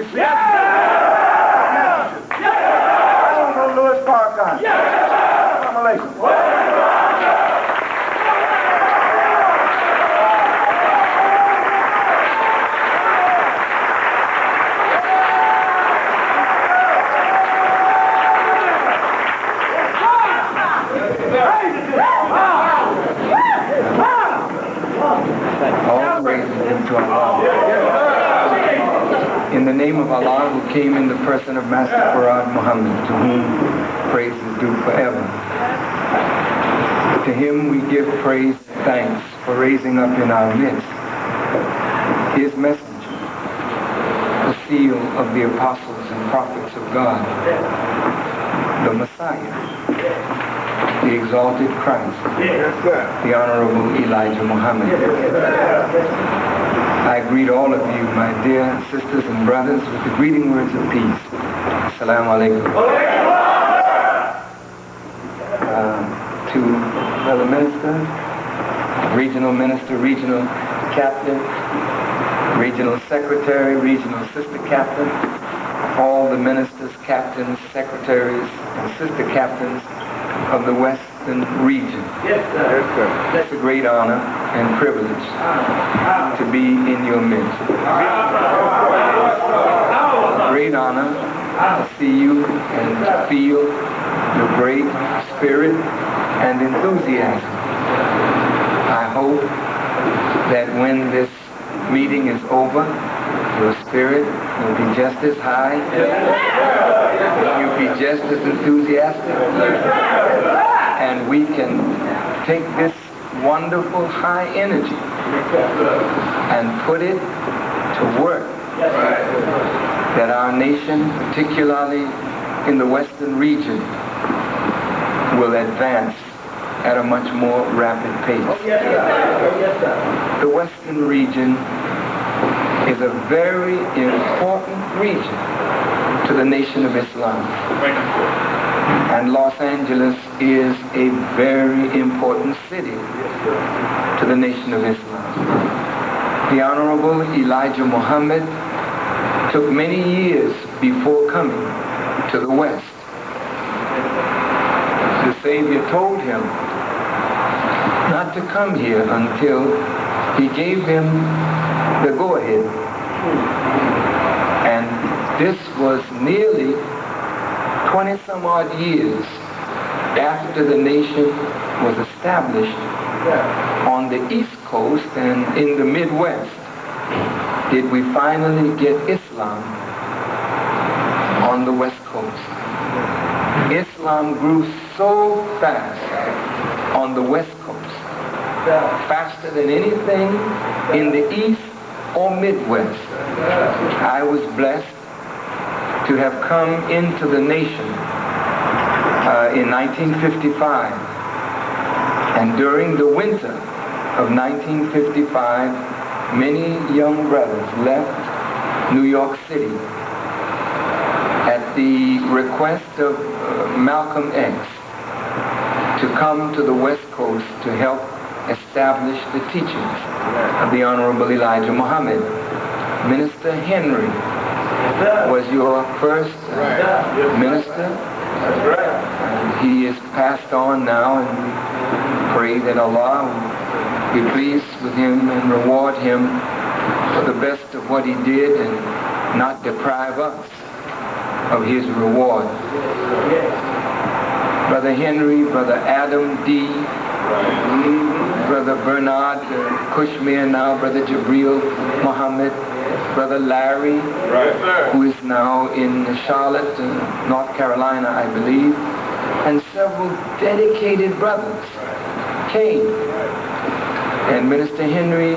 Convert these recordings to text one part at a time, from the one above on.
Irish? Yes! Louis Farrakhan? Yes! Assalamu alaikum. All praises to Allah. In the name of Allah, who came in the person of Master Farad Muhammad, to whom praise is due forever. To him we give praise and thanks for raising up in our midst his messenger, the seal of the apostles and prophets of God, the Messiah, the exalted Christ, the Honorable Elijah Muhammad. I greet all of you, my dear sisters and brothers, with the greeting words of peace. Assalamu alaikum. To Brother Minister, Regional Minister, Regional Captain, Regional Secretary, Regional Sister Captain, all the ministers, captains, secretaries, and sister captains of the Western region. Yes, sir. Yes, sir. It's a great honor and privilege to be in your midst. A great honor to see you and to feel your great spirit and enthusiasm. I hope that when this meeting is over, your spirit will be just as high, you'll be just as enthusiastic, and we can take this wonderful high energy and put it to work, that our nation, particularly in the Western region, will advance at a much more rapid pace. The Western region is a very important region to the Nation of Islam. And Los Angeles is a very important city to the Nation of Islam. The Honorable Elijah Muhammad took many years before coming to the West. The Savior told him not to come here until he gave him the go-ahead. And this was nearly 20 some odd years after the nation was established on the East Coast and in the Midwest did we finally get Islam on the West Coast. Islam grew so fast on the West Coast, faster than anything in the East or Midwest. I was blessed to have come into the nation in 1955. And during the winter of 1955, many young brothers left New York City at the request of Malcolm X to come to the West Coast to help establish the teachings of the Honorable Elijah Muhammad. Minister Henry was your first minister. And he is passed on now, and we pray that Allah will be pleased with him and reward him for the best of what he did and not deprive us of his reward. Brother Henry, Brother Adam D., Brother Bernard Kushmir now, Brother Jabril Muhammad, Brother Larry, who is now in Charlotte, North Carolina, I believe, and several dedicated brothers came. And Minister Henry,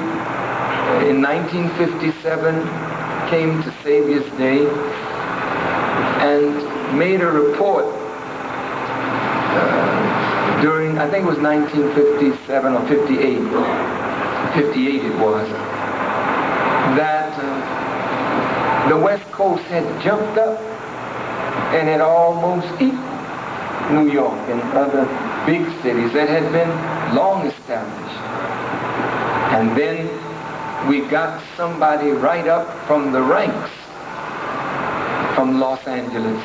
in 1957, came to Savior's Day and made a report during, I think it was 1957 or 58, 58 it was, that the West Coast had jumped up and had almost equaled New York and other big cities that had been long established. And then we got somebody right up from the ranks from Los Angeles,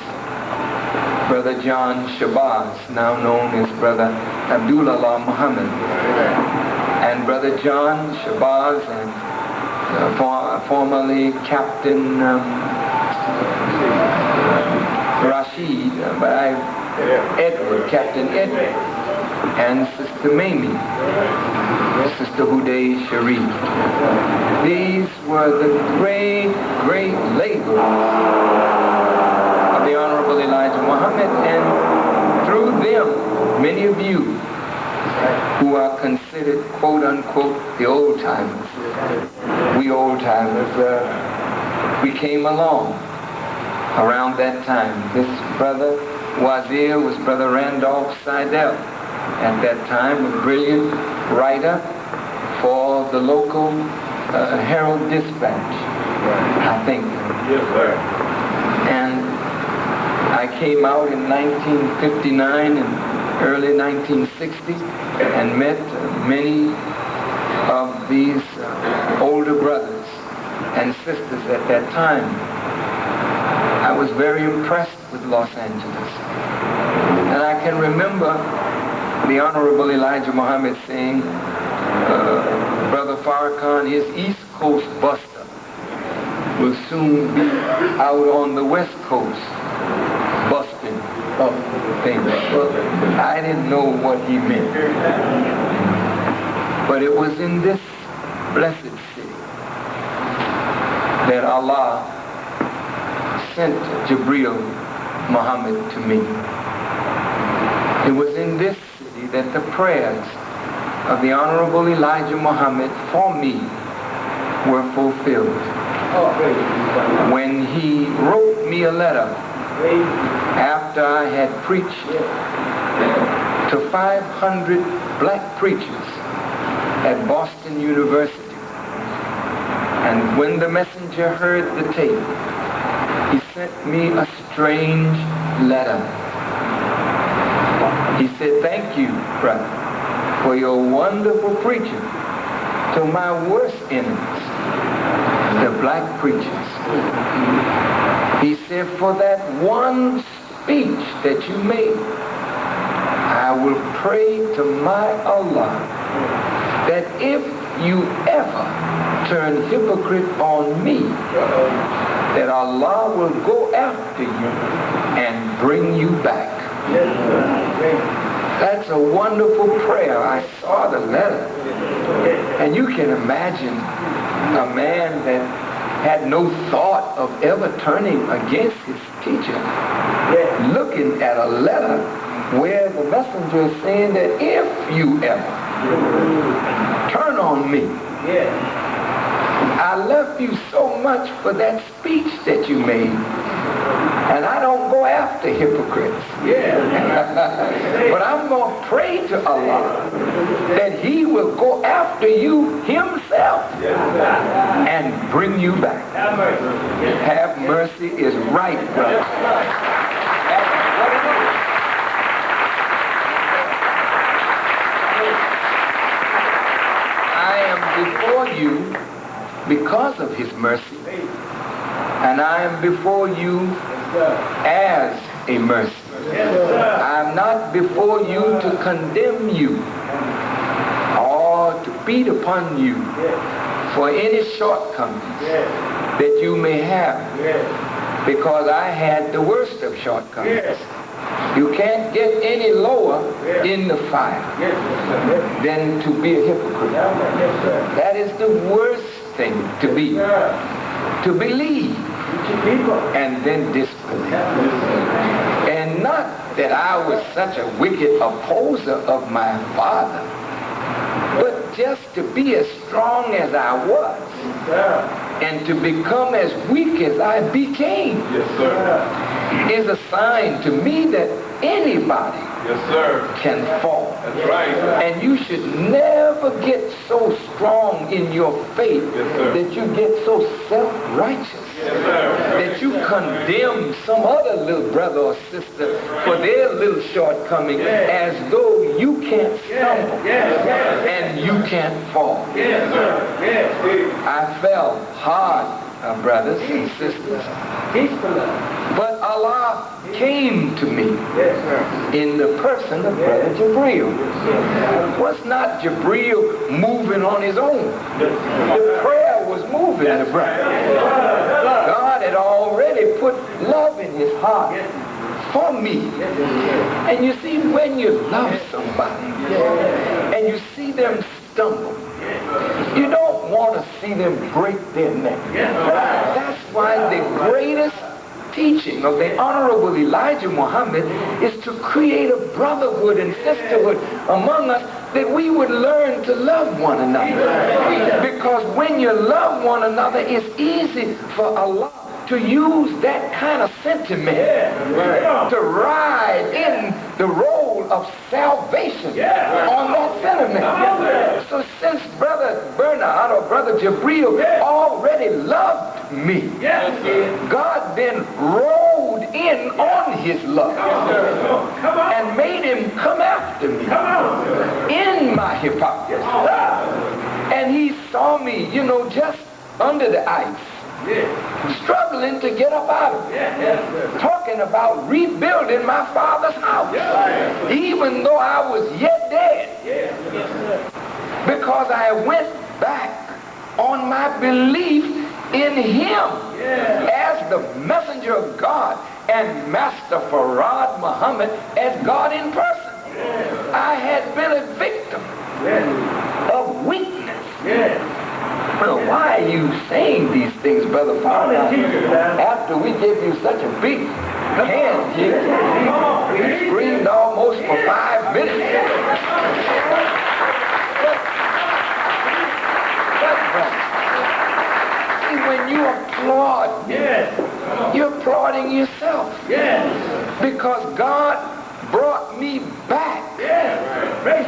Brother John Shabazz, now known as Brother Abdullah Muhammad, and Brother John Shabazz and formerly Captain Rashid, Captain Edward, and Sister Mamie, Sister Huday Sharif. These were the great, great laborers of the Honorable Elijah Muhammad, and through them, many of you who are considered, quote unquote, the old timers. We old timers, we came along around that time. This brother Wazir was Brother Randolph Seidel, at that time a brilliant writer for the local Herald Dispatch, I think. Yes, sir. And I came out in 1959 and early 1960 and met many of these older brothers and sisters at that time. I was very impressed with Los Angeles. And I can remember the Honorable Elijah Muhammad saying, Brother Farrakhan, his East Coast buster will soon be out on the West Coast busting up things. I didn't know what he meant. But it was in this blessed city that Allah sent Jibreel Muhammad to me. It was in this city that the prayers of the Honorable Elijah Muhammad for me were fulfilled. When he wrote me a letter after I had preached to 500 black preachers at Boston University. And when the messenger heard the tape, he sent me a strange letter. He said, "Thank you, brother, for your wonderful preaching to my worst enemies, the black preachers." He said, "For that one speech that you made, I will pray to my Allah that if you ever turn hypocrite on me, that Allah will go after you and bring you back." That's a wonderful prayer. I saw the letter. And you can imagine a man that had no thought of ever turning against his teacher, looking at a letter where the messenger is saying that if you ever turn on me, I love you so much for that speech that you made, and I don't go after hypocrites. But I'm going to pray to Allah that he will go after you himself and bring you back. Have mercy is right, brother. I am before you because of his mercy, and I am before you as a mercy. I'm not before you to condemn you or to beat upon you for any shortcomings that you may have, because I had the worst of shortcomings. You can't get any lower in the fire than to be a hypocrite. That is the worst thing to be, to believe and then disbelieve. And not that I was such a wicked opposer of my father, but just to be as strong as I was and to become as weak as I became is a sign to me that anybody can fall. That's right. And you should never get so strong in your faith that you get so self-righteous that you condemn some other little brother or sister for their little shortcoming as though you can't stumble and you can't fall. I fell hard, brothers and sisters. Allah came to me in the person of Brother Jabril. It was not Jabril moving on his own. The prayer was moving the brother. God had already put love in his heart for me. And you see, when you love somebody and you see them stumble, you don't want to see them break their neck. That's why the greatest teaching of the Honorable Elijah Muhammad is to create a brotherhood and sisterhood among us, that we would learn to love one another. Because when you love one another, it's easy for Allah to use that kind of sentiment to ride in the role of salvation on that sentiment. So since Brother Bernard or Brother Jabril already loved me, God then rode in on his love and made him come after me in my hypocrisy. And he saw me, just under the ice, struggling to get up out of it, talking about rebuilding my father's house, even though I was yet dead, because I went back on my belief in him as the messenger of God and Master Farad Muhammad as God in person. I had been a victim of weakness. Well, why are you saying these things, Brother Farad, after we gave you such a big hand here? We screamed almost for 5 minutes. See, when you applaud me, you're applauding yourself. Because God brought me back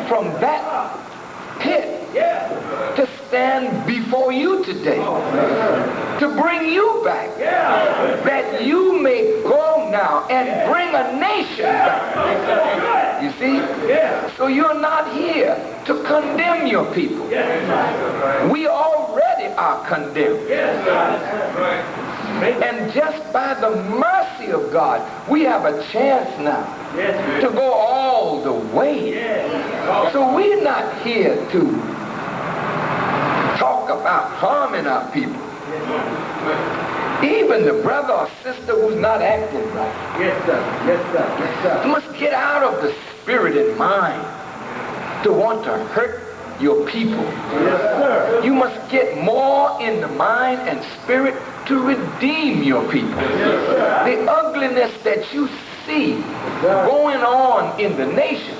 from that pit to stand before you today, to bring you back, that you may go now and bring a nation back. You see? So you're not here to condemn your people. We already are condemned. And just by the mercy of God, we have a chance now to go all the way. So we're not here to talk about harming our people. Even the brother or sister who's not acting right. You must get out of the spirit and mind to want to hurt your people. You must get more in the mind and spirit to redeem your people. The ugliness that you see going on in the nation,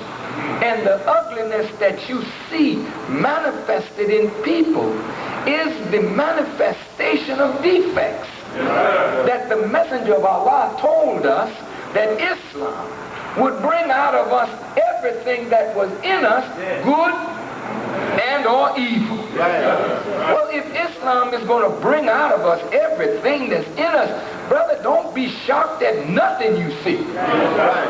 and the ugliness that you see manifested in people, is the manifestation of defects. That the messenger of Allah told us that Islam would bring out of us everything that was in us, good and or evil. Well, if Islam is going to bring out of us everything that's in us, brother, don't be shocked at nothing you see.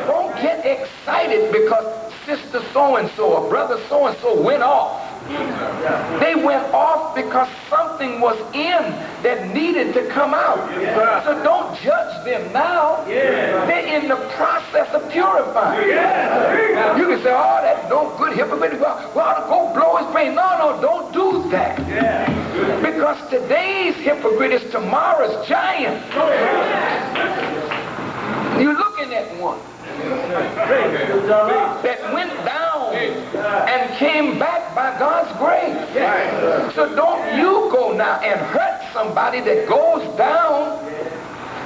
Don't get excited because sister so-and-so or brother so-and-so went off. They went off because something was in that needed to come out. So don't judge them now. They're in the process of purifying. You can say, oh, that's no good hypocrite. Well, go blow his brain. No, don't do that. Because today's hypocrite is tomorrow's giant. You're looking at one that went down and came back by God's grace. So don't you go now and hurt somebody that goes down,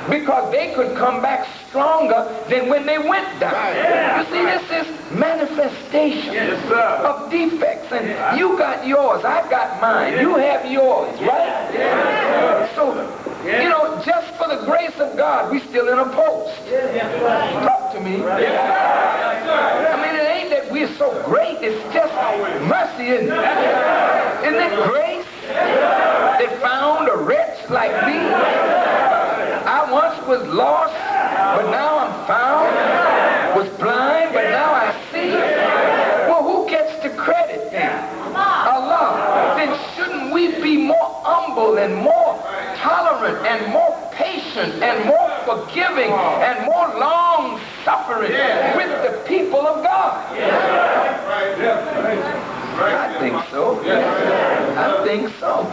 because they could come back stronger than when they went down. You see, this is manifestation of defects, and you got yours, I got mine, you have yours, right? So, just for the grace of God, we still in a post. Talk to me. I mean, it ain't that we're so great, it's just mercy, isn't it? Isn't it grace that found a wretch like me? I once was lost, but now I'm found, was blind, but now I see. Well, who gets the credit then? Allah. Then shouldn't we be more humble and more tolerant and more patient and more forgiving and more long-suffering with the people of God. I think so. I think so.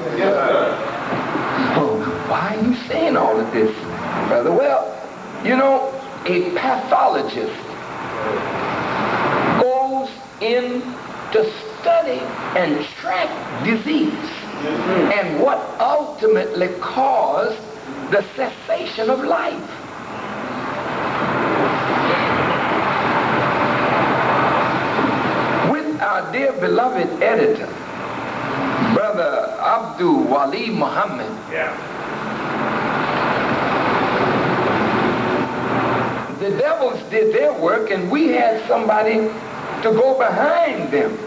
Well, why are you saying all of this, brother? Well, you know, a pathologist goes in to study and track disease and what ultimately caused the cessation of life. With our dear beloved editor, Brother Abdul Wali Muhammad, the devils did their work and we had somebody to go behind them.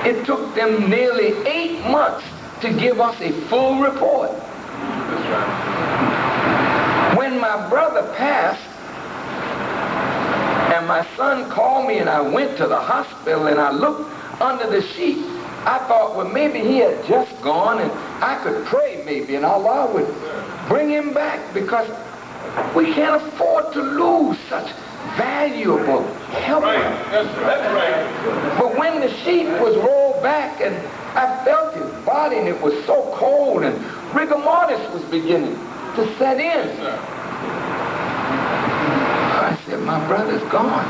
It took them nearly 8 months to give us a full report. When my brother passed and my son called me and I went to the hospital and I looked under the sheet, I thought, well, maybe he had just gone and I could pray maybe and Allah would bring him back, because we can't afford to lose such valuable help. That's right. But when the sheet was rolled back and I felt his body and it was so cold and rigor mortis was beginning to set in, I said, my brother's gone.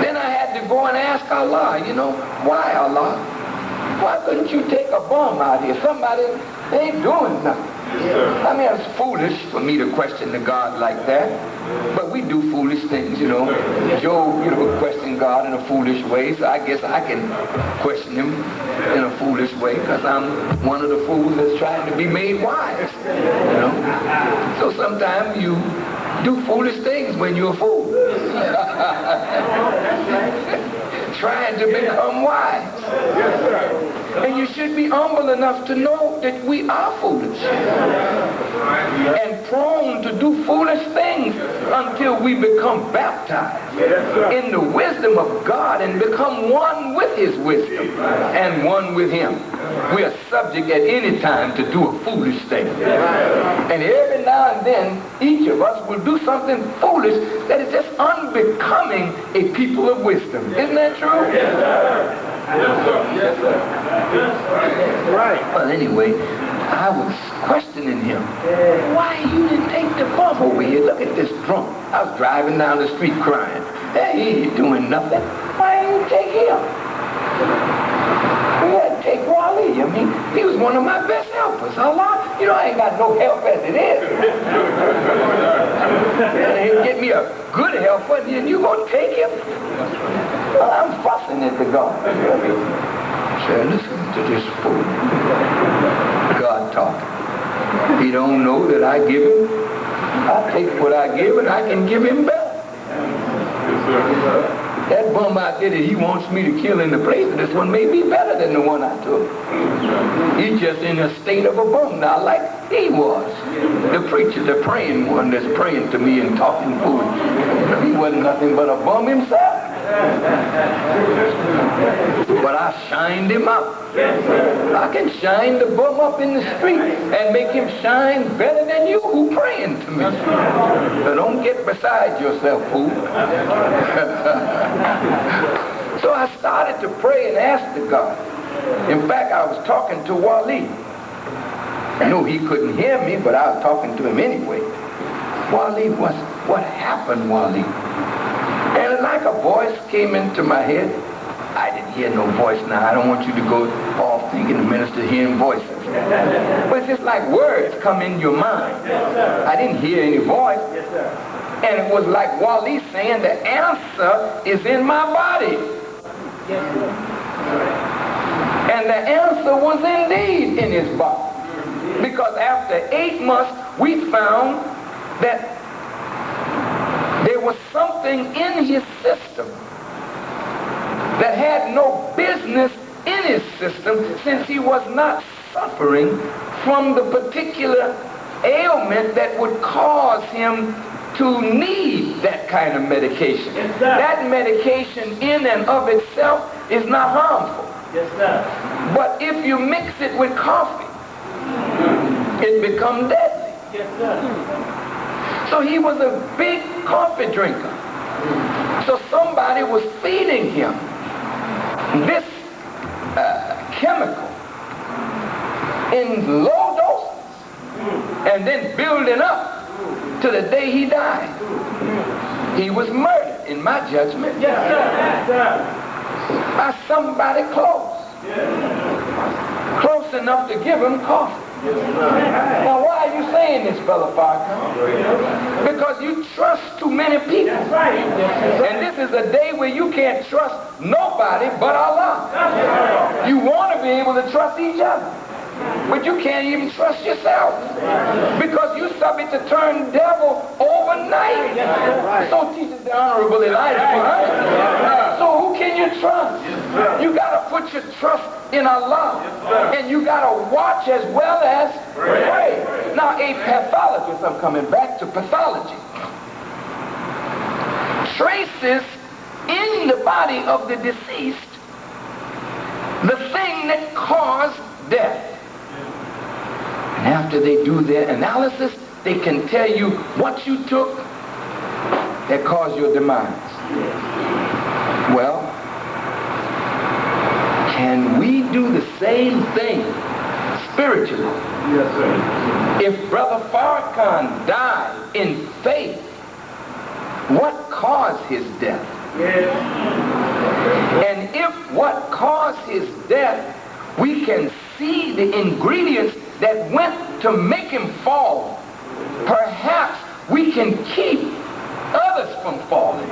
Then I had to go and ask Allah, you know, why Allah? Why couldn't you take a bum out here? Somebody ain't doing nothing. I mean, it's foolish for me to question the God like that, but we do foolish things, you know. Job, you know, questioned God in a foolish way, so I guess I can question him in a foolish way because I'm one of the fools that's trying to be made wise, you know. So sometimes you do foolish things when you're a fool. Trying to become wise. And you should be humble enough to know that we are foolish and prone to do foolish things until we become baptized in the wisdom of God and become one with his wisdom and one with him. We are subject at any time to do a foolish thing. And every now and then, each of us will do something foolish that is just unbecoming a people of wisdom. Isn't that true? Yes, sir. Yes, sir. Yes, sir. Right. Well, anyway, I was questioning him. Why you didn't take the bump over here? Look at this drunk. I was driving down the street crying. Hey, he ain't doing nothing. Why didn't you take him? We had to take Wally. I mean, he was one of my best helpers. Allah, you know, I ain't got no help as it is. And he'll get me a good helper, and then you gonna take him? Well, I'm fussing at the God. Say, listen to this fool. God talking. He don't know that I give him. I take what I give and I can give him better. That bum out there that he wants me to kill in the place of this one may be better than the one I took. He's just in a state of a bum now like he was. The preacher, the praying one that's praying to me and talking foolish. He wasn't nothing but a bum himself. But I shined him up. I can shine the bum up in the street and make him shine better than you who praying to me. So don't get beside yourself, fool. So I started to pray and ask the God. In fact, I was talking to Wali. I knew he couldn't hear me, but I was talking to him anyway. Wali, what happened, Wali? And like a voice came into my head. I didn't hear no voice now. I don't want you to go off thinking the minister hearing voices. But it's just like words come in your mind. I didn't hear any voice. And it was like Wali saying the answer is in my body. And the answer was indeed in his body. Because after 8 months, we found that there was something in his system that had no business in his system, since he was not suffering from the particular ailment that would cause him to need that kind of medication. Yes, that medication in and of itself is not harmful. Yes, sir. But if you mix it with coffee, it becomes deadly. Yes, sir. So he was a big coffee drinker. So somebody was feeding him this chemical in low doses and then building up to the day he died. He was murdered, in my judgment, Yes, sir. by somebody close. Close enough to give him coffee. Now, why are you saying this, Brother Farrakhan? Because you trust too many people. That's right. And this is a day where you can't trust nobody but Allah. You want to be able to trust each other, but you can't even trust yourself because you're subject to turn devil overnight. So teaches the Honorable Elijah Muhammad. So who can you trust? You got to put your trust in Allah, and you got to watch as well as pray. Now, a pathologist, I'm coming back to pathology, traces in the body of the deceased the thing that caused death. And after they do their analysis, they can tell you what you took that caused your demise. Well, can we do the same thing spiritually? Yes, sir. If Brother Farrakhan died in faith, what caused his death? Yes. And if what caused his death, we can see the ingredients that went to make him fall, perhaps we can keep others from falling.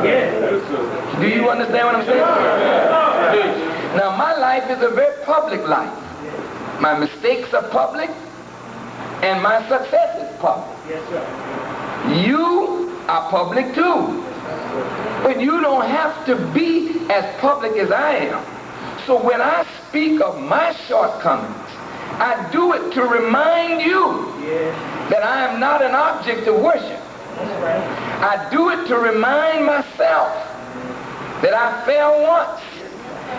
Yes. Do you understand what I'm saying? Now, my life is a very public life. My mistakes are public, and my success is public. Yes, sir. You are public too. But you don't have to be as public as I am. So when I speak of my shortcomings, I do it to remind you that I am not an object of worship. I do it to remind myself that I fell once.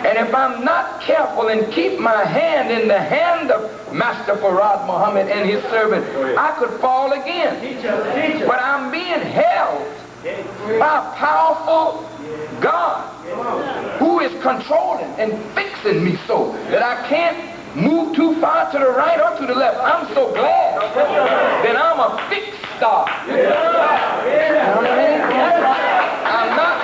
And if I'm not careful and keep my hand in the hand of Master Farad Muhammad and his servant, I could fall again. But I'm being held by a powerful God who is controlling and fixing me so that I can't move too far to the right or to the left. I'm so glad that I'm a fixed star. You know what I mean? I'm not...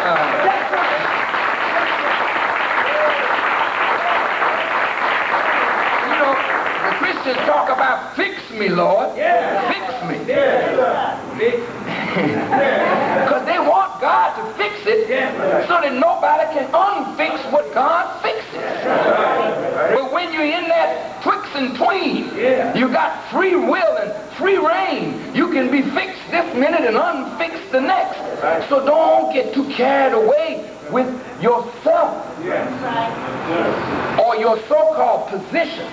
Christians talk about fix me, Lord. Fix me. Because they want God to fix it so that nobody can unfix what God fixes. But when you're in that twixt and tween, you got free will and free reign. You can be fixed this minute and unfixed the next. So don't get too carried away with yourself or your so-called position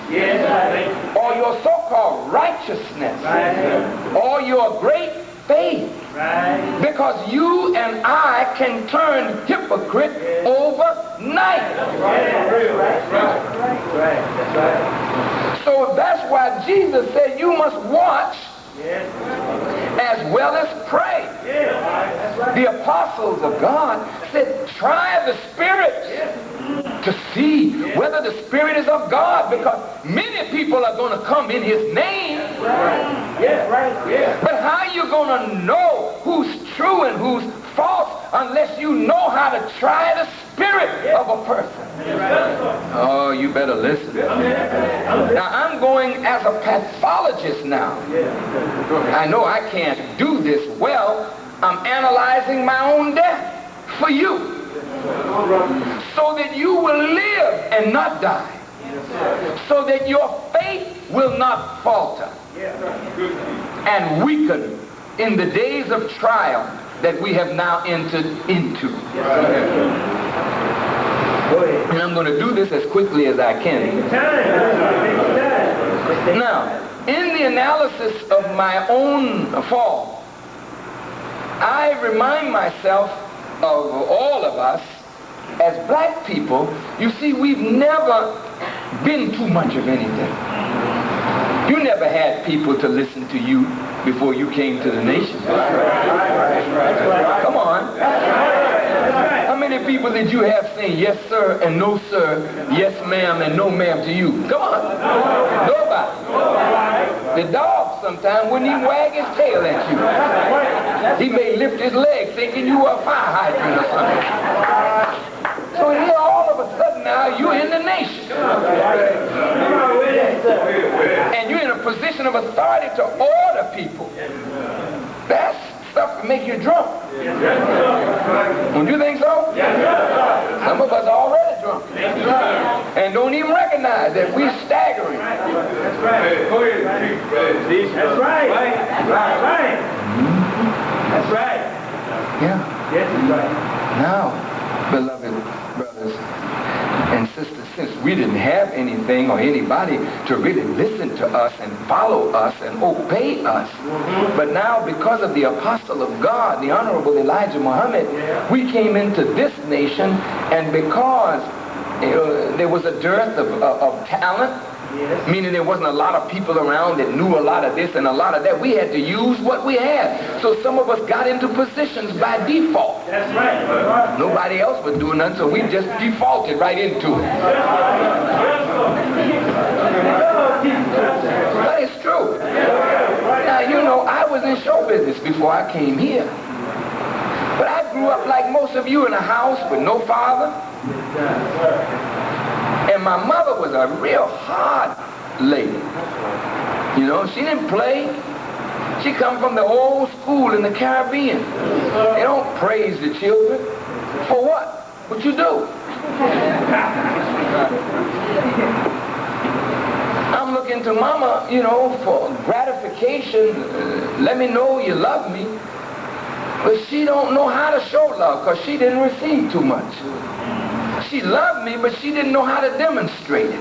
or your so-called righteousness or your great faith, because you and I can turn hypocrite overnight. So that's why Jesus said you must watch as well as pray. The apostles of God said, try the Spirit to see whether the Spirit is of God, because many people are going to come in his name. But how are you going to know who's true and who's false unless you know how to try the spirit of a person? Oh, you better listen. Now, I'm going as a pathologist now. I know I can't do this well. I'm analyzing my own death for you, so that you will live and not die, so that your faith will not falter and weaken in the days of trial that we have now entered into. And I'm going to do this as quickly as I can. Now, in the analysis of my own fall, I remind myself of all of us as black people. You see, we've never been too much of anything. You never had people to listen to you before you came to the nation. Come on. How many people did you have saying yes sir and no sir, yes ma'am and no ma'am to you? Come on. Nobody. The dog sometimes wouldn't even wag his tail at you. He may lift his leg thinking you were a fire hydrant or something. So here all of a sudden now you're in the nation. And you're in a position of authority to order people. That's stuff to make you drunk. Don't you think so? Some of us are already drunk. And don't even recognize that we're staggering. That's right. That's right. That's right. Yeah. Yes, that's right. Now, beloved brothers and sisters, since we didn't have anything or anybody to really listen to us and follow us and obey us, but now because of the apostle of God, the Honorable Elijah Muhammad, we came into this nation, and because there was a dearth of talent, meaning there wasn't a lot of people around that knew a lot of this and a lot of that. We had to use what we had. So some of us got into positions by default. That's right. Nobody else was doing nothing, so we just defaulted right into it. But it's true. Now, you know, I was in show business before I came here. But I grew up like most of you in a house with no father. And my mother was a real hard lady. You know, she didn't play. She come from the old school in the Caribbean. They don't praise the children. For what? What you do? I'm looking to mama, you know, for gratification. Let me know you love me. But she don't know how to show love because she didn't receive too much. She loved me, but she didn't know how to demonstrate it.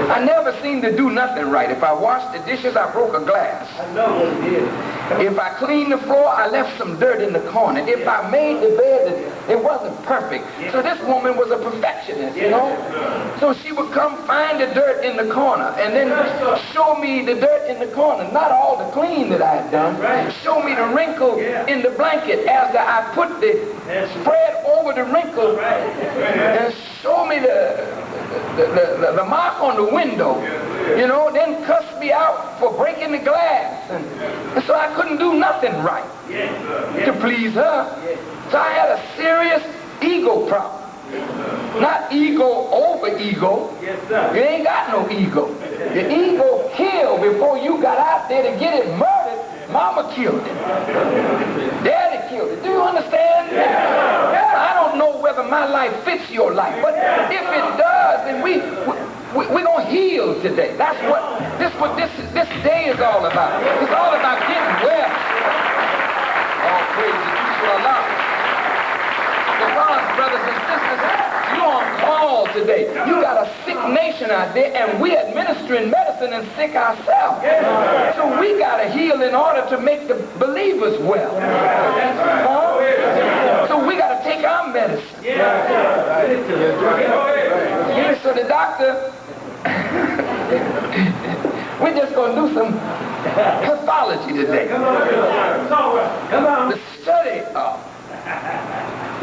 I never seemed to do nothing right. If I washed the dishes, I broke a glass. I know what it is. If I cleaned the floor, I left some dirt in the corner. If I made the bed, it wasn't perfect. So this woman was a perfectionist, you know? So she would come find the dirt in the corner and then show me the dirt in the corner. Not all the clean that I had done. Show me the wrinkle in the blanket as I put the spread over the wrinkle and show me the mark on the window. You know, then cuss me out for breaking the glass. And so I couldn't do nothing right to please her. So I had a serious ego problem. Not ego over ego. You ain't got no ego. The ego killed before you got out there to get it murdered. Mama killed it. Daddy killed it. Do you understand? I don't know whether my life fits your life, but if it does, then we're going to heal today. That's what this day is all about. It's all about getting well. All praise to Allah. Because, brothers and sisters, you're on call today. You got a sick nation out there, and we're administering medicine and sick ourselves. So we got to heal in order to make the believers well. So we got to take our medicine. So the doctor, we're just going to do some pathology today. The study of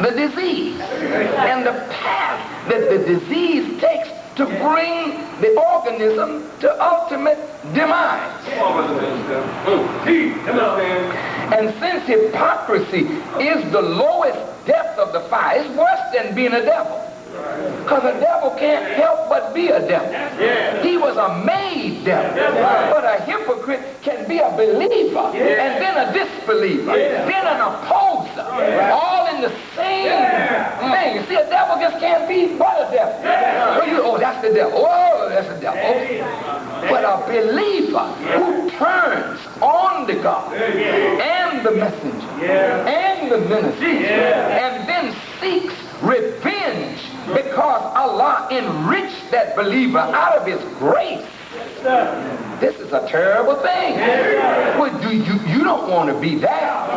the disease and the path that the disease takes to bring the organism to ultimate demise. And since hypocrisy is the lowest depth of the fire, it's worse than being a devil. Because a devil can't help but be a devil. He was a made devil. But a hypocrite can be a believer and then a disbeliever, then an opposer, all in the same thing. See, a devil just can't be but a devil. Oh, that's the devil. Oh, that's the devil. But a believer who turns on the God and the messenger and the minister and then seeks revenge because Allah enriched that believer out of his grace. This is a terrible thing. Well, you don't want to be that,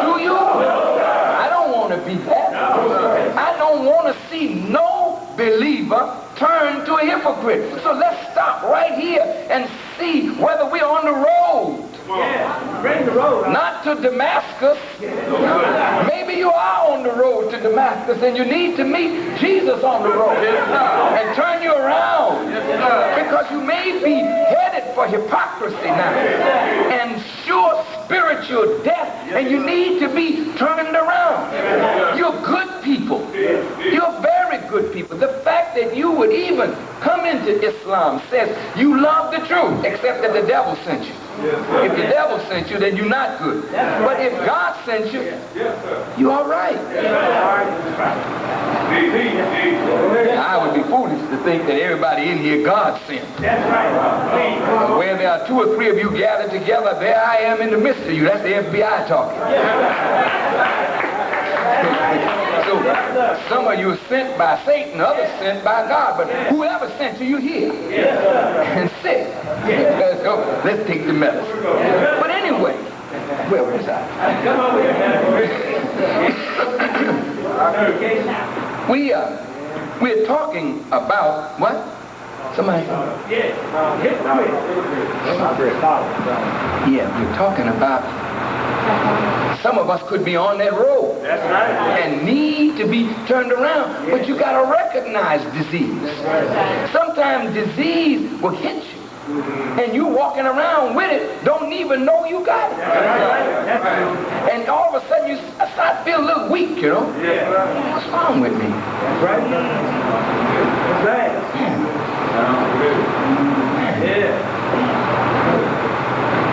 do you? I don't want to be that. I don't want to see no believer turn to a hypocrite. So let's stop right here and see whether we're on the road. Yeah, bring the road. Not to Damascus. Maybe you are on the road to Damascus and you need to meet Jesus on the road and turn you around, because you may be headed for hypocrisy now and sure spiritual death, and you need to be turned around. You're good people. You're very good people. The fact that you would even come into Islam says you love the truth, except that the devil sent you. If the devil sent you, then you're not good. But if God sent you, you're all right. I would be foolish to think that everybody in here God sent. Where there are 2 or 3 of you gathered together, there I am in the midst of you. That's the FBI talking. So some of you are sent by Satan, others sent by God. But whoever sent you, you're here and sick. So let's take the medicine. But anyway, where was I? We're talking about what? Somebody? Yeah, we're talking about some of us could be on that road. That's right. And need to be turned around. But you got to recognize disease. Sometimes disease will hit you. And you walking around with it, don't even know you got it. And all of a sudden you start to feel a little weak, you know. What's wrong with me? That's right. That's right. Yeah.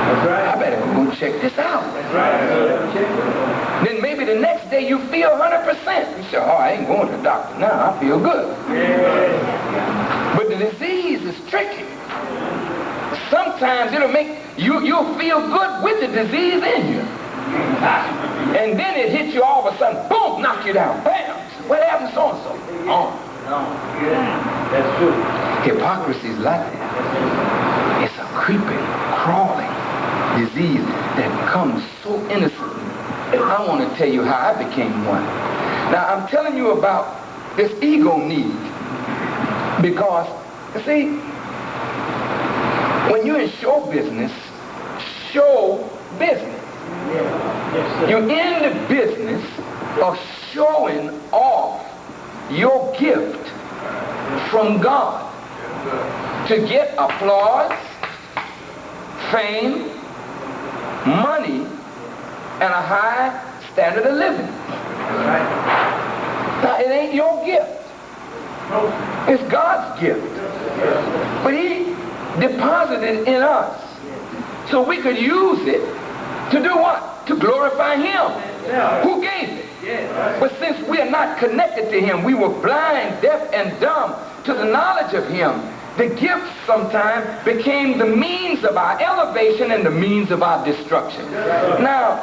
That's right. I better go check this out. That's right. Then maybe the next day you feel 100%. You say, oh, I ain't going to the doctor now. I feel good. Yeah. But the disease is tricky. Sometimes it'll make you'll feel good with the disease in you. And then it hits you all of a sudden, boom, knock you down. Bam! What happened to so-and-so? Yeah. That's true. Hypocrisy is like that. It's a creeping, crawling disease that comes so innocently. I want to tell you how I became one. Now, I'm telling you about this ego need. Because, you see, when you're in show business, you're in the business of showing off your gift from God to get applause, fame, money, and a high standard of living. Now, it ain't your gift. It's God's gift. But He deposited in us so we could use it to do what? To glorify Him. Who gave it? But since we are not connected to Him, we were blind, deaf, and dumb to the knowledge of Him. The gift sometimes became the means of our elevation and the means of our destruction. Now,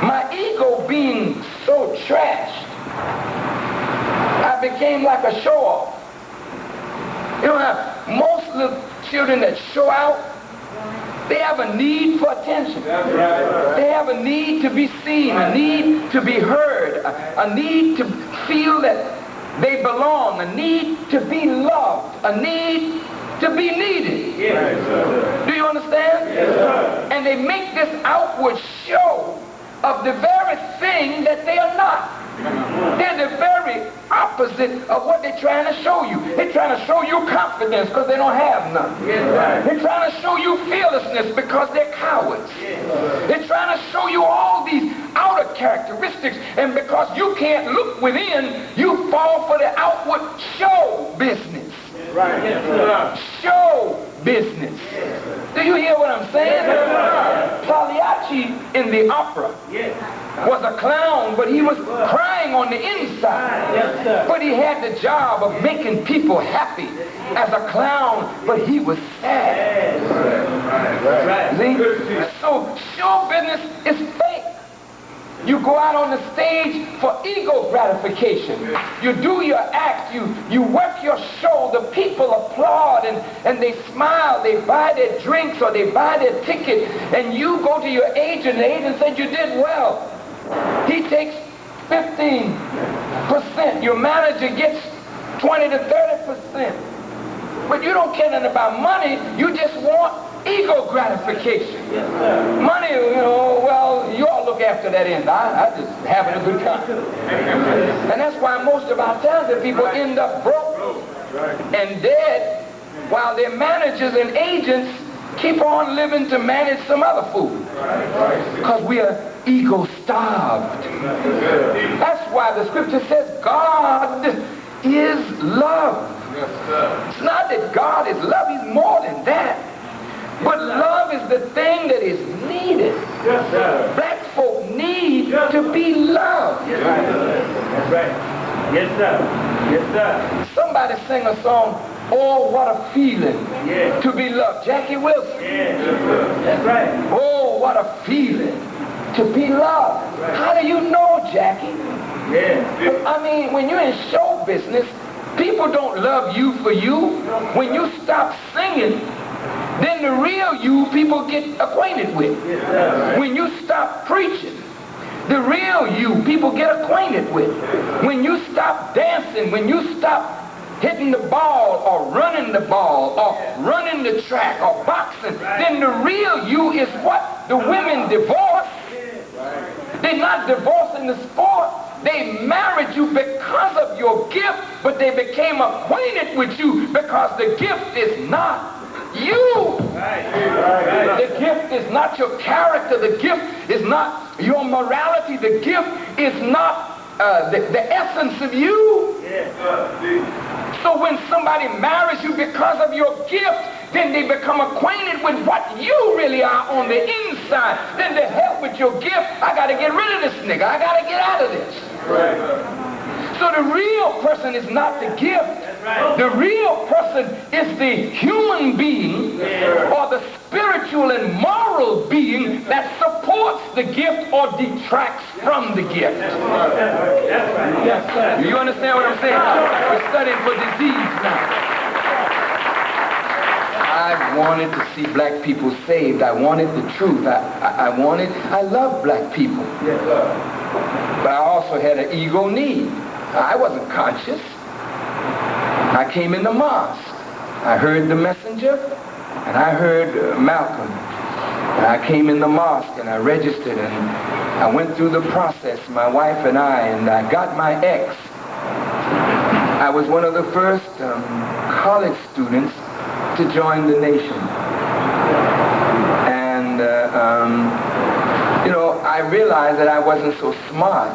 my ego being so trashed, I became like a show-off. You know how most little children that show out, they have a need for attention. They have a need to be seen, a need to be heard, a need to feel that they belong, a need to be loved, a need to be needed. Do you understand? And they make this outward show of the very thing that they are not. They're the very opposite of what they're trying to show you. They're trying to show you confidence because they don't have none. They're trying to show you fearlessness because they're cowards. They're trying to show you all these outer characteristics, and because you can't look within, you fall for the outward show business. Show business. Do you hear what I'm saying? Pagliacci in the opera was a clown, but he was crying on the inside. But he had the job of making people happy as a clown, but he was sad. See? So show business is fake. You go out on the stage for ego gratification. You do your act, you work your show, the people applaud and they smile, they buy their drinks or they buy their ticket, and you go to your agent, the agent said you did well. He takes 15%, your manager gets 20 to 30%. But you don't care nothing about money. You just want ego gratification. Money, well, you all look after that end. I just having a good time. And that's why most of our talented people end up broke and dead, while their managers and agents keep on living to manage some other fool. Because we are ego starved. That's why the scripture says God is love. It's not that God is love, he's more than that. But love is the thing that is needed. Black folk need to be loved. That's right. Yes, sir. Yes, sir. Somebody sing a song, "Oh, what a feeling to be loved." Jackie Wilson. That's right. Oh, what a feeling to be loved. How do you know, Jackie? I mean, when you're in show business, people don't love you for you. When you stop singing, then the real you people get acquainted with. When you stop preaching, the real you people get acquainted with. When you stop dancing, when you stop hitting the ball or running the ball or running the track or boxing, then the real you is what the women divorce. They're not divorcing the sport. They married you because of your gift, but they became acquainted with you because the gift is not you. The gift is not your character. The gift is not your morality. The gift is not the essence of you. So when somebody marries you because of your gift, then they become acquainted with what you really are on the inside. Then to help with your gift, I got to get rid of this nigga. I got to get out of this. So the real person is not the gift. The real person is the human being or the spiritual and moral being that supports the gift or detracts from the gift. Do you understand what I'm saying? We're studying for disease now. I wanted to see black people saved. I wanted the truth. I love black people. But I also had an ego need. I wasn't conscious. I came in the mosque. I heard the messenger, and I heard Malcolm. And I came in the mosque, and I registered, and I went through the process, my wife and I got my ex. I was one of the first college students to join the nation. And, I realized that I wasn't so smart.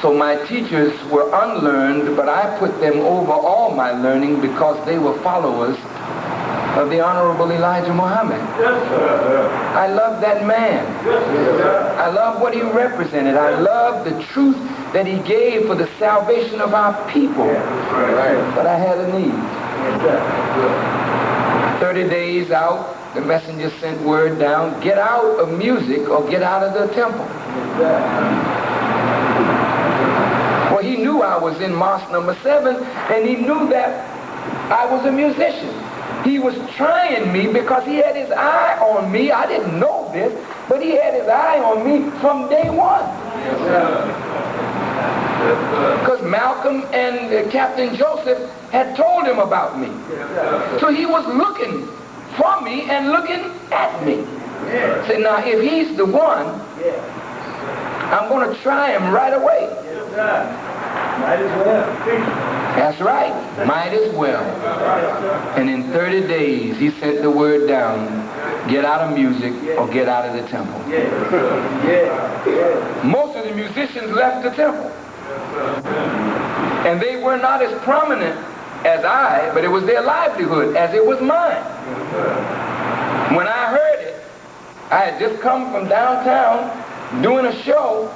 So my teachers were unlearned, but I put them over all my learning because they were followers of the Honorable Elijah Muhammad. I love that man. I love what he represented. I love the truth that he gave for the salvation of our people. But I had a need. 30 days out, the messenger sent word down, get out of music or get out of the temple. Well, he knew I was in mosque number 7, and he knew that I was a musician. He was trying me because he had his eye on me. I didn't know this, but he had his eye on me from day one. Because Malcolm and Captain Joseph had told him about me. So he was looking for me and looking at me. Said, now if he's the one, I'm going to try him right away. Might as well. That's right. Might as well. And in 30 days, he sent the word down, get out of music or get out of the temple. Most of the musicians left the temple. And they were not as prominent as I, but it was their livelihood as it was mine. When I heard it, I had just come from downtown doing a show,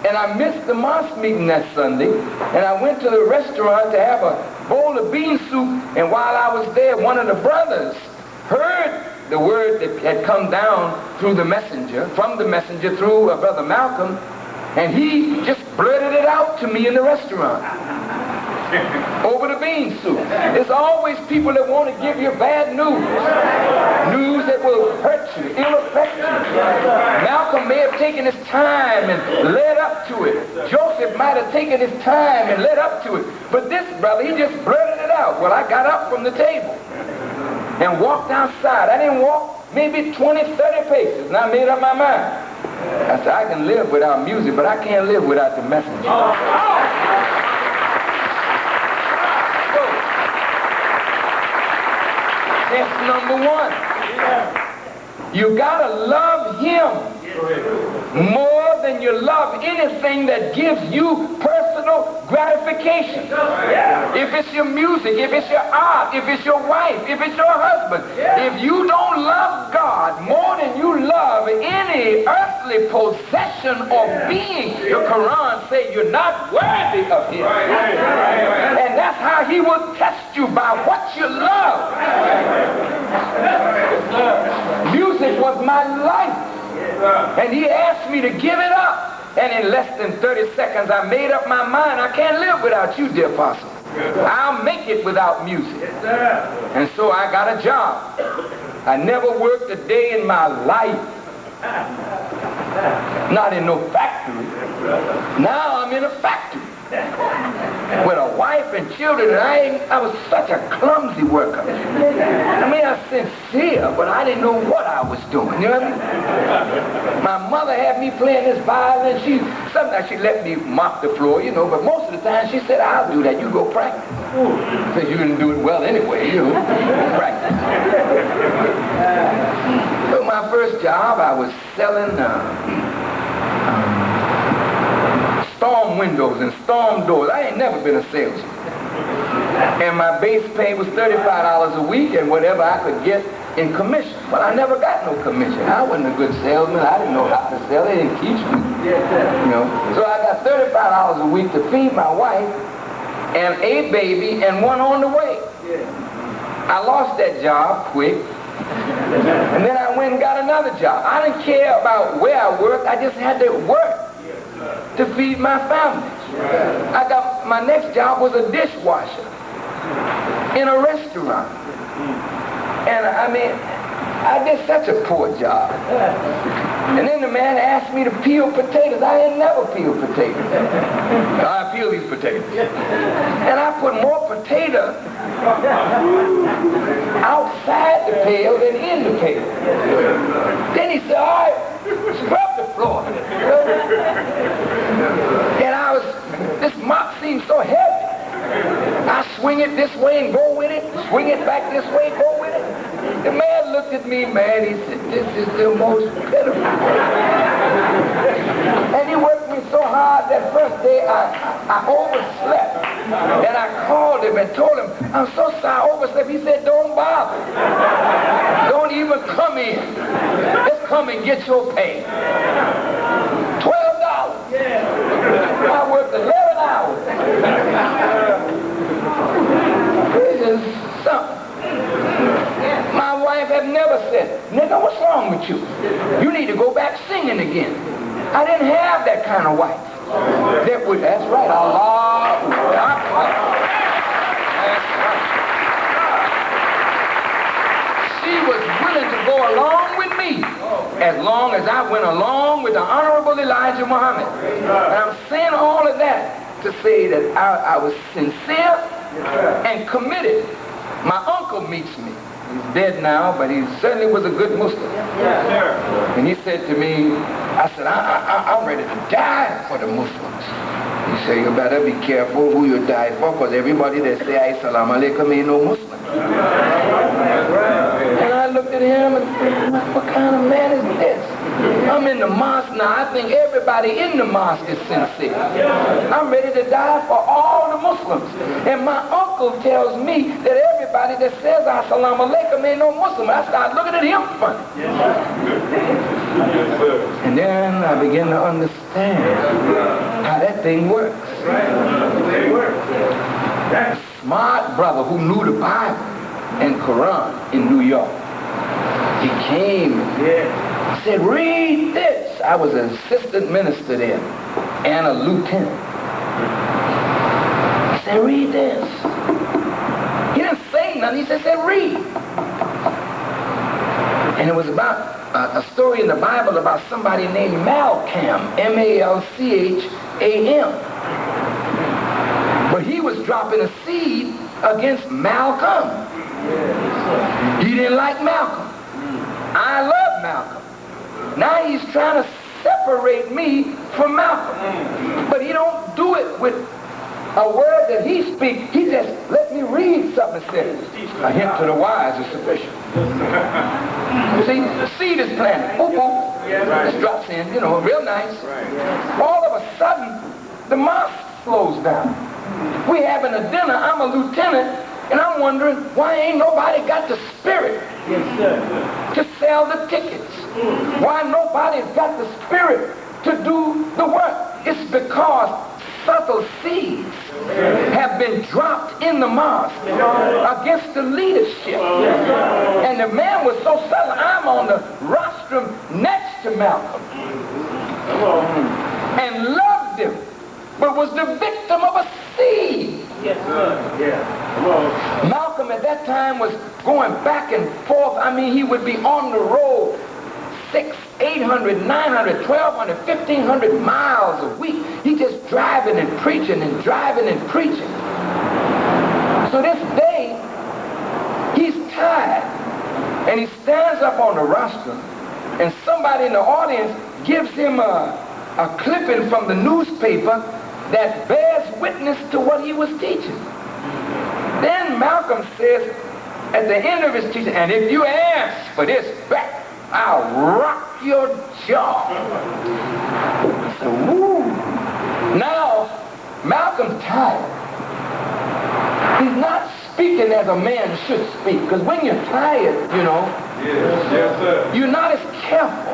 and I missed the mosque meeting that Sunday, and I went to the restaurant to have a bowl of bean soup, and while I was there, one of the brothers heard the word that had come down through the messenger, from the messenger through Brother Malcolm, and he just blurted it out to me in the restaurant. over the bean soup. It's always people that want to give you bad news. News that will hurt you, ill affect you. Malcolm may have taken his time and led up to it. Joseph might have taken his time and led up to it. But this brother, he just blurted it out. Well, I got up from the table and walked outside. I didn't walk maybe 20, 30 paces, and I made up my mind. I said, I can live without music, but I can't live without the message. So, test number one. You gotta love him more than you love anything that gives you personal gratification. If it's your music, if it's your art, if it's your wife, if it's your husband, if you don't love God more than you love any earthly possession or being, the Quran says you're not worthy of him. And that's how he will test you, by what you love. Music was my life. And he asked me to give it up. And in less than 30 seconds, I made up my mind. I can't live without you, dear apostle. I'll make it without music. And so I got a job. I never worked a day in my life. Not in no factory. Now I'm in a factory with a wife and children, and I was such a clumsy worker. I mean, I was sincere, but I didn't know what I was doing. You know what I mean? My mother had me playing this violin. Sometimes she let me mop the floor, you know, but most of the time she said, I'll do that. You go practice. Since you didn't do it well anyway, you know, go practice. So my first job, I was selling storm windows and storm doors. I ain't never been a salesman. And my base pay was $35 a week and whatever I could get in commission. But I never got no commission. I wasn't a good salesman. I didn't know how to sell. They didn't teach me. You know. So I got $35 a week to feed my wife and a baby and one on the way. I lost that job quick. And then I went and got another job. I didn't care about where I worked. I just had to work to feed my family. I got, my next job was a dishwasher in a restaurant. And I mean, I did such a poor job. And then the man asked me to peel potatoes. I ain't never peeled potatoes. I peel these potatoes. And I put more potato outside the pail than in the pail. Then he said, all right, scrub the floor. And this mop seemed so heavy. I swing it this way and go with it, swing it back this way and go with it. The man looked at me, man, he said, this is the most pitiful. And he worked me so hard that first day I overslept. And I called him and told him, I'm so sorry I overslept. He said, don't bother. Don't even come in. Just come and get your pay. $12. I worked 11 hours. This is something. My wife had never said, nigga, what's wrong with you? You need to go back singing again. I didn't have that kind of wife. That's right, Allah. She was willing to go along with me as long as I went along with the Honorable Elijah Muhammad. And I'm saying all of that to say that I was sincere and committed. My uncle meets me. He's dead now, but he certainly was a good Muslim. And he said to me, I said, I'm ready to die for the Muslims. He said, you better be careful who you die for, because everybody that say, Assalamu alaikum ain't no Muslim. And I looked at him and said, what kind of man is this? I'm in the mosque now. I think everybody in the mosque is sincere. I'm ready to die for all the Muslims. And my uncle tells me that everybody that says Assalamu alaikum ain't no Muslim. I started looking at him funny. And then I began to understand how that thing works. That smart brother who knew the Bible and Quran in New York, he came and said, read this. I was an assistant minister then and a lieutenant. He said, read this. He didn't say nothing. He just said, read. And it was about a story in the Bible about somebody named Malcolm, M-A-L-C-H-A-M. But he was dropping a seed against Malcolm. He didn't like Malcolm. I love Malcolm. Now he's trying to separate me from Malcolm. But he don't do it with a word that he speaks. He just let me read something and says, a hint to the wise is sufficient. You see, the seed is planted. Boop, boop. Just drops in, you know, real nice. All of a sudden, the mosque slows down. We having a dinner. I'm a lieutenant, and I'm wondering why ain't nobody got the spirit to sell the tickets. Why nobody's got the spirit to do the work. It's because subtle seeds have been dropped in the mosque against the leadership. And the man was so subtle. I'm on the rostrum next to Malcolm and loved him, but was the victim of a seed. Malcolm at that time was going back and forth. I mean, he would be on the road 600, 800, 900, 1,200, 1,500 miles a week. He just driving and preaching and driving and preaching. So this day, he's tired. And he stands up on the rostrum, and somebody in the audience gives him a clipping from the newspaper that bears witness to what he was teaching. Then Malcolm says, at the end of his teaching, and if you ask for this back, I'll rock your jaw. So, woo. Now, Malcolm's tired. He's not speaking as a man should speak, because when you're tired, you know, you're not as careful.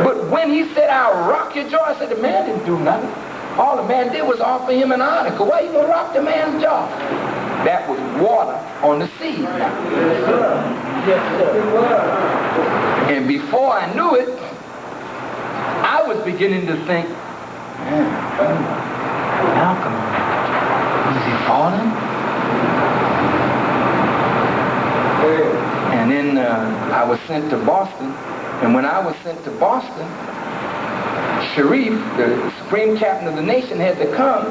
But when he said, I'll rock your jaw, I said, the man didn't do nothing. All the man did was offer him an article. Why you gonna rock the man's jaw? That was water on the seed. And before I knew it, I was beginning to think, Malcolm, is he falling? And then I was sent to Boston. And when I was sent to Boston, Sharif, the supreme captain of the nation, had to come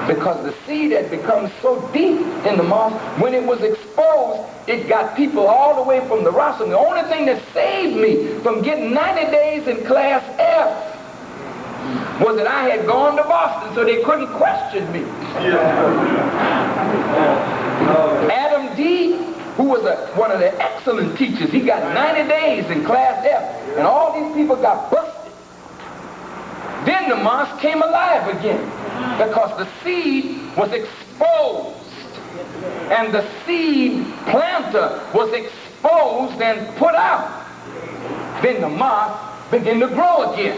because the seed had become so deep in the mosque. When it was exposed, it got people all the way from the rostrum. The only thing that saved me from getting 90 days in class F was that I had gone to Boston, so they couldn't question me. Adam D., who was one of the excellent teachers, he got 90 days in class F, and all these people got busted. Then the mosque came alive again because the seed was exposed, and the seed planter was exposed and put out. Then the mosque began to grow again.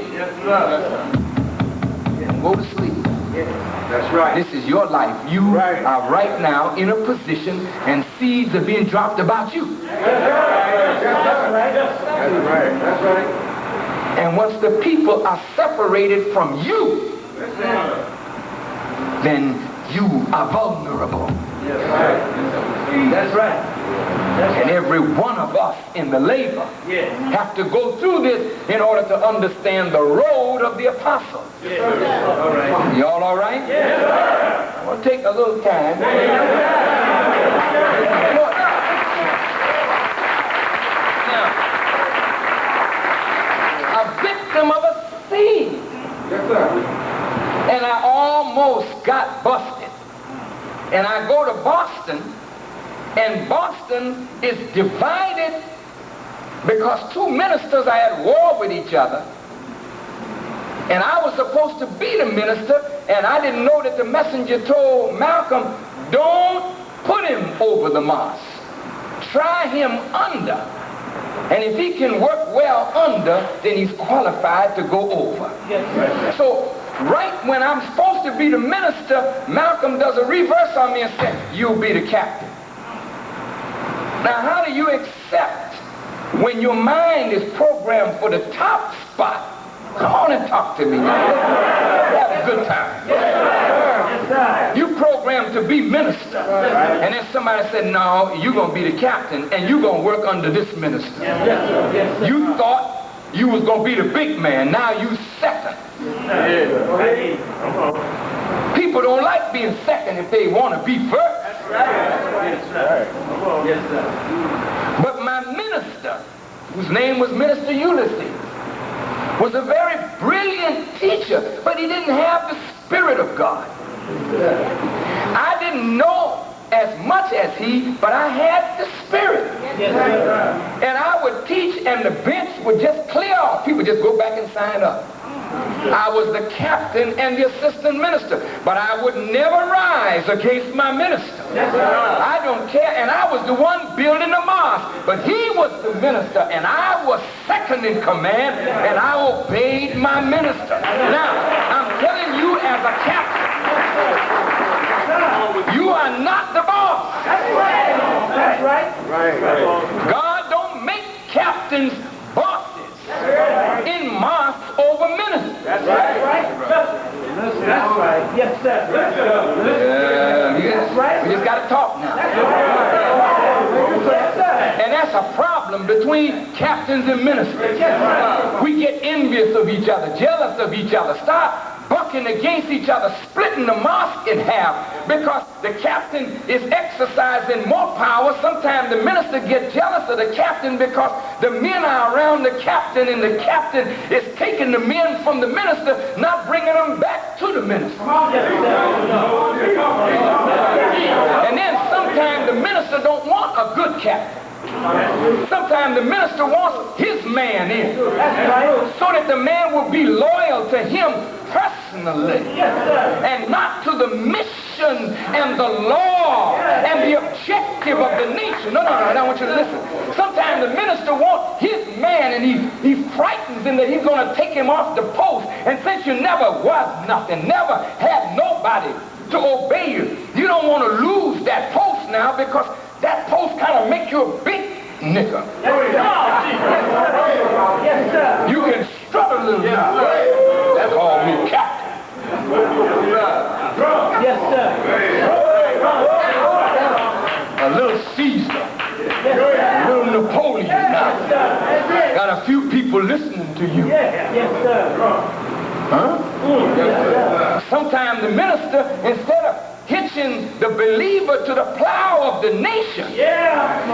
Go to sleep. That's right. This is your life. You are right now in a position, and seeds are being dropped about you. That's right. And once the people are separated from you, then you are vulnerable. That's right. And every one of us in the labor have to go through this in order to understand the road of the apostle. Y'all all right? I'm going to take a little time. Now, a victim of a seed. And I almost got busted. And I go to Boston, and Boston is divided because two ministers are at war with each other. And I was supposed to be the minister, and I didn't know that the messenger told Malcolm, don't put him over the mosque. Try him under. And if he can work well under, then he's qualified to go over. So right when I'm supposed to be the minister, Malcolm does a reverse on me and says, you'll be the captain. Now, how do you accept when your mind is programmed for the top spot? Come on and talk to me now. Have a good time. You You programmed to be minister. And then somebody said, no, you're going to be the captain and you're going to work under this minister. You thought you was going to be the big man. Now you second. People don't like being second if they want to be first. But my minister, whose name was Minister Ulysses, was a very brilliant teacher, but he didn't have the Spirit of God. I didn't know as much as he, but I had the Spirit. And I would teach and the bench would just clear off. People just go back and sign up. I was the captain and the assistant minister, but I would never rise against my minister. I don't care, and I was the one building the mosque, but he was the minister, and I was second in command, and I obeyed my minister. Now, I'm telling you as a captain, you are not the boss. That's right. God don't make captains bosses in mosques over ministers. That's right. That's right. Yes, sir. That's right. We just got to talk now. And that's a problem between captains and ministers. We get envious of each other, jealous of each other, start bucking against each other, splitting the mosque in half because the captain is exercising more power. Sometimes the minister gets jealous of the captain because the men are around the captain and the captain is taking the men from the minister, not bringing them back to the minister. And then sometimes the minister don't want a good captain. Sometimes the minister wants his man in, so that the man will be loyal to him personally and not to the mission and the law and the objective of the nation. No, I want you to listen. Sometimes the minister wants his man and he frightens him that he's going to take him off the post. And since you never was nothing, never had nobody to obey you, you don't want to lose that post now because that post kind of makes you a big nigga. You can strut a little bit. That's called me captain. Yes, sir. A little Caesar. A little Napoleon now. Got a few people listening to you. Yes, sir. Huh? Sometimes the minister, instead of hitching the believer to the plow of the nation,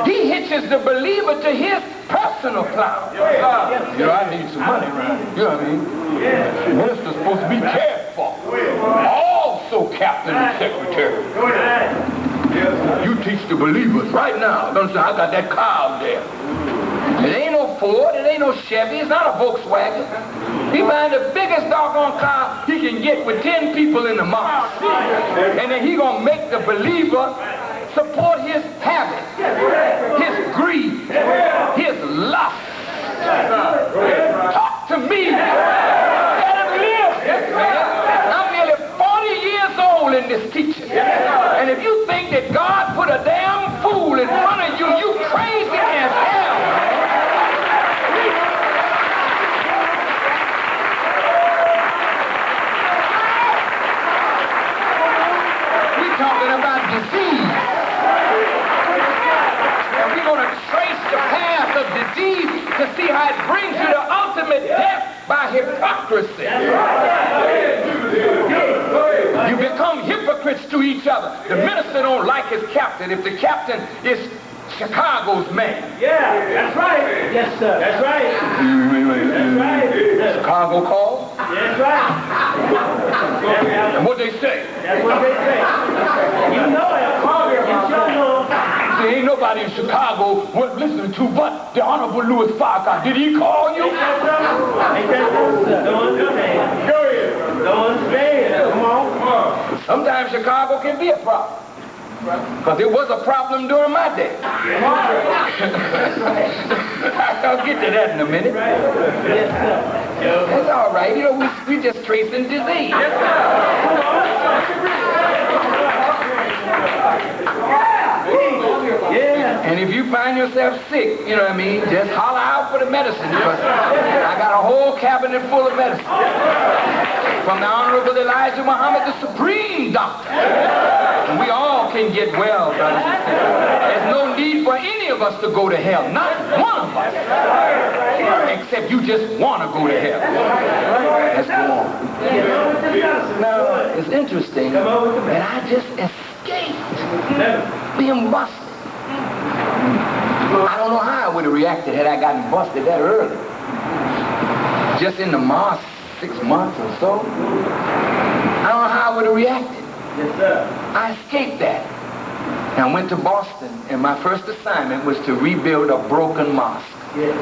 he hitches the believer to his personal plow. You know, I need some money, right? You know what I mean? The minister's supposed to be cared for. Also captain and secretary. You teach the believers right now. Don't say, I got that car out there. It ain't no Ford, it ain't no Chevy, it's not a Volkswagen. He buying the biggest doggone car he can get with 10 people in the mosque. And then he gonna make the believer support his habit, his greed, his lust. Talk to me. Let him live. I'm nearly 40 years old in this teaching. And if you think that God put a damn fool in front of you, you crazy as hell. Talking about disease. And we're going to trace the path of disease to see how it brings you to ultimate death by hypocrisy. You become hypocrites to each other. The minister don't like his captain if the captain is Chicago's man. That's right. Yes, sir. That's right. That's right. Chicago call? That's right. And what they say? That's what they say. You know it. There ain't nobody in Chicago worth listening to but the Honorable Louis Farrakhan. Did he call you? Ain't that so, sir? Don't understand. Go ahead. Don't understand. Come on. Sometimes Chicago can be a problem. Because it was a problem during my day. I'll get to that in a minute. That's all right. You know, we just tracing disease. And if you find yourself sick, you know what I mean, just holler out for the medicine because I got a whole cabinet full of medicine. from the Honorable Elijah Muhammad, the supreme doctor. And we all can get well, brothers and sisters. There's no need for any of us to go to hell. Not one of us. Except you just want to go to hell. Let's go on. Now, it's interesting that I just escaped being busted. I don't know how I would have reacted had I gotten busted that early. Just in the mosque 6 months or so. I don't know how I would have reacted. Yes, sir. I escaped that. And I went to Boston, and my first assignment was to rebuild a broken mosque. Yes.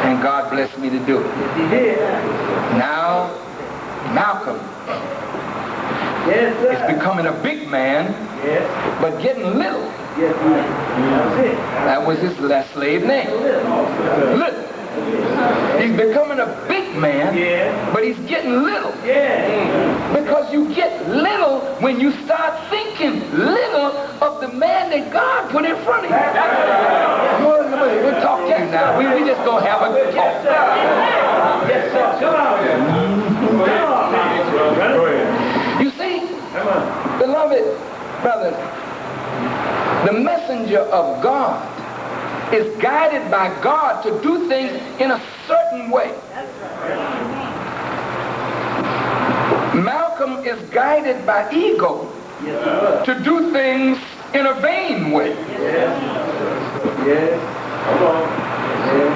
And God blessed me to do it. Yes, he did. Now, Malcolm Yes, sir. is becoming a big man, Yes. but getting little. Yes, sir. That's it. That was his last slave name. Little. He's becoming a big man, Yeah. but he's getting little. Yeah. Because you get little when you start thinking little of the man that God put in front of you. We'll talk to you now. We just gonna have a good talk. Yes, sir. Come on. Come on. You see, Come on. beloved brothers, the messenger of God is guided by God to do things in a certain way. Malcolm is guided by ego to do things in a vain way. Yes. Yes. Come on. Yes.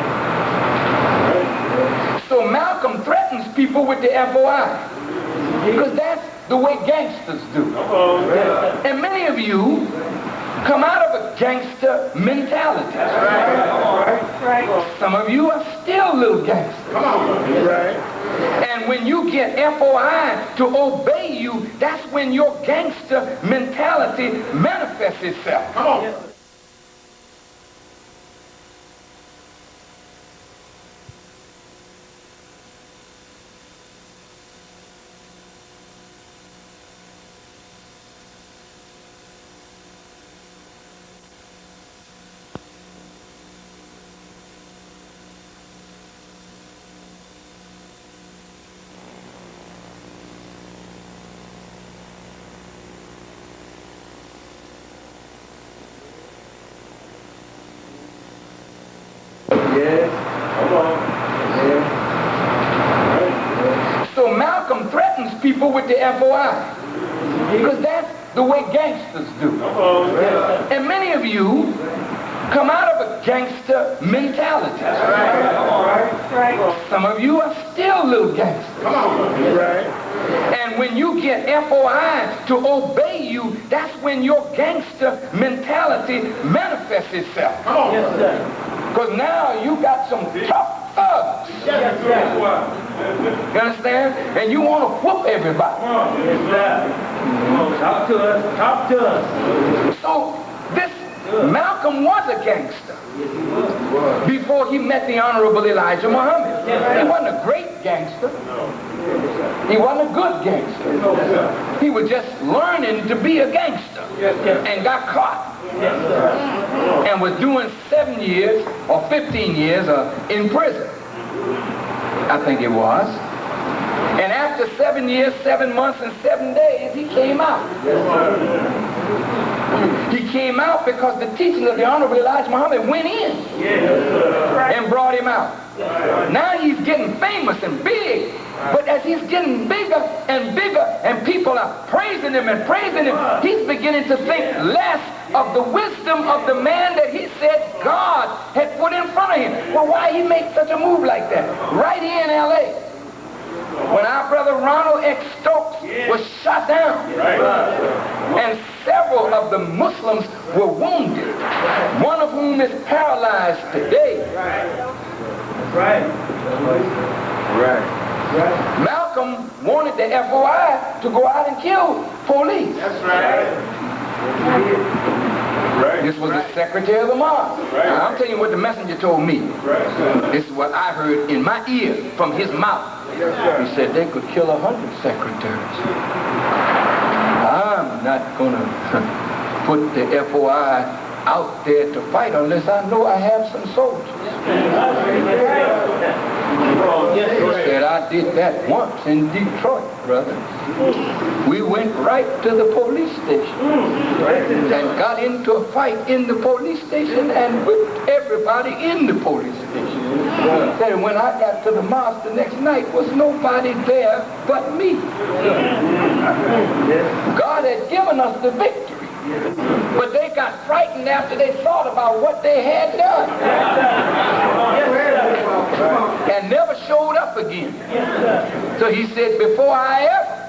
So Malcolm threatens people with the FOI because that's the way gangsters do. Come on. Yes. And many of you come out of a gangster mentality. Right. Some of you are still little gangsters. Come on. Right. And when you get FOI to obey you, that's when your gangster mentality manifests itself. Come on. Yes. Come on. Yes. So Malcolm threatens people with the FOI because that's the way gangsters do. Come on. Yes. And many of you come out of a gangster mentality. Right. Some of you are still little gangsters. Come on. Right. And when you get FOI to obey you, that's when your gangster mentality manifests itself. Come on. Yes, sir. Because now you got some tough thugs. Yes, sir. You understand? And you want to whoop everybody. Come on. Yes, sir. Come on. Talk to us. Talk to us. So this Malcolm was a gangster before he met the Honorable Elijah Muhammad. He wasn't a great gangster. He wasn't a good gangster. He was just learning to be a gangster and got caught. And was doing 7 years or 15 years in prison. I think it was. And after 7 years, 7 months, and 7 days, he came out. He came out because the teaching of the Honorable Elijah Muhammad went in and brought him out. Now he's getting famous and big. But as he's getting bigger and bigger and people are praising him and praising him, he's beginning to think less of the wisdom of the man that he said God had put in front of him. Well, why he make such a move like that? Right here in L.A. When our brother Ronald X. Stokes was shot down, and several of the Muslims were wounded, one of whom is paralyzed today. Right. Malcolm wanted the FOI to go out and kill police. That's right. This was the secretary of the mosque. Now, I'm telling you what the messenger told me. This is what I heard in my ear from his mouth. He said they could kill 100 secretaries. I'm not going to put the FOI out there to fight unless I know I have some soldiers. He said, I did that once in Detroit, brother. We went right to the police station and got into a fight in the police station and whipped everybody in the police station. He said, when I got to the mosque the next night, was nobody there but me. God had given us the victory. But they got frightened after they thought about what they had done. And never showed up again. So he said, before I ever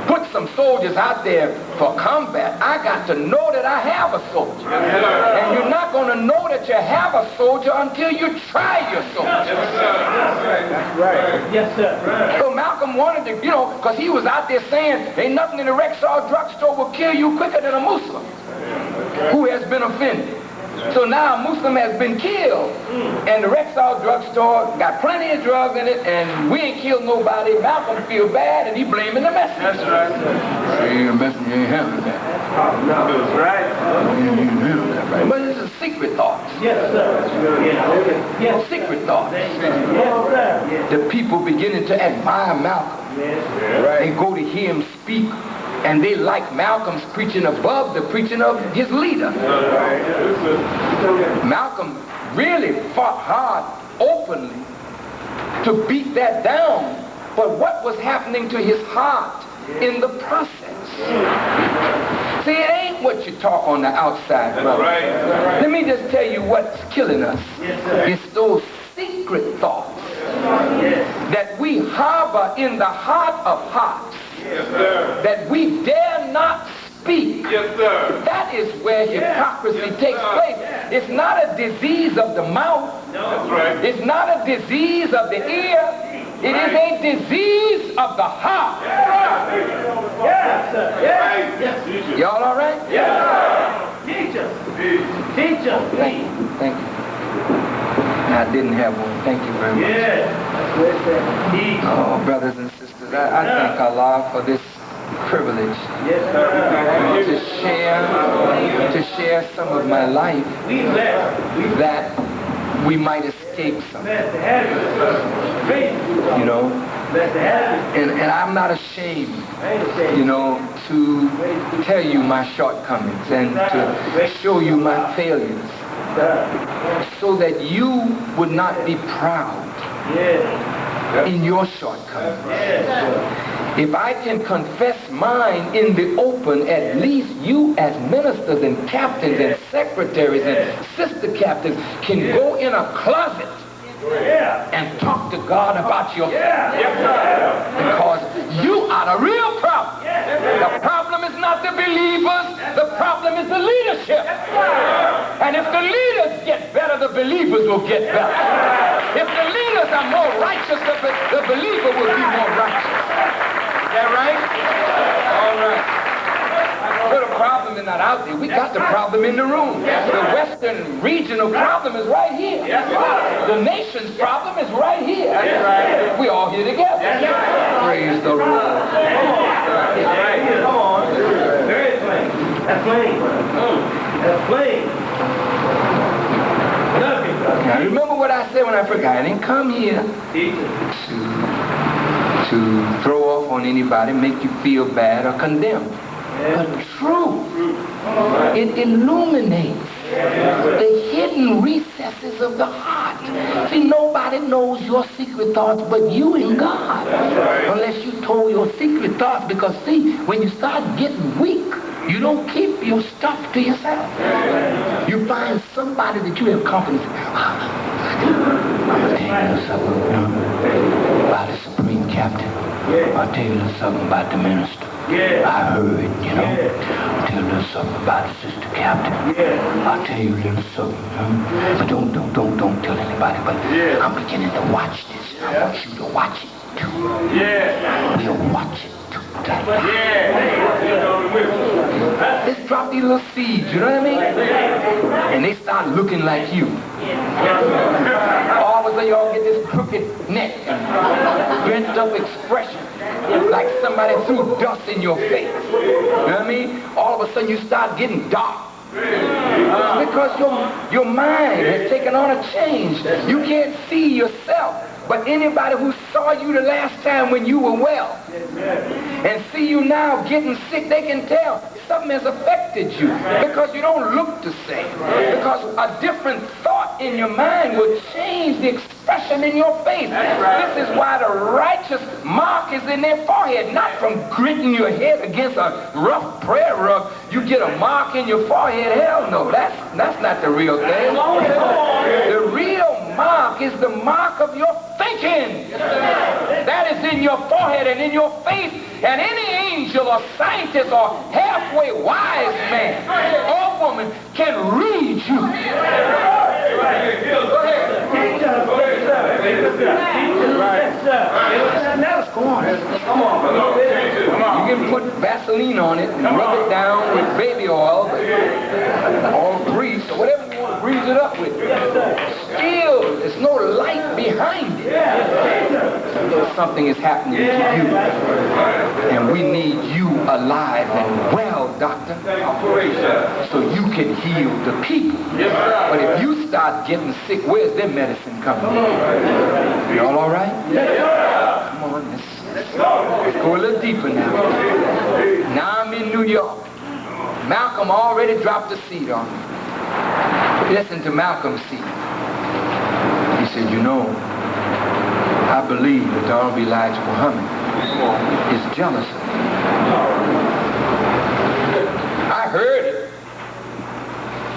put some soldiers out there for combat, I got to know that I have a soldier. And you're not going to know that you have a soldier until you try your soldier. That's right. Yes, sir. So Malcolm wanted to, because he was out there saying, ain't nothing in the Rexall drugstore will kill you quicker than a Muslim who has been offended. So now a Muslim has been killed, and the Rexall drugstore got plenty of drugs in it, and we ain't killed nobody. Malcolm feel bad, and he blaming the messenger. That's right. See, the messenger ain't having that. No, that's right. But it's a secret thought. Yes, sir. Yes, secret thoughts. Yes, sir. The people beginning to admire Malcolm. Yes. They go to hear him speak, and they like Malcolm's preaching above the preaching of his leader. Malcolm really fought hard openly to beat that down, but what was happening to his heart in the process? See, it ain't what you talk on the outside, brother. Let me just tell you what's killing us. It's those secret thoughts that we harbor in the heart of hearts. Yes, sir. That we dare not speak. Yes, sir. That is where hypocrisy takes place. It's not a disease of the mouth. That's right. It's not a disease of the ear. It is a disease of the heart. Yes, sir. Yes. Y'all all right? Yes. Teach us. Teach us. Thank you. I didn't have one. Thank you very much. Yes. Oh, brothers and sisters, I thank Allah for this privilege Yes, sir. to share some of my life We blessed. that we might escape some. Blessed to have you. Praise. You know, Blessed to have you. and I'm not ashamed, Ain't ashamed. you know, to tell you my shortcomings and to show you my failures, so that you would not be proud Yes. in your shortcomings. Yes. If I can confess mine in the open, at least you as ministers and captains and secretaries and sister captains can go in a closet Yeah. and talk to God about your Yeah. because you are the real problem. The problem is not the believers, the problem is the leadership. And if the leaders get better, the believers will get better. If the leaders are more righteous, the believer will be more righteous. Is that right? All right. So the problem is not out there. We got the problem in the room. The Western regional problem is right here. The nation's problem is right here. We all here together. Praise the Lord. Come on. Very plain. That's plain. That's plain. Nothing. Now remember what I said when I forgot. I didn't come here to throw off on anybody, make you feel bad or condemn. But truth, it illuminates the hidden recesses of the heart. See, nobody knows your secret thoughts but you and God. Unless you told your secret thoughts, because see, when you start getting weak, you don't keep your stuff to yourself. You find somebody that you have confidence in. I'm going to tell you something about the Supreme Captain. I'll tell you something about the minister. I heard, you know. I'll tell you something about the sister captain. I'll tell you a little something. But don't tell anybody. But I'm beginning to watch this. I want you to watch it too. We'll watch it too. Let's drop these little seeds, you know what I mean? And they start looking like you. All of a sudden y'all get this crooked neck and bent up expression, like somebody threw dust in your face. You know what I mean? All of a sudden you start getting dark. Because your mind has taken on a change. You can't see yourself. But anybody who saw you the last time when you were well and see you now getting sick, they can tell something has affected you because you don't look the same. Because a different thought in your mind will change the expression in your face. This is why the righteous mark is in their forehead, not from gritting your head against a rough prayer rug. You get a mark in your forehead. Hell no, that's not the real thing. The real mark is the mark of your thinking. That is in your forehead and in your face. And any angel or scientist or halfway wise man or woman can read you. Go ahead. Come on. You can put Vaseline on it and rub it down with baby oil or grease or whatever you want to grease it up with. Still, there's no light behind it. Something is happening to you. And we need you alive and well, doctor, so you can heal the people. But if you start getting sick, where's their medicine coming in? Y'all all right? Come on, let's go a little deeper now. Now I'm in New York. Malcolm already dropped the seed on me. Listen to Malcolm's seed. He said, you know, I believe that the Honorable Elijah Muhammad is jealous of me. I heard it.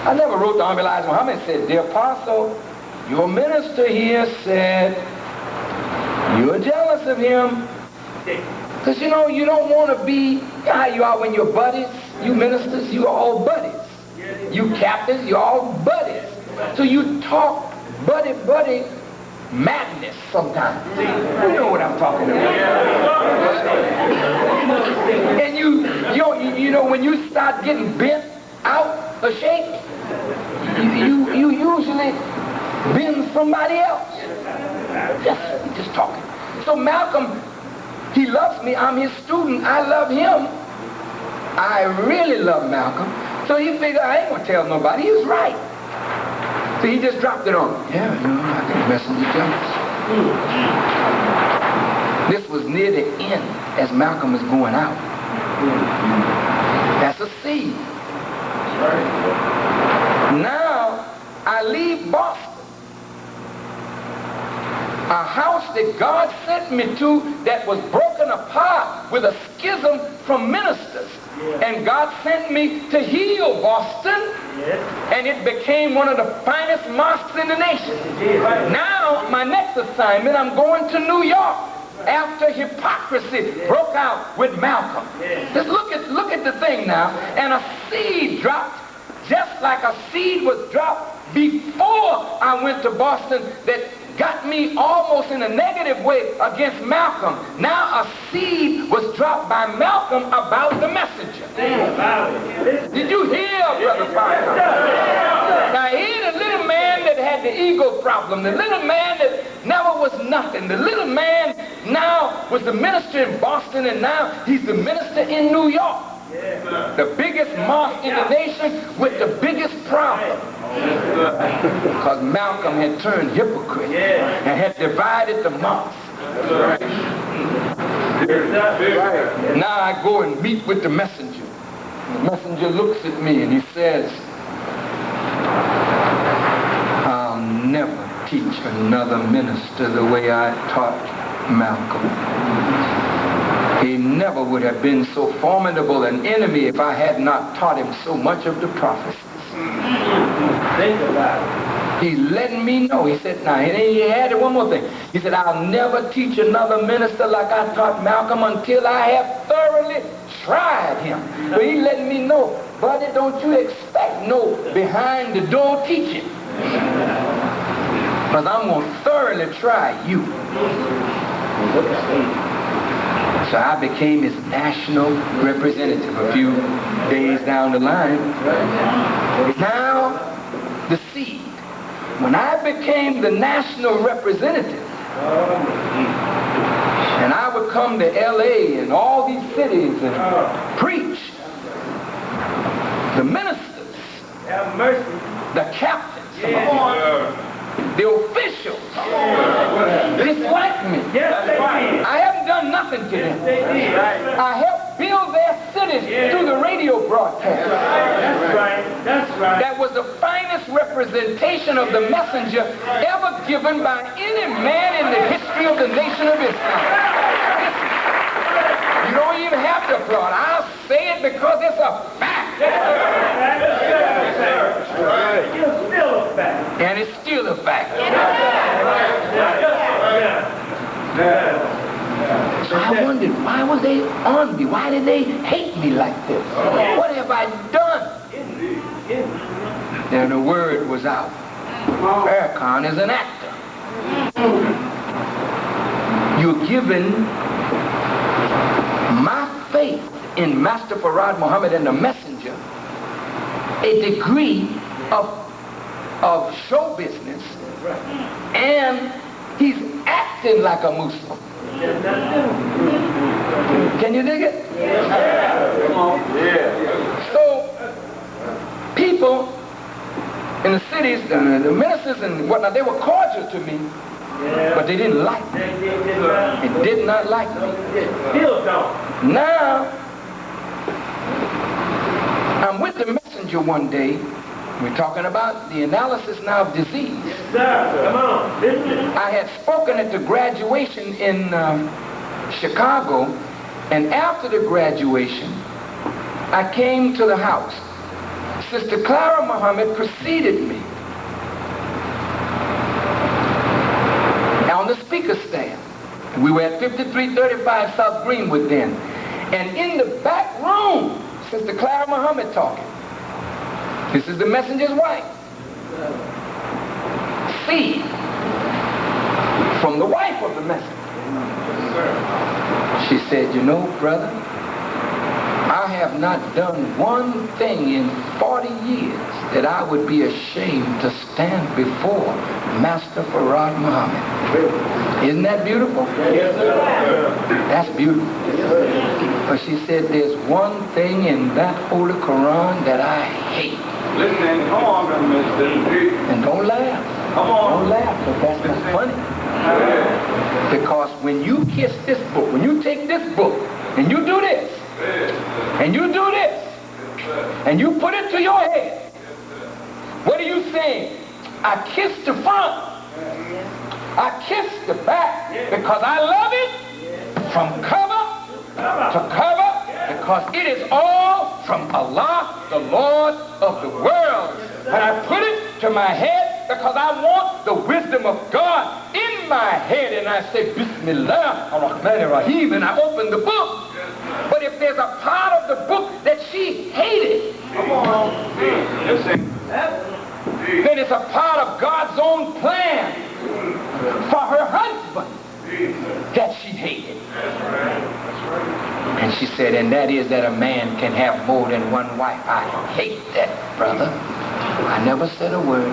I never wrote the Honorable Elijah Muhammad and said, dear apostle, your minister here said you're jealous of him. Because, you know, you don't want to be how you are when you're buddies. You ministers, you are all buddies. You captains, you're all buddies. So you talk buddy madness sometimes. You know what I'm talking about. And you know, when you start getting bent out of shape, you usually bend somebody else. Just talking. So Malcolm, he loves me. I'm his student. I love him. I really love Malcolm. So he figured, I ain't going to tell nobody. He was right. So he just dropped it on me. Yeah, you know, I can messenger jealous. This was near the end as Malcolm was going out. That's a seed. Now, I leave Boston. A house that God sent me to that was broken apart with a schism from ministers. And God sent me to heal Boston, and it became one of the finest mosques in the nation. Now, my next assignment, I'm going to New York after hypocrisy broke out with Malcolm. Just look at the thing now, and a seed dropped just like a seed was dropped before I went to Boston that got me almost in a negative way against Malcolm. Now a seed was dropped by Malcolm about the messenger. Did you hear, Brother Parker? Now here's the little man that had the ego problem, the little man that never was nothing. The little man now was the minister in Boston, and now he's the minister in New York. The biggest mosque in the nation with the biggest problem. Because Malcolm had turned hypocrite and had divided the mosque. Now I go and meet with the messenger. The messenger looks at me and he says, I'll never teach another minister the way I taught Malcolm. He never would have been so formidable an enemy if I had not taught him so much of the prophecies. Think about it. He's letting me know. He said, now, he added one more thing. He said, I'll never teach another minister like I taught Malcolm until I have thoroughly tried him. So he's letting me know, buddy, don't you expect no behind the door teaching. Because I'm going to thoroughly try you. So I became his national representative a few days down the line. Now, the seed. When I became the national representative, and I would come to L.A. and all these cities and preach, the ministers Have mercy. The captains, Yeah. the officials dislike me. Yes, they did. I haven't done nothing to Yes, them. they did. I helped build their cities through the radio broadcast. That's right. That's right. That was the finest representation of the messenger ever given by any man in the history of the nation of Islam. You don't even have to applaud. I'll say it because it's a fact. It's still a fact. And it's still a fact. So I wondered, why were they on me? Why did they hate me like this? What have I done? And the word was out. Farrakhan is an actor. You're given my faith in Master Farad Muhammad and the messenger a degree of show business, and he's acting like a Muslim. Can you dig it? So people in the cities, the ministers and whatnot, they were cordial to me, but they didn't like me. They did not like me. Still don't. Now, I'm with the messenger one day. We're talking about the analysis now of disease. Yes, sir. Come on. Listen. I had spoken at the graduation in Chicago, and after the graduation, I came to the house. Sister Clara Muhammad preceded me on the speaker stand. We were at 5335 South Greenwood then. And in the back room, Sister Clara Muhammad talking. This is the messenger's wife. See, from the wife of the messenger. She said, you know, brother, I have not done one thing in 40 years that I would be ashamed to stand before Master Farad Muhammad. Isn't that beautiful? Yes, sir. That's beautiful. But she said, there's one thing in that Holy Quran that I hate. Listen, come on, Mr. And don't laugh. Come on. Don't laugh, but that's not funny. Because when you kiss this book, when you take this book, and you do this, and you do this, and you put it to your head, what are you saying? I kiss the front. I kiss the back because I love it from cover to cover, because it is all from Allah, the Lord of the world. And I put it to my head because I want the wisdom of God in my head. And I say, Bismillah ar-Rahman ar-Rahim, and I open the book. But if there's a part of the book that she hated, then it's a part of God's own plan for her husband that she hated. And she said, and that is that a man can have more than one wife. I hate that, brother. I never said a word. I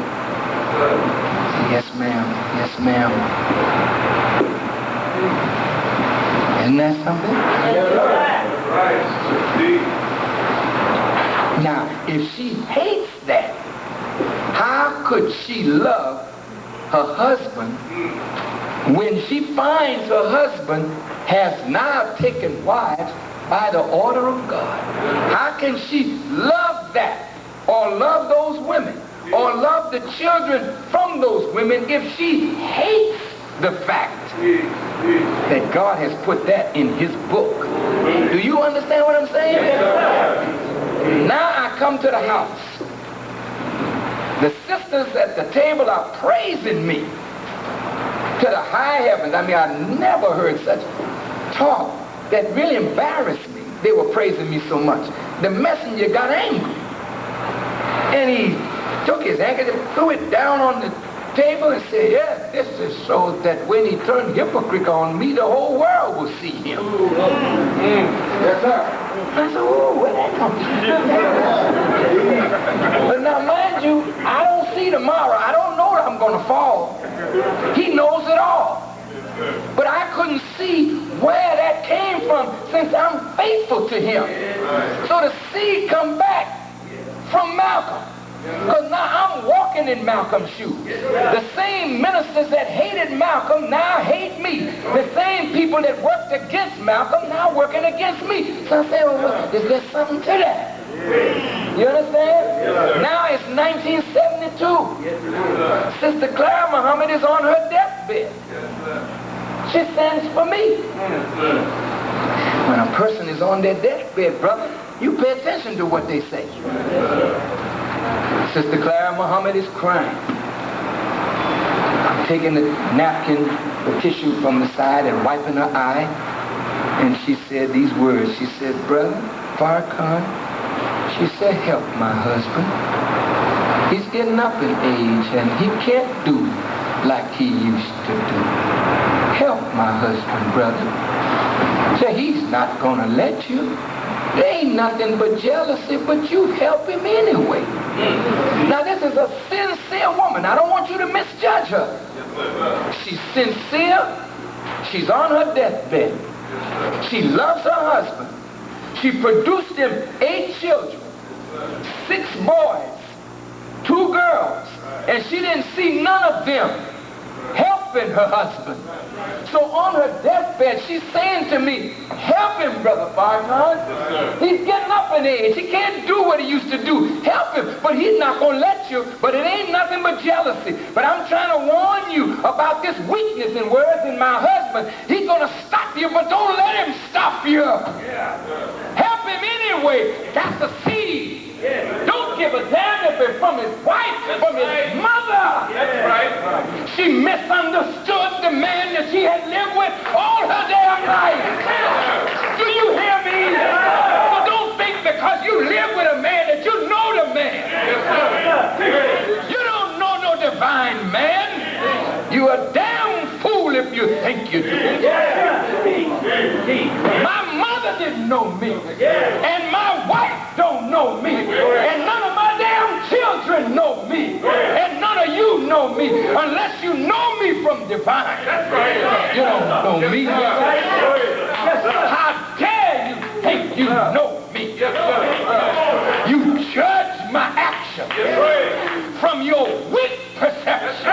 said, yes, ma'am. Yes, ma'am. Isn't that something? Now, if she hates that, how could she love her husband when she finds her husband has now taken wives by the order of God? How can she love that, or love those women, or love the children from those women if she hates the fact that God has put that in his book? Do you understand what I'm saying? Now I come to the house. The sisters at the table are praising me to the high heavens. I mean, I never heard such talk that really embarrassed me. They were praising me so much. The messenger got angry. And he took his handkerchief, threw it down on the table and said, yes, this is so that when he turned hypocrite on me, the whole world will see him. Yes, sir. I said, oh, where'd that come from? But now, mind you, I don't see tomorrow. I don't know that I'm going to fall. He knows it all. But I couldn't see where that came from since I'm faithful to him. So the seed come back from Malcolm. Because walking in Malcolm's shoes. The same ministers that hated Malcolm now hate me. The same people that worked against Malcolm now working against me. So I say, well, is there something to that? You understand? Now it's 1972. Sister Clara Muhammad is on her deathbed. She stands for me. When a person is on their deathbed, brother, you pay attention to what they say. Sister Clara Muhammad is crying. I'm taking the napkin, the tissue from the side and wiping her eye. And she said these words. She said, Brother Farrakhan, she said, help my husband. He's getting up in age and he can't do like he used to do. Help my husband, brother. Say, he's not gonna let you. There ain't nothing but jealousy, but you help him anyway. Now this is a sincere woman. I don't want you to misjudge her. She's sincere. She's on her deathbed. She loves her husband. She produced him 8 children, 6 boys, 2 girls, and she didn't see none of them helping her husband. So on her deathbed, she's saying to me, help him, Brother Farrakhan. He's getting up in age. He can't do what he used to do. Help him, but he's not going to let you. But it ain't nothing but jealousy. But I'm trying to warn you about this weakness in words in my husband. He's going to stop you, but don't let him stop you. Help him anyway. That's the seed. Don't give a damn if it's from his wife, from his mother. That's right. She misunderstood the man that she had lived with all her damn life. Do you hear me? So don't think because you live with a man that you know the man. You don't know no divine man. You a damn fool if you think you do. My mother didn't know me. And my wife don't know me. And none of my damn children know me. And none of you know me unless you know me from divine. You don't know me. How dare you think you know me? You judge my actions from your weak perception.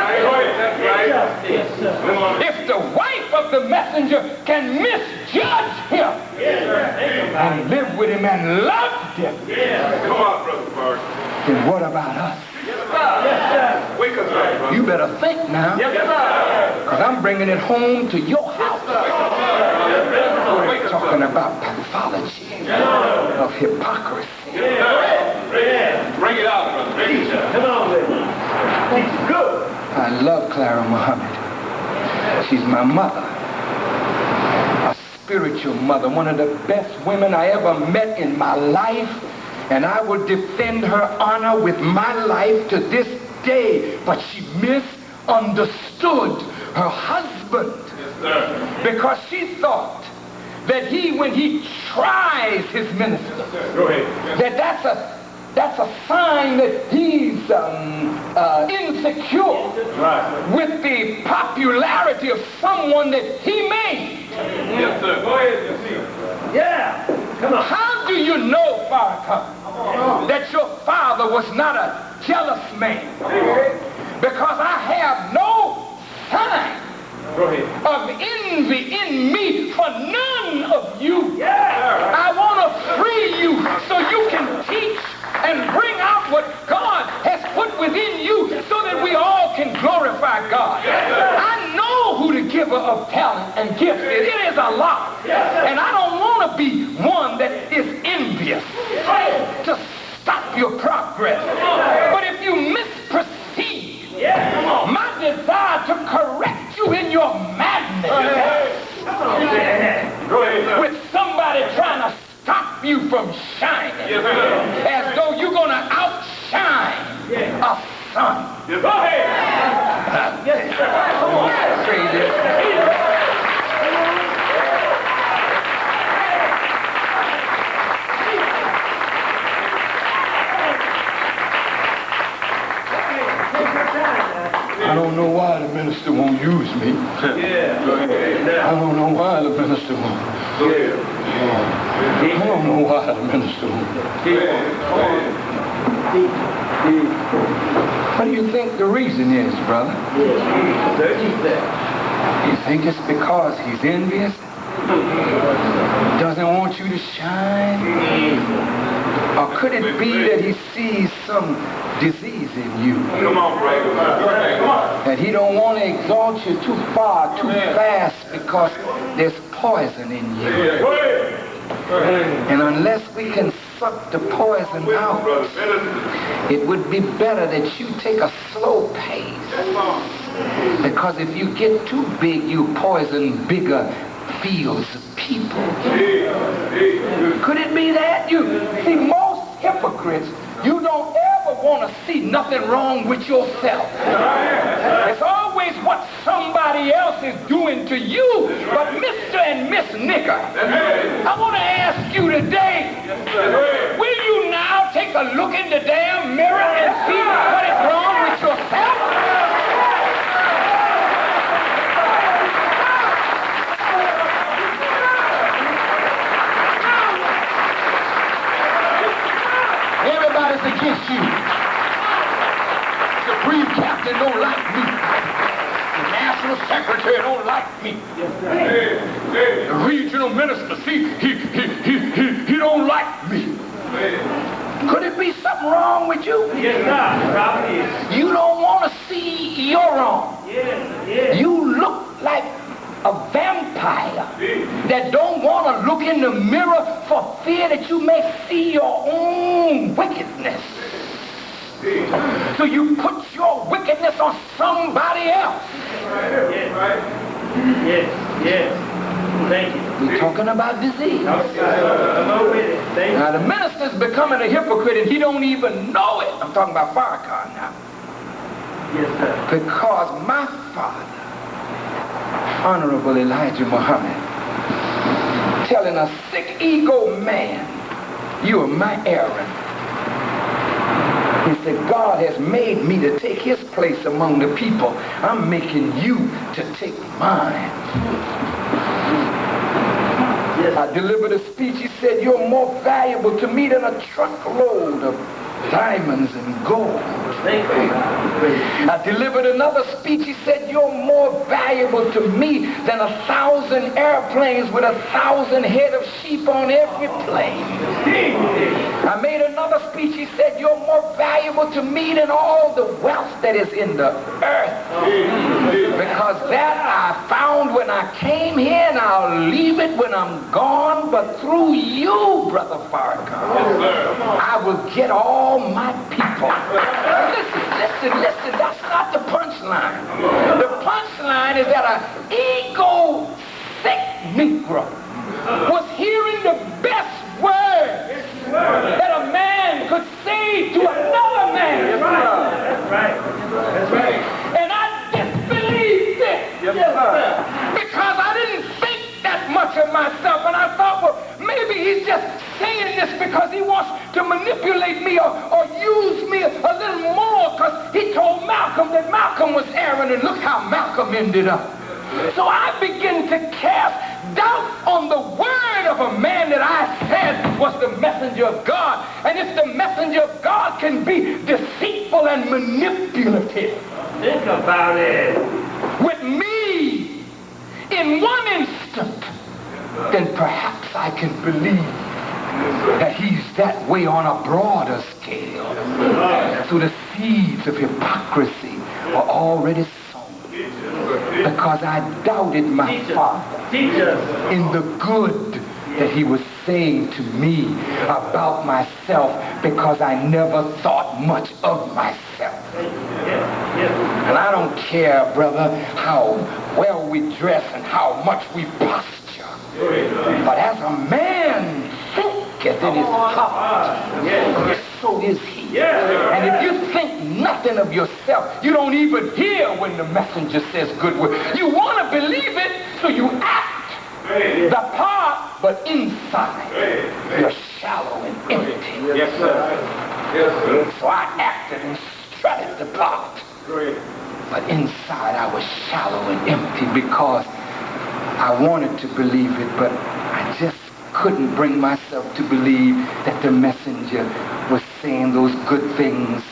If the wife of the messenger can misjudge him and live with him and love him, Come on, Brother Park. then what about us? Wake us up, brother. You better think now, because I'm bringing it home to your house. We're talking about pathology of hypocrisy. Bring it out, brother. Bring it out. Come on with me. It's good. I love Clara Muhammad. She's my mother. A spiritual mother, one of the best women I ever met in my life. And I will defend her honor with my life to this day. But she misunderstood her husband. Yes, sir. Because she thought that when he tries his minister, Go ahead. that's a sign that he's insecure with the popularity of someone that he made. Yes, sir. Go ahead. Yeah. Come on. How do you know, Farrakhan, that your father was not a jealous man? Because I have no sign of envy in me for none of you. I want to free you so you can teach and bring out what God has put within you so that we all can glorify God. I know who the giver of talent and gifts is. It is Allah. And I don't want to be one that is envious to stop your progress. But if you misperceive my desire to correct you in your madness with somebody trying to stop you from shining as though you're going to outshine a sun. Go ahead. Come on, say this. I don't know why the minister won't use me. I don't know why the minister won't. I don't know why the minister won't. What do you think the reason is, brother? You think it's because he's envious? Doesn't want you to shine? Or could it be that he sees some disease in you? Come on, brother. That he don't want to exalt you too far, too fast, because there's poison in you. And unless we can suck the poison out, it would be better that you take a slow pace. Because if you get too big, you poison bigger fields of people. Could it be that? You see, most hypocrites, you don't ever want to see nothing wrong with yourself. It's always what somebody else is doing to you. But Mr. and Miss Nigger, I want to ask you today, will you now take a look in the damn mirror and see what is wrong with yourself? Everybody's against you. The Supreme Captain don't like me. The National Secretary don't like me. The regional minister, see, he don't like me. Could it be something wrong with you? Yes, sir. Probably is. You don't want to see you're wrong. Yes. You look like a vampire that don't want to look in the mirror for fear that you may see your own wickedness. So you put your wickedness on somebody else. Yes. Thank you. We're talking about disease. I'm with it. Thank you. Now the minister's becoming a hypocrite and he don't even know it. I'm talking about Farrakhan now. Yes, sir. Because my father, Honorable Elijah Muhammad, telling a sick ego man, you are my Aaron. He said, God has made me to take his place among the people. I'm making you to take mine. Yes. I delivered a speech. He said, you're more valuable to me than a truckload of diamonds and gold. Thank you. I delivered another speech. He said, you're more valuable to me than 1,000 airplanes with 1,000 head of sheep on every plane. I made another speech. He said, you're more valuable to me than all the wealth that is in the earth. Because that I found when I came here, and I'll leave it when I'm gone. But through you, Brother Farrakhan, I will get all my people. Listen, that's not the punchline. The punchline is that an ego-sick Negro was hearing the best word that a man could say to another man. That's right. And I disbelieved it. Because I didn't think that much of myself. And I thought, well, maybe he's just saying this because he wants to manipulate me or use me a little more, because he told Malcolm that Malcolm was Aaron, and look how Malcolm ended up. So I began to cast doubt on the word of a man that I said was the messenger of God. And if the messenger of God can be deceitful and manipulative, Think about it. with me in one instant, then perhaps I can believe that he's that way on a broader scale. So the seeds of hypocrisy are already sown. Because I doubted my father in the good that he was saying to me about myself, because I never thought much of myself. And I don't care, brother, how well we dress and how much we posture. But as a man thinketh in his heart, so is he. And if you think nothing of yourself, you don't even hear when the messenger says good word. You want to believe it, so you act the part, but inside you're shallow and empty. Yes, sir. So I acted and strutted the part. But inside I was shallow and empty, because I wanted to believe it, but I just couldn't bring myself to believe that the messenger was saying those good things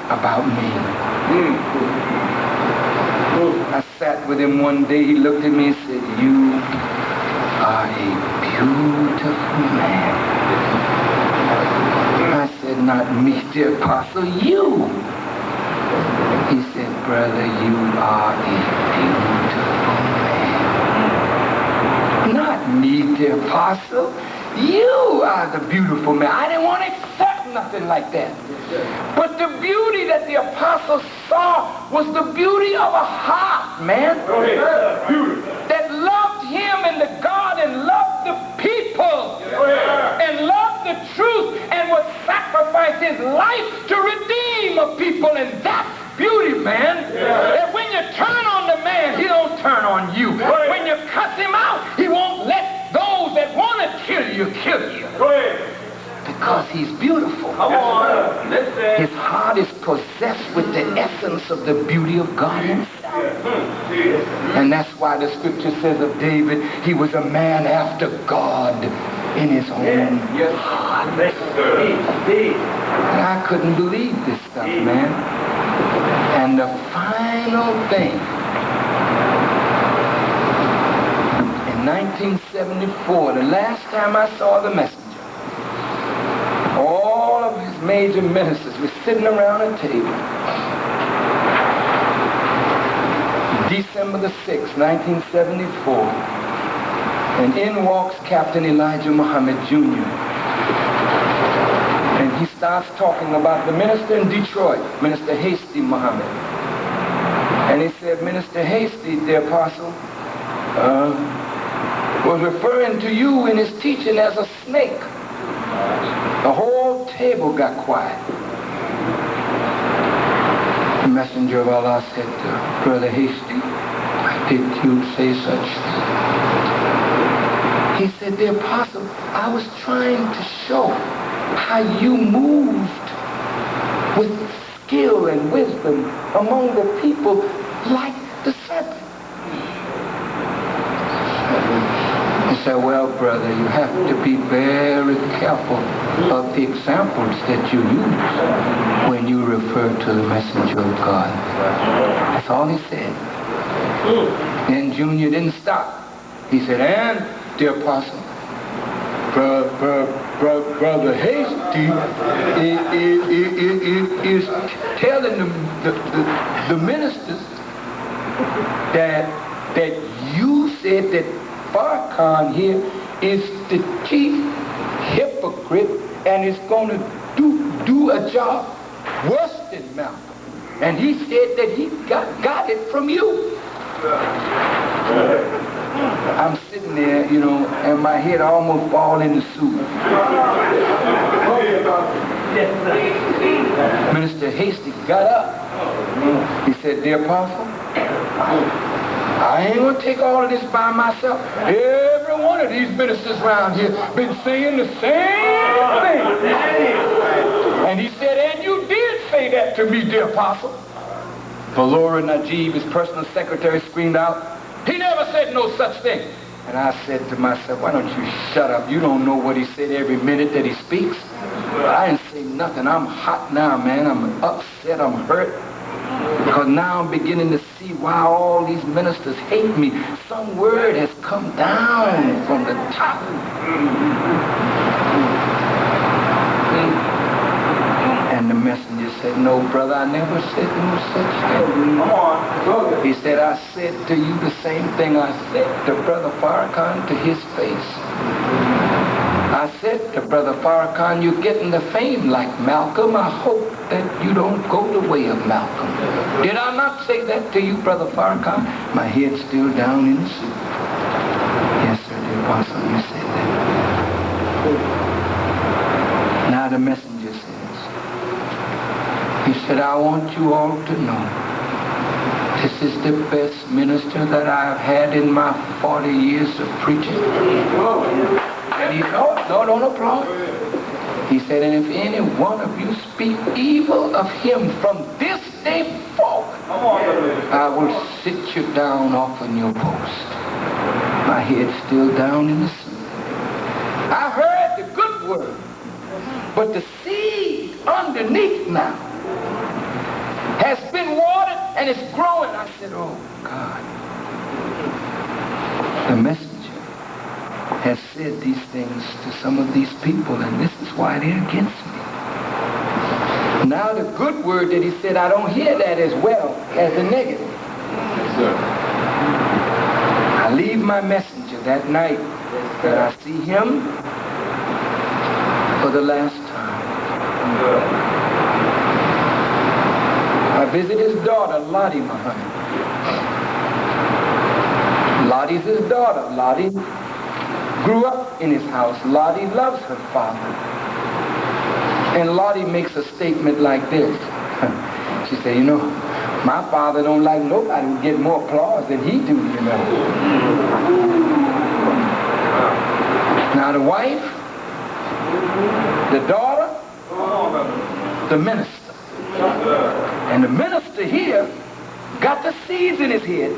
about me. I sat with him one day. He looked at me and said, "You are a beautiful man." I said, "Not me, dear apostle, you." He said, "Brother, you are a beautiful man." Not me, dear apostle. You are the beautiful man. I didn't want to accept nothing like that. But the beauty that the apostle saw was the beauty of a heart, man. That loved him and the God and loved the people and loved the truth and would sacrifice his life to redeem a people. And that's beauty, man. That when you turn on the man, he don't turn on you. When you cuss him out, he won't let those that want to kill you kill you. Because he's beautiful. Come on, listen. His heart is possessed with the essence of the beauty of God himself. And that's why the scripture says of David, he was a man after God in his own heart. And I couldn't believe this stuff, man. And the final thing, in 1974, the last time I saw the messenger, all of his major ministers were sitting around a table. December the 6th, 1974. And in walks Captain Elijah Muhammad Jr. And he starts talking about the minister in Detroit, Minister Hasty Muhammad. And he said, Minister Hasty, the apostle, was referring to you in his teaching as a snake. The whole table got quiet. The messenger of Allah said, Brother Hasty, did you say such thing? He said, the apostle, I was trying to show how you moved with skill and wisdom among the people like the serpent. He said, well, brother, you have to be very careful of the examples that you use when you refer to the messenger of God. That's all he said. Then Junior didn't stop. He said, and the apostle, Brother Hasty is telling the ministers that you said that Farrakhan here is the chief hypocrite and is going to do a job worse than Malcolm. And he said that he got it from you. I'm sitting there, you know, and my head almost fall in the soup. Minister Hasty got up. He said, the apostle, I ain't going to take all of this by myself. Every one of these ministers around here been saying the same thing. And he said, and you did say that to me, dear apostle. Valora Najib, his personal secretary, screamed out, he never said no such thing. And I said to myself, why don't you shut up? You don't know what he said every minute that he speaks. But I didn't say nothing. I'm hot now, man. I'm upset. I'm hurt. Because now I'm beginning to see why all these ministers hate me. Some word has come down from the top. And the messenger said, no, brother, I never said no such thing. Come on. He said, I said to you the same thing I said to Brother Farrakhan to his face. I said to Brother Farrakhan, you're getting the fame like Malcolm. I hope that you don't go the way of Malcolm. Did I not say that to you, Brother Farrakhan? My head's still down in the soup. Yes, sir, dear apostle, you said that. Now the messenger says, he said, I want you all to know this is the best minister that I've had in my 40 years of preaching. And he said, no, don't applaud. He said, and if any one of you speak evil of him from this day forward, I will sit you down off on your post. My head's still down in the soup. I heard the good word, but the seed underneath now has been watered and it's growing. I said, oh God, the messenger has said these things to some of these people, and this is why they're against me. Now the good word that he said, I don't hear that as well as the negative. Yes, sir. I leave my messenger that night, and I see him for the last time. I visit his daughter, Lottie Muhammad. Lottie's his daughter. Lottie grew up in his house. Lottie loves her father. And Lottie makes a statement like this. She said, you know, my father don't like nobody who get more applause than he do, you know. Now the wife, the daughter, the minister. And the minister here got the seeds in his head.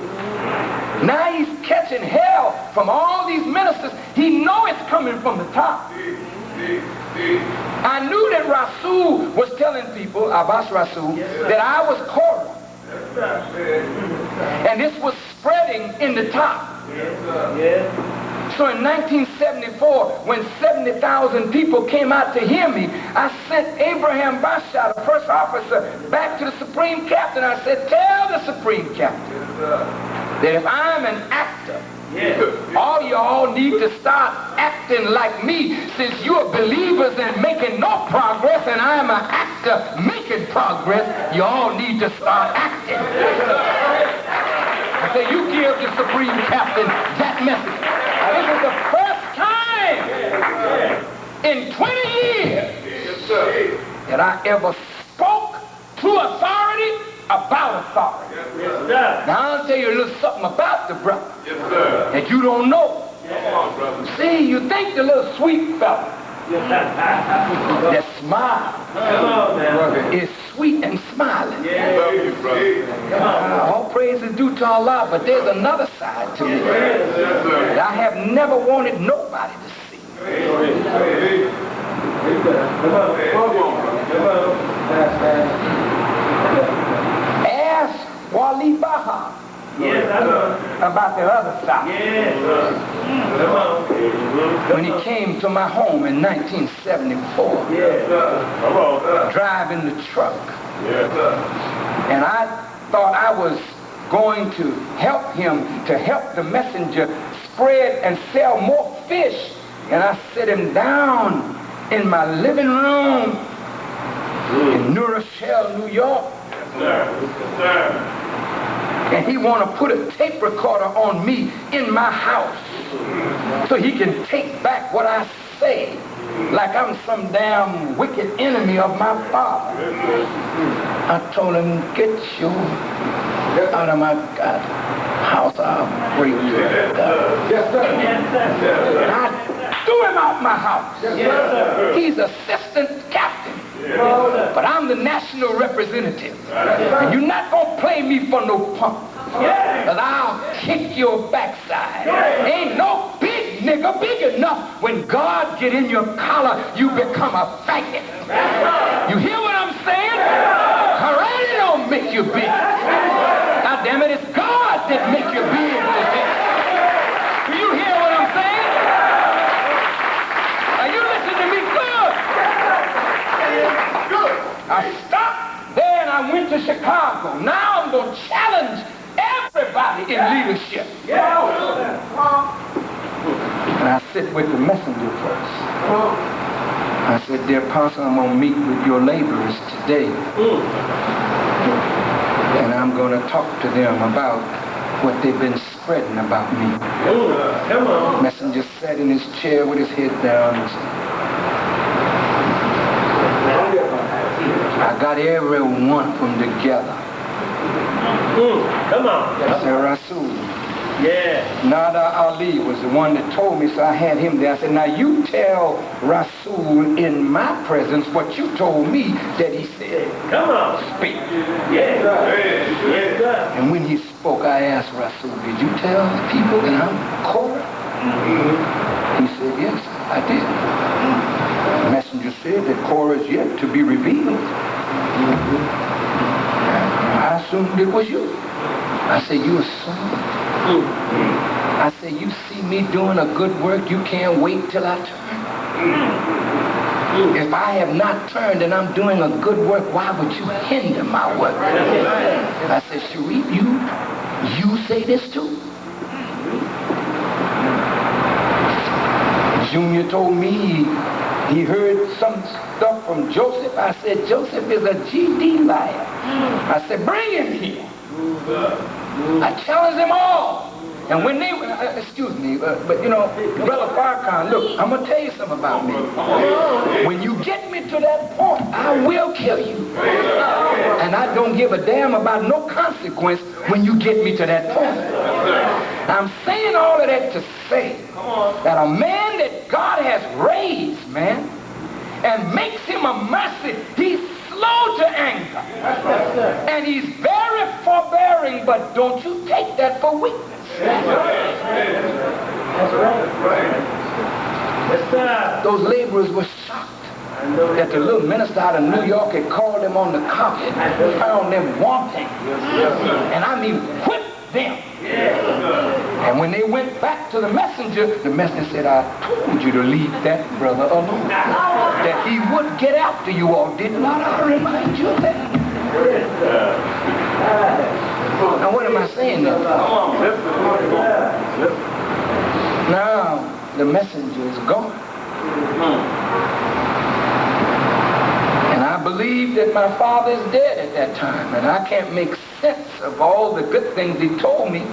Now he's catching hell from all these ministers. He know it's coming from the top. I knew that Rasul was telling people, Abbas Rasul, that I was Korah. And this was spreading in the top. So in 1974, when 70,000 people came out to hear me, I sent Abraham Basha, the first officer, back to the Supreme Captain. I said, tell the Supreme Captain that if I'm an actor, all y'all need to start acting like me, since you're believers and making no progress, and I'm an actor making progress. Y'all need to start acting. I said, you give the Supreme Captain that message. This is the first time in 20 years that I ever spoke to authority about authority. Now I'll tell you a little something about the brother that you don't know. See, you think the little sweet fella that smiles is sweet and smiling. All praise is due to Allah, but there's another side to me that I have never wanted nobody to see. Ask Wali Baha about the other side. When he came to my home in 1974, driving the truck, and I thought I was going to help him, to help the messenger spread and sell more fish, and I set him down in my living room in New Rochelle, New York. And he want to put a tape recorder on me in my house so he can take back what I say like I'm some damn wicked enemy of my father. I told him, get you out of my house. I'll break you. Yes, sir. And I threw him out my house. He's assistant captain. But I'm the national representative. And you're not going to play me for no punk. Because I'll kick your backside. Ain't no big nigga big enough. When God get in your collar, you become a faggot. You hear what I'm saying? Karate don't make you big. God damn it, it's God that make you big. Do you hear what I'm saying? Now you listen to me good. I stopped there and I went to Chicago. Now I'm going to challenge everybody in leadership. And I sit with the messenger first. I said, dear Apostle, I'm going to meet with your laborers today. And I'm going to talk to them about what they've been spreading about me. Come on. Messenger sat in his chair with his head down. I got every one of them together. Come on. I said, Rasul. Yeah. Nada Ali was the one that told me, so I had him there. I said, now you tell Rasul in my presence what you told me that he said. Come on. Speak. Yes, sir. Yes, sir. And when he spoke, I asked Rasul, did you tell the people that I'm Korah? He said, yes, I did. The messenger said that Korah is yet to be revealed. assumed it was you. I said, you assumed? I said, you see me doing a good work, you can't wait till I turn. If I have not turned and I'm doing a good work, why would you hinder my work? I said, Sharif, you say this too? Junior told me he heard some stuff from Joseph. I said, Joseph is a GD liar. I said, bring him here. I challenge them all. And when they, excuse me, but you know, Brother Farrakhan, look, I'm going to tell you something about me. When you get me to that point, I will kill you. And I don't give a damn about no consequence when you get me to that point. I'm saying all of that to say that a man that God has raised, man, and makes him a mercy, he's slow to anger. And he's very forbearing, but don't you take that for weakness. That's right. Those laborers were shocked that the little minister out of New York had called them on the carpet and found them wanting. And I mean, whipped them. And when they went back to the messenger said, I told you to leave that brother alone. That he would get after you all. Did not I remind you of that? Now what am I saying now? Now the messenger is gone. And I believe that my father is dead at that time, and I can't make sense of all the good things he told me.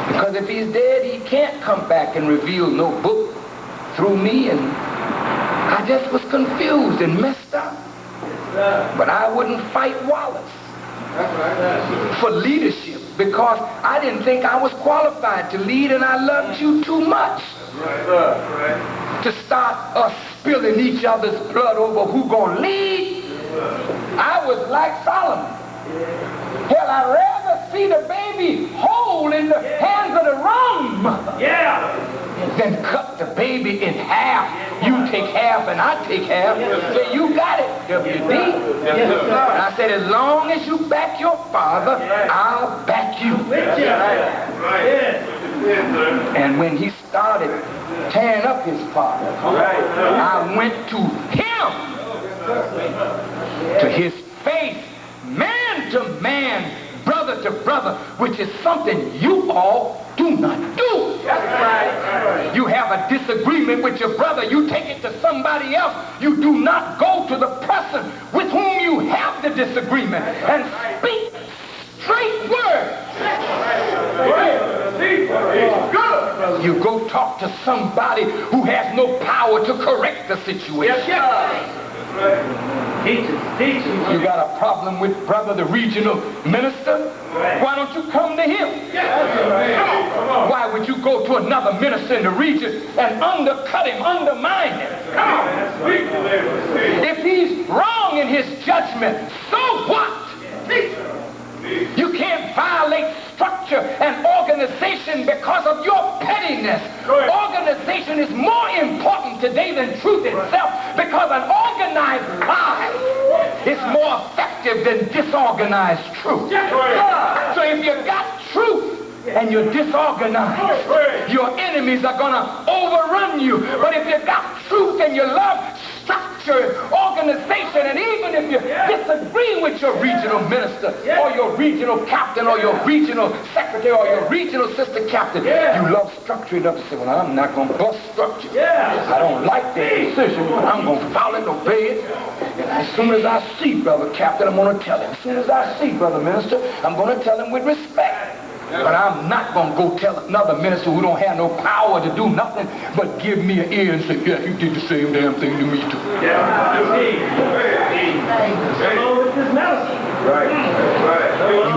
Because if he's dead, he can't come back and reveal no book through me, and I just was confused and messed up. But I wouldn't fight Wallace for leadership because I didn't think I was qualified to lead, and I loved you too much to start us spilling each other's blood over who gonna lead. I was like Solomon. Hell, I'd rather see the baby whole in the hands of the wrong mother than cut the baby in half. You take half and I take half. So you got it, WD. And I said, as long as you back your father, I'll back you. And when he started tearing up his father, I went to him, to his face, man to man, brother to brother, which is something you all do not do. You have a disagreement with your brother, you take it to somebody else. You do not go to the person with whom you have the disagreement and speak straight words. You go talk to somebody who has no power to correct the situation. You got a problem with brother, the regional minister? Why don't you come to him? Why would you go to another minister in the region and undercut him, undermine him? If he's wrong in his judgment, so what? You can't violate structure and organization because of your pettiness. Organization is more important today than truth itself, because an organized lie is more effective than disorganized truth. So if you got truth and you're disorganized, your enemies are going to overrun you. But if you got truth and you love structure, organization, and even if you disagree with your regional minister or your regional captain or your regional secretary or your regional assistant captain, you love structure enough to say, well, I'm not going to bust structure. I don't like that decision. I'm going to follow it, obey it. And as soon as I see brother captain, I'm going to tell him. As soon as I see brother minister, I'm going to tell him with respect. But I'm not going to go tell another minister who don't have no power to do nothing but give me an ear and say, yeah, you did the same damn thing to me too.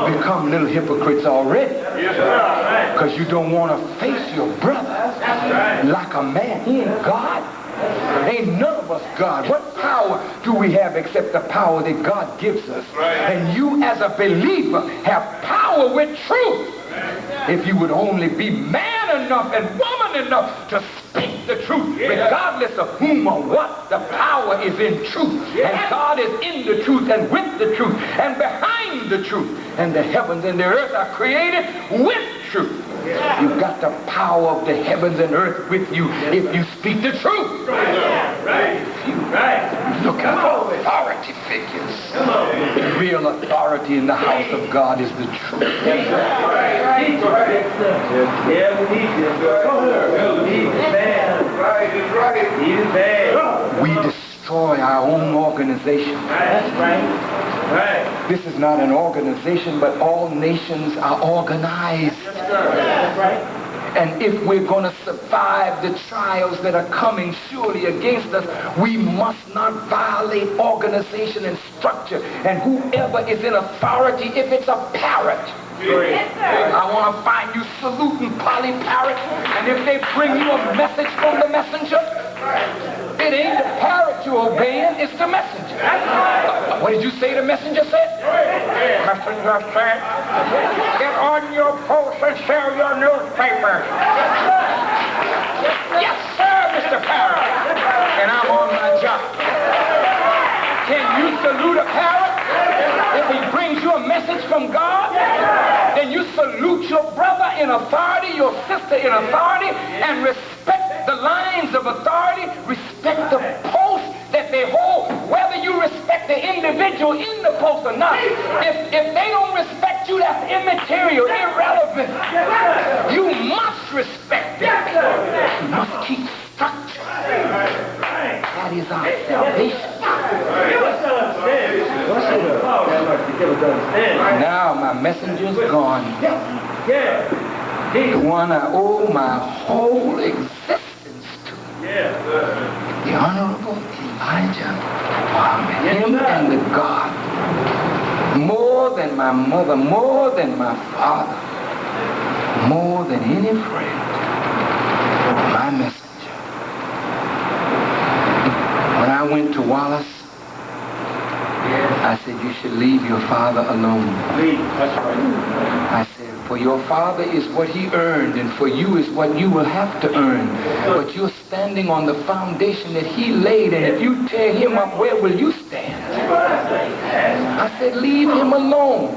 You become little hypocrites already because you don't want to face your brother like a man. He ain't God. Ain't none of us God. What power do we have except the power that God gives us? And you as a believer have power with truth. If you would only be man enough and woman enough to speak the truth, regardless of whom or what, the power is in truth. And God is in the truth and with the truth. And behind bring the truth. And the heavens and the earth are created with truth. You've got the power of the heavens and earth with you if you speak the truth. If you look at authority figures, the real authority in the house of God is the truth. We destroy our own organization. This is not an organization, but all nations are organized. And if we're going to survive the trials that are coming surely against us, we must not violate organization and structure. And whoever is in authority, if it's a parrot, I want to find you saluting Polly Parrot, and if they bring you a message from the messenger, it ain't the parrot you're obeying, it's the messenger. What did you say the messenger said? Messenger said, get on your post and sell your newspaper. Yes, sir, Mr. Parrot. And I'm on my job. Can you salute a parrot? If he brings you a message from God, then you salute your brother in authority, your sister in authority, and respect the lines of authority, respect the post that they hold, whether you respect the individual in the post or not. If they don't respect you, that's immaterial, irrelevant. You must respect them. You must keep structure. That is our salvation. Now my messenger's gone. The one I owe my whole existence to. The Honorable Elijah Muhammad. Him and the God. More than my mother, more than my father, more than any friend. My messenger. When I went to Wallace, I said, you should leave your father alone. I said, for your father is what he earned, and for you is what you will have to earn. But you're standing on the foundation that he laid, and if you tear him up, where will you stand? I said, leave him alone.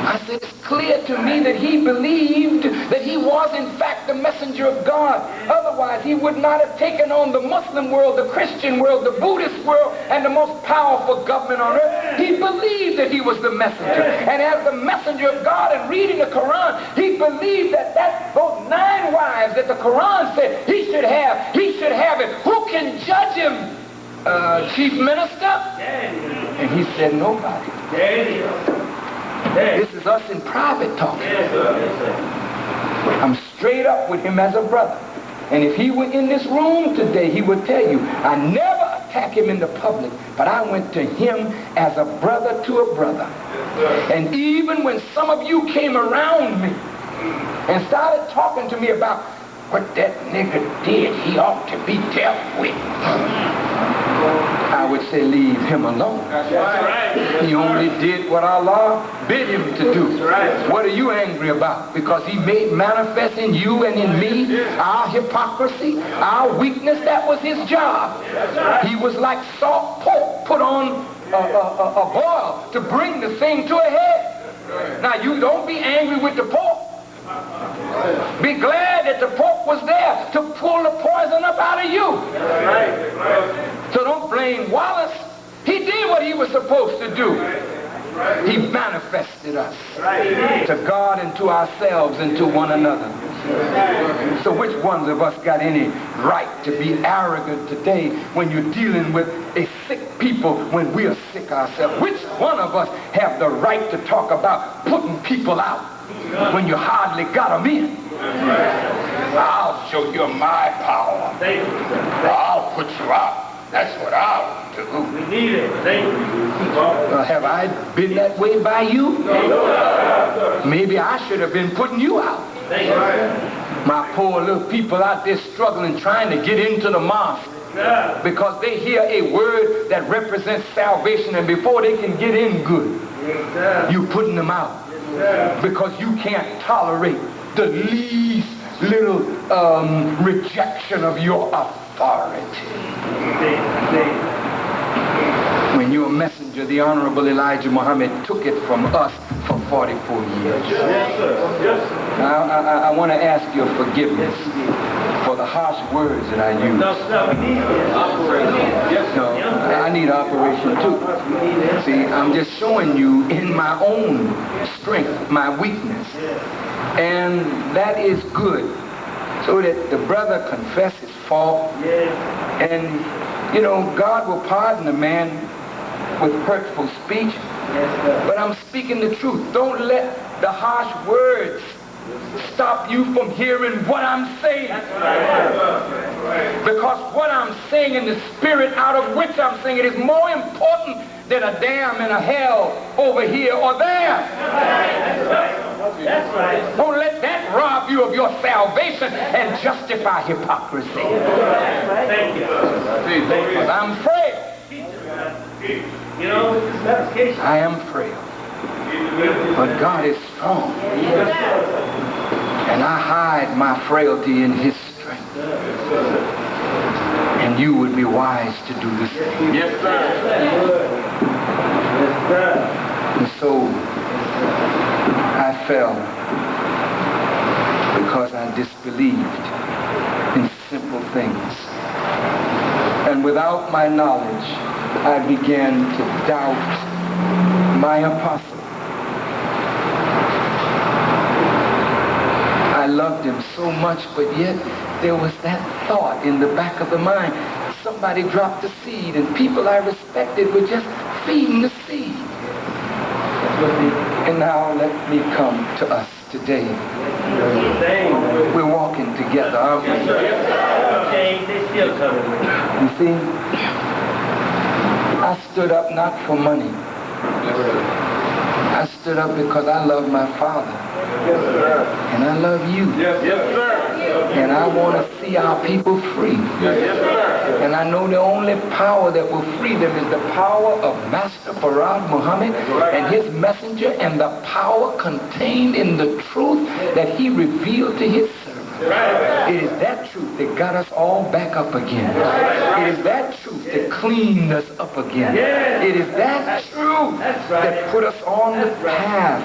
I said, it's clear to me that he believed that he was in fact the messenger of God. Otherwise, he would not have taken on the Muslim world, the Christian world, the Buddhist world, and the most powerful government on earth. He believed that he was the messenger. And as the messenger of God and reading the Quran, he believed that those 9 wives that the Quran said he should have it. Who can judge him? Chief Minister? And he said, nobody. This is us in private talking. I'm straight up with him as a brother. And if he were in this room today, he would tell you, I never attack him in the public, but I went to him as a brother to a brother. And even when some of you came around me and started talking to me about what that nigga did, he ought to be dealt with, I would say, leave him alone. He only did what Allah bid him to do. What are you angry about? Because he made manifest in you and in me our hypocrisy, our weakness. That was his job. He was like salt pork put on a boil to bring the thing to a head. Now you don't be angry with the pork. Be glad that the pork was there to pull the poison up out of you. So don't blame Wallace. He did what he was supposed to do. He manifested us to God and to ourselves and to one another. So which ones of us got any right to be arrogant today when you're dealing with a sick people when we are sick ourselves? Which one of us have the right to talk about putting people out when you hardly got them in? I'll show you my power. I'll put you out. That's what I'll do. We need it. Have I been that way by you? Maybe I should have been putting you out. My poor little people out there struggling, trying to get into the mosque because they hear a word that represents salvation, and before they can get in good, you putting them out because you can't tolerate the least little rejection of your authority. when your messenger, the Honorable Elijah Muhammad, took it from us for 44 years. Yes, sir. Yes, sir. I want to ask your forgiveness for the harsh words that I used. No, we need this. No, I need operation too. See, I'm just showing you in my own strength, my weakness. And that is good. So that the brother confess his fault. And, you know, God will pardon a man with hurtful speech. But I'm speaking the truth. Don't let the harsh words stop you from hearing what I'm saying. Because what I'm saying in the spirit out of which I'm saying it is more important than a damn and a hell over here or there. That's right. Don't let that rob you of your salvation and justify hypocrisy. Thank you. Because I'm frail. You know, with this medication. I am frail. But God is strong. And I hide my frailty in his strength. And you would be wise to do the same. Yes, sir. And so I fell because I disbelieved in simple things. And without my knowledge, I began to doubt my apostle. I loved him so much, but yet there was that thought in the back of the mind. Somebody dropped the seed, and people I respected were just feeding the seed. And now let me come to us today. We're walking together, aren't we? They still coming. You see, I stood up not for money. I stood up because I love my father. And I love you. Yes, sir. And I want to see our people free. Yes, sir. And I know the only power that will free them is the power of Master Farad Muhammad and his messenger, and the power contained in the truth that he revealed to his servant. It is that truth that got us all back up again. It is that truth that cleaned us up again. It is that truth that put us on the path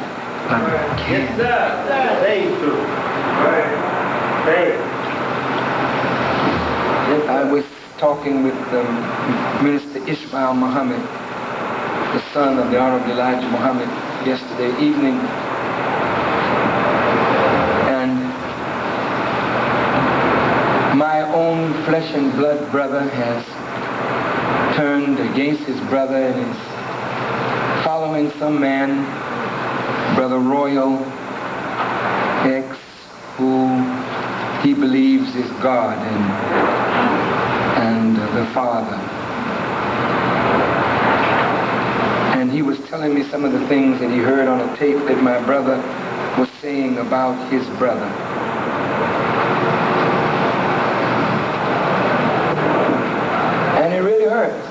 again. I was talking with Minister Ishmael Muhammad, the son of the Honorable Elijah Muhammad, yesterday evening. And my own flesh and blood brother has turned against his brother and is following some man, Brother Royal X, who he believes is God and the Father. And he was telling me some of the things that he heard on a tape that my brother was saying about his brother. And it really hurts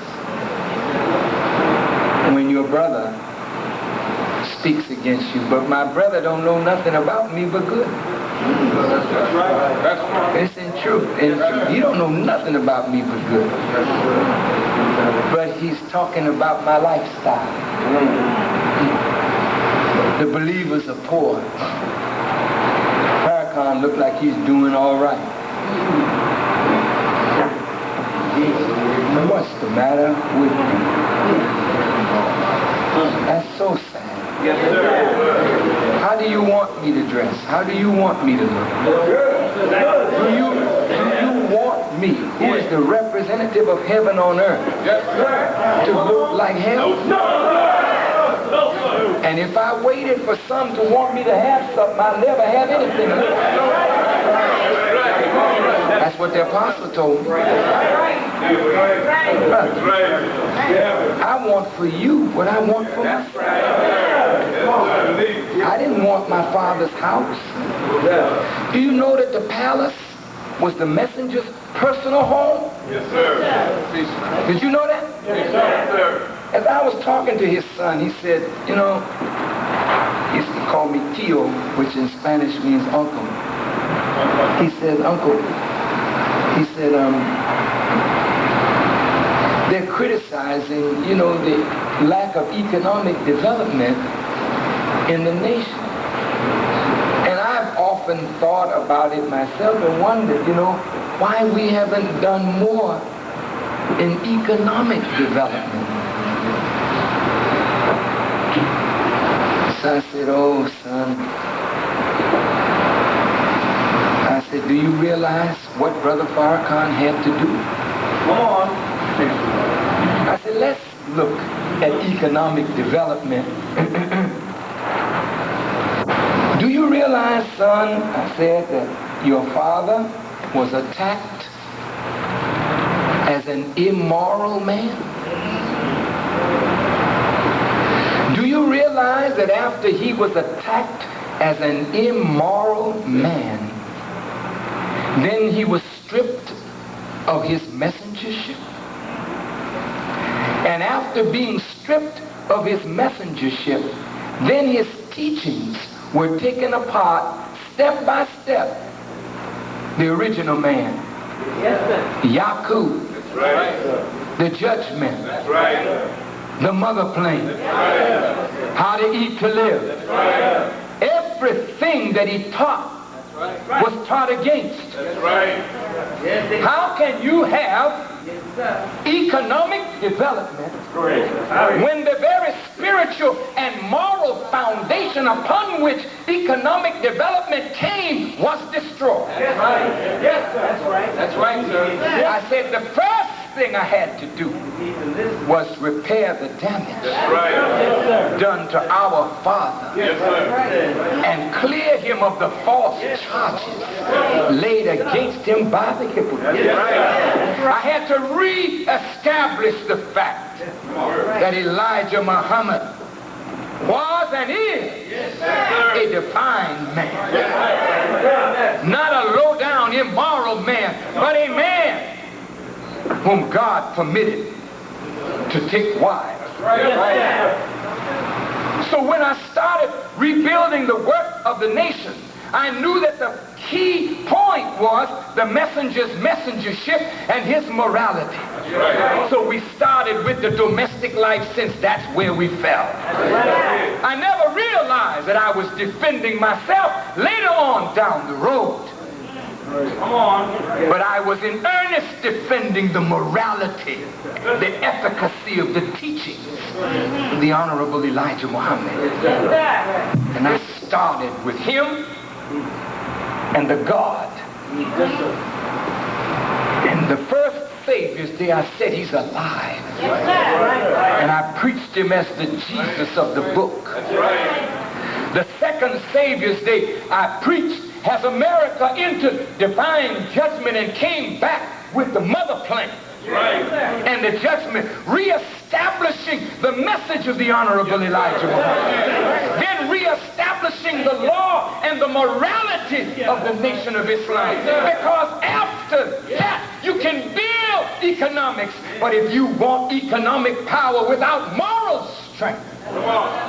when your brother speaks against you. But my brother don't know nothing about me but good. That's right. That's right. It's in truth. He don't know nothing about me but good. But he's talking about my lifestyle. The believers are poor. Farrakhan looked like he's doing all right. What's the matter with you? That's so sad. Yes, sir. How do you want me to dress? How do you want me to look? Do you want me, who is the representative of heaven on earth, Yes, sir. to look like hell? No, And if I waited for some to want me to have something, I'd never have anything. That's what the apostle told me. I want for you what I want for myself. I didn't want my father's house. Do you know that the palace was the messenger's personal home? Yes, sir. Did you know that? Yes, sir. As I was talking to his son, he said, you know, he called me Tio, which in Spanish means uncle. He said, Uncle, he said, they're criticizing, the lack of economic development in the nation. And I've often thought about it myself and wondered, why we haven't done more in economic development. So I said, oh, son, I said, do you realize what Brother Farrakhan had to do? Come on. I said, let's look at economic development. Do you realize, son, I said, that your father was attacked as an immoral man? Do you realize that after he was attacked as an immoral man, then he was stripped of his messengership? And after being stripped of his messengership, then his teachings were taken apart step by step. The original man, Yakub, That's right. the judgment, That's right. the mother plane, That's right. how to eat to live. That's right. Everything that he taught was taught against. That's right. How can you have economic development when the very spiritual and moral foundation upon which economic development came was destroyed? That's right. Yes, sir. That's right. That's right, sir. I said the first thing I had to do was repair the damage That's right. done to our father Yes, sir. and clear him of the false charges laid against him by the hypocrites. That's right. I had to re-establish the fact that Elijah Muhammad was and is a defined man. Not a low-down, immoral man, but a man whom God permitted to take wives. So when I started rebuilding the work of the nation, I knew that the key point was the messenger's messengership and his morality. So we started with the domestic life, since that's where we fell. I never realized that I was defending myself later on down the road. Come on. But I was in earnest defending the morality, the efficacy of the teachings of the Honorable Elijah Muhammad. And I started with him and the God. And the first Savior's Day, I said he's alive. And I preached him as the Jesus of the book. The second Savior's Day, I preached has America into divine judgment and came back with the mother plane and the judgment, reestablishing the message of the Honorable Elijah Muhammad, then reestablishing the law and the morality of the Nation of Islam. Because after that, you can build economics, but if you want economic power without moral strength,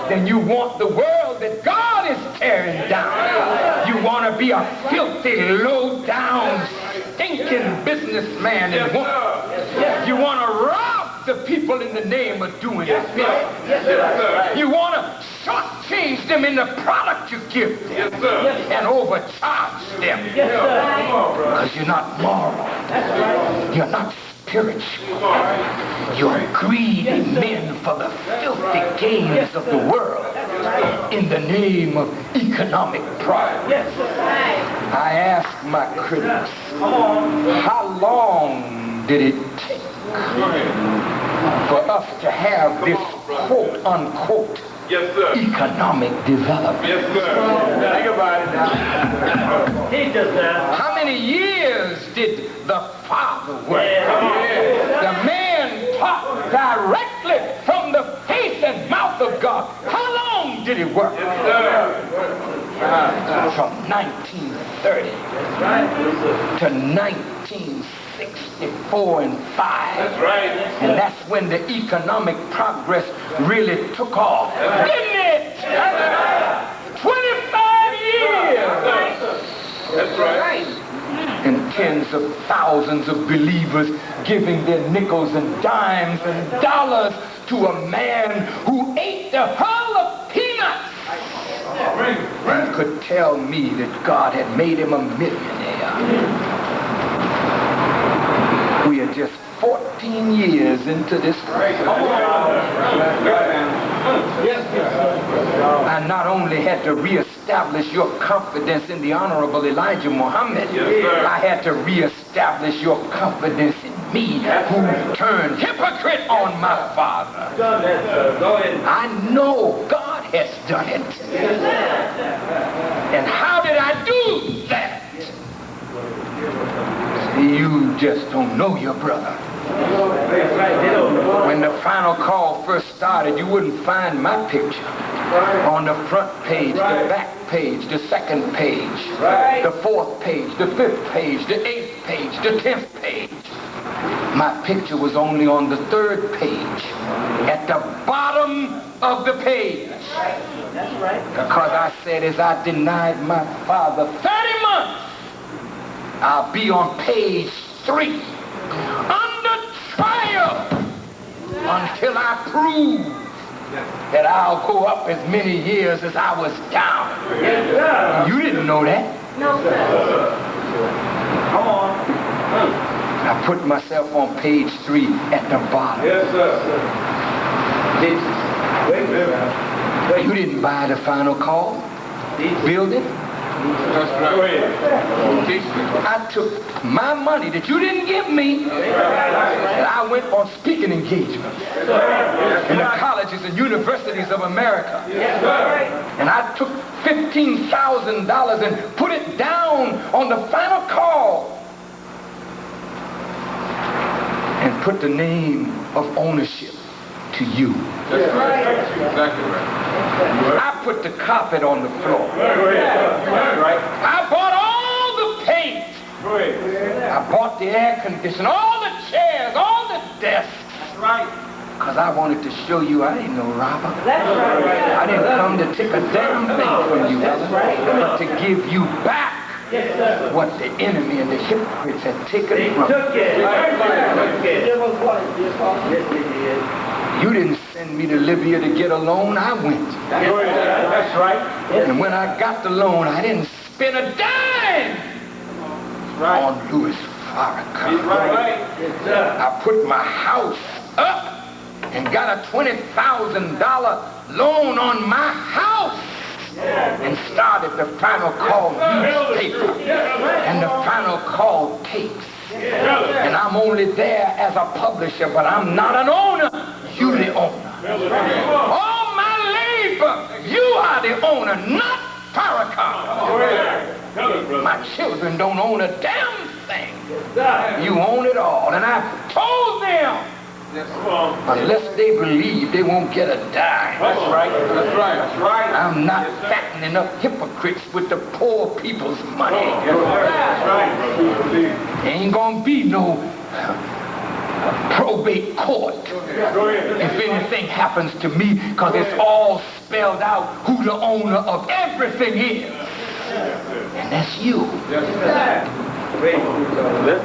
then you want the world that God is tearing down. You want to be a filthy, low-down, stinking businessman and woman. You want to rob the people in the name of doing business. You want to shortchange them in the product you give them and overcharge them because you're not moral. You're not spiritual. You're greedy men for the filthy gains of the world in the name of economic pride. I asked my critics, how long did it take for us to have this quote-unquote economic development? Yes, sir. Think about it now. He just How many years did the Father work? The man taught directly from the face and mouth of God. How long did he work? From 1930 to 1964 and 5. That's right. And that's when the economic progress really took off. Didn't it? 25 years. That's right. And tens of thousands of believers giving their nickels and dimes and dollars to a man who ate the hull of peanuts and could tell me that God had made him a millionaire. We are just 14 years into this race. I not only had to reestablish your confidence in the Honorable Elijah Muhammad, I had to reestablish your confidence in me, who turned hypocrite on my father. I know God has done it. And how did I do that? See, you just don't know your brother. When the final call first started, you wouldn't find my picture on the front page, the back page, the second page, the fourth page, the fifth page, the eighth page, the 10th page. My picture was only on the third page, at the bottom of the page. That's right. Because I said, as I denied my father 30 months, I'll be on page 3, under trial, until I prove that I'll go up as many years as I was down. Yes, sir. You didn't know that. No, sir. Come on. I put myself on page 3 at the bottom. Yes, sir. Wait a minute. You didn't buy the final call building. That's right. I took my money that you didn't give me, and I went on speaking engagements in the colleges and universities of America. And I took $15,000 and put it down on the final call and put the name of ownership to you. That's right. Exactly right. I put the carpet on the floor. I bought all the paint. I bought the air conditioner, all the chairs, all the desks. That's right. Because I wanted to show you I ain't no robber. That's right. I didn't come to take a damn thing from you, brother, but to give you back Yes, sir. what the enemy and the hypocrites had taken They from you. took it. Yes, they did. You didn't send me to Libya to get a loan. I went. That's right. And when I got the loan, I didn't spend a dime on Louis Farrakhan. Yes, sir. I put my house up and got a $20,000 loan on my house and started the final call newspaper and the final call tapes. And I'm only there as a publisher, but I'm not an owner. You the owner. All my labor, you are the owner, not Farrakhan. My children don't own a damn thing. You own it all. And I told them, unless they believe, they won't get a dime. That's right. That's right. That's right. I'm not fattening up hypocrites with the poor people's money. That's right. There ain't gonna be no probate court if anything happens to me, because it's all spelled out who the owner of everything is. And that's you.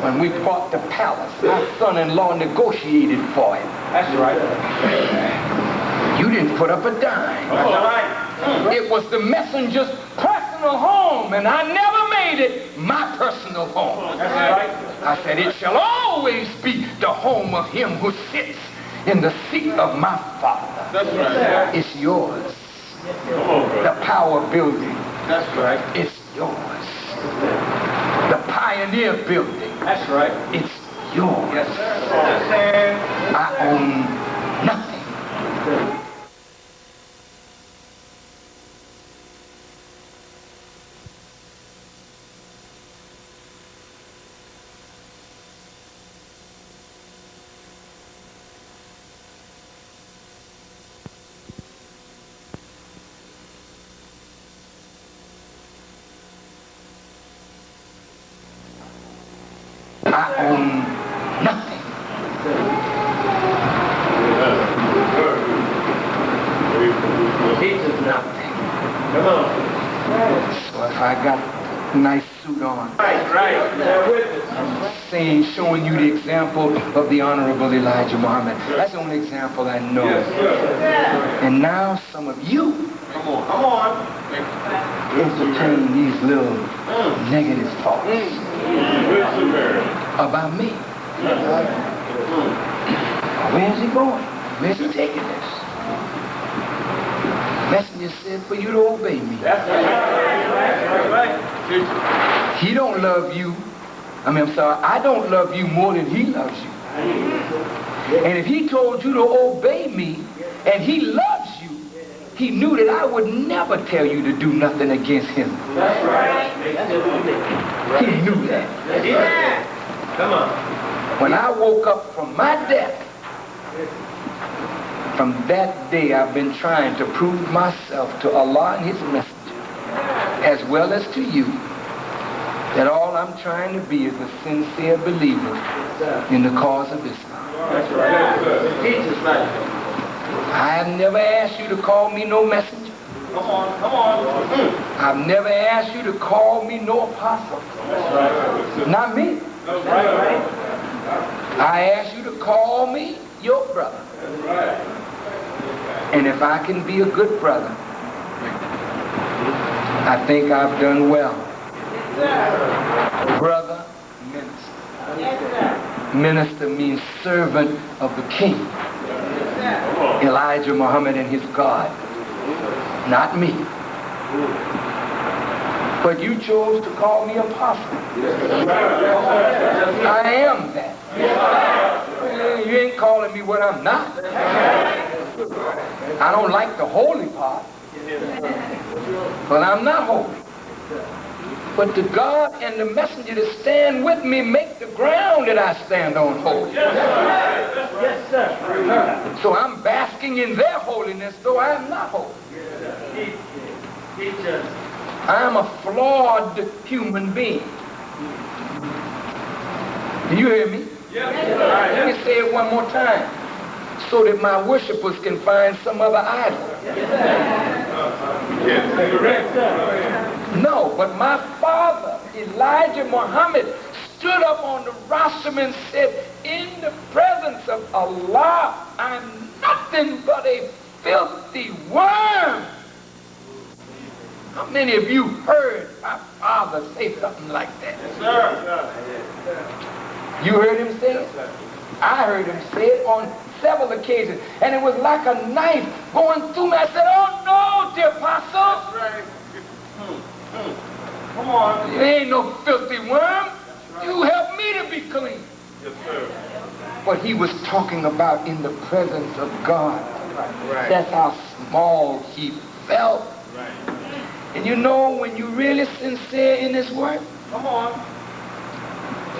When we bought the palace, my son-in-law negotiated for it. That's right. You didn't put up a dime. That's right. It was the messenger's personal home, and I never made it my personal home. That's right. I said, it shall always be the home of him who sits in the seat of my father. That's right. It's yours. The Power Building. That's right. It's yours. The Pioneer Building. That's right. It's yours. Yes, sir. I own nothing. I own nothing. Teach us Nothing. Come on. So if I got nice suit on. Right. They're witness. Saying, showing you the example of the Honorable Elijah Muhammad. That's the only example I know. And now some of you Come on. entertain these little negative thoughts about me. Where's he going? Where's he taking this? Messenger said for you to obey me. That's right. He don't love you. I don't love you more than he loves you. And if he told you to obey me and he loves you, he knew that I would never tell you to do nothing against him. That's right. He knew that. Yeah. Come on. When I woke up from my death, from that day I've been trying to prove myself to Allah and his messenger, as well as to you, that all I'm trying to be is a sincere believer in the cause of Islam. That's right. Teach us right. I have never asked you to call me no messenger. Come on. I've never asked you to call me no apostle. That's right. Not me. That's right. I asked you to call me your brother. That's right. And if I can be a good brother, I think I've done well. Brother, minister. Minister means servant of the king. Elijah Muhammad and his God. Not me. But you chose to call me apostle. I am that. You ain't calling me what I'm not. I don't like the holy part, but I'm not holy. But the God and the messenger that stand with me make the ground that I stand on holy. Yes, sir. So I'm basking in their holiness, though I am not holy. Teach us. I am a flawed human being. Do you hear me? Let me say it one more time, so that my worshipers can find some other idol. Correct, sir. No, but my father, Elijah Muhammad, stood up on the rostrum and said, in the presence of Allah, I'm nothing but a filthy worm. How many of you heard my father say something like that? Yes, sir. You heard him say it? I heard him say it on several occasions, and it was like a knife going through me. I said, oh no, dear apostle. That's right. Come on. You ain't no filthy worm. You help me to be clean. Yes, sir. But he was talking about in the presence of God. Right. That's how small he felt. Right. And you know, when you're really sincere in this work, Come on.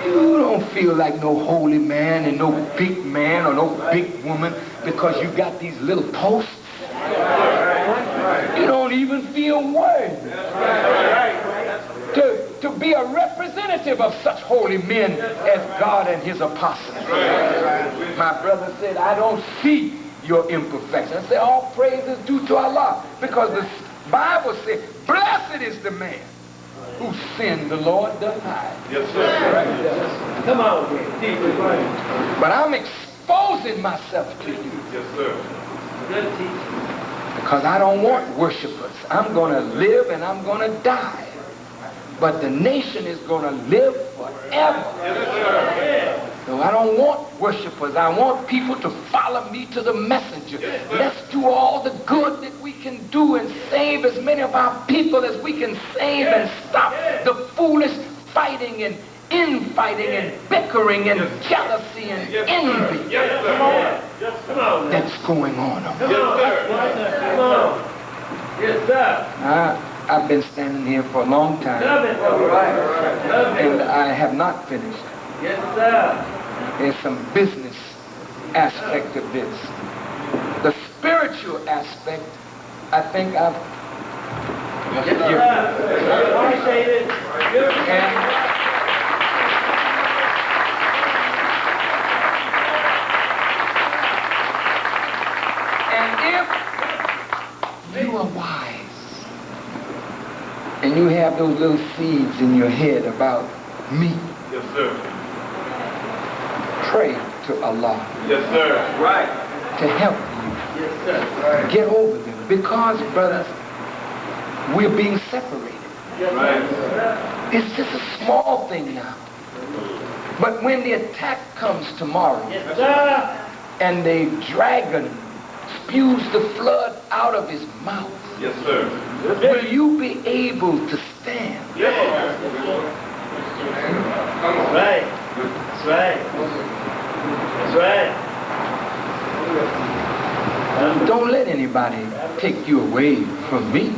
you don't feel like no holy man and no big man or no big woman because you got these little posts. You don't even feel worthy to be a representative of such holy men as God and his apostles. My brother said, I don't see your imperfection. I said, all praise is due to Allah, because the Bible says, blessed is the man whose sin the Lord does hide. Yes, sir. Come on, teach us. But I'm exposing myself to you Yes, sir. Good teaching. because I don't want worshipers. I'm going to live and I'm going to die. But the nation is going to live forever. So I don't want worshipers. I want people to follow me to the messenger. Let's do all the good that we can do and save as many of our people as we can save and stop the foolish fighting and infighting and bickering and jealousy and envy Come on. that's going on. Come on. Yes, sir. I've been standing here for a long time, Love it. All right. Love and it. I have not finished. Yes, sir. There's some business aspect of this. The spiritual aspect, I think I've Yes, sir. Appreciate it. Good. And if you are wise and you have those little seeds in your head about me, Yes, sir. pray to Allah Yes, sir. Right. to help you Yes, sir. Right. get over them. Because, brothers, we're being separated. Right. It's just a small thing now. But when the attack comes tomorrow, Yes, sir. and the dragon spews the flood out of his mouth, Yes, sir. will you be able to stand? Yes. That's right. That's right. That's right. Don't let anybody take you away from me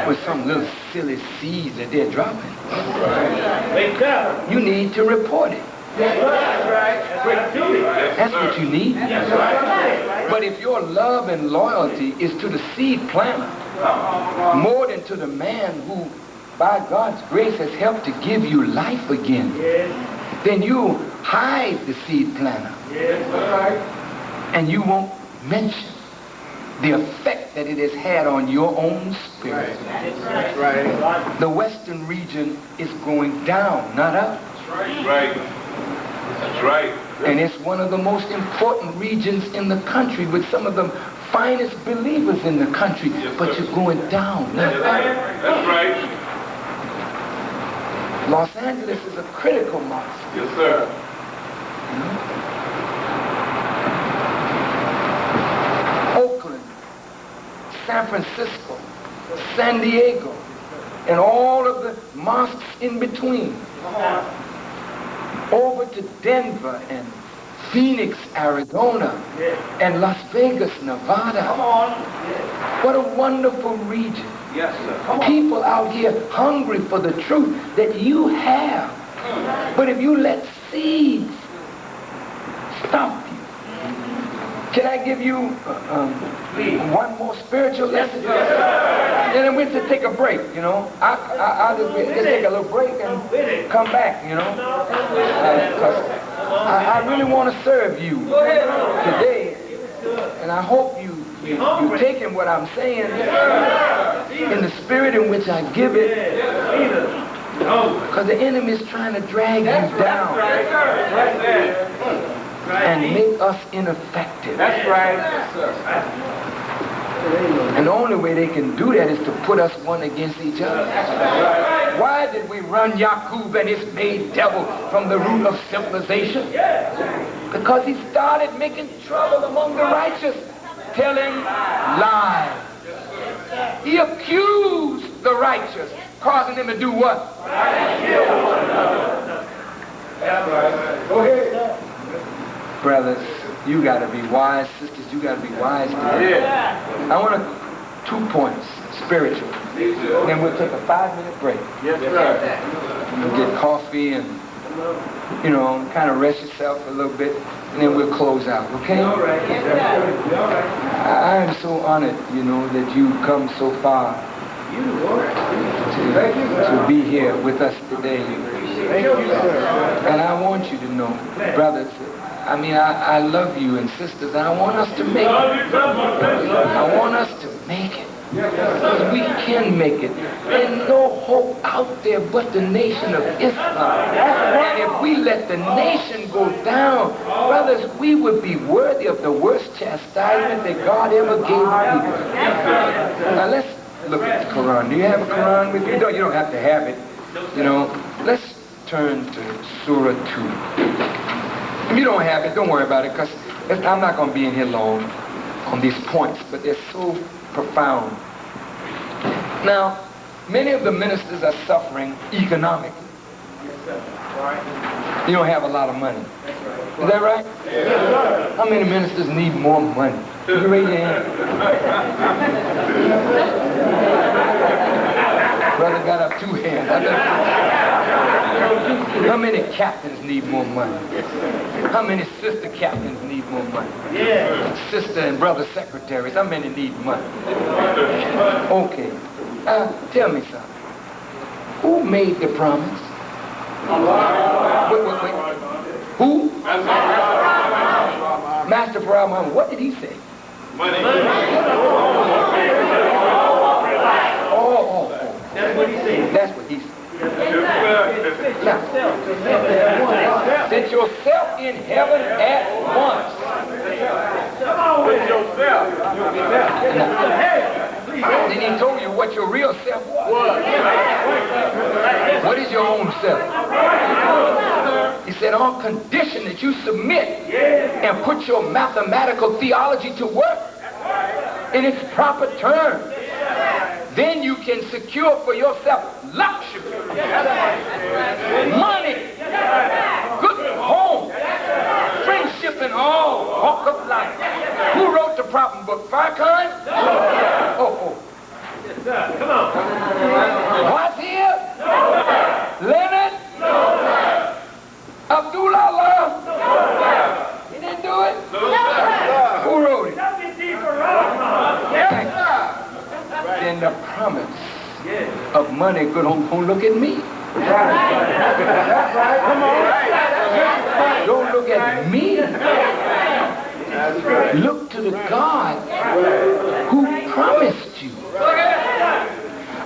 with some little silly seeds that they're dropping. Wake up. You need to report it. That's right. Break to it. That's what you need. That's right. But if your love and loyalty is to the seed planter more than to the man who, by God's grace, has helped to give you life again, Yes. then you hide the seed planter Yes. That's right. and you won't mention the effect that it has had on your own spirit. That's right. The western region is going down, not up. That's right. That's right. And it's one of the most important regions in the country with some of the finest believers in the country. Yes, But sir. you're going down, not up. That's right. Los Angeles is a critical mosque. Yes, sir. Oakland, San Francisco, San Diego, and all of the mosques in between. Over to Denver and Phoenix, Arizona, and Las Vegas, Nevada. Come on. What a wonderful region. Yes, sir. People out here hungry for the truth that you have. But if you let seeds stop you. Can I give you one more spiritual lesson? And then we'll just take a break, you know. I'll just take a little break and come back, you know. 'Cause I really want to serve you today. And I hope you're taking what I'm saying in the spirit in which I give it. Because the enemy is trying to drag you down and make us ineffective. That's right. And the only way they can do that is to put us one against each other. Why did we run Yaqub and his maid devil from the root of civilization? Because he started making trouble among the righteous, telling lies. He accused the righteous, causing them to do what? Go ahead. Brothers, you got to be wise. Sisters, you got to be wise today. I want 2 points, spiritual. Then we'll take a 5-minute break. Yes, sir. You'll get coffee and, you know, kind of rest yourself a little bit, and then we'll close out, okay? All right. I am so honored, you know, that you come so far to be here with us today. Thank you, sir. And I want you to know, brothers, I mean, I love you and sisters, and I want us to make it. I want us to make it. Because we can make it. There's no hope out there but the nation of Islam. And if we let the nation go down, brothers, we would be worthy of the worst chastisement that God ever gave people. Now let's look at the Quran. Do you have a Quran with you? You don't have to have it. You know, let's turn to Surah 2. If you don't have it, don't worry about it, because I'm not going to be in here long on these points, but they're so profound. Now, many of the ministers are suffering economically. You don't have a lot of money. Is that right? How many ministers need more money? Can you raise your hand? Brother got up 2 hands. How many captains need more money? How many sister captains need more money? Yeah. Sister and brother secretaries, how many need money? Okay. Tell me something. Who made the promise? Wait. Who? Master Farah Muhammad. What did he say? Money. Oh. That's what he said. Now, set yourself in heaven at once. With yourself. Then he told you what your real self was. What is your own self? He said, on condition that you submit and put your mathematical theology to work in its proper terms. Then you can secure for yourself luxury, money, good home, friendship, and all walk of life. Who wrote the problem book? Farrakhan? Oh. Come on. What's here? Leonard? Abdullah? He didn't do it? Who wrote it? Then the promise of money, good home, don't look at me. Don't look at me. Look to the God who promised you.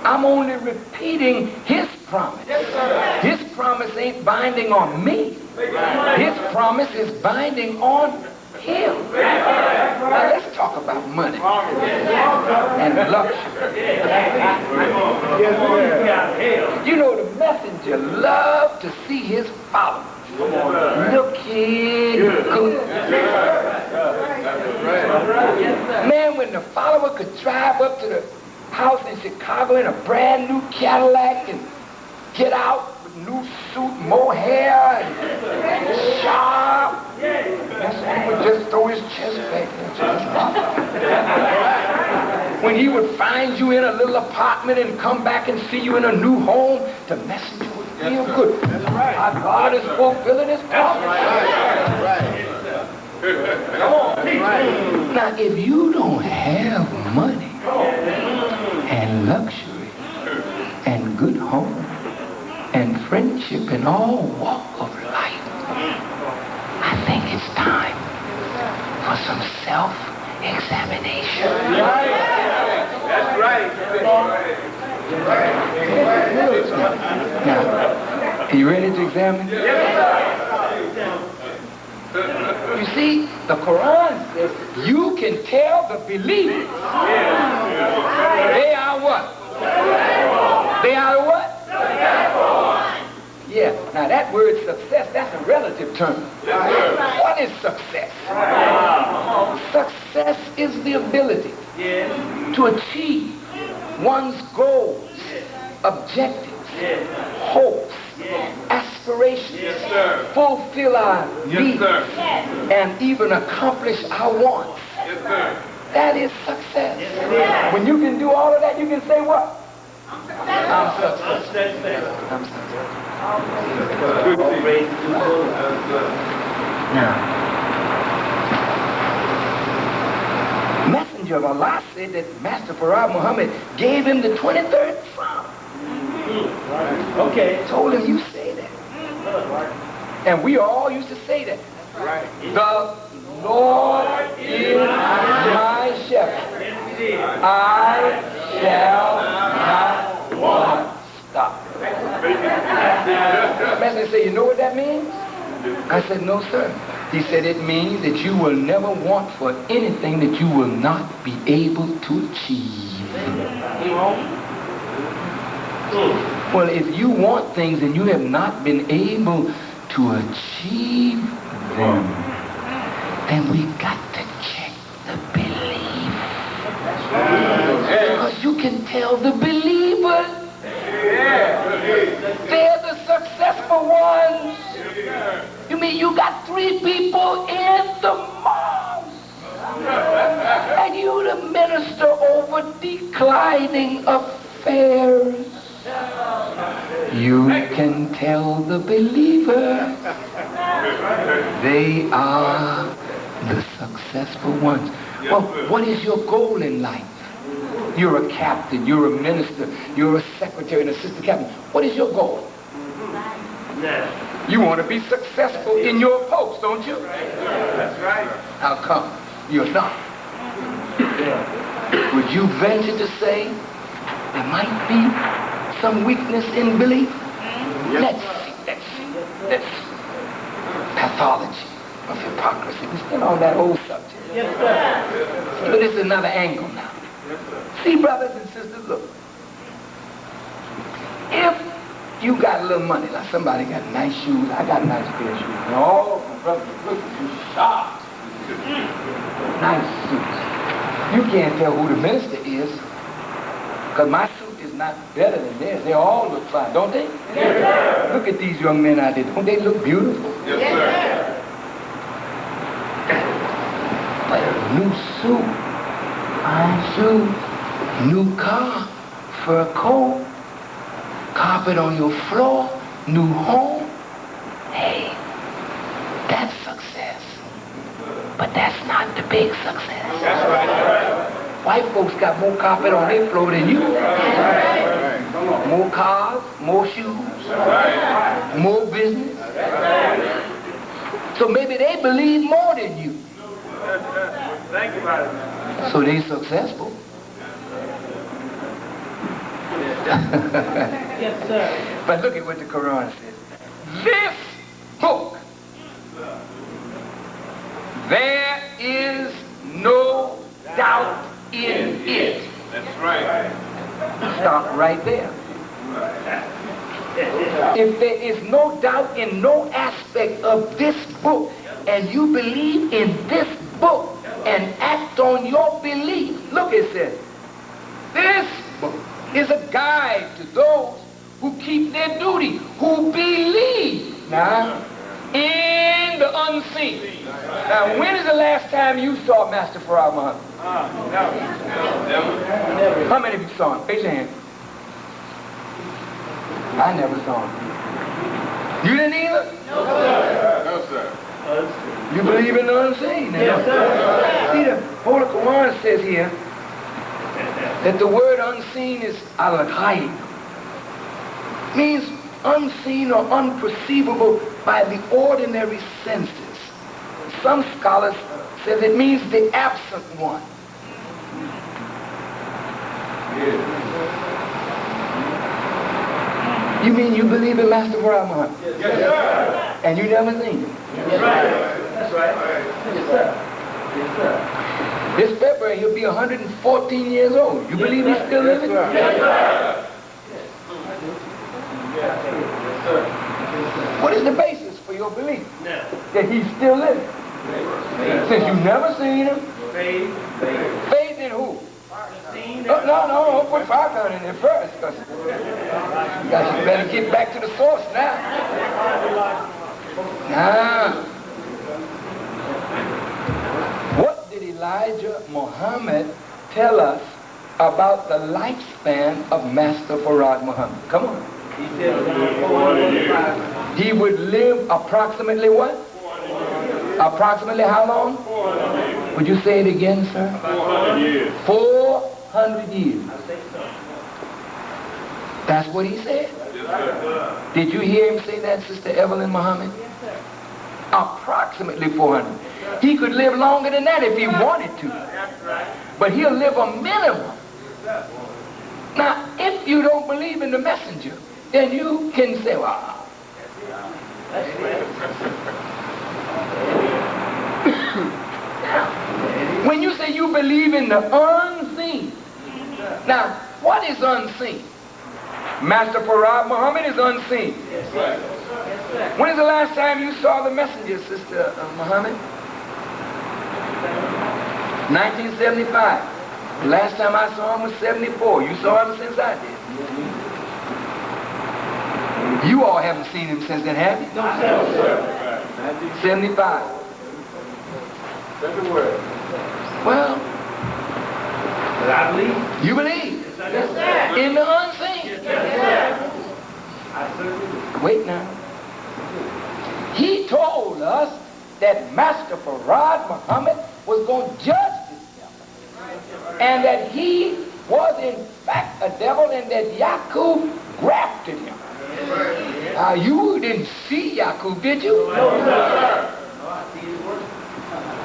I'm only repeating his promise. His promise ain't binding on me. His promise is binding on him. Now let's talk about money and luxury. You know, the messenger loved to see his followers looking good. Man, when the follower could drive up to the house in Chicago in a brand new Cadillac and get out with new suit, more hair, and sharp. That's when he would just throw his chest back there. When he would find you in a little apartment and come back and see you in a new home, the messenger would feel good. Our God is fulfilling his promise. Now, if you don't have money and luxury and good home and friendship and all walk of life, I think it's time for some self-examination. That's right. Now, are you ready to examine? You see, the Quran says you can tell the believers they are what? They are what? Yeah, now that word success, that's a relative term. What is success? Success is the ability to achieve one's goals, objectives, hopes, aspirations, fulfill our needs, and even accomplish our wants. That is success. When you can do all of that, you can say what? I'm successful. I'm successful. Now, Messenger of Allah said that Master Farad Muhammad gave him the 23rd Psalm. Okay. Told him, you say that. And we all used to say that. The Lord is my shepherd. I shall not want. Stop. Messenger said, you know what that means? I said, no, sir. He said, it means that you will never want for anything that you will not be able to achieve. Well, if you want things and you have not been able to achieve them, then we got to check the belief. Because you can tell the believers they're the successful ones. You mean you got 3 people in the mosque and you the minister over declining affairs? You can tell the believers they are the successful ones. Well, what is your goal in life? You're a captain, you're a minister, you're a secretary, an assistant captain. What is your goal? You want to be successful in your post, don't you? That's right. How come you're not? Would you venture to say there might be some weakness in belief? Let's see. Pathology of hypocrisy. We're still on that old subject. Yes, sir. But this is another angle now. See, brothers and sisters, look. If you got a little money, like somebody got nice shoes, I got a nice pair of shoes. And all my brothers look at you sharp. Nice suits. You can't tell who the minister is, because my suit is not better than theirs. They all look fine, don't they? Yes, sir. Look at these young men out there. Don't they look beautiful? Yes, sir. But a new suit, fine shoes, new car, fur coat, carpet on your floor, new home. Hey, that's success. But that's not the big success. That's right. White folks got more carpet on their floor than you. More cars, more shoes, more business. So maybe they believe more than you. Thank you, brother. So they successful. Yes, sir. But look at what the Quran says. This book, there is no doubt in it. That's right. Stop right there. If there is no doubt in no aspect of this book, and you believe in this book and act on your belief, look, it says, this book is a guide to those who keep their duty, who believe now in the unseen. Now, when is the last time you saw Master Farad Muhammad? Never. How many of you saw him? Raise your hand. I never saw him. You didn't either? No, sir. No, sir. You believe in the unseen? Yes, sir. See, the Holy Quran says here that the word unseen is al-ghaib. Means unseen or unperceivable by the ordinary senses. Some scholars say it means the absent one. You mean you believe in Master Farad Muhammad? Yes, sir. And you never seen him? That's right. That's right. Yes, sir. Yes, sir. This February he'll be 114 years old. You believe he's still living? Yes, sir. What is the basis for your belief Now, that he's still living? Since you've never seen him, faith. faith in who? Seen No, put 500 in there first, because you guys better get back to the source now. Now, what did Elijah Muhammad tell us about the lifespan of Master Farad Muhammad? Come on. He said 400 years. He would live approximately what? Approximately how long? 400 years. Would you say it again, sir? 400 years. 400 years. I think so. That's what he said. Yes, sir. Did you hear him say that, Sister Evelyn Muhammad? Yes, sir. Approximately 400. He could live longer than that if he wanted to. But he'll live a minimum. Now, if you don't believe in the messenger, then you can say, well, when you say you believe in the unseen, now, what is unseen? Master Farad Muhammad is unseen. When is the last time you saw the messenger, Sister Muhammad? 1975. The last time I saw him was 74. You saw him since I did. You all haven't seen him since then, have you? No, sir. 75. Well, But I believe. you believe Yes, sir. in the unseen. Yes, sir. I certainly do. Wait now. He told us that Master Farad Muhammad was going to judge this devil. And that he was in fact a devil and that Yaqub grafted him. Now you didn't see Yaqub, did you? No, sir.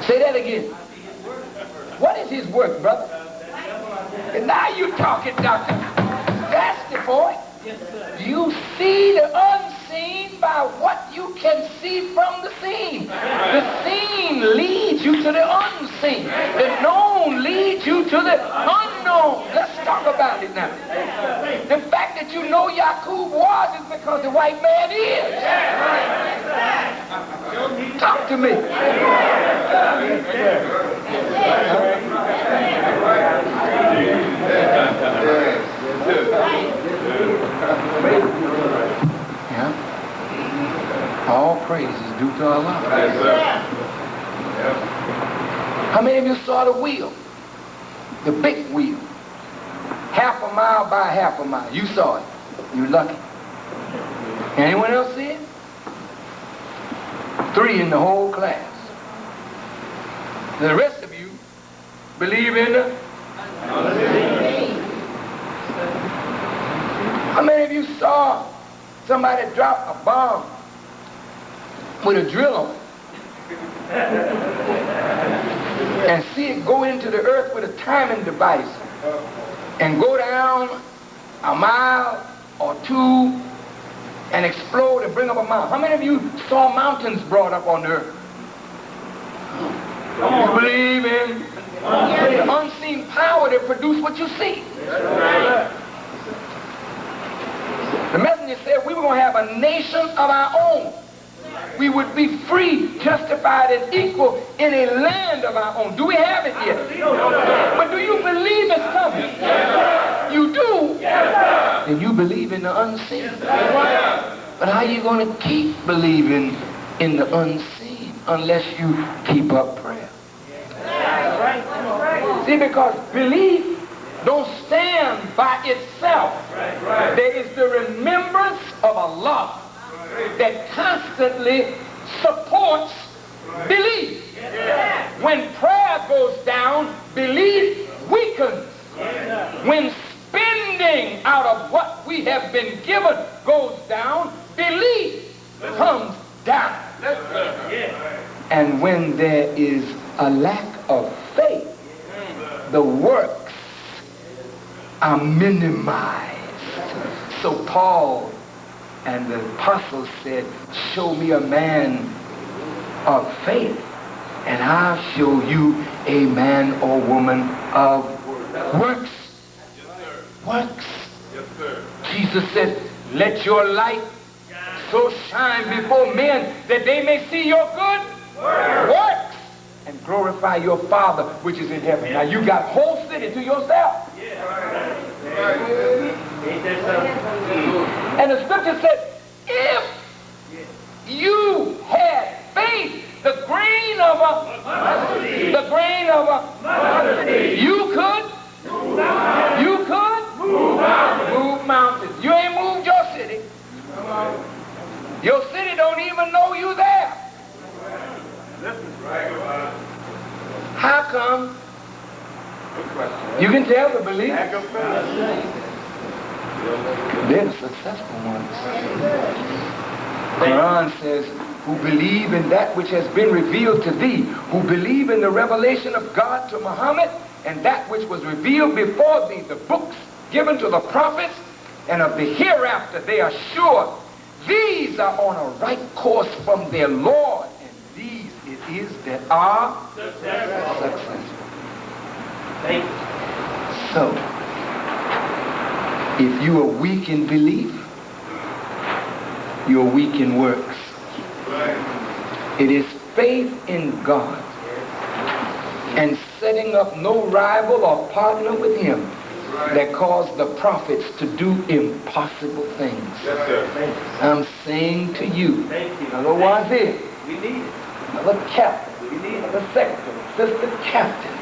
Say that again. What is his work, brother? And now you talking, doctor. That's the point. You see the unseen by what you can see from the seen. The seen leads you to the unseen. The known leads you to the unknown. Let's talk about it now. The fact that you know Yaqub was is because the white man is. Talk to me. Yeah. All praise is due to Allah. How many of you saw the wheel? The big wheel. Half a mile by half a mile. You saw it. You're lucky. Anyone else see it? 3 in the whole class. The rest of you believe in the How many of you saw somebody drop a bomb with a drill on it and see it go into the earth with a timing device and go down a mile or 2 and explode and bring up a mountain? How many of you saw mountains brought up on the earth? You believe in the unseen power that produce what you see. The messenger said we were going to have a nation of our own. We would be free, justified, and equal in a land of our own. Do we have it yet? But do you believe it's coming? You do? Then you believe in the unseen. But how are you going to keep believing in the unseen unless you keep up prayer? See, because belief don't stand by itself. There is the remembrance of Allah that constantly supports belief. When prayer goes down, belief weakens. When spending out of what we have been given goes down, belief comes down. And when there is a lack of faith, the works are minimized. So Paul and the apostles said, show me a man of faith, and I'll show you a man or woman of works. Works. Jesus said, let your light so shine before men that they may see your good works and glorify your Father which is in heaven. Now you got whole city to yourself. And the scripture said, if you had faith, the grain of a mustard seed, you could move mountains. You ain't moved your city. Your city don't even know you there. How come? You can tell the belief. They're the successful ones. Quran says, who believe in that which has been revealed to thee, who believe in the revelation of God to Muhammad, and that which was revealed before thee, the books given to the prophets, and of the hereafter they are sure. These are on a right course from their Lord, and these it is that are successful. So, if you are weak in belief, you are weak in works. It is faith in God and setting up no rival or partner with him that caused the prophets to do impossible things. I'm saying to you, Brother Wazir, Brother Captain, Brother Secretary, Sister Captain,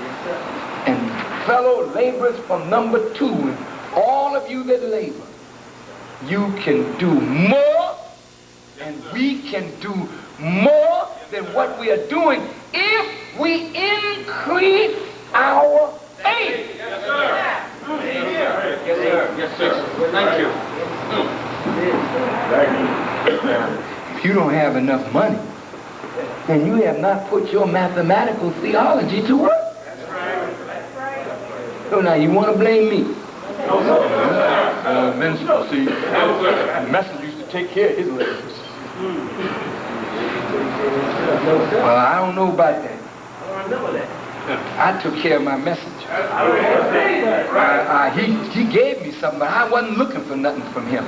and fellow laborers from number 2, and all of you that labor, you can do more, and we can do more than what we are doing if we increase our faith. Yes, sir. Yes, sir. Thank you. If you don't have enough money, then you have not put your mathematical theology to work. So now you want to blame me? Minister, see, the messenger used to take care of his ladies. Well, I don't know about that. I don't remember that. I took care of my messenger. He gave me something, but I wasn't looking for nothing from him.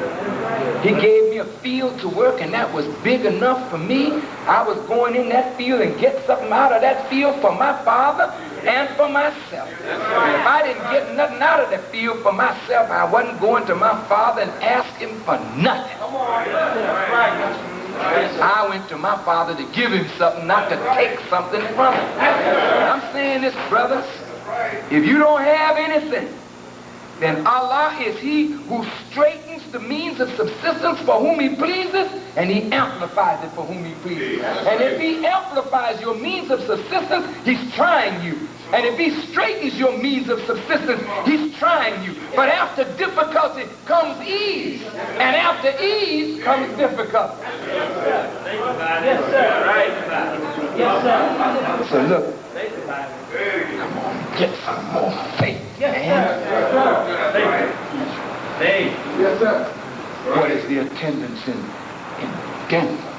He gave me a field to work, and that was big enough for me. I was going in that field and get something out of that field for my father and for myself. And if I didn't get nothing out of that field for myself, I wasn't going to my father and asking for nothing. I went to my father to give him something, not to take something from him. I'm saying this, brothers. If you don't have anything, then Allah is he who straightens the means of subsistence for whom he pleases, and he amplifies it for whom he pleases. And if he amplifies your means of subsistence, he's trying you. And if he straightens your means of subsistence, he's trying you. But after difficulty comes ease. And after ease comes difficulty. Yes, sir. Right. Yes, sir. So look, come on, get some more faith, man. Faith. Yes, sir. What is the attendance in Denver?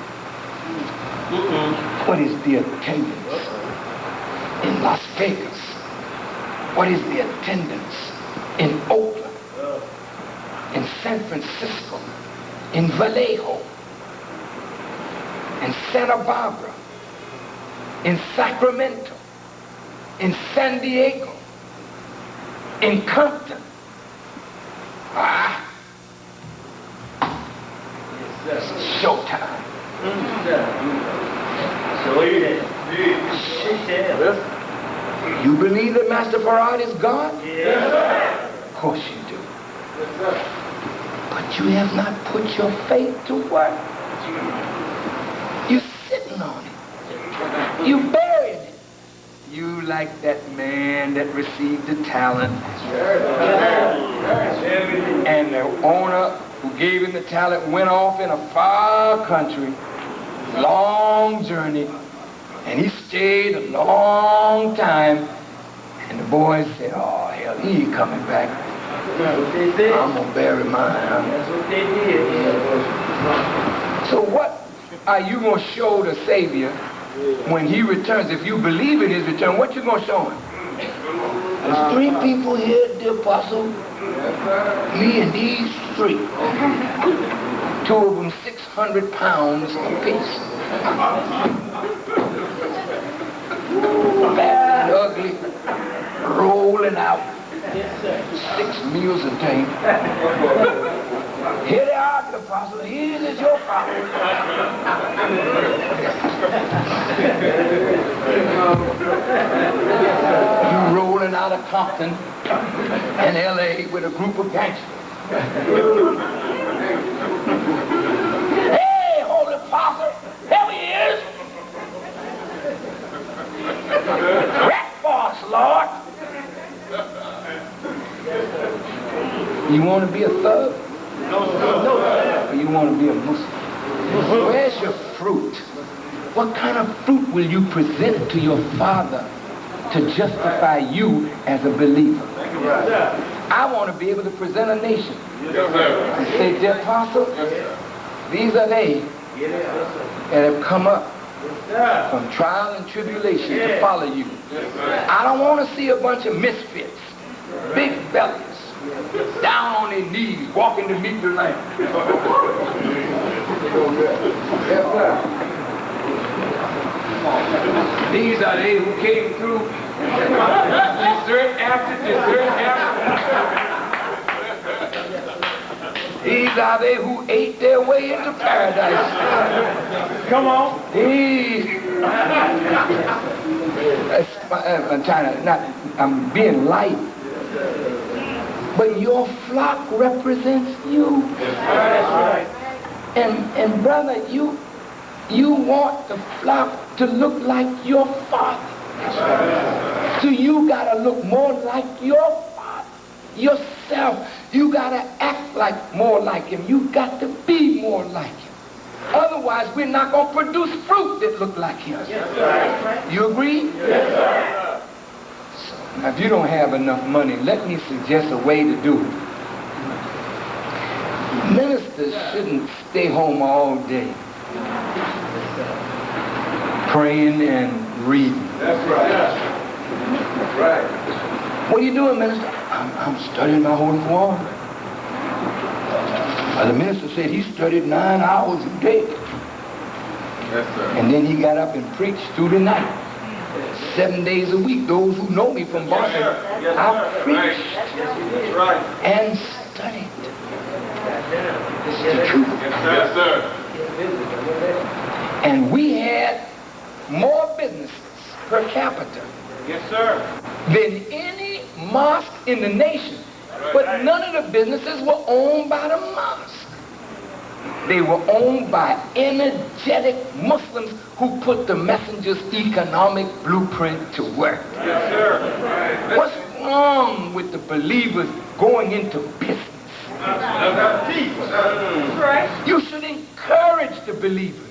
What is the attendance in Las Vegas? What is the attendance in Oakland, in San Francisco, in Vallejo, in Santa Barbara, in Sacramento, in San Diego, in Compton? It's showtime. So you did. You believe that Master Farad is God? Yes. Of course you do. But you have not put your faith to work. You're sitting on it. You buried it. You like that man that received the talent. And the owner who gave him the talent went off in a far country, long journey, and he stayed a long time. And the boys said, oh, hell, he ain't coming back. I'm going to bury mine. That's what they did. So what are you going to show the Savior when he returns? If you believe in his return, what you going to show him? There's 3 people here, dear Apostle. Me and these 3. 2 of them 600 pounds apiece. Bad, ugly, rolling out. 6 meals a day. Here they are, the Apostle. Here is your problem. You rolling out of Compton in L.A. with a group of gangsters. Hey, Holy Apostle, here he is. Rat boss, Lord. You want to be a thug? No. Or you want to be a Muslim? Where's your fruit? What kind of fruit will you present to your Father to justify you as a believer? I want to be able to present a nation and say, dear Apostle, these are they that have come up from trial and tribulation to follow you. I don't want to see a bunch of misfits, big bellies, down on their knees, walking to meet the Lamb. These are they who came through dessert after dessert after. These are they who ate their way into paradise. Come on. These. I'm trying to not. I'm being light. But your flock represents you. That's right. And brother, you want the flock to look like your father. So you gotta look more like your father. Yourself. You gotta act like more like him. You got to be more like him. Otherwise, we're not gonna produce fruit that look like him. Yes, you agree? Yes, so, now, if you don't have enough money, let me suggest a way to do it. Ministers shouldn't stay home all day praying and reading. That's right. That's right. What are you doing, minister? I'm studying my holy Quran. The minister said he studied 9 hours a day. Yes, sir. And then he got up and preached through the night. 7 days a week. Those who know me from Boston, I preached and studied. This is the truth. Yes, sir. And we had more businesses per capita Yes, sir. than any mosque in the nation. But none of the businesses were owned by the mosque. They were owned by energetic Muslims who put the messenger's economic blueprint to work. Yes, sir. What's wrong with the believers going into business? You should encourage the believers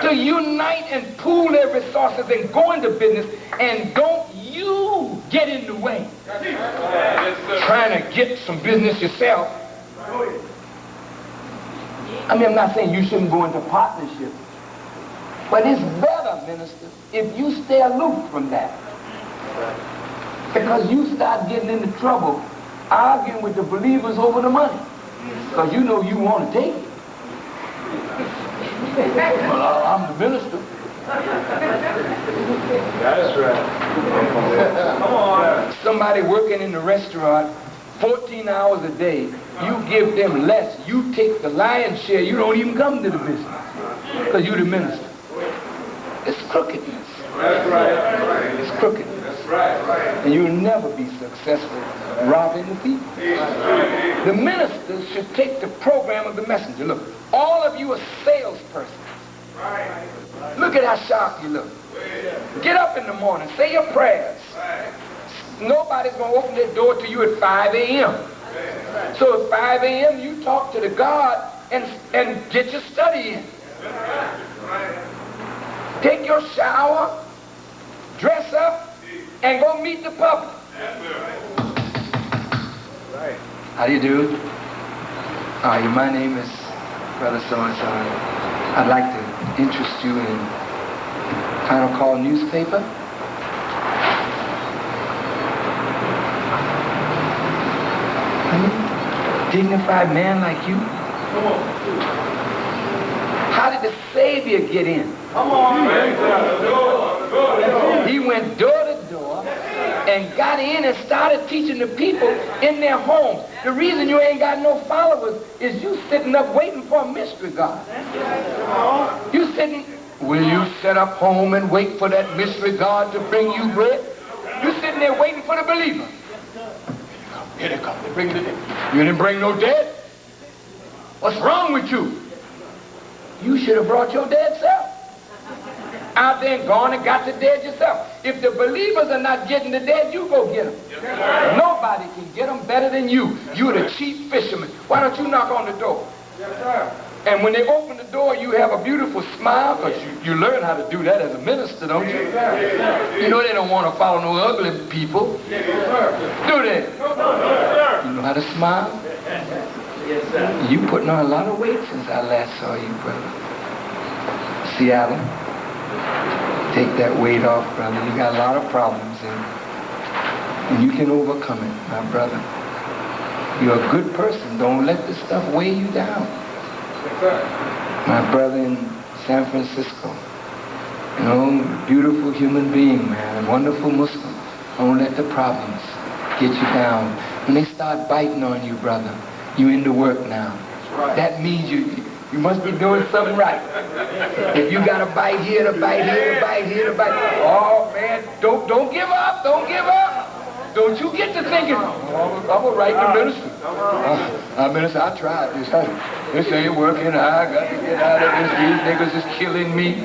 to unite and pool their resources and go into business, and don't you get in the way. Trying to get some business yourself. I mean, I'm not saying you shouldn't go into partnership, but it's better, minister, if you stay aloof from that. Because you start getting into trouble arguing with the believers over the money. Because you know you want to take it. Well, I'm the minister. That's right. Come on. Somebody working in the restaurant 14 hours a day, you give them less, you take the lion's share, you don't even come to the business because you're the minister. It's crookedness. That's right. It's crookedness. That's right. And you'll never be successful robbing the people. The ministers should take the program of the messenger. Look, all of you are salespersons. Look at how sharp you look. Get up in the morning, say your prayers. Nobody's going to open their door to you at 5 a.m. So at 5 a.m. you talk to the God and get your study in. Take your shower, dress up, and go meet the public. How do you do? My name is Brother So-and-so. I'd like to interest you in Final Call newspaper. Dignified man like you. How did the Savior get in? He went door to door and got in and started teaching the people in their homes. The reason you ain't got no followers is you sitting up waiting for a mystery God. You sitting, will you sit up home and wait for that mystery God to bring you bread? You sitting there waiting for the believer. Here they come. They bring the dead. You didn't bring no dead? What's wrong with you? You should have brought your dead self. Out there and gone and got the dead yourself. If the believers are not getting the dead, you go get them. Yes, nobody can get them better than you. You're the chief fisherman. Why don't you knock on the door? Yes, sir. And when they open the door, you have a beautiful smile, because you learn how to do that as a minister, don't you? You know they don't want to follow no ugly people. Do they? You know how to smile? Yes, sir. You putting on a lot of weight since I last saw you, brother. Seattle, take that weight off, brother. You got a lot of problems, and you can overcome it, my brother. You're a good person. Don't let this stuff weigh you down. My brother in San Francisco, beautiful human being, man, wonderful Muslim. Don't let the problems get you down. When they start biting on you, brother, you into work now. That means you must be doing something right. If you got a bite here, to bite here, to bite here, to bite, oh man, don't give up, don't give up. Don't you get to thinking, I'm a right to minister. Minister, I tried this. This ain't working. I got to get out of this. These niggas is killing me.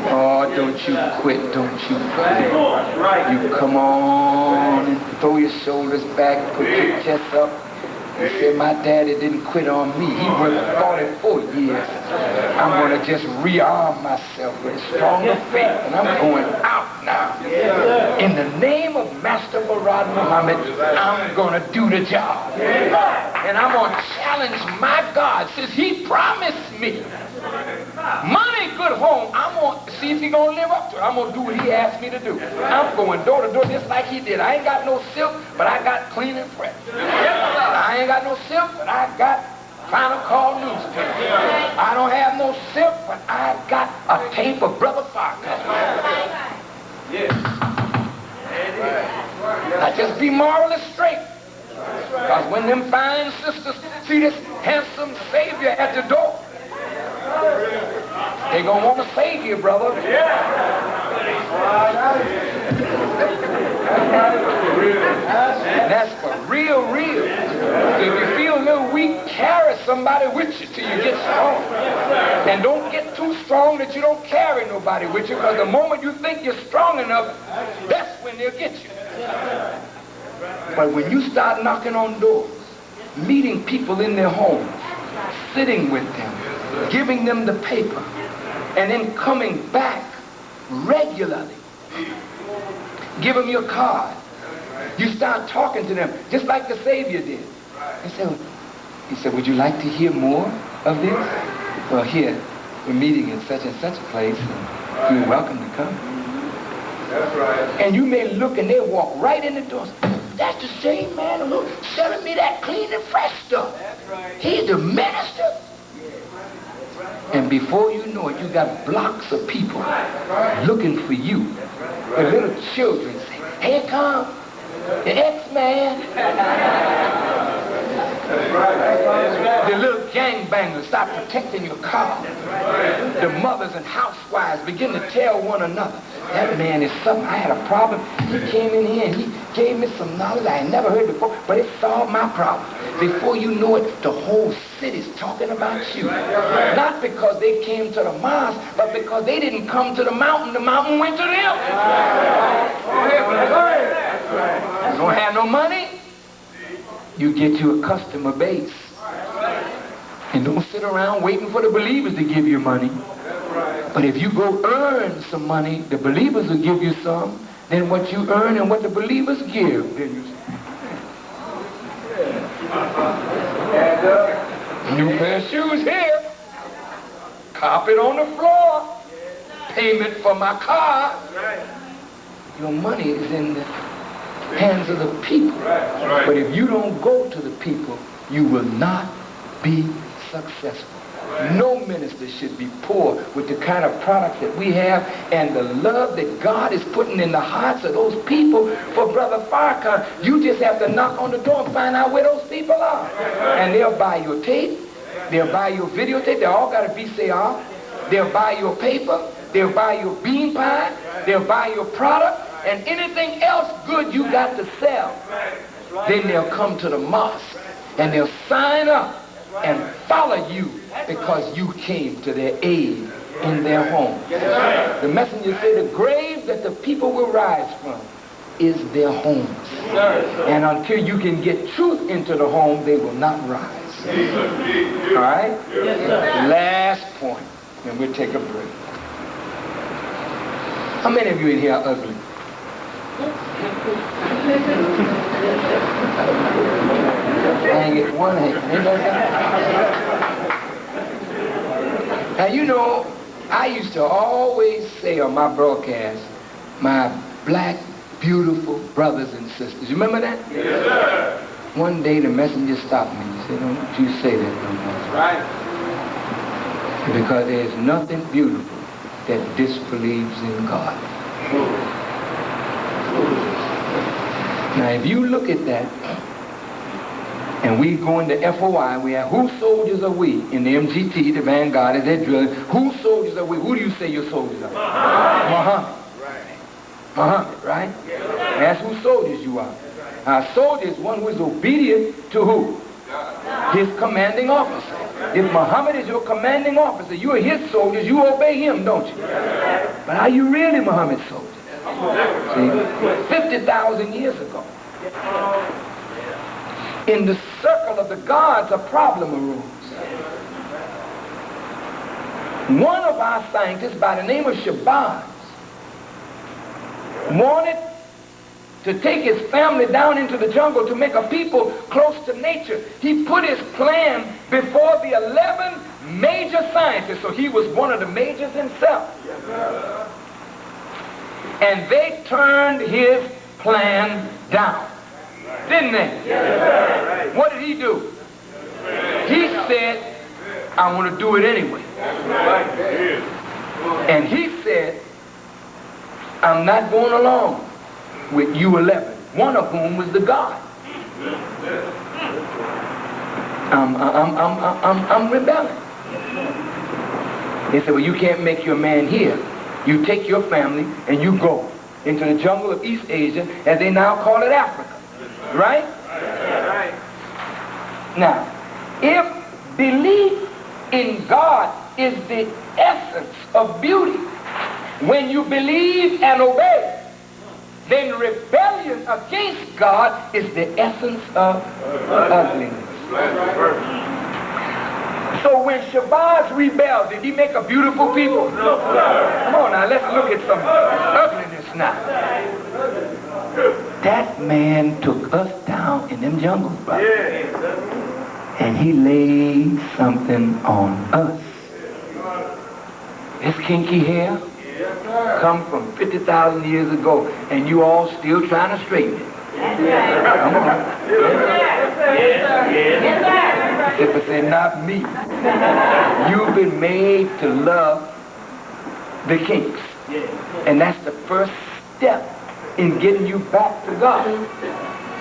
Oh, don't you quit. Don't you quit. You come on and throw your shoulders back, put your chest up, He said, my daddy didn't quit on me. He worked 44 years. I'm going to just rearm myself with stronger faith. And I'm going out now. In the name of Master Farad Muhammad, I'm going to do the job. And I'm going to challenge my God, since he promised me money, good home. I'm going to see if he's going to live up to it. I'm going to do what he asked me to do. I'm going door to door just like he did. I ain't got no silk, but I got clean and fresh. I ain't got no silk, but I got Final Call newspaper. I don't have no silk, but I got a tape of Brother Farkas. I just be morally straight. Because when them fine sisters see this handsome Savior at the door, they gonna want to save you, brother. And that's for real, real. If you feel a little weak, carry somebody with you till you get strong. And don't get too strong that you don't carry nobody with you, because the moment you think you're strong enough, that's when they'll get you. But when you start knocking on doors, meeting people in their homes, sitting with them, giving them the paper, and then coming back regularly, give them your card. You start talking to them, just like the Savior did. He said, would you like to hear more of this? Well, here, we're meeting in such and such a place, and you're welcome to come. That's right. And you may look and they walk right in the door. That's the same man who's selling me that clean and fresh stuff. That's right. He's the minister. And before you know it, you got blocks of people looking for you. The little children say, here come the X-Man. The little gangbangers start protecting your car. The mothers and housewives begin to tell one another, that man is something. I had a problem. He came in here and he gave me some knowledge I had never heard before, but it solved my problem. Before you know it, the whole city's talking about you. Not because they came to the mosque, but because they didn't come to the mountain went to them. You don't have no money? You get you a customer base. And don't sit around waiting for the believers to give you money. But if you go earn some money, the believers will give you some. Then what you earn and what the believers give, then you new pair of shoes here, carpet on the floor, payment for my car. Your money is in the hands of the people. But if you don't go to the people, you will not be successful. No minister should be poor with the kind of products that we have and the love that God is putting in the hearts of those people for Brother Farrakhan. You just have to knock on the door and find out where those people are. And they'll buy your tape. They'll buy your videotape. They all got a VCR. They'll buy your paper. They'll buy your bean pie. They'll buy your product. And anything else good you got to sell. Then they'll come to the mosque and they'll sign up and follow you because you came to their aid in their home. The messenger said the grave that the people will rise from is their homes. And until you can get truth into the home, they will not rise. All right? Last point, and we'll take a break. How many of you in here are ugly? Hang it one hand. Now, you know, I used to always say on my broadcast, my black, beautiful brothers and sisters. You remember that? Yes, sir. One day the messenger stopped me. He said, don't you say that no more. That's right. Because there's nothing beautiful that disbelieves in God. Now, if you look at that, and we go into FOI, we have, whose soldiers are we? In the MGT, the Vanguard, is that drilling? Whose soldiers are we? Who do you say your soldiers are? Muhammad. Right. Muhammad, right? That's whose soldiers you are. Our soldier is one who is obedient to who? His commanding officer. If Muhammad is your commanding officer, you are his soldiers, you obey him, don't you? But are you really Muhammad's soldiers? See, 50,000 years ago, in the circle battle of the gods, a problem arose. One of our scientists by the name of Shabazz wanted to take his family down into the jungle to make a people close to nature. He put his plan before the 11 major scientists, so he was one of the majors himself. And they turned his plan down, didn't they? What did he do? He said, I want to do it anyway. And he said, I'm not going along with you 11, one of whom was the God. I'm rebelling. They said, well, you can't make your man here. You take your family and you go into the jungle of East Asia, as they now call it Africa. Right? Now, if belief in God is the essence of beauty, when you believe and obey, then rebellion against God is the essence of ugliness. So when Shabazz rebelled, did he make a beautiful people? No. Come on now, let's look at some ugliness now. That man took us down in them jungles, brother. And he laid something on us. His kinky hair come from 50,000 years ago, and you all still trying to straighten it. Come on. If I say not me, you've been made to love the kinks. And that's the first step in getting you back to God.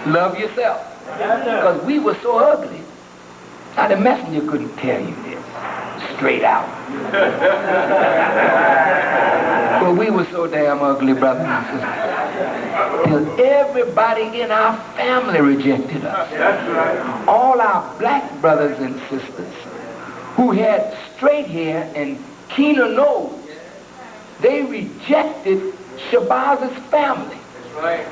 Love yourself. Because we were so ugly. Now the messenger couldn't tell you this straight out. But we were so damn ugly, brothers and sisters. Till everybody in our family rejected us. All our black brothers and sisters who had straight hair and keener nose, they rejected Shabazz's family.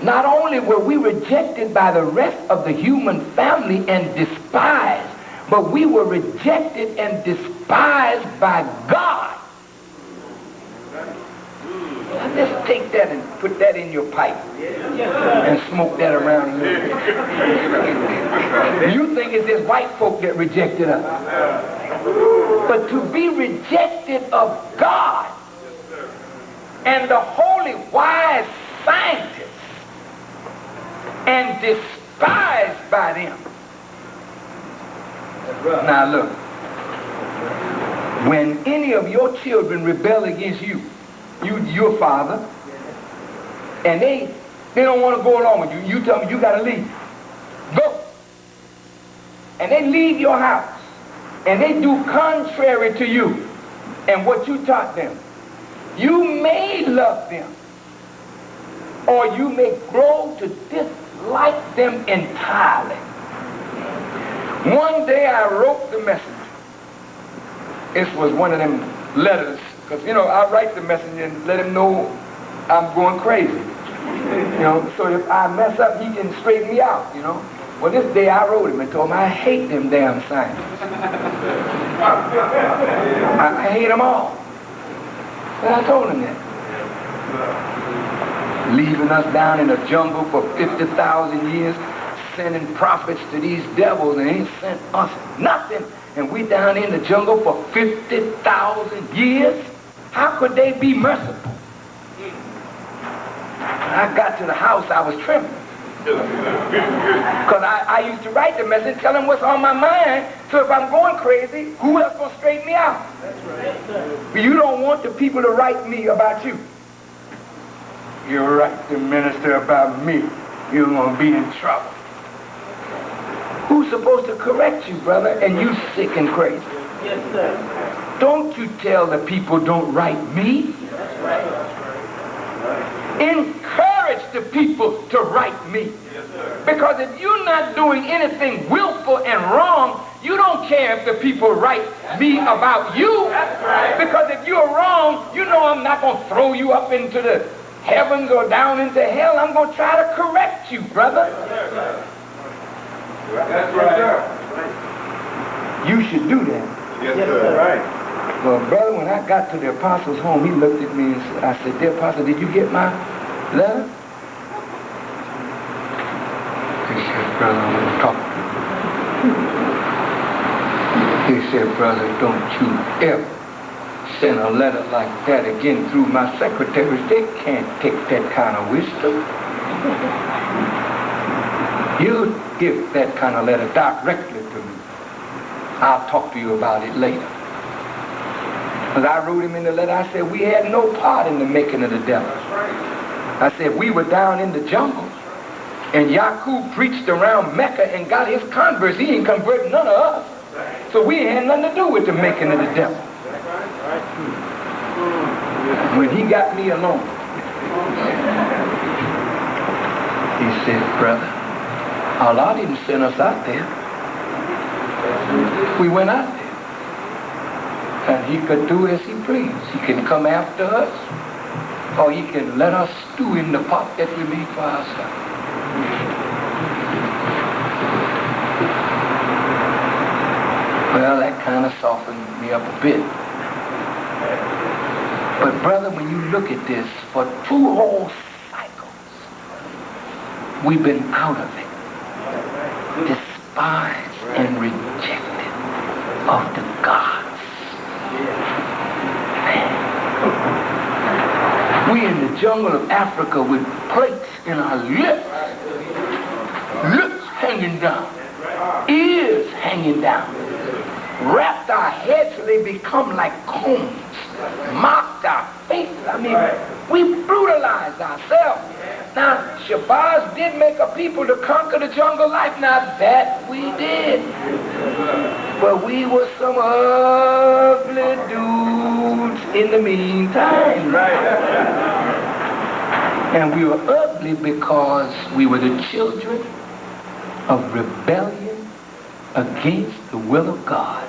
Not only were we rejected by the rest of the human family and despised, but we were rejected and despised by God. Now just take that and put that in your pipe and smoke that around a little bit. You think it's this white folk that rejected us. But to be rejected of God and the holy wise scientists and despised by them. Now look, when any of your children rebel against you, your father, and they don't want to go along with you, you tell them you got to leave. Go. And they leave your house, and they do contrary to you and what you taught them. You may love them, or you may grow to dislike them entirely. One day I wrote the messenger. This was one of them letters, because, you know, I write the messenger and let him know I'm going crazy. You know, so if I mess up, he can straighten me out, you know. Well, this day I wrote him and told him I hate them damn scientists. I hate them all. And I told him that. Leaving us down in the jungle for 50,000 years, sending prophets to these devils, and ain't sent us nothing. And we down in the jungle for 50,000 years. How could they be merciful? When I got to the house, I was trembling. Because I used to write the message, tell them what's on my mind, so if I'm going crazy, who else going to straighten me out? That's right. But you don't want the people to write me about you. You write the minister about me, you're going to be in trouble. Who's supposed to correct you, brother, and you sick and crazy? Yes, sir. Don't you tell the people don't write me. That's right. Encourage the people to write me. Yes, sir. Because if you're not doing anything willful and wrong, you don't care if the people write me about you. That's right. Because if you're wrong, you know I'm not going to throw you up into the heavens or down into hell. I'm going to try to correct you, brother. That's right. You should do that. Yes, sir. Right. Well, brother, when I got to the apostle's home, he looked at me and I said, "Dear apostle, did you get my letter?" He said, "Brother, I want to talk to you." He said, "Brother, don't you ever send a letter like that again through my secretaries. They can't take that kind of wisdom. You give that kind of letter directly to me. I'll talk to you about it later." Because I wrote him in the letter, I said, we had no part in the making of the devil. I said, we were down in the jungle, and Yaqub preached around Mecca and got his converts. He ain't converted none of us. So we had nothing to do with the making of the devil. When he got me alone, he said, "Brother, Allah didn't send us out there. We went out there. And he could do as he pleased. He can come after us, or he can let us stew in the pot that we made for ourselves." Well, that kind of softened me up a bit. But brother, when you look at this, for 2 whole cycles, we've been out of it. Despised and rejected of the gods. We in the jungle of Africa with plates in our lips hanging down, ears hanging down, wrapped our heads so they become like combs, mocked our faces. I mean, we brutalized ourselves. Now, Shabazz did make a people to conquer the jungle life. Now, that we did. But we were some ugly dudes in the meantime. And we were ugly because we were the children of rebellion against the will of God.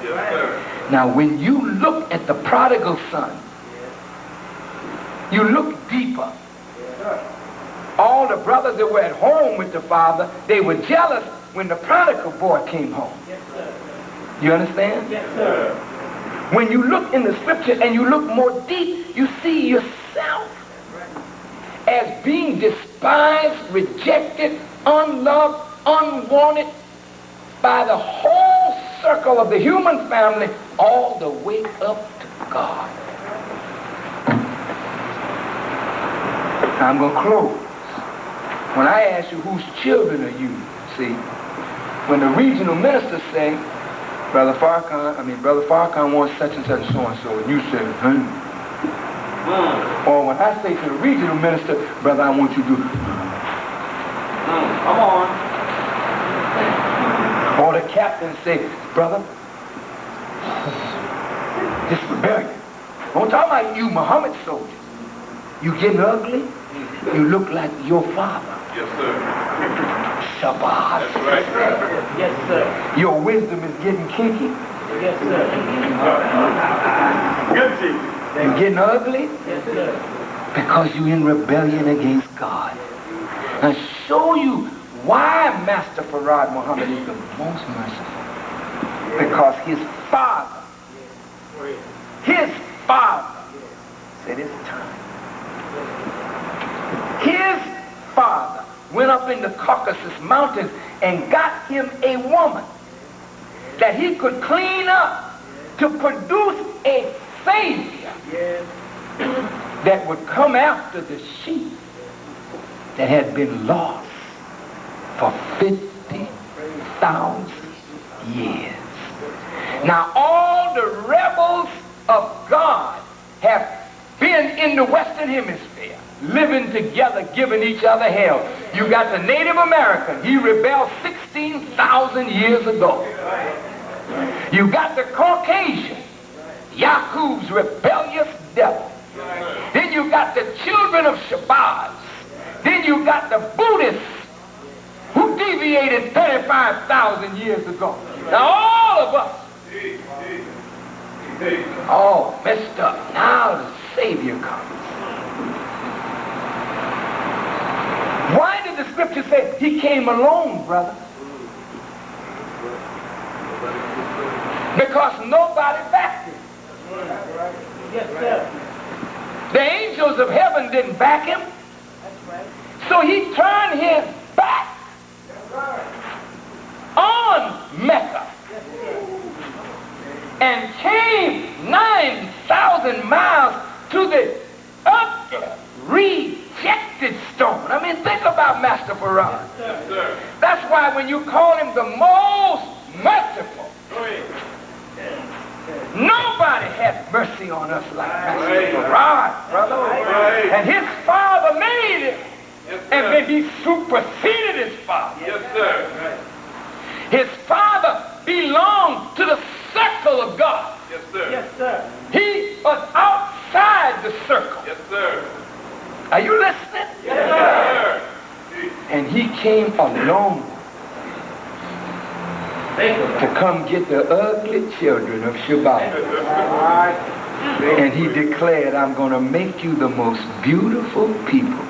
Now, when you look at the prodigal son, you look deeper. All the brothers that were at home with the father, they were jealous when the prodigal boy came home. You understand? Yes, sir. When you look in the scripture and you look more deep, you see yourself as being despised, rejected, unloved, unwanted by the whole circle of the human family, all the way up to God. I'm going to close. When I ask you, whose children are you? See, when the regional minister say, Brother Farrakhan wants such and such, so and so, and you say, Or when I say to the regional minister, brother, I want you to do, Come on. Or the captain say, brother, this rebellion. Don't talk about you, Muhammad soldier. You getting ugly? You look like your father. Yes, sir. Shabazz. That's right. Yes, sir. Your wisdom is getting kinky. Yes, sir. Good chief. You getting ugly? Yes, sir. Because you're in rebellion against God. And show you why Master Farad Muhammad is the most merciful. Because his father said it's time. His father went up in the Caucasus Mountains and got him a woman that he could clean up to produce a savior that would come after the sheep that had been lost for 50,000 years. Now all the rebels of God have been in the Western Hemisphere, living together, giving each other hell. You got the Native American. He rebelled 16,000 years ago. You got the Caucasian, Yaqub's rebellious devil. Then you got the children of Shabazz. Then you got the Buddhists who deviated 35,000 years ago. Now all of us, all messed up. Now the Savior comes. Why did the scripture say he came alone, brother? because nobody backed him. Yes, sir. The angels of heaven didn't back him. So he turned his back on Mecca and came 9,000 miles to the ugly, rejected stone. I mean, think about Master Farad. That's why when you call him the most merciful, nobody had mercy on us like Master Farad, brother. And his father made it. And then he superseded his father. Yes, sir. His father belonged to the circle of God. Yes, sir. Yes, sir. He was outside the circle. Yes, sir. Are you listening? Yes, sir. And he came alone to come get the ugly children of Shabbat. And he declared, I'm going to make you the most beautiful people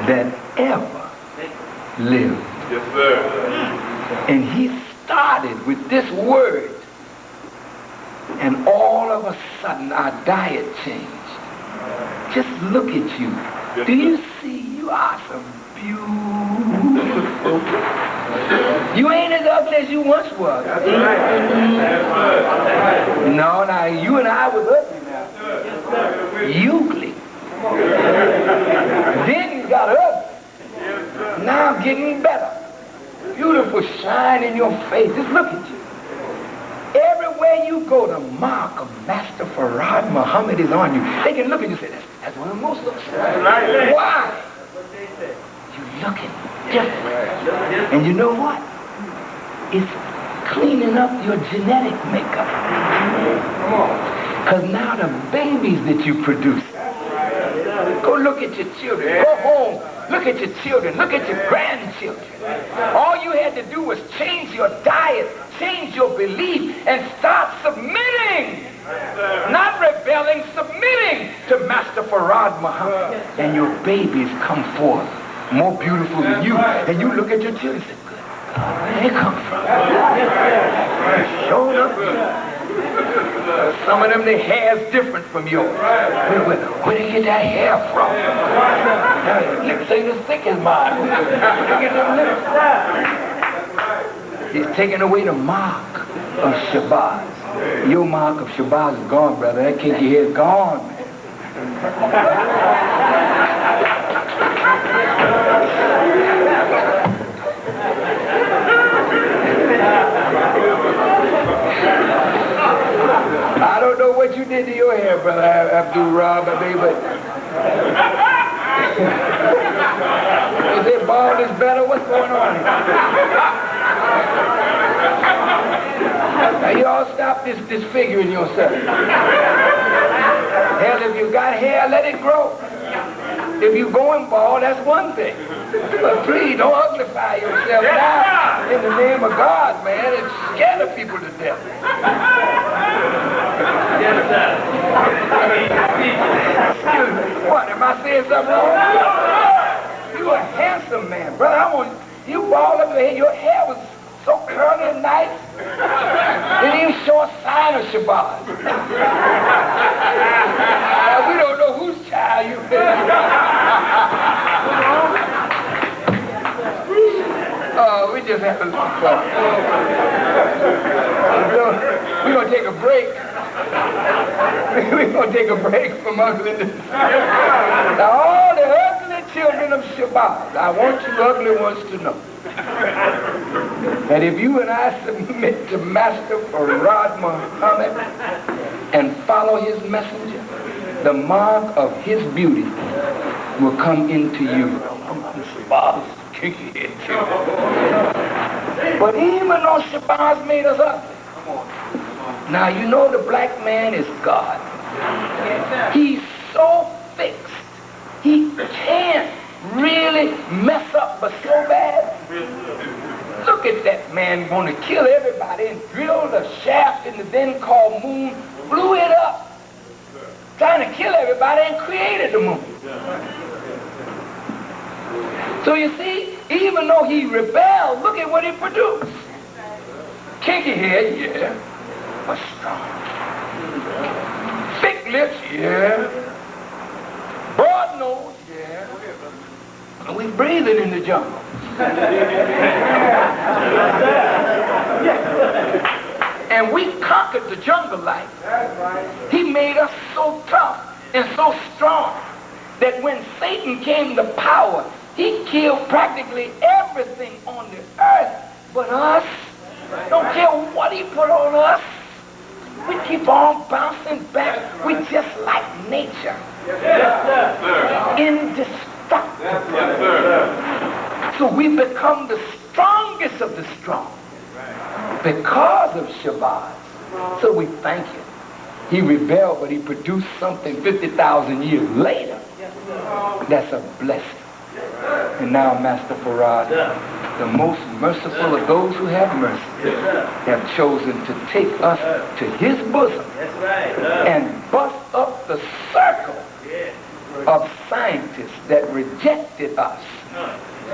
that ever lived. Yes, sir. And he started with this word. And all of a sudden our diet changed. Just look at you. Do you see you are some beautiful? You ain't as ugly as you once was. No, now you and I was ugly now. Ugly. Then you got ugly. Now I'm getting better. Beautiful shine in your face. Just look at you. Everywhere you go, the mark of Master Farad Muhammad is on you. They can look at you and say, that's one of the Muslims. Why? You're looking different. And you know what? It's cleaning up your genetic makeup. Because now the babies that you produce, go look at your children. Go home. Look at your children. Look at your grandchildren. All you had to do was change your diet, change your belief, and start submitting. Not rebelling, submitting to Master Farad Muhammad. And your babies come forth more beautiful than you. And you look at your children and say, good God, where they come from? Showing up. Some of them, their hair's different from yours. Where they get that hair from? Lips ain't as thick as mine. Where they get them lips? He's taking away the mark of Shabbat. Your mark of Shabbat is gone, brother. That kinky hair is gone, man. I don't know what you did to your hair, brother Abdul-Rab, but is it bald is better? What's going on here? Now you all stop disfiguring yourself. Hell, if you got hair, let it grow. If you're going bald, that's one thing. But please, don't uglify yourself now in the name of God, man. It's scaring the people to death. Excuse me. What, am I saying something wrong? You're a handsome man, brother. I want you bald up your head. Your hair was so curly and nice. Didn't even show a sign of Shabbat. We don't know whose child you been. Oh, we just having some fun. We're going to take a break. We're going to take a break from ugliness. Now, all the ugly children of Shabbat, I want you ugly ones to know that if you and I submit to Master Farad Muhammad and follow his messenger, the mark of his beauty will come into you. But even though Shabbat's made us ugly, now you know the black man is God. He's so fixed. He can't really mess up but so bad. Look at that man want to kill everybody and drilled a shaft in the then called moon, blew it up, trying to kill everybody and created the moon. So you see, even though he rebelled, look at what he produced. Kinky hair, yeah. was strong. Thick lips, yeah. Broad nose, yeah. And we breathing in the jungle. And we conquered the jungle life. He made us so tough and so strong that when Satan came to power, he killed practically everything on the earth but us. Don't care what he put on us. We keep on bouncing back. We just like nature. Indestructible. So we become the strongest of the strong because of Shabbat. So we thank him. He rebelled, but he produced something 50,000 years later. That's a blessing. And now, Master Farad, the most merciful of those who have mercy, have chosen to take us to his bosom and bust up the circle of scientists that rejected us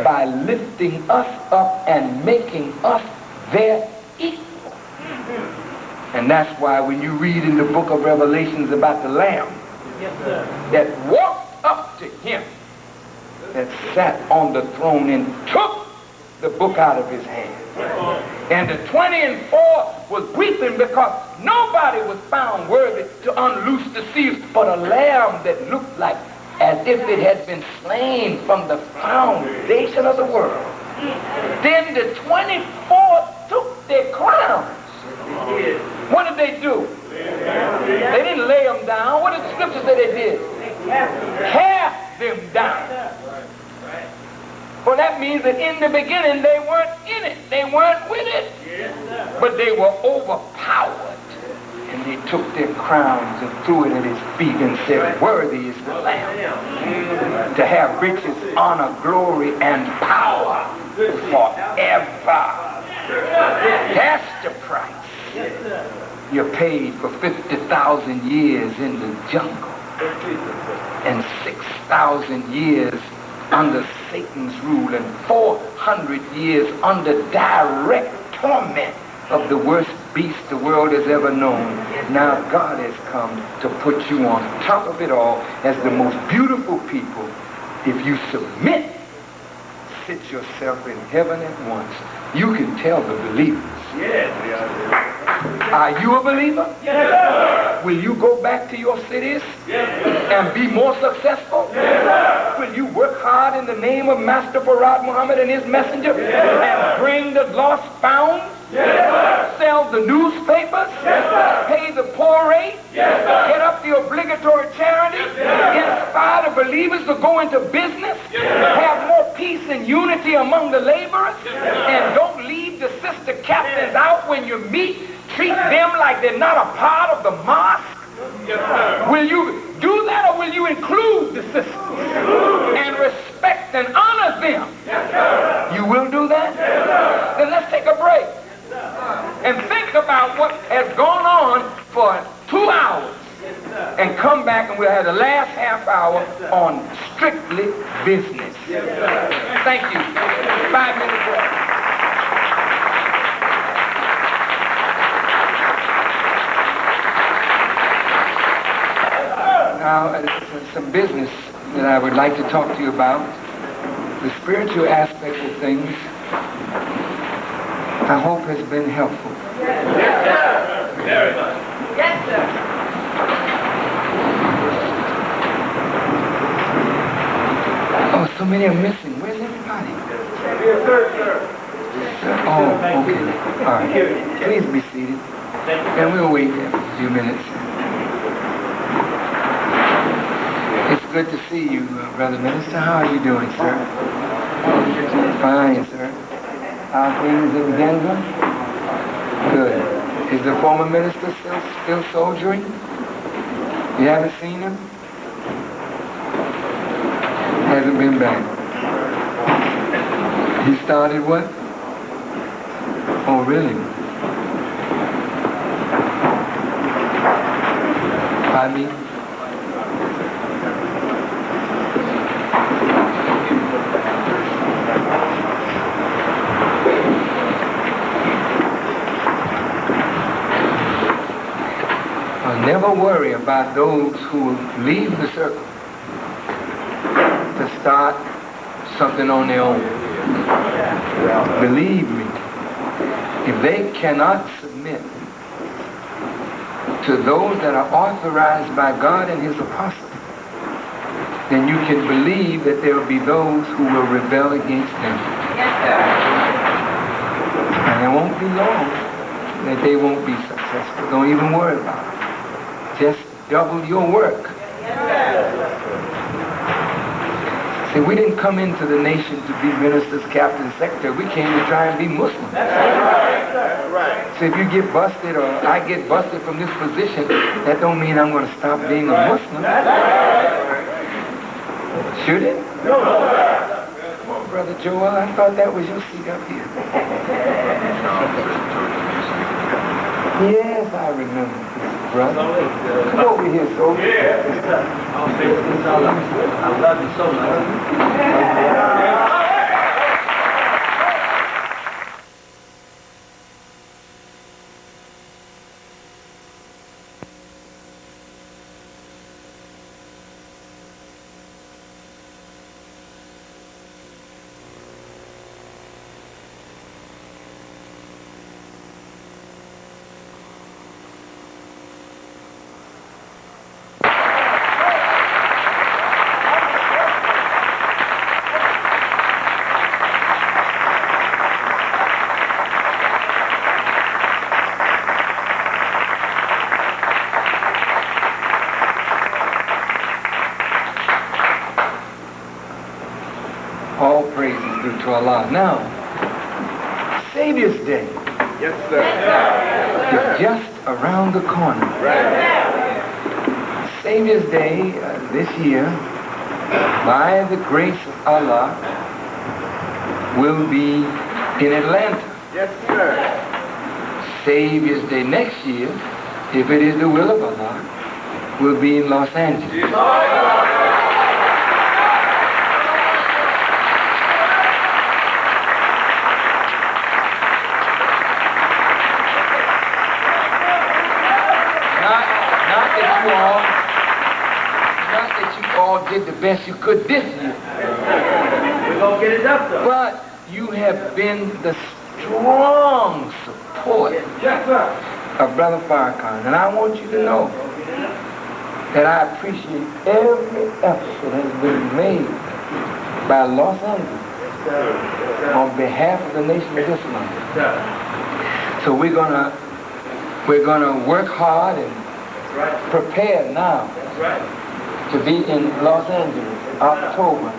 by lifting us up and making us their equal. And that's why when you read in the book of Revelations about the Lamb that walked up to him, that sat on the throne and took the book out of his hand. And the 24 was weeping because nobody was found worthy to unloose the seals but a lamb that looked like as if it had been slain from the foundation of the world. Then the 24 took their crowns. What did they do? They didn't lay them down. What did the scripture say they did? Cast them down. Well, that means that in the beginning they weren't in it. They weren't with it. But they were overpowered. And they took their crowns and threw it at his feet and said, worthy is the Lamb to have riches, honor, glory, and power forever. That's the price. You paid for 50,000 years in the jungle and 6,000 years under Satan's rule and 400 years under direct torment of the worst beast the world has ever known. Now God has come to put you on top of it all as the most beautiful people. If you submit, sit yourself in heaven at once. You can tell the believers. Are you a believer? Yes. Will you go back to your cities and be more successful? Will you work hard in the name of Master Farad Muhammad and his messenger and bring the lost found? Sell the newspapers? Pay the poor rate? Get up the obligatory charity? Inspire the believers to go into business? Have more peace and unity among the laborers? And don't leave the sister captains out when you meet? Treat them like they're not a part of the mosque? Will you do that, or will you include the sisters and respect and honor them? You will do that? Then let's take a break and think about what has gone on for 2 hours and come back, and we'll have the last half hour on strictly business. Thank you. 5 minutes break. Now, some business that I would like to talk to you about, the spiritual aspect of things, I hope has been helpful. Yes, sir. Very much. Yes, sir. Oh, so many are missing. Where's everybody? Yes, sir. Oh, okay. All right. Please be seated. And we'll wait a few minutes. It's good to see you, Brother Minister. How are you doing, sir? Fine, sir. How are things in Denver? Good. Is the former minister still soldiering? You haven't seen him? Hasn't been back. He started what? Oh, really? Pardon me? Never worry about those who leave the circle to start something on their own. Believe me, if they cannot submit to those that are authorized by God and his apostles, then you can believe that there will be those who will rebel against them. And it won't be long that they won't be successful. Don't even worry about it. Just double your work. See, we didn't come into the nation to be ministers, captains, secretaries. We came to try and be Muslims. So if you get busted or I get busted from this position, that don't mean I'm going to stop being a Muslim. Should it? No. Oh, Brother Joel, I thought that was your seat up here. Yes, I remember this, brother. Come over here, soldier. I love you so much. All praise is due to Allah. Now, Savior's Day Yes, sir. is just around the corner. Savior's Day this year, by the grace of Allah, will be in Atlanta. Yes, sir. Savior's Day next year, if it is the will of Allah, will be in Los Angeles. Not that you all did the best you could this year. We're going to get it up, though. But you have been the strong support of Brother Farrakhan. And I want you to know that I appreciate every effort that has been made by Los Angeles on behalf of the Nation of Islam. So we're gonna work hard and prepare now to be in Los Angeles, October,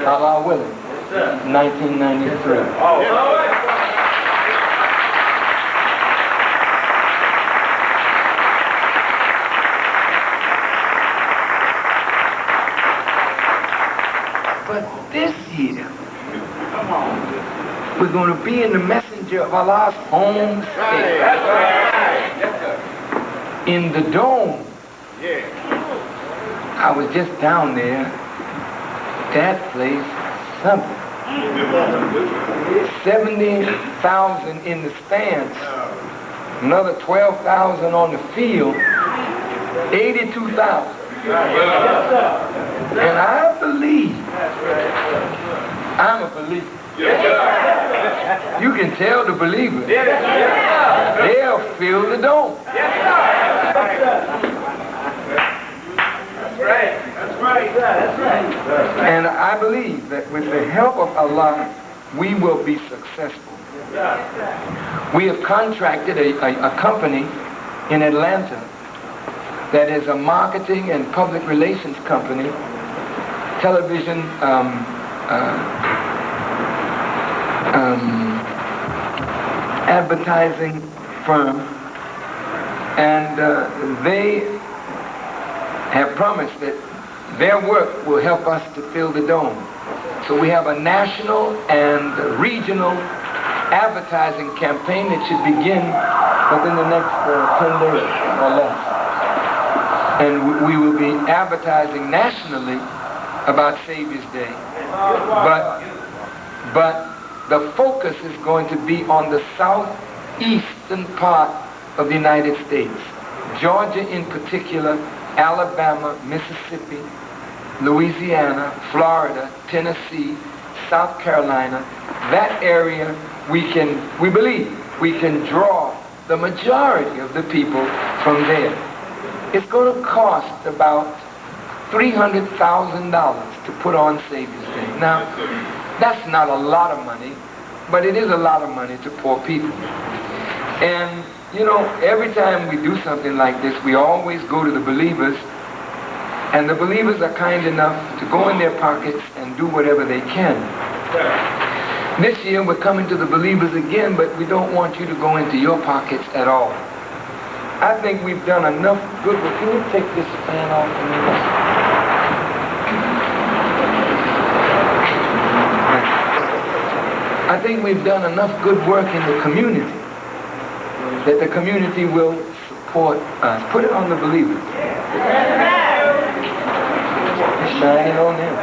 Allah willing, 1993. But this year, we're going to be in the messenger of Allah's home state. In the dome. I was just down there. That place, something. 70,000 in the stands. Another 12,000 on the field. 82,000. And I believe. I'm a believer. You can tell the believer. They'll fill the dome. That's right. And I believe that with the help of Allah, we will be successful. We have contracted a company in Atlanta that is a marketing and public relations company, television advertising firm, and they have promised that their work will help us to fill the dome. So we have a national and regional advertising campaign that should begin within the next 10 days or less. And we will be advertising nationally about Savior's Day. But the focus is going to be on the southeastern part of the United States. Georgia in particular, Alabama, Mississippi, Louisiana, Florida, Tennessee, South Carolina, that area we believe we can draw the majority of the people from there. It's going to cost about $300,000 to put on Savior's Day. Now, that's not a lot of money, but it is a lot of money to poor people. And, you know, every time we do something like this, we always go to the believers, and the believers are kind enough to go in their pockets and do whatever they can. This year we're coming to the believers again, but we don't want you to go into your pockets at all. I think we've done enough good work. Can you take this fan off for me? I think we've done enough good work in the community that the community will support us. Put it on the believers. Shine it on them.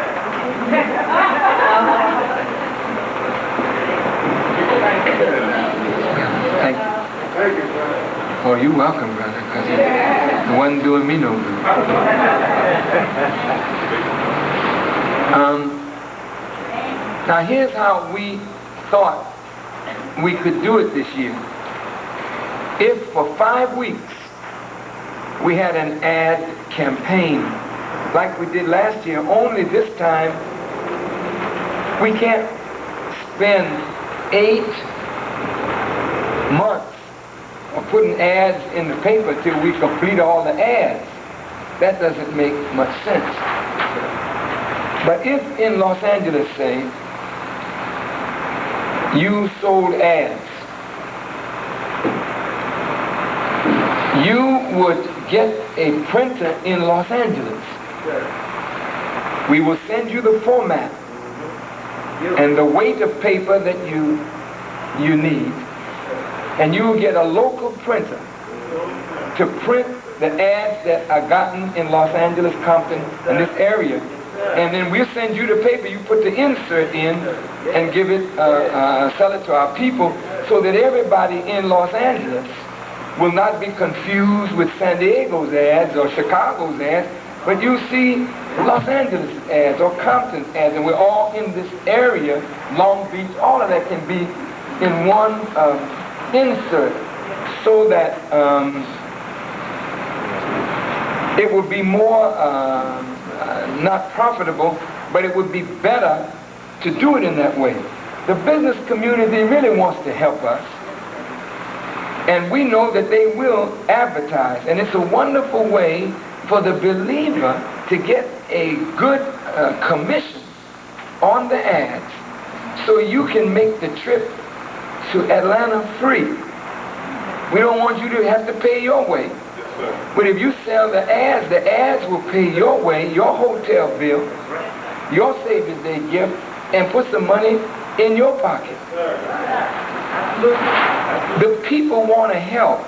Thank you. Thank you, brother. Oh, you're welcome, brother, because it wasn't doing me no good. Now here's how we thought we could do it this year. If for 5 weeks we had an ad campaign like we did last year, only this time we can't spend 8 months of putting ads in the paper till we complete all the ads. That doesn't make much sense. But if in Los Angeles, say, you sold ads, you would get a printer in Los Angeles. We will send you the format and the weight of paper that you need, and you will get a local printer to print the ads that are gotten in Los Angeles, Compton, and this area. And then we'll send you the paper. You put the insert in and give it, sell it to our people, so that everybody in Los Angeles will not be confused with San Diego's ads or Chicago's ads, but you see Los Angeles ads or Compton's ads, and we're all in this area, Long Beach. All of that can be in one insert, so that it would be more not profitable, but it would be better to do it in that way. The business community really wants to help us, and we know that they will advertise, and it's a wonderful way for the believer to get a good commission on the ads, so you can make the trip to Atlanta free. We don't want you to have to pay your way. But if you sell the ads will pay your way, your hotel bill, your Savior's Day gift, and put some money in your pocket. The people want to help.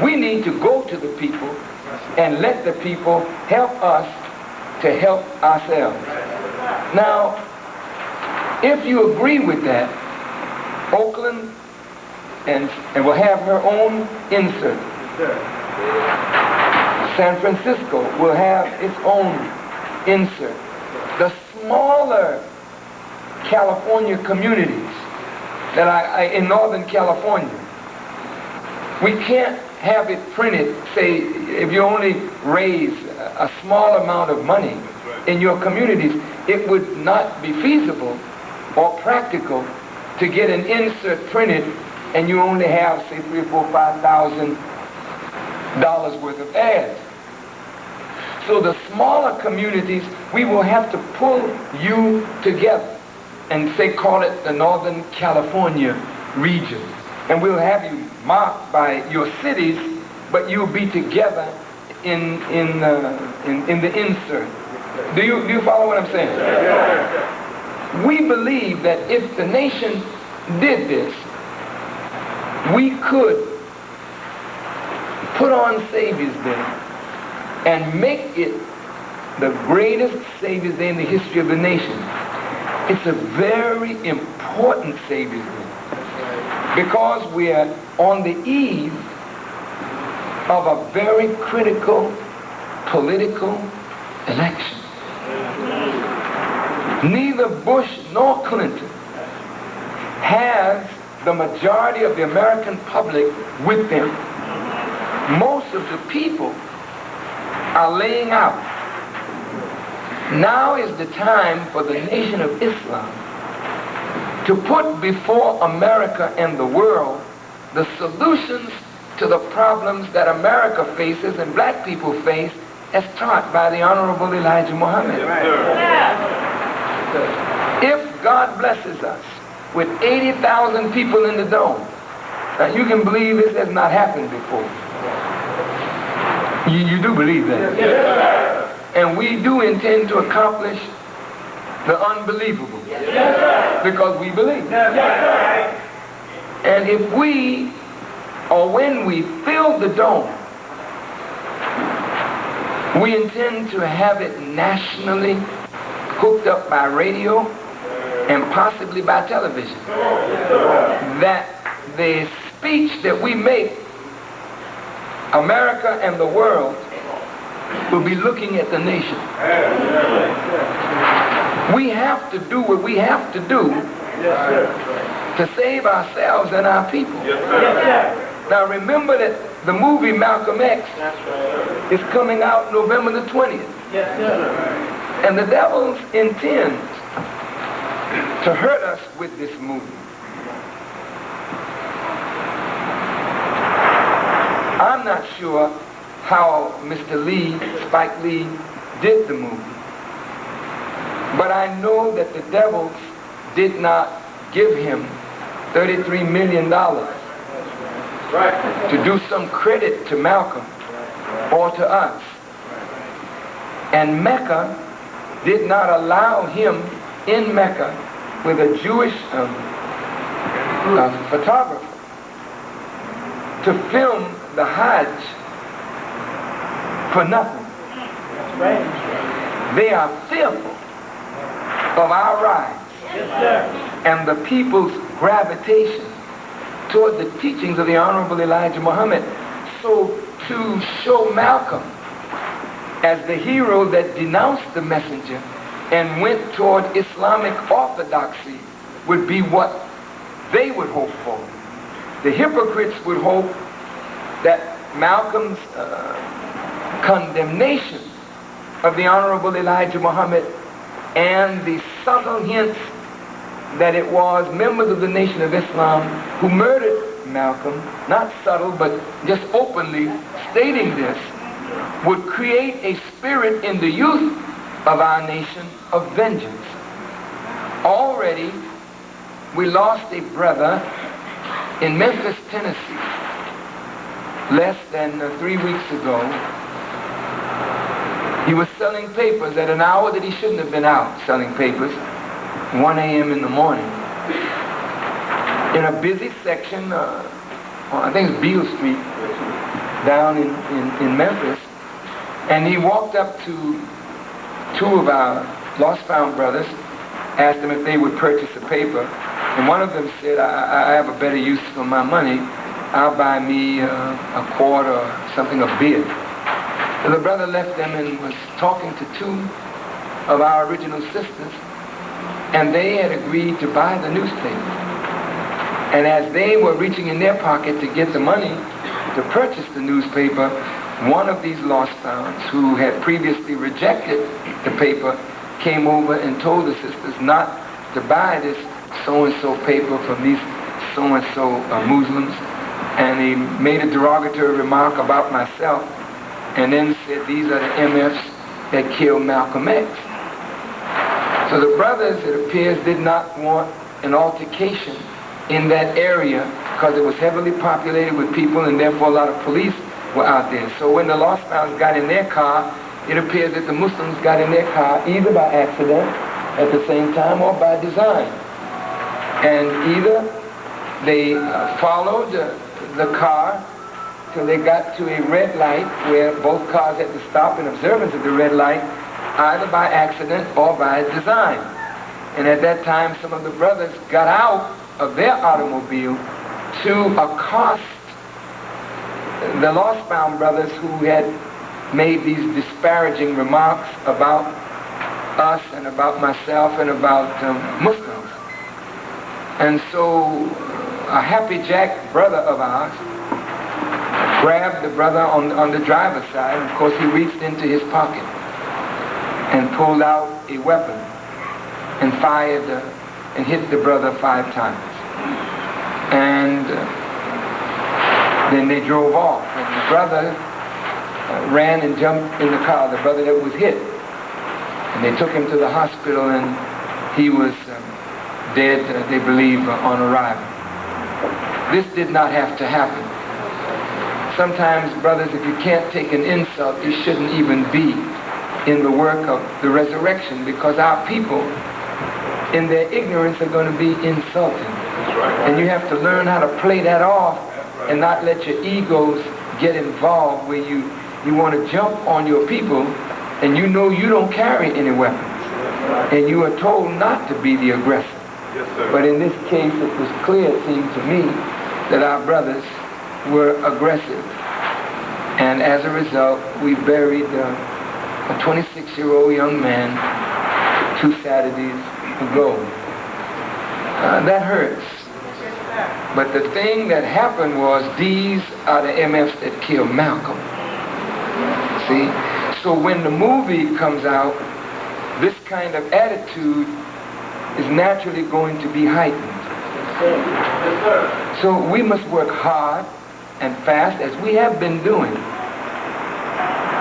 We need to go to the people and let the people help us to help ourselves. Now, if you agree with that, Oakland and will have her own insert. San Francisco will have its own insert. The smaller California communities that are in Northern California, we can't have it printed, say, if you only raise a small amount of money in your communities, it would not be feasible or practical to get an insert printed, and you only have, say, $3,000, $4,000, $5,000 worth of ads. So the smaller communities, we will have to pull you together and say, call it the Northern California region. And we'll have you marked by your cities, but you'll be together in the insert. Do you follow what I'm saying? We believe that if the nation did this, we could put on Savior's Day and make it the greatest Savior's Day in the history of the nation. It's a very important Savior's Day because we are on the eve of a very critical political election. Neither Bush nor Clinton has the majority of the American public with them. Most of the people are laying out. Now is the time for the Nation of Islam to put before America and the world the solutions to the problems that America faces and black people face as taught by the Honorable Elijah Muhammad. If God blesses us with 80,000 people in the dome, now you can believe this has not happened before. You do believe that? Yes, and we do intend to accomplish the unbelievable. Yes, because we believe. Yes, and if we, or when we fill the dome, we intend to have it nationally hooked up by radio and possibly by television. That the speech that we make, America and the world will be looking at the nation. We have to do what we have to do to save ourselves and our people. Now remember that the movie Malcolm X is coming out November the 20th. And the devil intends to hurt us with this movie. I'm not sure how Mr. Lee, Spike Lee, did the movie. But I know that the devils did not give him $33 million to do some credit to Malcolm or to us. And Mecca did not allow him in Mecca with a Jewish photographer to film the Hajj for nothing. They are fearful of our rise and the people's gravitation toward the teachings of the Honorable Elijah Muhammad. So to show Malcolm as the hero that denounced the messenger and went toward Islamic orthodoxy would be what they would hope for. The hypocrites would hope that Malcolm's condemnation of the Honorable Elijah Muhammad and the subtle hints that it was members of the Nation of Islam who murdered Malcolm, not subtle but just openly stating this, would create a spirit in the youth of our nation of vengeance. Already we lost a brother in Memphis, Tennessee, less than 3 weeks ago. He was selling papers at an hour that he shouldn't have been out selling papers, 1 a.m. in the morning, in a busy section, I think it's Beale Street, down in Memphis. And he walked up to two of our lost found brothers, asked them if they would purchase a paper. And one of them said, I have a better use for my money. I'll buy me a quart or something of beer. So the brother left them and was talking to two of our original sisters, and they had agreed to buy the newspaper. And as they were reaching in their pocket to get the money to purchase the newspaper, one of these lost founds who had previously rejected the paper came over and told the sisters not to buy this so-and-so paper from these so-and-so Muslims. And he made a derogatory remark about myself and then said these are the MFs that killed Malcolm X. So the brothers, it appears, did not want an altercation in that area because it was heavily populated with people and therefore a lot of police were out there. So when the lost founds got in their car, it appears that the Muslims got in their car either by accident at the same time or by design. And either they followed the car till they got to a red light where both cars had to stop in observance of the red light, either by accident or by design. And at that time, some of the brothers got out of their automobile to accost the Lost-Bound brothers who had made these disparaging remarks about us and about myself and about Muslims. And so a Happy Jack brother of ours grabbed the brother on the driver's side. Of course, he reached into his pocket and pulled out a weapon and fired and hit the brother 5 times. And then they drove off. And the brother ran and jumped in the car, the brother that was hit. And they took him to the hospital, and he was dead, they believe, on arrival. This did not have to happen. Sometimes, brothers, if you can't take an insult, you shouldn't even be in the work of the resurrection, because our people, in their ignorance, are going to be insulted. And you have to learn how to play that off and not let your egos get involved where you want to jump on your people, and you know you don't carry any weapons. And you are told not to be the aggressor. But in this case, it was clear, it seemed to me, that our brothers were aggressive. And as a result, we buried a 26-year-old young man 2 Saturdays ago. That hurts. But the thing that happened was, these are the MFs that killed Malcolm. See? So when the movie comes out, this kind of attitude is naturally going to be heightened. So we must work hard and fast, as we have been doing,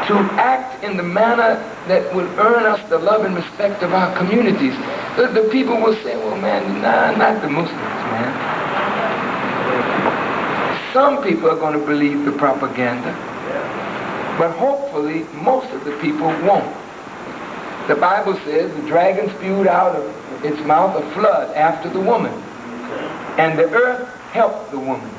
to act in the manner that will earn us the love and respect of our communities. The people will say, well, man, nah, not the Muslims, man. Some people are going to believe the propaganda, but hopefully most of the people won't. The Bible says the dragon spewed out of its mouth a flood after the woman, and the earth helped the woman.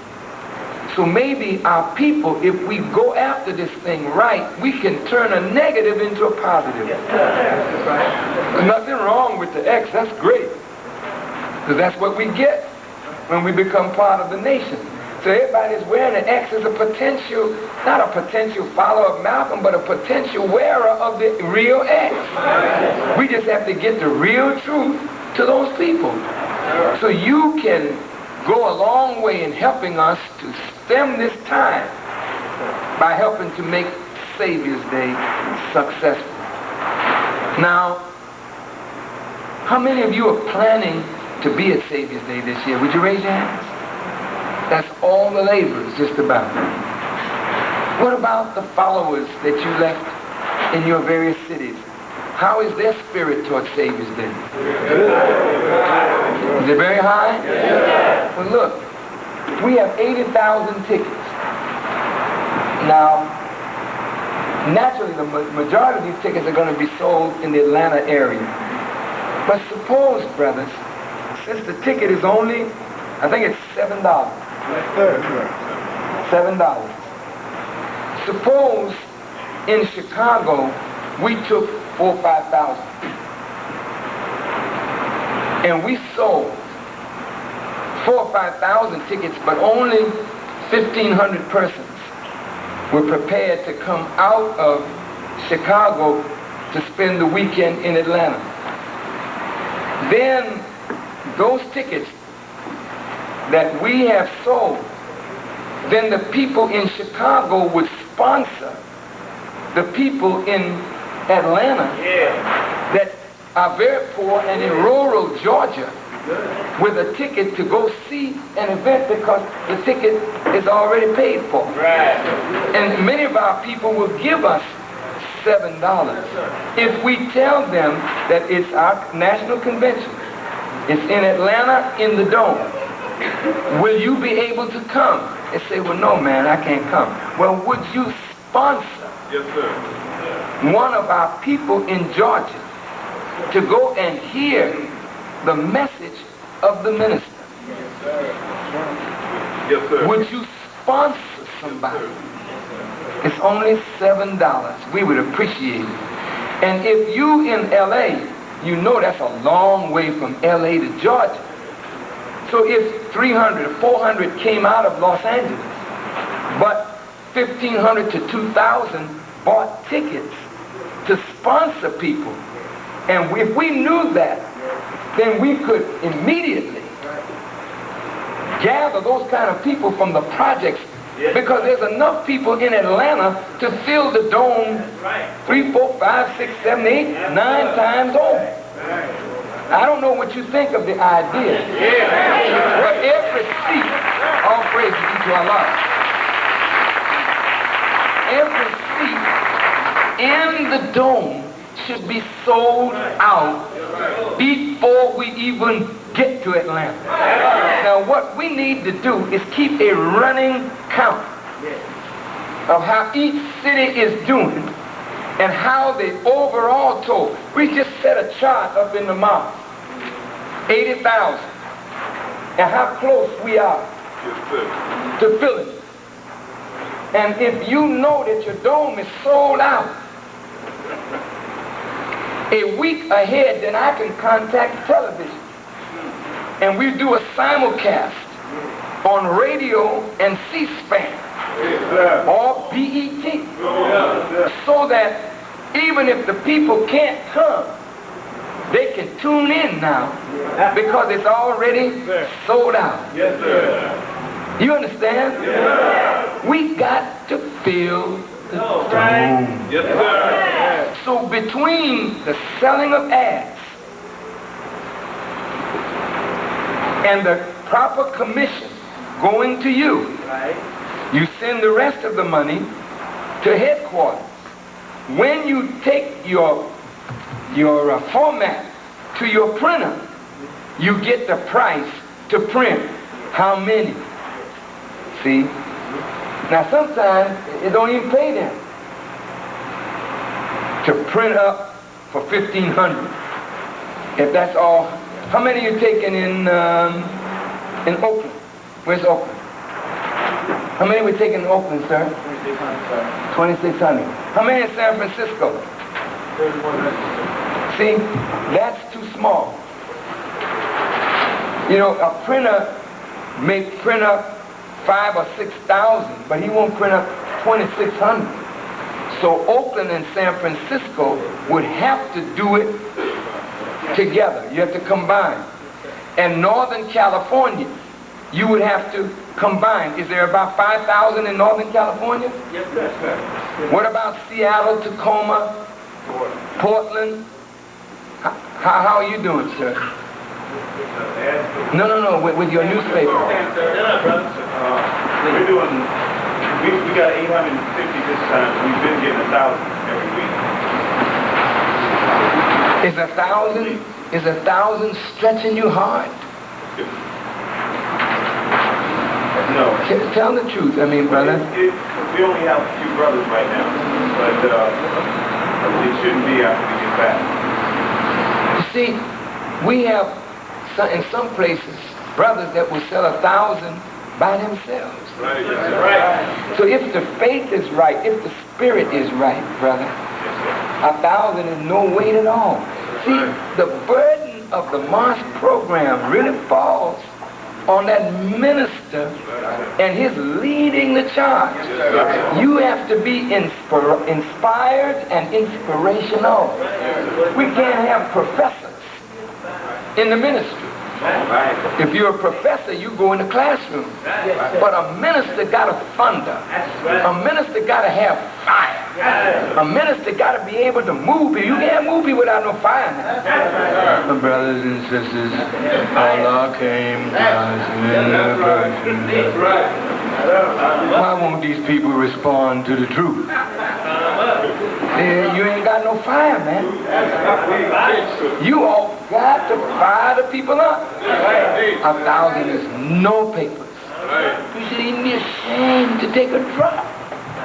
So maybe our people, if we go after this thing right, we can turn a negative into a positive. There's nothing wrong with the X, that's great. Because that's what we get when we become part of the nation. So everybody's wearing an X as a potential, not a potential follower of Malcolm, but a potential wearer of the real X. We just have to get the real truth to those people. So you can go a long way in helping us to stem this time by helping to make Savior's Day successful. Now, how many of you are planning to be at Savior's Day this year? Would you raise your hands? That's all the laborers, just about. What about the followers that you left in your various cities? How is their spirit towards Savior's Day? Is it very high? Yeah. Well, look, we have 80,000 tickets. Now, naturally, the majority of these tickets are going to be sold in the Atlanta area. But suppose, brothers, since the ticket is only, I think it's $7. $7. Suppose in Chicago we took 4,000 or 5,000 and we sold 4,000 or 5,000 tickets, but only 1,500 persons were prepared to come out of Chicago to spend the weekend in Atlanta. Then those tickets that we have sold, then the people in Chicago would sponsor the people in Atlanta that are very poor and in rural Georgia with a ticket to go see an event, because the ticket is already paid for. Right. And many of our people will give us $7 if we tell them that it's our national convention. It's in Atlanta in the Dome. Will you be able to come? They say, well, no, man, I can't come. Well, would you sponsor one of our people in Georgia to go and hear the message of the minister? Yes, sir. Would you sponsor somebody? It's only $7. We would appreciate it. And if you in LA, you know that's a long way from LA to Georgia. So if 300 or 400 came out of Los Angeles, but 1,500 to 2,000 bought tickets to sponsor people. And if we knew that, then we could immediately gather those kind of people from the projects, because there's enough people in Atlanta to fill the dome 3, 4, 5, 6, 7, 8, 9 times over. I don't know what you think of the idea, but every seat, all praise be to Allah, every seat in the dome should be sold out before we even get to Atlanta. Now what we need to do is keep a running count of how each city is doing and how the overall total. We just set a chart up in the mosque, 80,000, and how close we are to filling it. And if you know that your dome is sold out a week ahead, then I can contact television. And we do a simulcast on radio and C-SPAN or BET, so that even if the people can't come, they can tune in now because it's already sold out. Yes, sir. You understand? Yes. We got to fill the dome. Yes, sir. So between the selling of ads and the proper commission going to you, you send the rest of the money to headquarters. When you take your format to your printer, you get the price to print how many. See? Now sometimes it don't even pay them to print up for 1,500. If that's all. How many are you taking in Oakland? Where's Oakland? How many are we taking in Oakland, sir? 2,600. How many in San Francisco? 3,100. See, that's too small. You know, a printer may print up 5,000 or 6,000, but he won't print up 2,600. So Oakland and San Francisco would have to do it together. You have to combine. And Northern California, you would have to combine. Is there about 5,000 in Northern California? Yes, sir. What about Seattle, Tacoma, Portland? How are you doing, sir? No, with your newspaper. We're doing, we got 850 this time. We've been getting 1,000 every week. Is 1,000 stretching you hard? No. Tell the truth, I mean, brother. We only have a few brothers right now, but it shouldn't be after we get back. You see, we have, in some places, brothers that will sell 1,000 by themselves. Right. Right. So if the faith is right, if the spirit is right, brother, 1,000 is no weight at all. See, the burden of the mosque program really falls on that minister and his leading the charge. You have to be inspired and inspirational. We can't have professors in the ministry. If you're a professor, you go in the classroom. But a minister got to thunder. A minister got to have fire. A minister got to be able to move. You can't move you without no fire now. My brothers and sisters, Allah came to us in the virgin. Why won't these people respond to the truth? You ain't got no fire, man. You all got to fire the people up. 1,000 is no papers. You should even be ashamed to take a drop.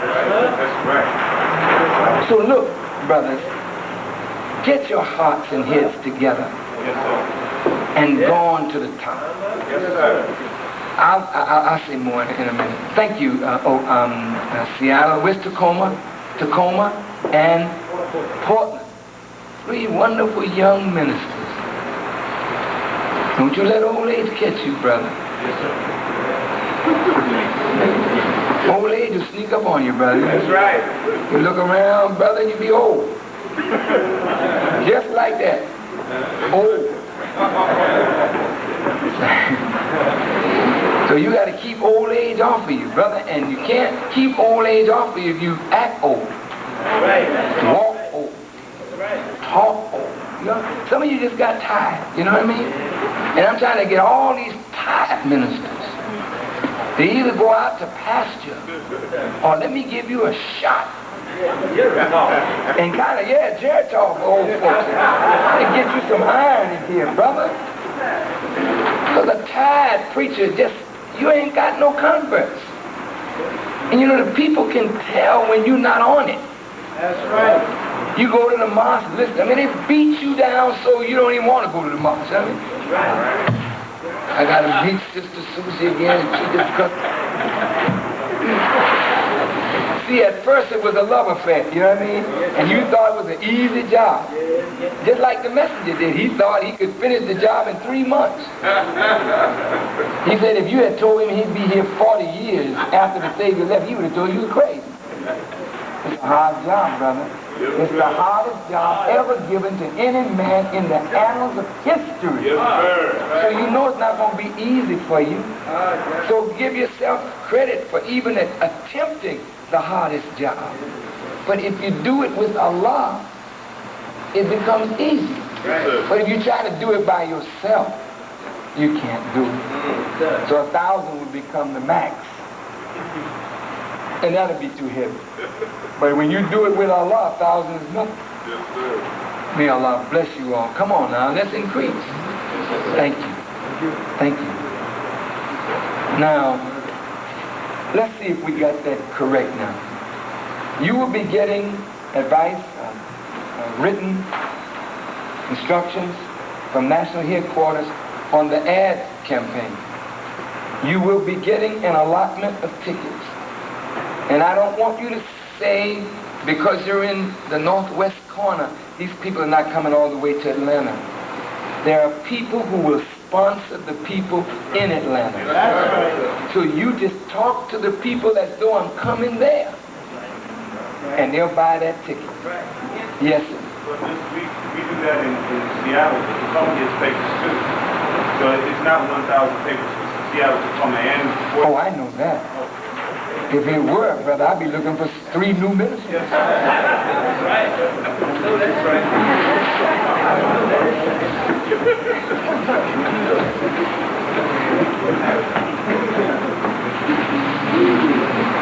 That's right. So look, brothers, get your hearts and heads together Yes, sir. and go on to the top. Yes, sir. I'll say more in a minute. Thank you, Seattle. Where's Tacoma? Tacoma and Portland. 3 wonderful young ministers. Don't you let old age catch you, brother. Yes, sir. Old age will sneak sneak up on you, brother. That's right. You look around, brother, and you be old. Just like that. Old. So you got to keep old age off of you, brother, and you can't keep old age off of you if you act old. Right. Walk old. Right. Talk old. You know, some of you just got tired, you know what I mean? And I'm trying to get all these tired ministers to either go out to pasture or let me give you a shot. And kind of, Jared talk for old folks. And get you some iron in here, brother. Because a tired preacher just, you ain't got no converts. And you know, the people can tell when you're not on it. That's right. You go to the mosque, listen, I mean, they beat you down so you don't even want to go to the mosque. I mean, I got to meet Sister Susie again, and she just got... See, at first it was a love affair, you know what I mean? And you thought it was an easy job. Just like the messenger did. He thought he could finish the job in 3 months. He said if you had told him he'd be here 40 years after the Savior left, he would have told you were crazy. It's a hard job, brother. It's the hardest job ever given to any man in the annals of history. Yes, sir. So you know it's not going to be easy for you. So give yourself credit for even attempting the hardest job. But if you do it with Allah, it becomes easy. Right. But if you try to do it by yourself, you can't do it. So 1,000 would become the max. And that'll be too heavy. But when you do it with Allah, 1,000 is nothing. Yes, sir. May Allah bless you all. Come on now, let's increase. Thank you. Thank you. Now, let's see if we got that correct now. You will be getting advice, written instructions from national headquarters on the ad campaign. You will be getting an allotment of tickets. And I don't want you to say, because you're in the northwest corner, these people are not coming all the way to Atlanta. There are people who will sponsor the people in Atlanta. So you just talk to the people as though I'm coming there. And they'll buy that ticket. Yes, sir. But we do that in Seattle. Some gets papers too. So it's not 1,000 papers for Seattle to come in. Oh, I know that. If it were, brother, I'd be looking for 3 new ministers. That's right. No, that's right.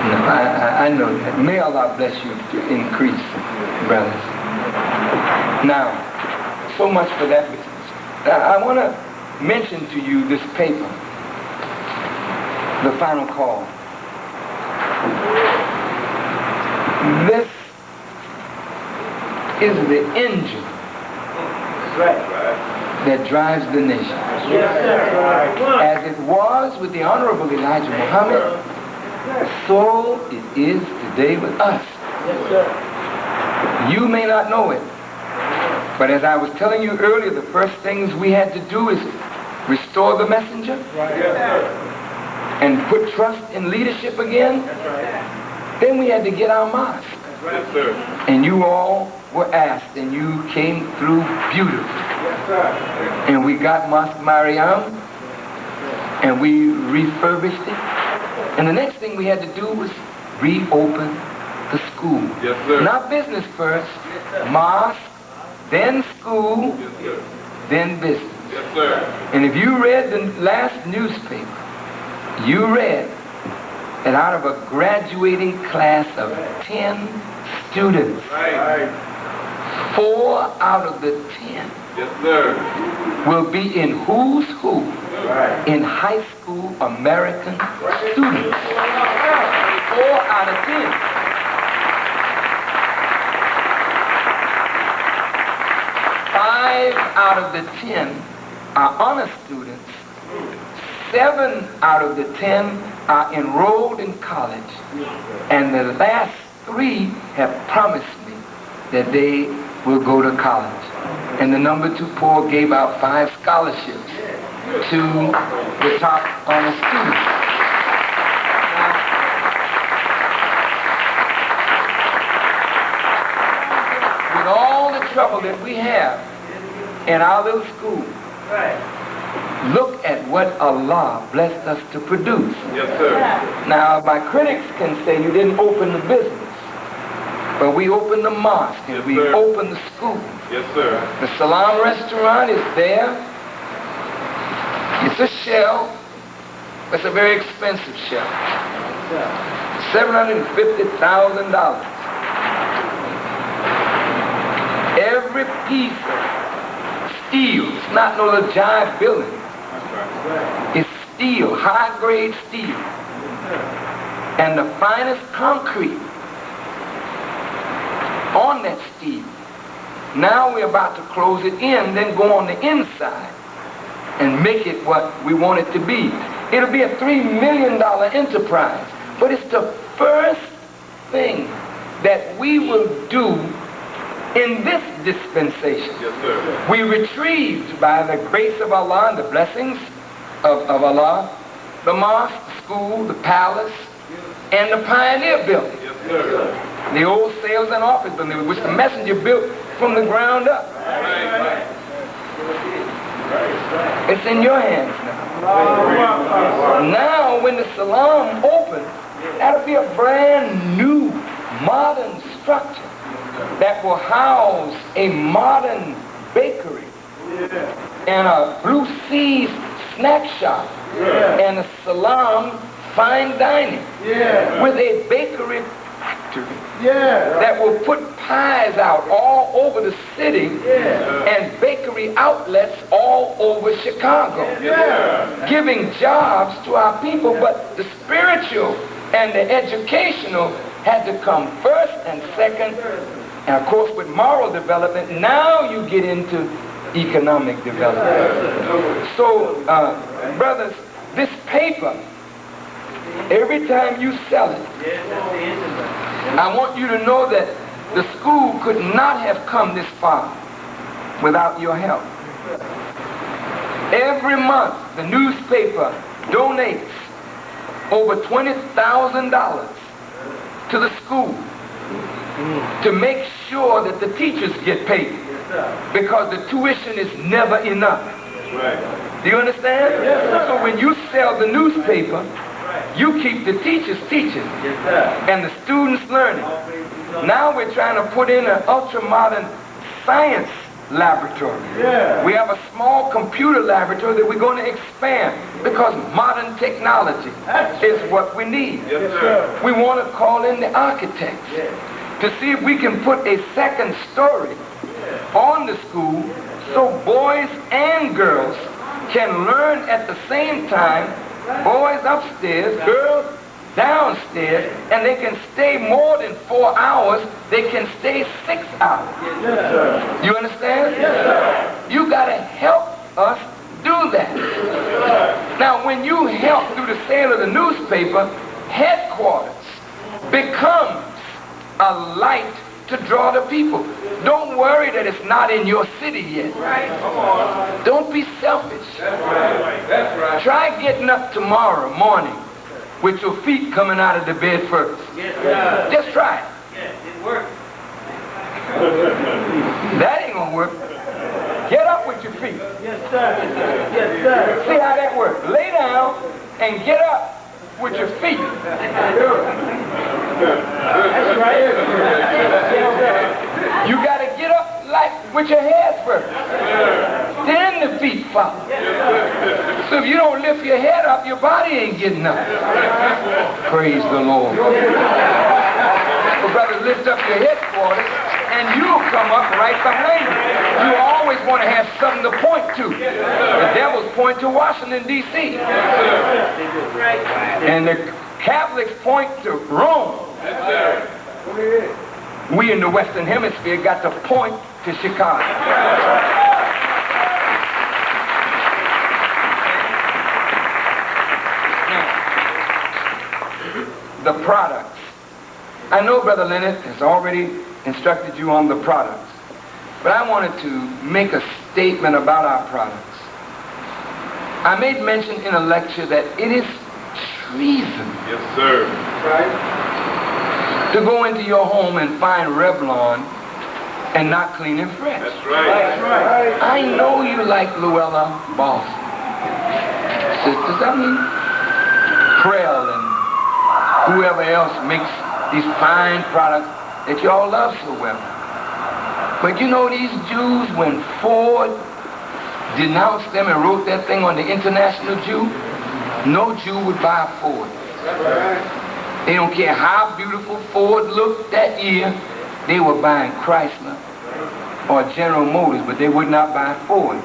No, I know that. May Allah bless you to increase, brothers. Now, so much for that business. Now, I want to mention to you this paper, The Final Call. This is the engine that drives the nation. Yes, sir. As it was with the Honorable Elijah Muhammad, so it is today with us. Yes, sir. You may not know it, but as I was telling you earlier, the first things we had to do is restore the messenger and put trust in leadership again. Then we had to get our mosque. Yes, sir. And you all were asked, and you came through beautifully. Yes, sir. And we got Mosque Mariam, and we refurbished it. And the next thing we had to do was reopen the school. Yes, sir. Not business first, mosque, then school, Yes, sir. then business. Yes, sir. And if you read the last newspaper, you read that out of a graduating class of 10 students, Right. 4 out of the 10 Yes, sir. will be in who's who Right. in high school American students. 4 out of 10. 5 out of the 10 are honor students. 7 out of the 10 are enrolled in college. And the last 3 have promised me that they will go to college. And the number 2 poll gave out 5 scholarships to the top honor students. trouble that we have in our little school, look at what Allah blessed us to produce. Yes, sir. Now, my critics can say you didn't open the business, but we opened the mosque and Yes, we sir. opened the school. Yes, sir. The Salam restaurant is there. It's a shell. It's a very expensive shell. $750,000. Every piece of steel. It's not no little giant building. It's steel, high-grade steel. And the finest concrete on that steel. Now we're about to close it in, then go on the inside and make it what we want it to be. It'll be a $3 million enterprise, but it's the first thing that we will do in this dispensation. Yes, sir. We retrieved by the grace of Allah and the blessings of Allah, the mosque, the school, the palace, and the pioneer building. Yes, sir. The old sales and office building, which the messenger built from the ground up. Right. It's in your hands now. Now, when the Salam opens, that'll be a brand new, modern structure that will house a modern bakery and a Blue Seas snack shop and a Salam fine dining with a bakery factory that will put pies out all over the city and bakery outlets all over Chicago, giving jobs to our people. But the spiritual and the educational had to come first and second, and of course with moral development, now you get into economic development. So, brothers, this paper, every time you sell it, I want you to know that the school could not have come this far without your help. Every month, the newspaper donates over $20,000 to the school to make sure that the teachers get paid, because the tuition is never enough. Do you understand? So when you sell the newspaper, you keep the teachers teaching and the students learning. Now we're trying to put in an ultra-modern science laboratory. We have a small computer laboratory that we're going to expand because modern technology is what we need. We want to call in the architects to see if we can put a second story on the school so boys and girls can learn at the same time. Boys upstairs, girls downstairs, and they can stay more than 4 hours. They can stay 6 hours. You understand? You got to help us do that. Now, when you help through the sale of the newspaper, headquarters becomes a light to draw the people. Don't worry that it's not in your city yet. Don't be selfish. Try getting up tomorrow morning with your feet coming out of the bed first. Just try it. It works. That ain't gonna work. Get up with your feet. Yes, sir. Yes, sir. See how that works. Lay down and get up with your feet. That's right. You got to get up like with your head first. Then the feet follow. So if you don't lift your head up, your body ain't getting up. Praise the Lord. So brothers, lift up your headquarters and you'll come up right behind you. You always want to have something to point to. The devils point to Washington, D.C. And the Catholics point to Rome. We in the Western Hemisphere got to point to Chicago. Now, the products. I know Brother Leonard has already instructed you on the products, but I wanted to make a statement about our products. I made mention in a lecture that it is treason. Yes, sir. Right? To go into your home and find Revlon and not clean and fresh. That's right. I know you like Luella Boss. Sisters, I mean, Krell and whoever else makes these fine products that y'all love so well. But you know these Jews, when Ford denounced them and wrote that thing on the International Jew, no Jew would buy a Ford. They don't care how beautiful Ford looked that year, they were buying Chrysler or General Motors, but they would not buy Ford.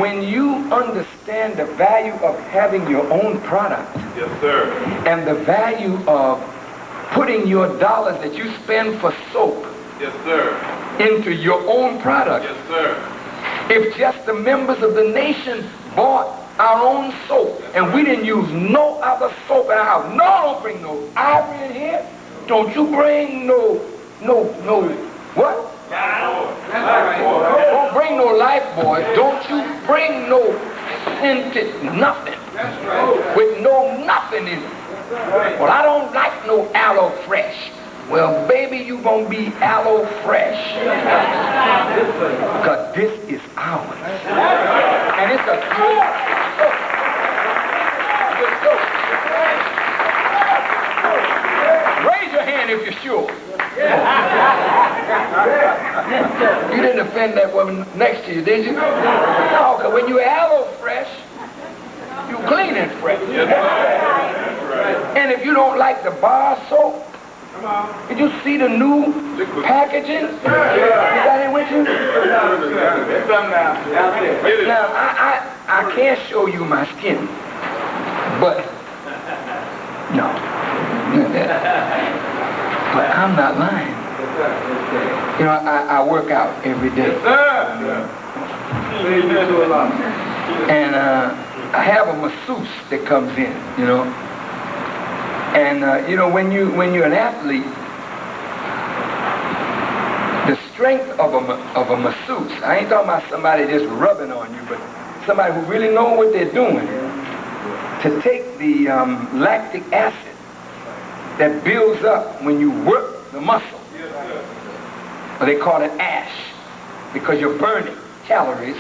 When you understand the value of having your own product, Yes, sir. and the value of putting your dollars that you spend for soap Yes, sir. into your own product. Yes, sir. If just the members of the nation bought our own soap and we didn't use no other soap in our house. No, don't bring no ivory in here. Don't you bring no, what? Don't bring no Lifebuoy. Don't you bring no scented nothing. With no nothing in it. Well, I don't like no aloe fresh. Well, baby, you gonna be aloe fresh. Because this is ours. And it's a good soap. Good soap. Raise your hand if you're sure. You didn't offend that woman next to you, did you? No, because when you aloe fresh, you clean and fresh. And if you don't like the bar soap, did you see the new packaging? Is that it with you? Now, I can't show you my skin, but no. But I'm not lying. You know, I work out every day. And I have a masseuse that comes in, you know. And you know, when you're an athlete, the strength of a masseuse, I ain't talking about somebody just rubbing on you, but somebody who really knows what they're doing, to take the lactic acid that builds up when you work the muscle, or they call it ash, because you're burning calories,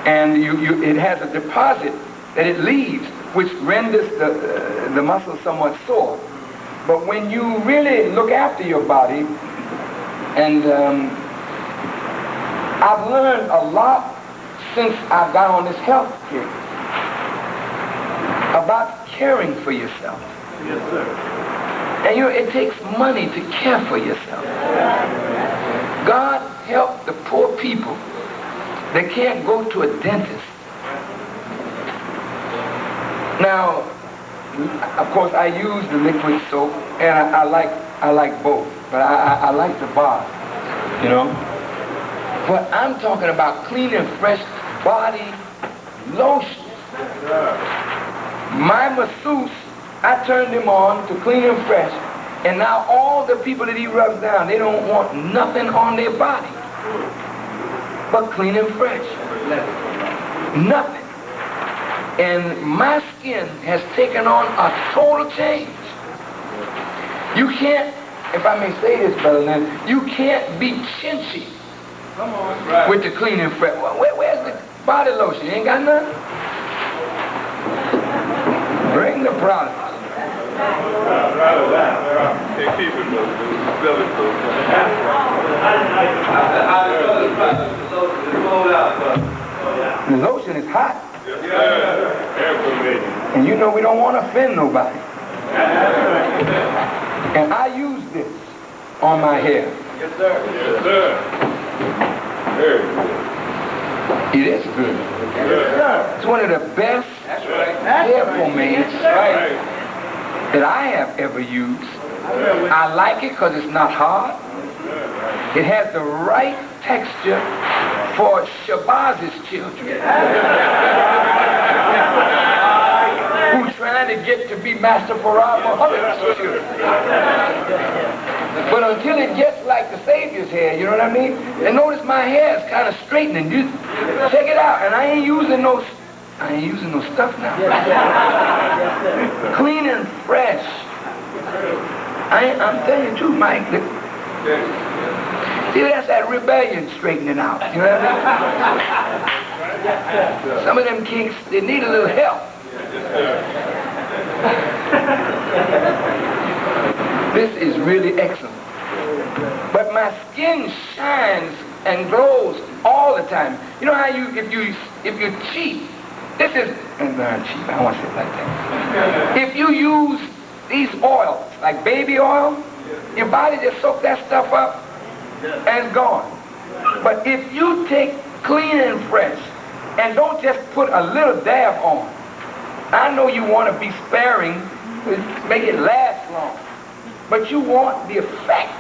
and it has a deposit that it leaves, which renders the muscle somewhat sore. But when you really look after your body, and I've learned a lot since I got on this health kick about caring for yourself. Yes, sir. And you know, it takes money to care for yourself. God help the poor people that can't go to a dentist. Now, of course, I use the liquid soap, and I like both, but I like the bar, you know. But I'm talking about clean and fresh body lotion. My masseuse, I turned him on to clean and fresh, and now all the people that he rubs down, they don't want nothing on their body but clean and fresh. Nothing. And my skin has taken on a total change. You can't, if I may say this, Brother Lynn, you can't be chinchy with the clean and fresh. Well, where's the body lotion? You ain't got none? Bring the product. The lotion is hot. And you know we don't want to offend nobody. And I use this on my hair. Yes, sir. Yes, sir. Very good. It is good. It's one of the best hair pomades that I have ever used. I like it because it's not hard. It has the right texture for Shabaz's children who's trying to get to be Master Farah Muhammad's children. But until it gets like the Savior's hair, you know what I mean? And notice my hair is kind of straightening. You check it out, and I ain't using no stuff now. Clean and fresh. I'm telling you the truth, Mike. See, that's that rebellion straightening out. You know what I mean? Some of them kinks, they need a little help. This is really excellent. But my skin shines and glows all the time. You know how if you cheat, this is, and not cheap, I don't want to say it like that. If you use these oils, like baby oil, your body just soaks that stuff up and it's gone. But if you take clean and fresh and don't just put a little dab on, I know you want to be sparing, make it last long, but you want the effect.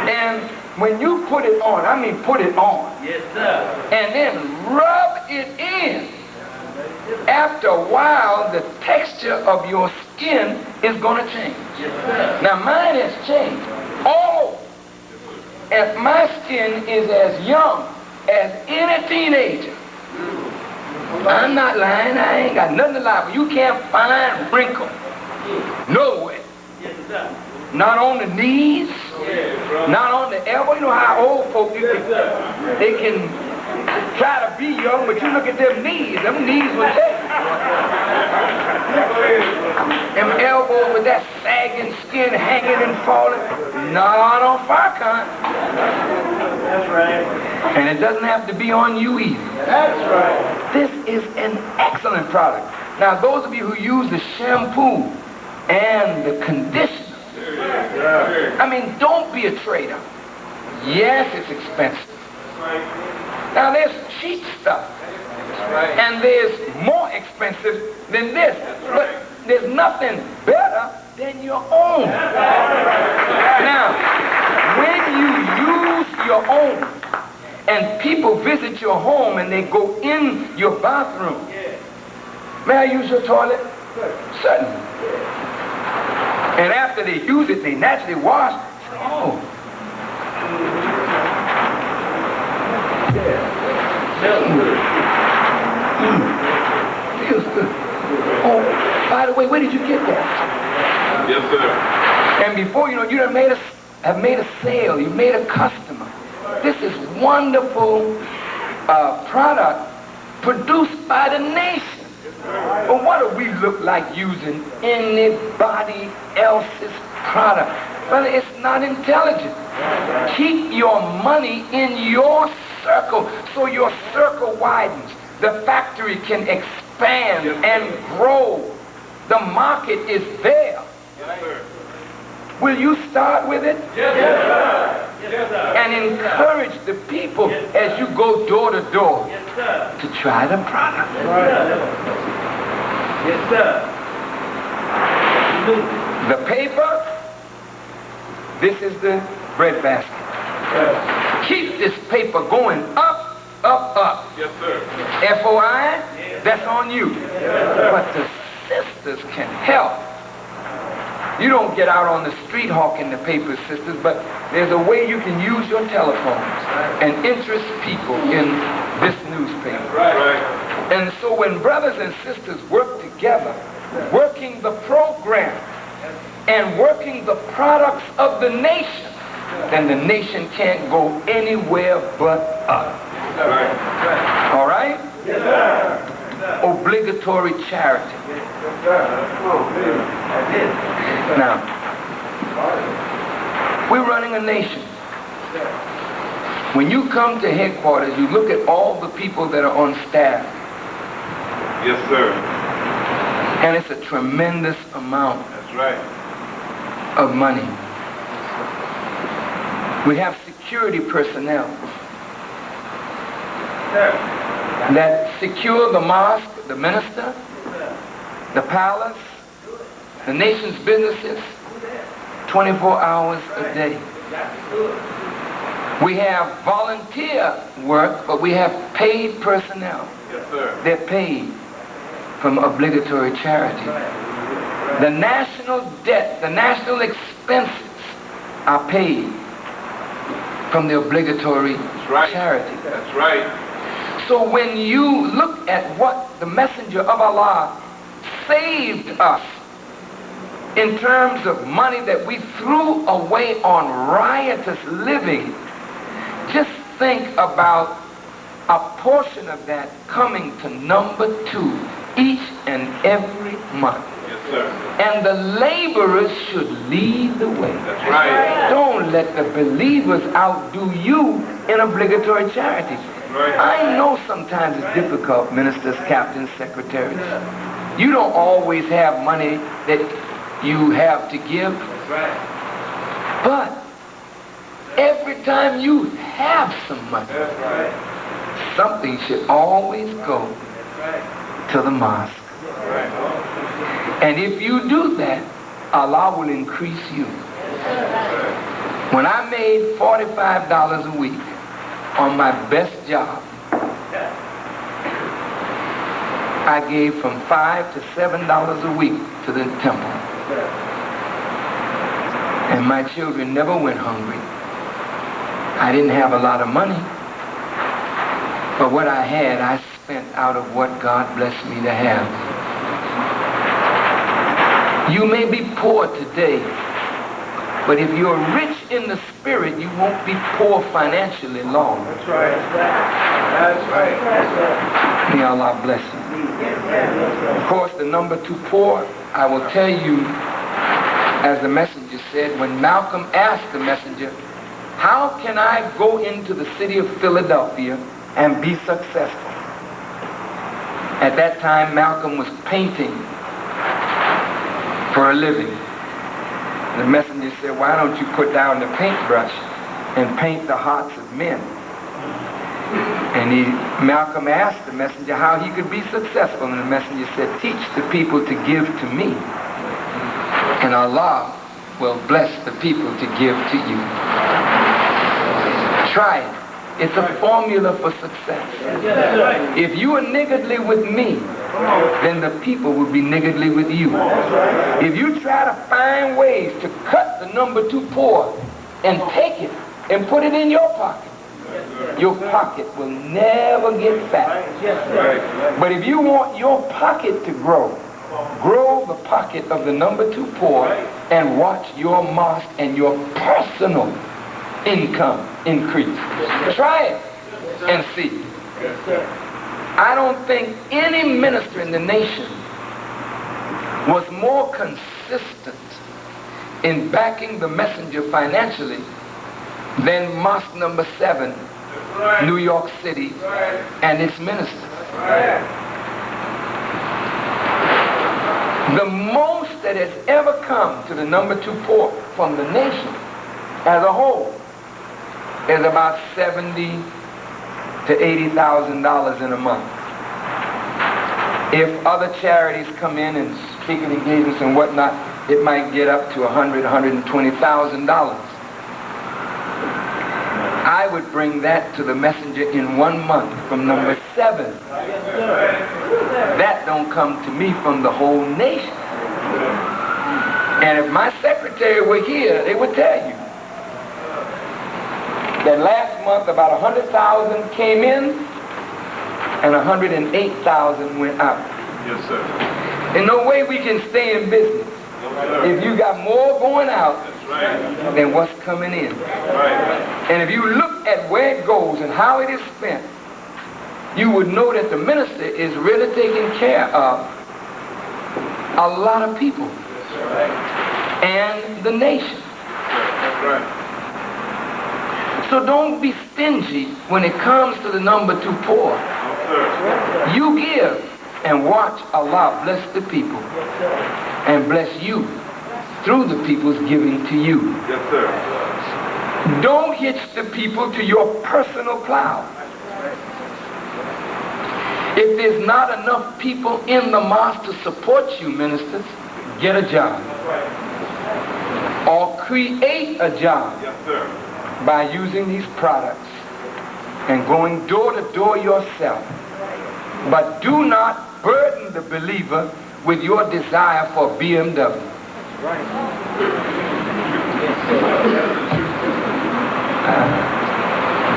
And when you put it on, I mean put it on, yes, sir, and then rub it in, after a while the texture of your skin is going to change. yes, sir. Now mine has changed. Oh, and my skin is as young as any teenager. I'm not lying. I ain't got nothing to lie for. You can't find wrinkle nowhere. Yes, sir. Not on the knees, not on the elbow. You know how old folk, they can try to be young, but you look at them knees will take. Them elbows with that sagging skin hanging and falling. Not on Farcon. That's right. And it doesn't have to be on you either. That's right. This is an excellent product. Now, those of you who use the shampoo and the conditioner, I mean, don't be a trader. Yes, it's expensive. Now, there's cheap stuff. And there's more expensive than this. But there's nothing better than your own. Now, when you use your own, and people visit your home and they go in your bathroom, may I use your toilet? Certainly. And after they use it, they naturally wash. Oh. Feels good. Oh, by the way, where did you get that? Yes, sir. And before you know, you have made a sale. You made a customer. This is wonderful product produced by the nation. But what do we look like using anybody else's product? Well, it's not intelligent. Keep your money in your circle so your circle widens. The factory can expand and grow. The market is there. Yes, sir. Will you start with it? Yes, sir. Yes, sir. And encourage the people as you go door to door Yes, sir. to try the product. Yes, sir. The paper, this is the bread basket. Keep this paper going up, up, up. Yes, sir. FOI, that's on you. But the sisters can help. You don't get out on the street hawking the paper, sisters, but there's a way you can use your telephones and interest people in this newspaper. Right. And so when brothers and sisters work together, working the program and working the products of the nation, then the nation can't go anywhere but up. Right. All right? Yes, sir. Obligatory charity. Now, we're running a nation. When you come to headquarters, you look at all the people that are on staff, Yes, sir. and it's a tremendous amount That's right. of money. We have security personnel that secure the mosque, the minister, the palace, the nation's businesses, 24 hours a day. We have volunteer work, but we have paid personnel. Yes, sir. They're paid from obligatory charity. The national debt, the national expenses are paid from the obligatory charity. That's right. So when you look at what the messenger of Allah saved us in terms of money that we threw away on riotous living, just think about a portion of that coming to number 2 each and every month. Yes, sir. And the laborers should lead the way. That's right. Don't let the believers outdo you in obligatory charity. Right. I know sometimes it's difficult, ministers, captains, secretaries. You don't always have money that you have to give. That's right. But every time you have some money, That's right. something should always go That's right. to the mosque. Right. And if you do that, Allah will increase you. When I made $45 a week on my best job, I gave from $5 to $7 a week to the temple. And my children never went hungry. I didn't have a lot of money, but what I had, I spent out of what God blessed me to have. You may be poor today, but if you're rich in the spirit, you won't be poor financially long. That's right. That's right. May Allah bless you. Of course, the number 2 poor, I will tell you, as the messenger said, when Malcolm asked the messenger, how can I go into the city of Philadelphia and be successful? At that time, Malcolm was painting for a living. The messenger said, why don't you put down the paintbrush and paint the hearts of men? And Malcolm asked the messenger how he could be successful, and the messenger said, teach the people to give to me, and Allah will bless the people to give to you. Try it. It's a formula for success. If you are niggardly with me, then the people will be niggardly with you. If you try to find ways to cut the number 2 poor and take it and put it in your pocket will never get fat. But if you want your pocket to grow the pocket of the number 2 poor and watch your mosque and your personal income increase. Try it and see. I don't think any minister in the nation was more consistent in backing the messenger financially than Mosque number 7, New York City, and its ministers. The most that has ever come to the number 2 poor from the nation as a whole is about $70,000 to $80,000 in a month. If other charities come in and speaking engagements and whatnot, it might get up to $100,000, $120,000. I would bring that to the messenger in 1 month from number 7. That don't come to me from the whole nation. And if my secretary were here, they would tell you that last month about 100,000 came in and 108,000 went out. Yes, sir. There's no way we can stay in business if you got more going out than what's coming in. And if you look at where it goes and how it is spent, you would know that the minister is really taking care of a lot of people and the nation. So don't be stingy when it comes to the number 2 poor. You give and watch Allah bless the people and bless you through the people's giving to you. Yes, sir. Don't hitch the people to your personal plow. If there's not enough people in the mosque to support you, ministers, get a job. Or create a job. Yes, sir. By using these products and going door to door yourself. But do not burden the believer with your desire for BMW.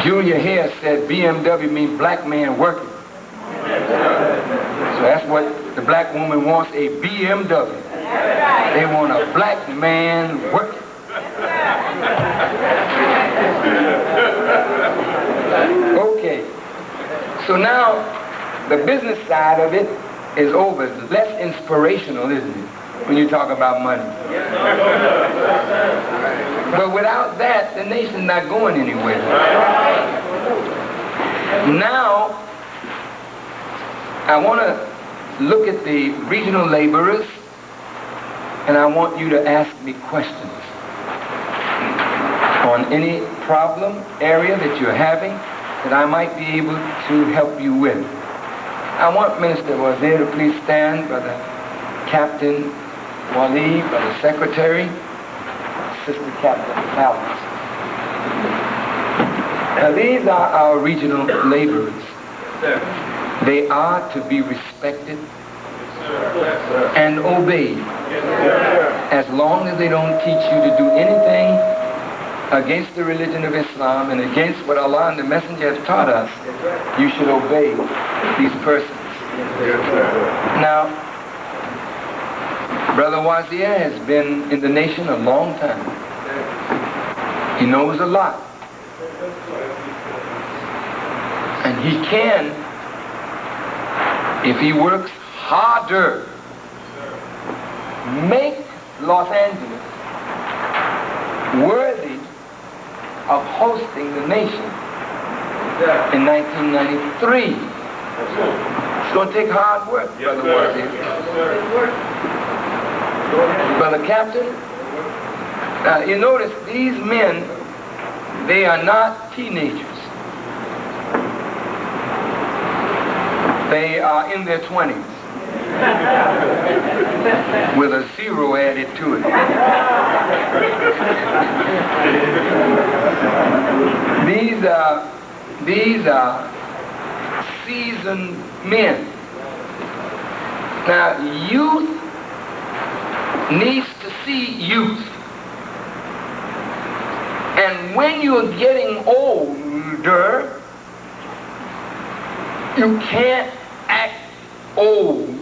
Junior Hare said BMW means black man working. So that's what the black woman wants, a BMW. They want a black man working. Okay. So now, the business side of it is over. It's less inspirational, isn't it, when you talk about money? But without that, the nation's not going anywhere. Now, I want to look at the regional laborers, and I want you to ask me questions on any problem area that you're having that I might be able to help you with. I want Minister Wazir to please stand, Brother Captain Wali, Brother Secretary, Sister Captain Alex. Now these are our regional laborers. They are to be respected and obeyed. As long as they don't teach you to do anything against the religion of Islam and against what Allah and the Messenger have taught us, you should obey these persons. Now, Brother Wazir has been in the nation a long time. He knows a lot. And he can, if he works harder, make Los Angeles worthy of hosting the nation in 1993. It's going to take hard work, Brother Wazir. Brother Captain, you notice these men, they are not teenagers. They are in their 20s with a zero added to it. These are seasoned men. Now, youth needs to see youth. And when you're getting older, you can't act old.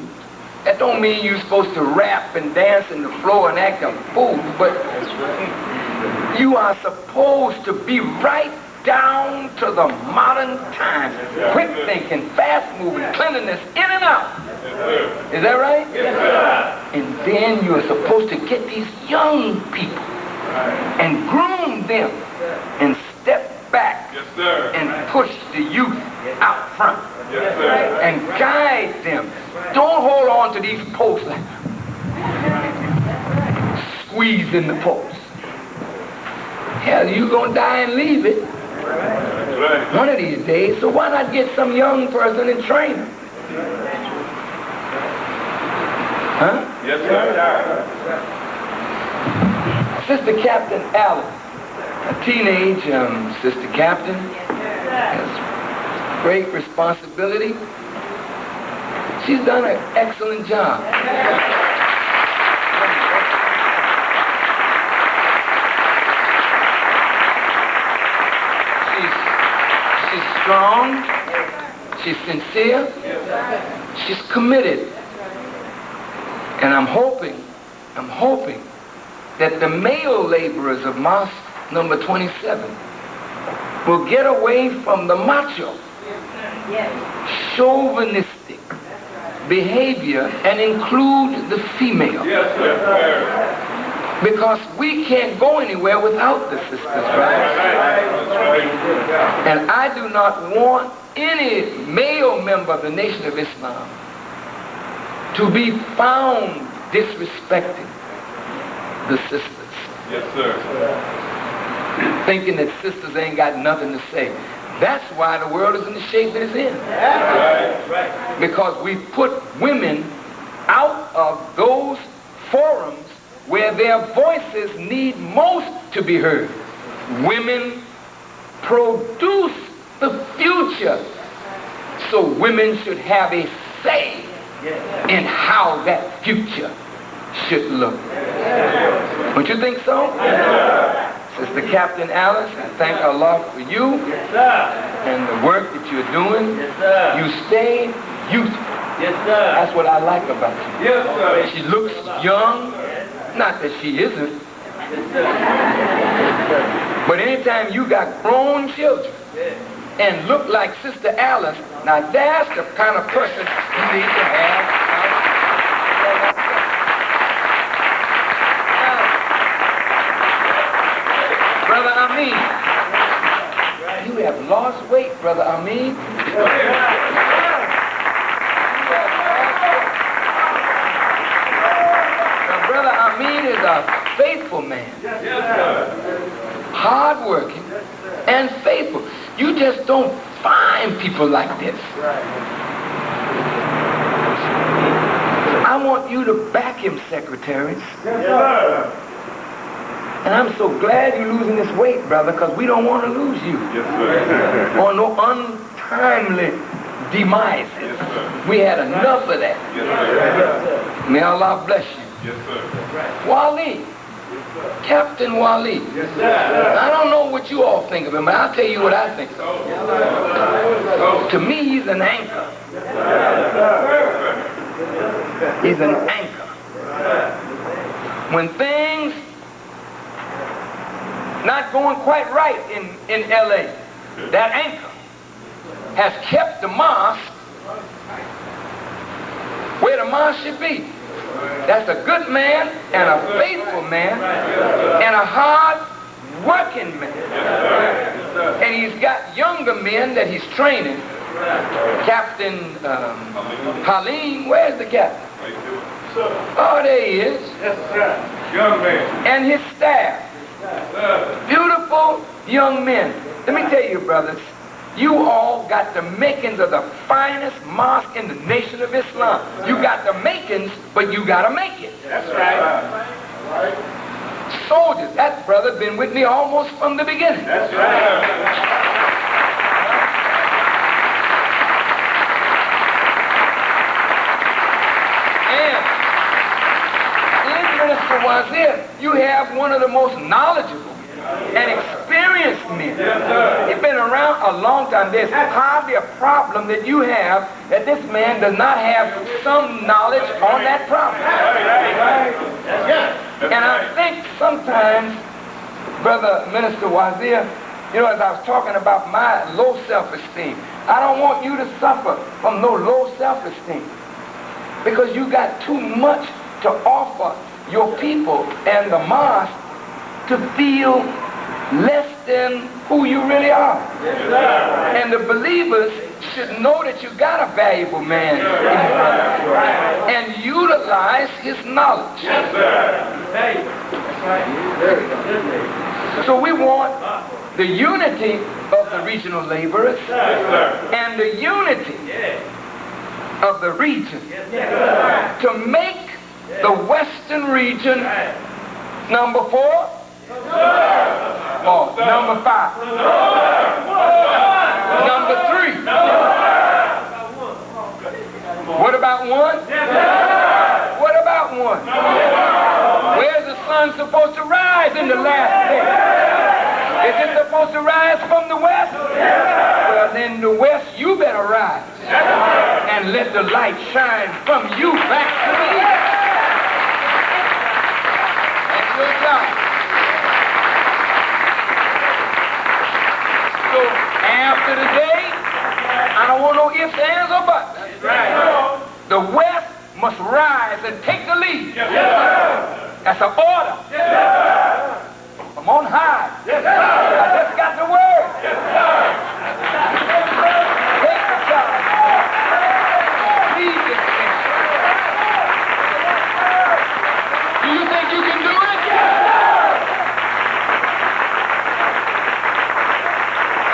That don't mean you're supposed to rap and dance in the floor and act a fool, but you are supposed to be right down to the modern times. Quick thinking, fast moving, cleanliness, in and out. Is that right? Yes, sir. And then you're supposed to get these young people and groom them and step back and push the youth out front and guide them. Don't hold on to these posts like squeezing the posts. Hell, you're going to die and leave it one of these days, so why not get some young person and train them? Huh? Yes, sir. Sister Captain Alice, a teenage sister captain, has great responsibility. She's done an excellent job. She's strong, she's sincere, she's committed. And I'm hoping that the male laborers of Mosque number 27 will get away from the macho, chauvinistic behavior and include the female. Because we can't go anywhere without the sisters, right? And I do not want any male member of the Nation of Islam to be found disrespecting the sisters. Yes, sir. Thinking that sisters ain't got nothing to say. That's why the world is in the shape that it's in. Because we put women out of those forums where their voices need most to be heard. Women produce the future. So women should have a say in how that future should look. Don't you think so? Sister Captain Alice, I thank Allah for you and the work that you're doing. You stay youthful. Yes, sir. That's what I like about you. Yes, sir. She looks young, not that she isn't, Yes, sir. but anytime you got grown children and look like Sister Alice, now that's the kind of person you need to have. Brother Amin, you have lost weight, Brother Amin. Now, Brother Amin is a faithful man, hardworking and faithful. You just don't find people like this. I want you to back him, secretaries. And I'm so glad you're losing this weight, brother, because we don't want to lose you. Or no untimely demises. We had enough of that. May Allah bless you. Wali. Captain Wali. I don't know what you all think of him, but I'll tell you what I think of him. To me, he's an anchor. He's an anchor. When things not going quite right in L.A., that anchor has kept the mosque where the mosque should be. That's a good man and a faithful man and a hard-working man. And he's got younger men that he's training. Captain Halim, where's the captain? Oh, there he is. Young man. And his staff. Beautiful young men. Let me tell you, brothers, you all got the makings of the finest mosque in the nation of Islam. You got the makings, but you got to make it. That's right. Soldiers, that brother been with me almost from the beginning. That's right. And in Minister Wazir, you have one of the most knowledgeable and experienced men. He's been around a long time. There's hardly a problem that you have that this man does not have some knowledge on that problem. And I think sometimes, Brother Minister Wazir, you know, as I was talking about my low self-esteem, I don't want you to suffer from no low self-esteem because you got too much to offer your people and the mosque to feel less than who you really are. And the believers should know that you got a valuable man and utilize his knowledge. So we want the unity of the regional laborers and the unity of the region to make the Western region number 4 or number 5, number 3. What about 1? What about 1? Where's the sun supposed to rise in the last day? Is it supposed to rise from the west? Well, in the west, you better rise and let the light shine from you back to the east. That's your job. So after the day, I don't want no ifs, ands, or buts. That's right. The west must rise and take the lead. That's an order. From on high. I just got the word. Take the charge. Lead this thing. Do you think you can do it?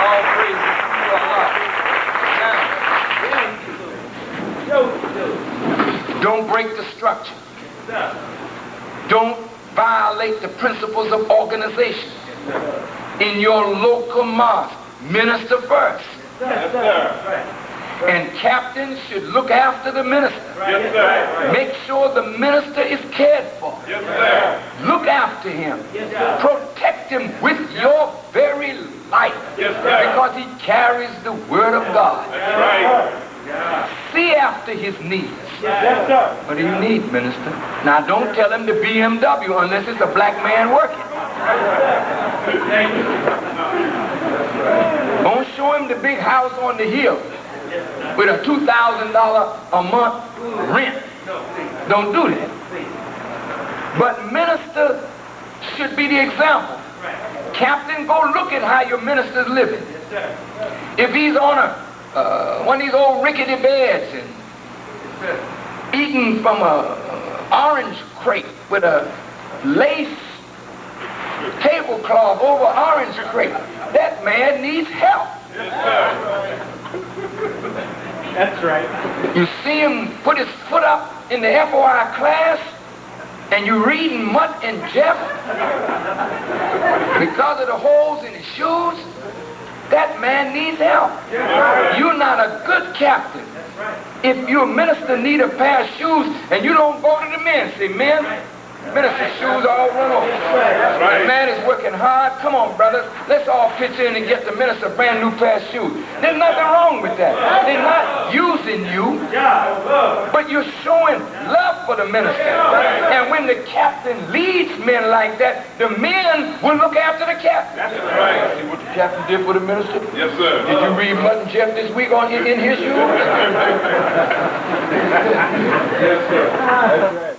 All praises to Allah. Now, don't break the structure. Don't violate the principles of organization. In your local mosque, minister first. And captains should look after the minister. Make sure the minister is cared for. Look after him. Protect him with your very life. Because he carries the word of God. See after after his needs. Yes, sir. What do you need, minister? Now, don't tell him the BMW unless it's a black man working. Thank you. Don't show him the big house on the hill with a $2,000 a month rent. Don't do that. But minister should be the example. Captain, go look at how your minister's living. If he's on one of these old rickety beds and eating from a orange crate with a lace tablecloth over orange crate, that man needs help. That's right. You see him put his foot up in the FOI class and you reading Mutt and Jeff because of the holes in his shoes, that man needs help. You're not a good captain. If your minister need a pair of shoes and you don't go to the men, say, men, minister's shoes all run over. The man is working hard. Come on, brothers. Let's all pitch in and get the minister a brand new pair of shoes. There's nothing wrong with that. They're not using you, but you're showing love for the minister. And when the captain leads men like that, the men will look after the captain. That's right. See what the captain did for the minister? Yes, sir. Did you read Mutt and Jeff this week in his shoes? Yes, sir. That's right.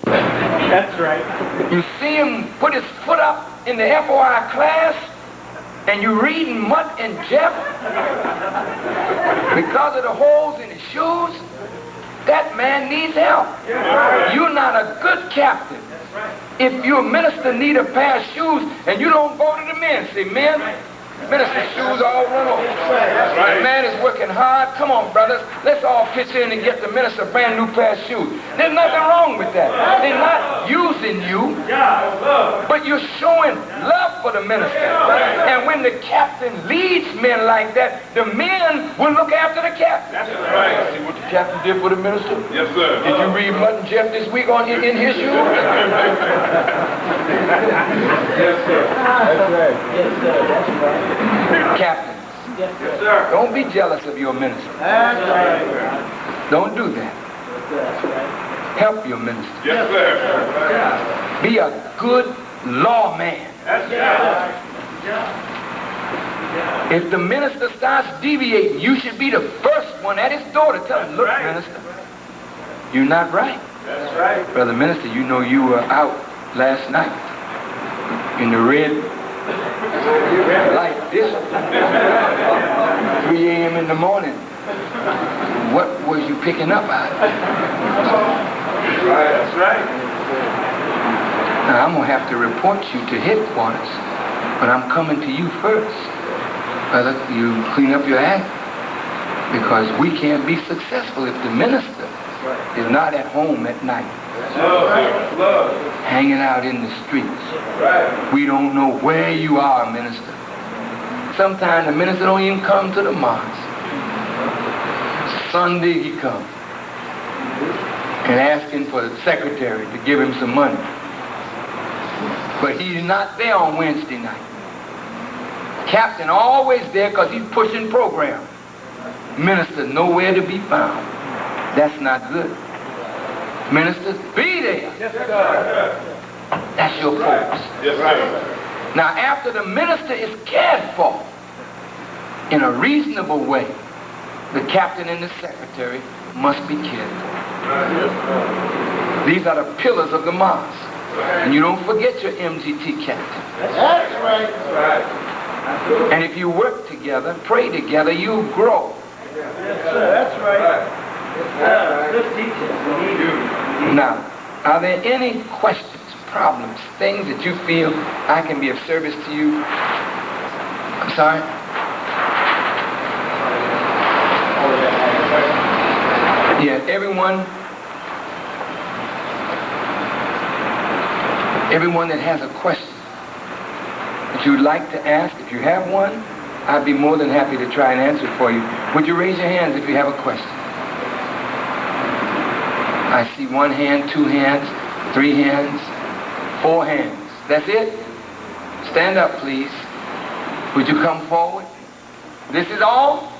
That's right. You see him put his foot up in the FOI class and you reading Mutt and Jeff because of the holes in his shoes, that man needs help. You're not a good captain. If your minister need a pair of shoes and you don't go to the men, say, men, minister's shoes all run over. The man is working hard. Come on, brothers. Let's all pitch in and get the minister a brand new pair of shoes. There's nothing wrong with that. They're not using you, but you're showing love for the minister. And when the captain leads men like that, the men will look after the captain. That's right. See what the captain did for the minister? Yes, sir. Did you read Mutt and Jeff this week in his shoes? Yes, sir. That's right. Yes, sir. That's right. Captains, Yes, Yes, sir. don't be jealous of your minister. That's right. Don't do that. That's right. Help your minister. Yes, sir. Be a good lawman. That's right. If the minister starts deviating, you should be the first one at his door to tell him, look, That's right. minister, you're not right. That's right. Brother minister, you know you were out last night in the red light district, 3 a.m. in the morning. What was you picking up out of it? That's right. Now, I'm going to have to report you to headquarters, but I'm coming to you first. Brother, you clean up your act, because we can't be successful if the minister is not at home at night, Love. hanging out in the streets. Right. We don't know where you are, minister. Sometimes the minister don't even come to the mosque. Sunday he comes and asking for the secretary to give him some money. But he's not there on Wednesday night. Captain always there because he's pushing program. Minister nowhere to be found. That's not good. Ministers, be there. Yes, sir. That's your focus. Yes, sir. Now, after the minister is cared for in a reasonable way, the captain and the secretary must be cared for. These are the pillars of the mosque. And you don't forget your MGT captain. That's right. That's right. And if you work together, pray together, you'll grow. Yes, sir. That's right. Good teaching. Now, are there any questions, problems, things that you feel I can be of service to you? I'm sorry? Yeah, everyone that has a question that that you'd like to ask. If you have one, I'd be more than happy to try and answer it for you. Would you raise your hands if you have a question? I see 1 hand, 2 hands, 3 hands, 4 hands. That's it? Stand up, please. Would you come forward? This is all?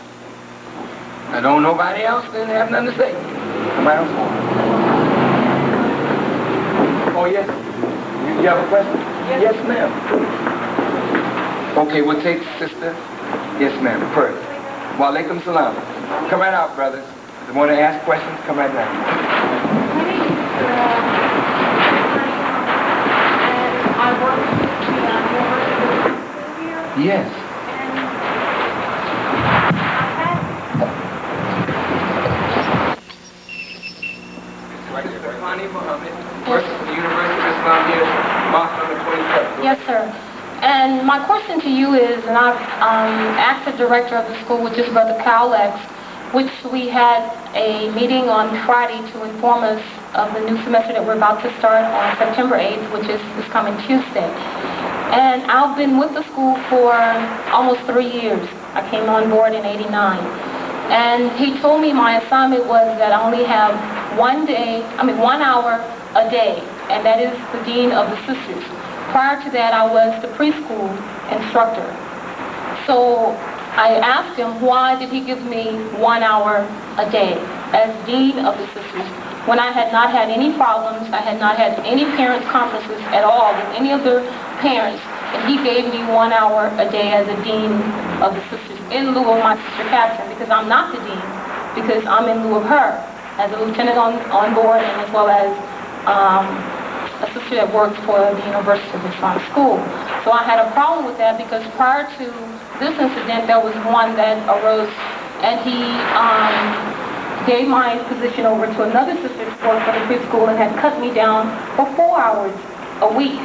I don't know nobody else, then have nothing to say. Nobody else want? Oh, yes. You have a question? Yes, ma'am. Okay, we'll take sister. Yes, ma'am. First. Wa alaikum salam. Come right out, brothers. If you want to ask questions, come right down. I work at the University here. Yes. Works at the University of Islam here, Mosque number 27. Yes, sir. And my question to you is, and I've asked the director of the school, which is Brother Cowlex, which we had a meeting on Friday to inform us of the new semester that we're about to start on September 8th, which is this coming Tuesday. And I've been with the school for almost 3 years. I came on board in '89. And he told me my assignment was that I only have 1 hour a day, and that is the dean of the sisters. Prior to that, I was the preschool instructor. So I asked him, why did he give me 1 hour a day as dean of the sisters when I had not had any problems, I had not had any parents' conferences at all with any of the parents, and he gave me 1 hour a day as a dean of the sisters in lieu of my sister captain, because I'm not the dean, because I'm in lieu of her as a lieutenant on board, and as well as a sister that worked for the University of Islam School. So I had a problem with that because prior to this incident, there was one that arose, and he gave my position over to another sister that worked for the preschool and had cut me down for 4 hours a week.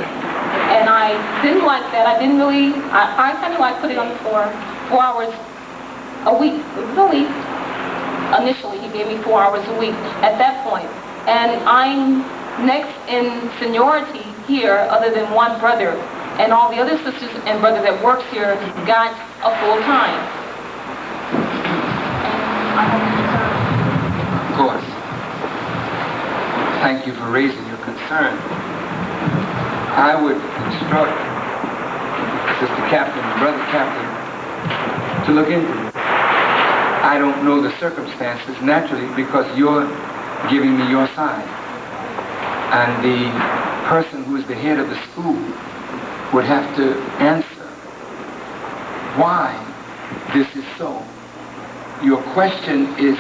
And I didn't like that. I kind of like put it on the floor 4 hours a week. Really, initially, he gave me 4 hours a week at that point. And I'm next in seniority here, other than one brother. And all the other sisters and brothers that works here got a full time. Of course. Thank you for raising your concern. I would instruct Sister Captain, Brother Captain, to look into it. I don't know the circumstances, naturally, because you're giving me your side. And the person who is the head of the school would have to answer why this is so. Your question is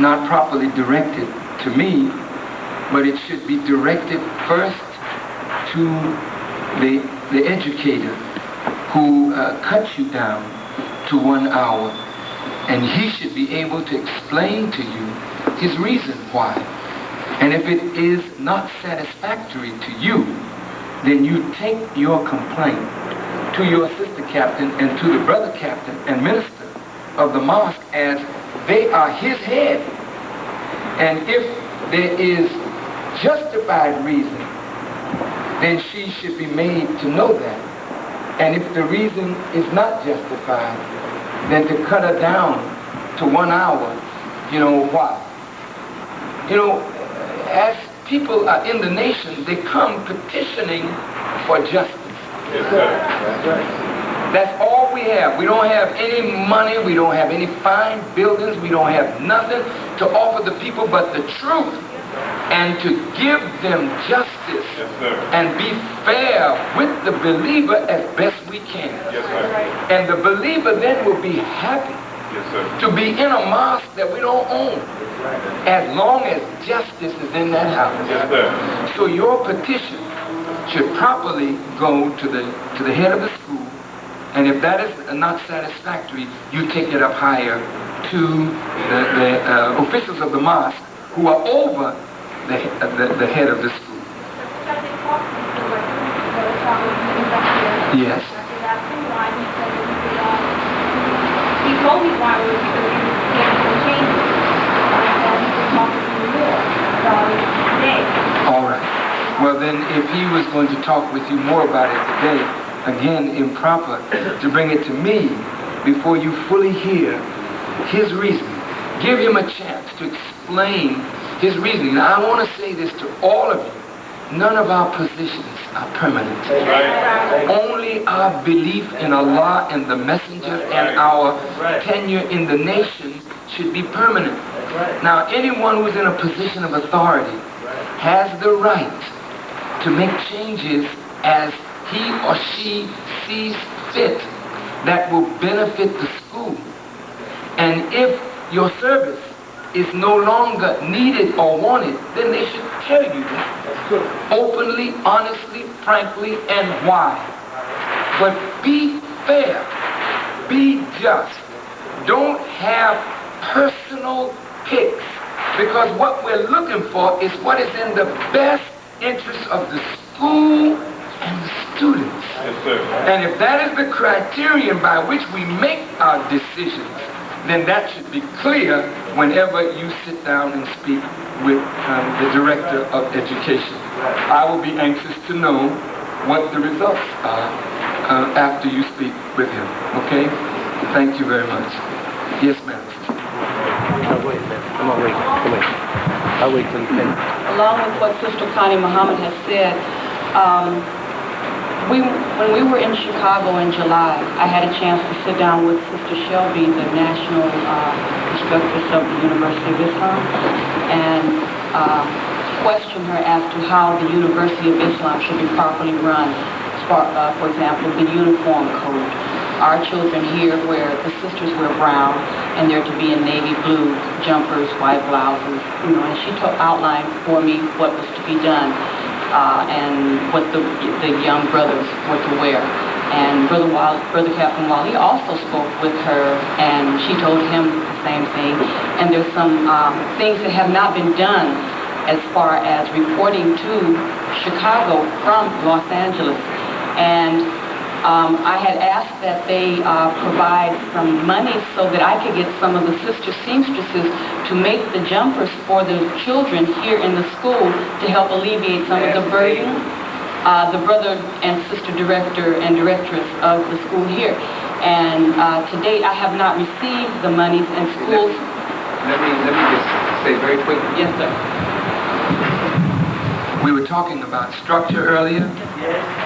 not properly directed to me, but it should be directed first to the educator who cut you down to 1 hour, and he should be able to explain to you his reason why. And if it is not satisfactory to you, then you take your complaint to your sister captain and to the brother captain and minister of the mosque, as they are his head. And if there is justified reason, then she should be made to know that. And if the reason is not justified, then to cut her down to 1 hour, why? As people are in the nation, they come petitioning for justice. Yes, sir. That's right. That's all we have. We don't have any money. We don't have any fine buildings. We don't have nothing to offer the people but the truth, and to give them justice. Yes, sir. And be fair with the believer as best we can. Yes, sir. And the believer then will be happy Yes, sir. to be in a mosque that we don't own, as long as justice is in that house. Yes, sir. So your petition should properly go to the head of the school, and if that is not satisfactory, you take it up higher to the officials of the mosque who are over the head of the school. Yes. He told me why we were making some changes. All right. Well, then, if he was going to talk with you more about it today, again, improper to bring it to me before you fully hear his reasoning. Give him a chance to explain his reasoning. Now, I want to say this to all of you. None of our positions are permanent. Right. Only our belief in Allah and the Messenger and our tenure in the nation should be permanent. Now, anyone who's in a position of authority has the right to make changes as he or she sees fit that will benefit the school. And if your service is no longer needed or wanted, then they should tell you that openly, honestly, frankly, and why. But be fair, be just. Don't have personal picks, because what we're looking for is what is in the best interest of the school and the students. Yes, sir. And if that is the criterion by which we make our decisions, then that should be clear whenever you sit down and speak with the Director of Education. I will be anxious to know what the results are after you speak with him. Okay? Thank you very much. Yes, ma'am. I'll wait, man. I'm gonna wait. Come here. I'll wait till you finish. Along with what Sister Connie Muhammad has said, when we were in Chicago in July, I had a chance to sit down with Sister Shelby, the national instructress of the University of Islam, and question her as to how the University of Islam should be properly run. For example, the uniform code. Our children here the sisters wear brown, and they're to be in navy blue jumpers, white blouses, and she outlined for me what was to be done. And what the young brothers were to wear. And Brother Captain Wally also spoke with her, and she told him the same thing. And there's some things that have not been done as far as reporting to Chicago from Los Angeles. And I had asked that they provide some money so that I could get some of the sister seamstresses to make the jumpers for the children here in the school to help alleviate some of the burden. The brother and sister director and directress of the school here. And to date, I have not received the monies, and schools... Let me just say very quickly. Yes, sir. We were talking about structure earlier,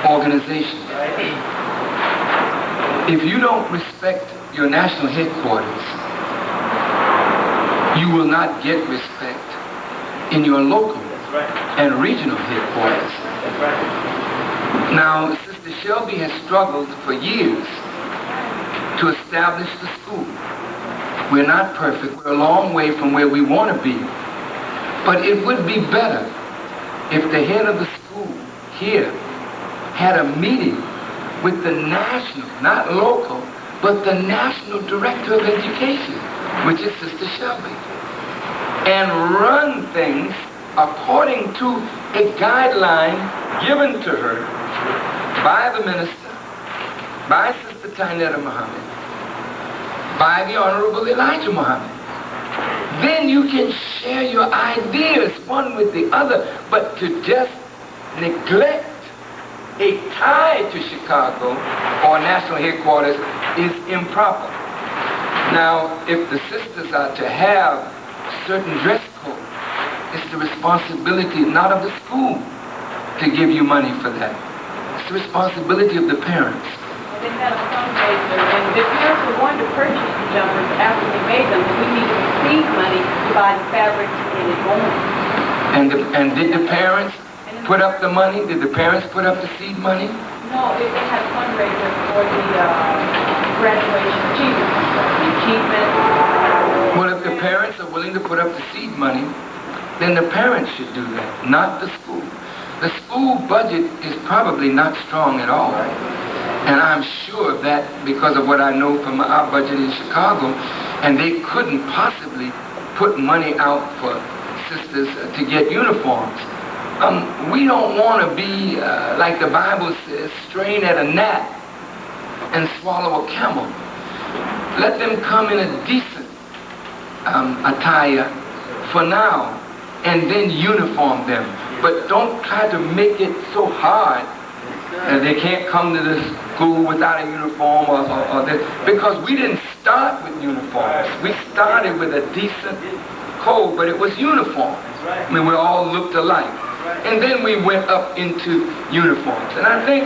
organization. If you don't respect your national headquarters, you will not get respect in your local and regional headquarters. Now, Sister Shelby has struggled for years to establish the school. We're not perfect. We're a long way from where we want to be. But it would be better if the head of the school here had a meeting with the national, not local, but the national director of education, which is Sister Shelby, and run things according to a guideline given to her by the minister, by Sister Tainetta Muhammad, by the Honorable Elijah Muhammad. Then you can share your ideas one with the other, but to just neglect a tie to Chicago or national headquarters is improper. Now, if the sisters are to have certain dress code, it's the responsibility not of the school to give you money for that. It's the responsibility of the parents. They had a fundraiser, and the parents were going to purchase the jumpers after we made them, but we needed to receive money to buy the fabric to get it going. And did the parents put up the money? Did the parents put up the seed money? No, they had a fundraiser for the graduation achievement. Well, if the parents are willing to put up the seed money, then the parents should do that, not the school. The school budget is probably not strong at all. And I'm sure of that because of what I know from our budget in Chicago. And they couldn't possibly put money out for sisters to get uniforms. We don't want to be, like the Bible says, strain at a gnat and swallow a camel. Let them come in a decent attire for now, and then uniform them. But don't try to make it so hard that they can't come to this school without a uniform or this, because we didn't start with uniforms. We started with a decent code, but it was uniform. I mean, we all looked alike. And then we went up into uniforms. And I think,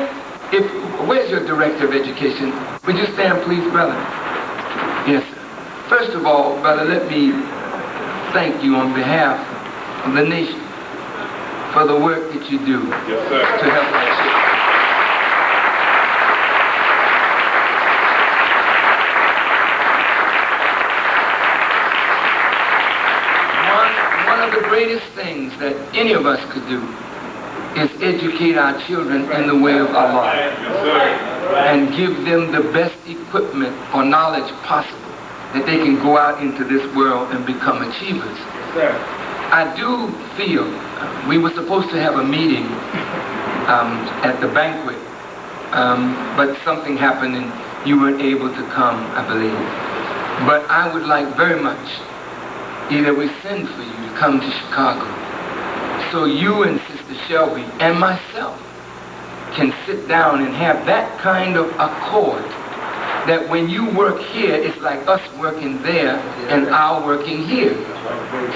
where's your director of education? Would you stand, please, brother? Yes, sir. First of all, brother, let me thank you on behalf of the nation for the work that you do to help our children. One of the greatest things that any of us could do is educate our children in the way of Allah and give them the best equipment or knowledge possible that they can go out into this world and become achievers. I do feel we were supposed to have a meeting at the banquet, but something happened and you weren't able to come, I believe. But I would like very much either we send for you to come to Chicago so you and Sister Shelby and myself can sit down and have that kind of accord that when you work here, it's like us working there and our working here.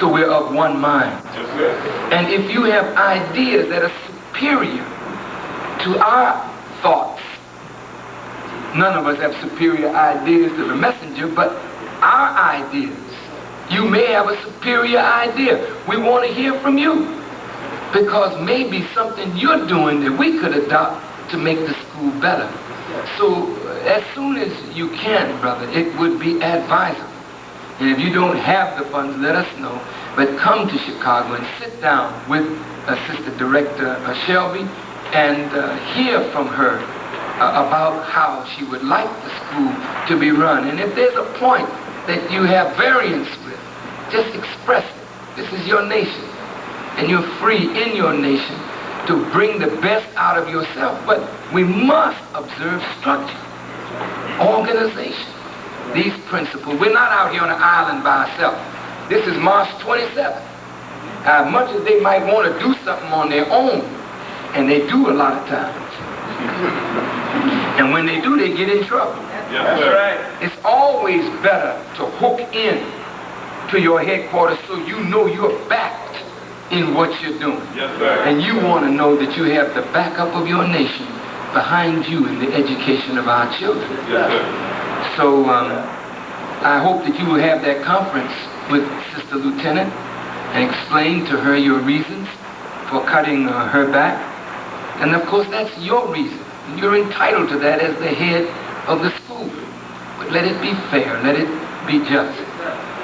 So we're of one mind. And if you have ideas that are superior to our thoughts, none of us have superior ideas to the messenger, but our ideas, you may have a superior idea. We want to hear from you because maybe something you're doing that we could adopt to make the school better. So as soon as you can, brother, it would be advisable. And if you don't have the funds, let us know. But come to Chicago and sit down with Assistant Director Shelby and hear from her about how she would like the school to be run. And if there's a point that you have variance with, just express it. This is your nation. And you're free in your nation to bring the best out of yourself. But we must observe structure, organization, these principles. We're not out here on an island by ourselves. This is March 27th. As much as they might want to do something on their own, and they do a lot of times. And when they do, they get in trouble. Yes, sir. It's always better to hook in to your headquarters so you know you're backed in what you're doing. Yes, sir. And you want to know that you have the backup of your nation behind you in the education of our children. Yes, sir. So I hope that you will have that conference with Sister Lieutenant and explain to her your reasons for cutting her back. And of course, that's your reason. You're entitled to that as the head of the school. But let it be fair, let it be just.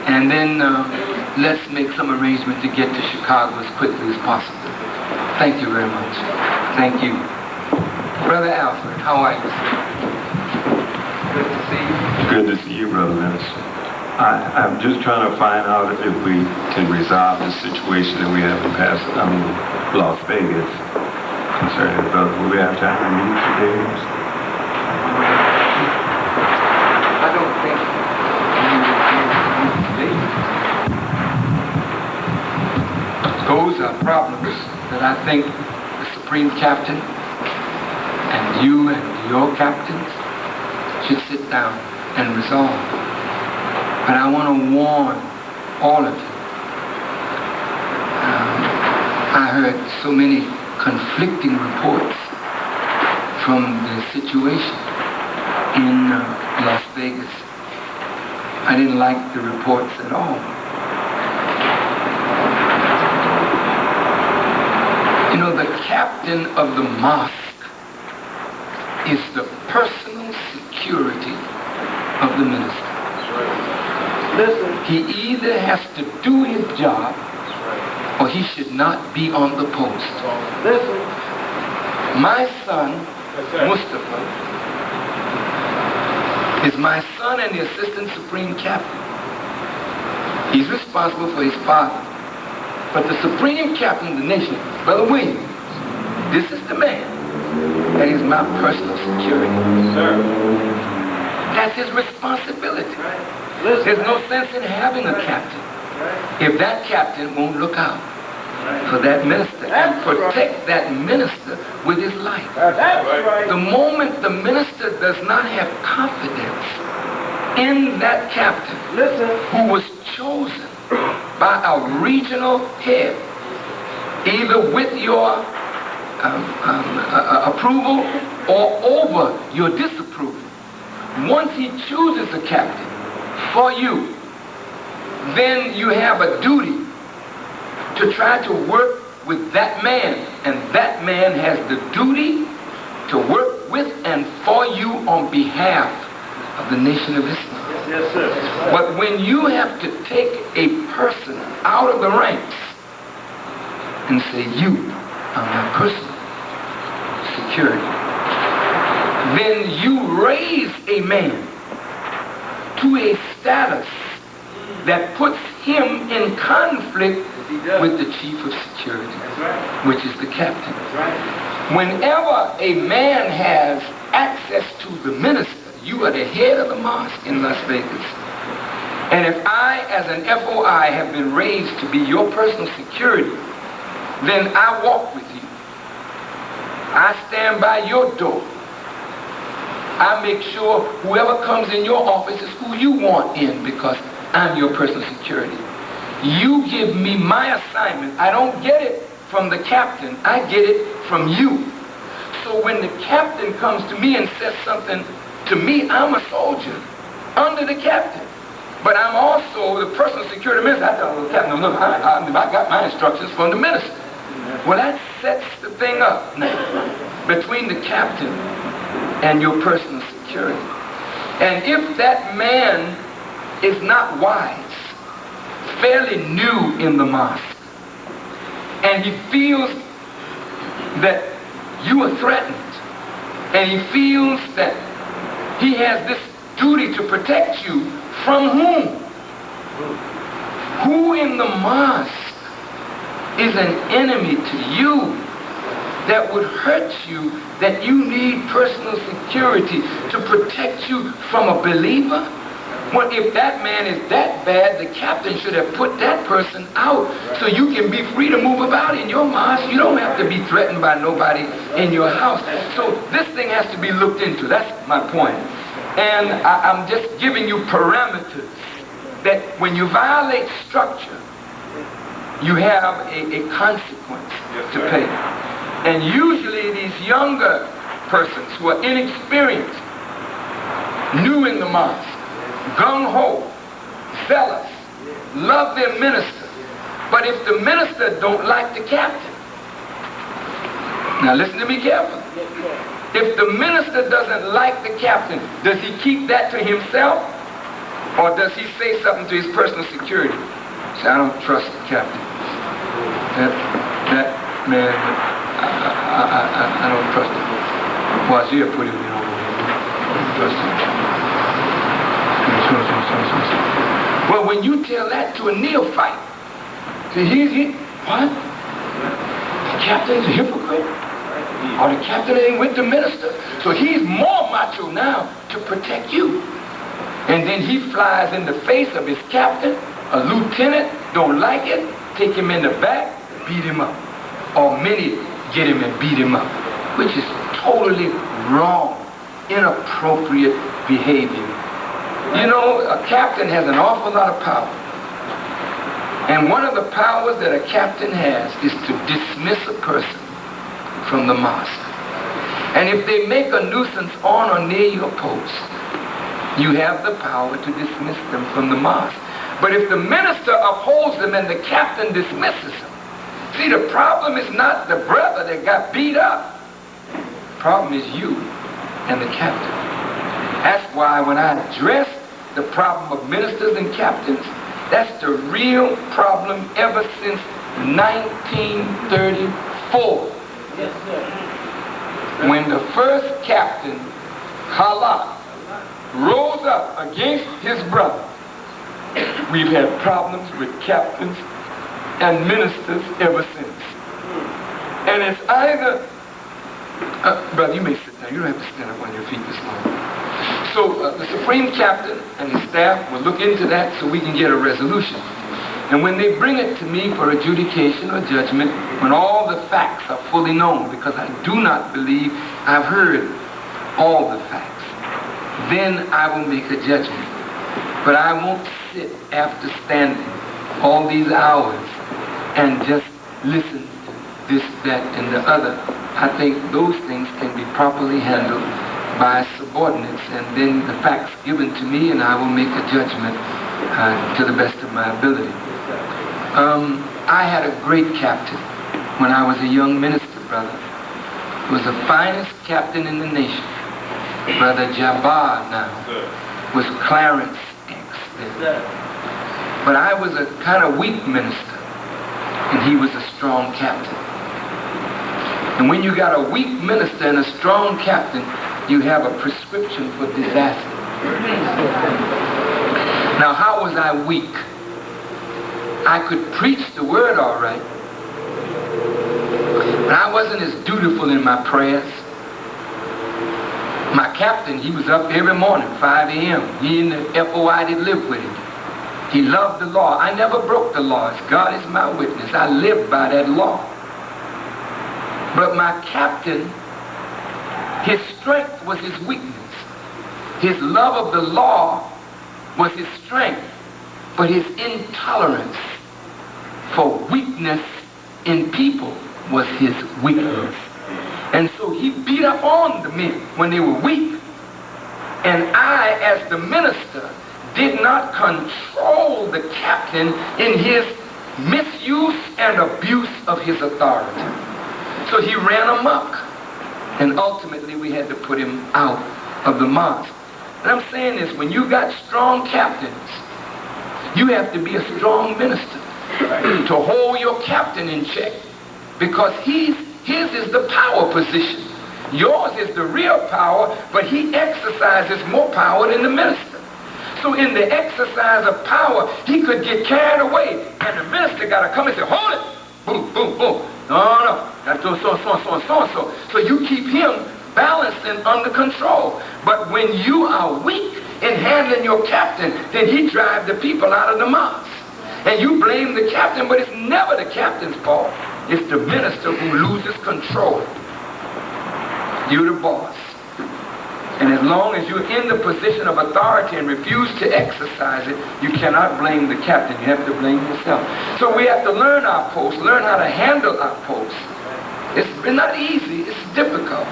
And then let's make some arrangement to get to Chicago as quickly as possible. Thank you very much. Thank you. Brother Alfred, how are you? Good to see you. Good to see you, Brother Minister. I'm just trying to find out if we can resolve the situation that we have in Las Vegas concerning the brother. Will we have time to meet today? I don't think those are problems that I think the Supreme Captain and you and your captains should sit down and resolve. But I want to warn all of you. I heard so many conflicting reports from the situation in Las Vegas. I didn't like the reports at all. You know, the captain of the mosque is the personal security of the minister. Listen, he either has to do his job or he should not be on the post. Listen, my son, Mustafa, is my son and the Assistant Supreme Captain. He's responsible for his father. But the Supreme Captain of the nation, Brother Williams, this is the man that is my personal security. Sir. That's his responsibility. There's no sense in having a captain if that captain won't look out for that minister and protect that minister with his life. That's right. The moment the minister does not have confidence in that captain who was chosen by a regional head, either with your approval or over your disapproval, once he chooses a captain for you, then you have a duty to try to work with that man, and that man has the duty to work with and for you on behalf of the nation of Islam. Yes, sir. But when you have to take a person out of the ranks and say, you are my personal security, then you raise a man to a status that puts him in conflict with the chief of security, which is the captain. Whenever a man has access to the minister, you are the head of the mosque in Las Vegas. And if I, as an FOI, have been raised to be your personal security, then I walk with you. I stand by your door. I make sure whoever comes in your office is who you want in, because I'm your personal security. You give me my assignment. I don't get it from the captain. I get it from you. So when the captain comes to me and says something to me, I'm a soldier under the captain. But I'm also the personal security minister. I tell the captain, look, I got my instructions from the minister. Well, that sets the thing up now between the captain and your personal security. And if that man is not wise, fairly new in the mosque, and he feels that you are threatened, and he feels that he has this duty to protect you, from whom? Who in the mosque is an enemy to you that would hurt you, that you need personal security to protect you from a believer? Well, if that man is that bad, the captain should have put that person out so you can be free to move about in your mosque. You don't have to be threatened by nobody in your house. So this thing has to be looked into. That's my point. And I'm just giving you parameters that when you violate structure, you have a consequence to pay. And usually these younger persons who are inexperienced, new in the mosque, gung-ho, zealous, love their minister. But if the minister don't like the captain, now listen to me carefully. If the minister doesn't like the captain, does he keep that to himself? Or does he say something to his personal security? Say, I don't trust the captain. That man, I don't trust him. Wazir put him in over here. I don't trust him. Well, when you tell that to a neophyte, say, what? The captain's a hypocrite? Or the captain ain't with the minister? So he's more macho now to protect you. And then he flies in the face of his captain, a lieutenant, don't like it, take him in the back, beat him up. Or many get him and beat him up, which is totally wrong, inappropriate behavior. You know, a captain has an awful lot of power. And one of the powers that a captain has is to dismiss a person from the mosque. And if they make a nuisance on or near your post, you have the power to dismiss them from the mosque. But if the minister upholds them and the captain dismisses them, see, the problem is not the brother that got beat up. The problem is you and the captain. That's why when I address the problem of ministers and captains, that's the real problem ever since 1934. Yes, sir. When the first captain, Halak, rose up against his brother. We've had problems with captains and ministers ever since. And it's either, brother, you may sit down. You don't have to stand up on your feet this morning. So the Supreme Captain and his staff will look into that so we can get a resolution. And when they bring it to me for adjudication or judgment, when all the facts are fully known, because I do not believe I've heard all the facts, then I will make a judgment. But I won't sit after standing all these hours and just listen to this, that, and the other. I think those things can be properly handled by subordinates, and then the facts given to me, and I will make a judgment to the best of my ability. I had a great captain when I was a young minister, brother. He was the finest captain in the nation. Brother Jabbar now was Clarence X then. But I was a kind of weak minister, and he was a strong captain. And when you got a weak minister and a strong captain, you have a prescription for disaster. Now, how was I weak? I could preach the word all right, but I wasn't as dutiful in my prayers. My captain, he was up every morning, 5 a.m. He and the FOI that lived with him. He loved the law. I never broke the laws. God is my witness. I lived by that law. But my captain, his strength was his weakness. His love of the law was his strength, but his intolerance for weakness in people was his weakness. And so he beat up on the men when they were weak. And I, as the minister, did not control the captain in his misuse and abuse of his authority. So he ran amok. And ultimately we had to put him out of the mosque. And I'm saying this, when you got strong captains, you have to be a strong minister to hold your captain in check, because his is the power position. Yours is the real power, but he exercises more power than the minister. So in the exercise of power, he could get carried away, and the minister got to come and say, hold it, boom, boom, boom. No, that's so. So you keep him balanced and under control. But when you are weak in handling your captain, then he drives the people out of the mosque. And you blame the captain, but it's never the captain's fault. It's the minister who loses control. You're the boss. And as long as you're in the position of authority and refuse to exercise it, you cannot blame the captain. You have to blame yourself. So we have to learn our post, learn how to handle our post. It's not easy, it's difficult.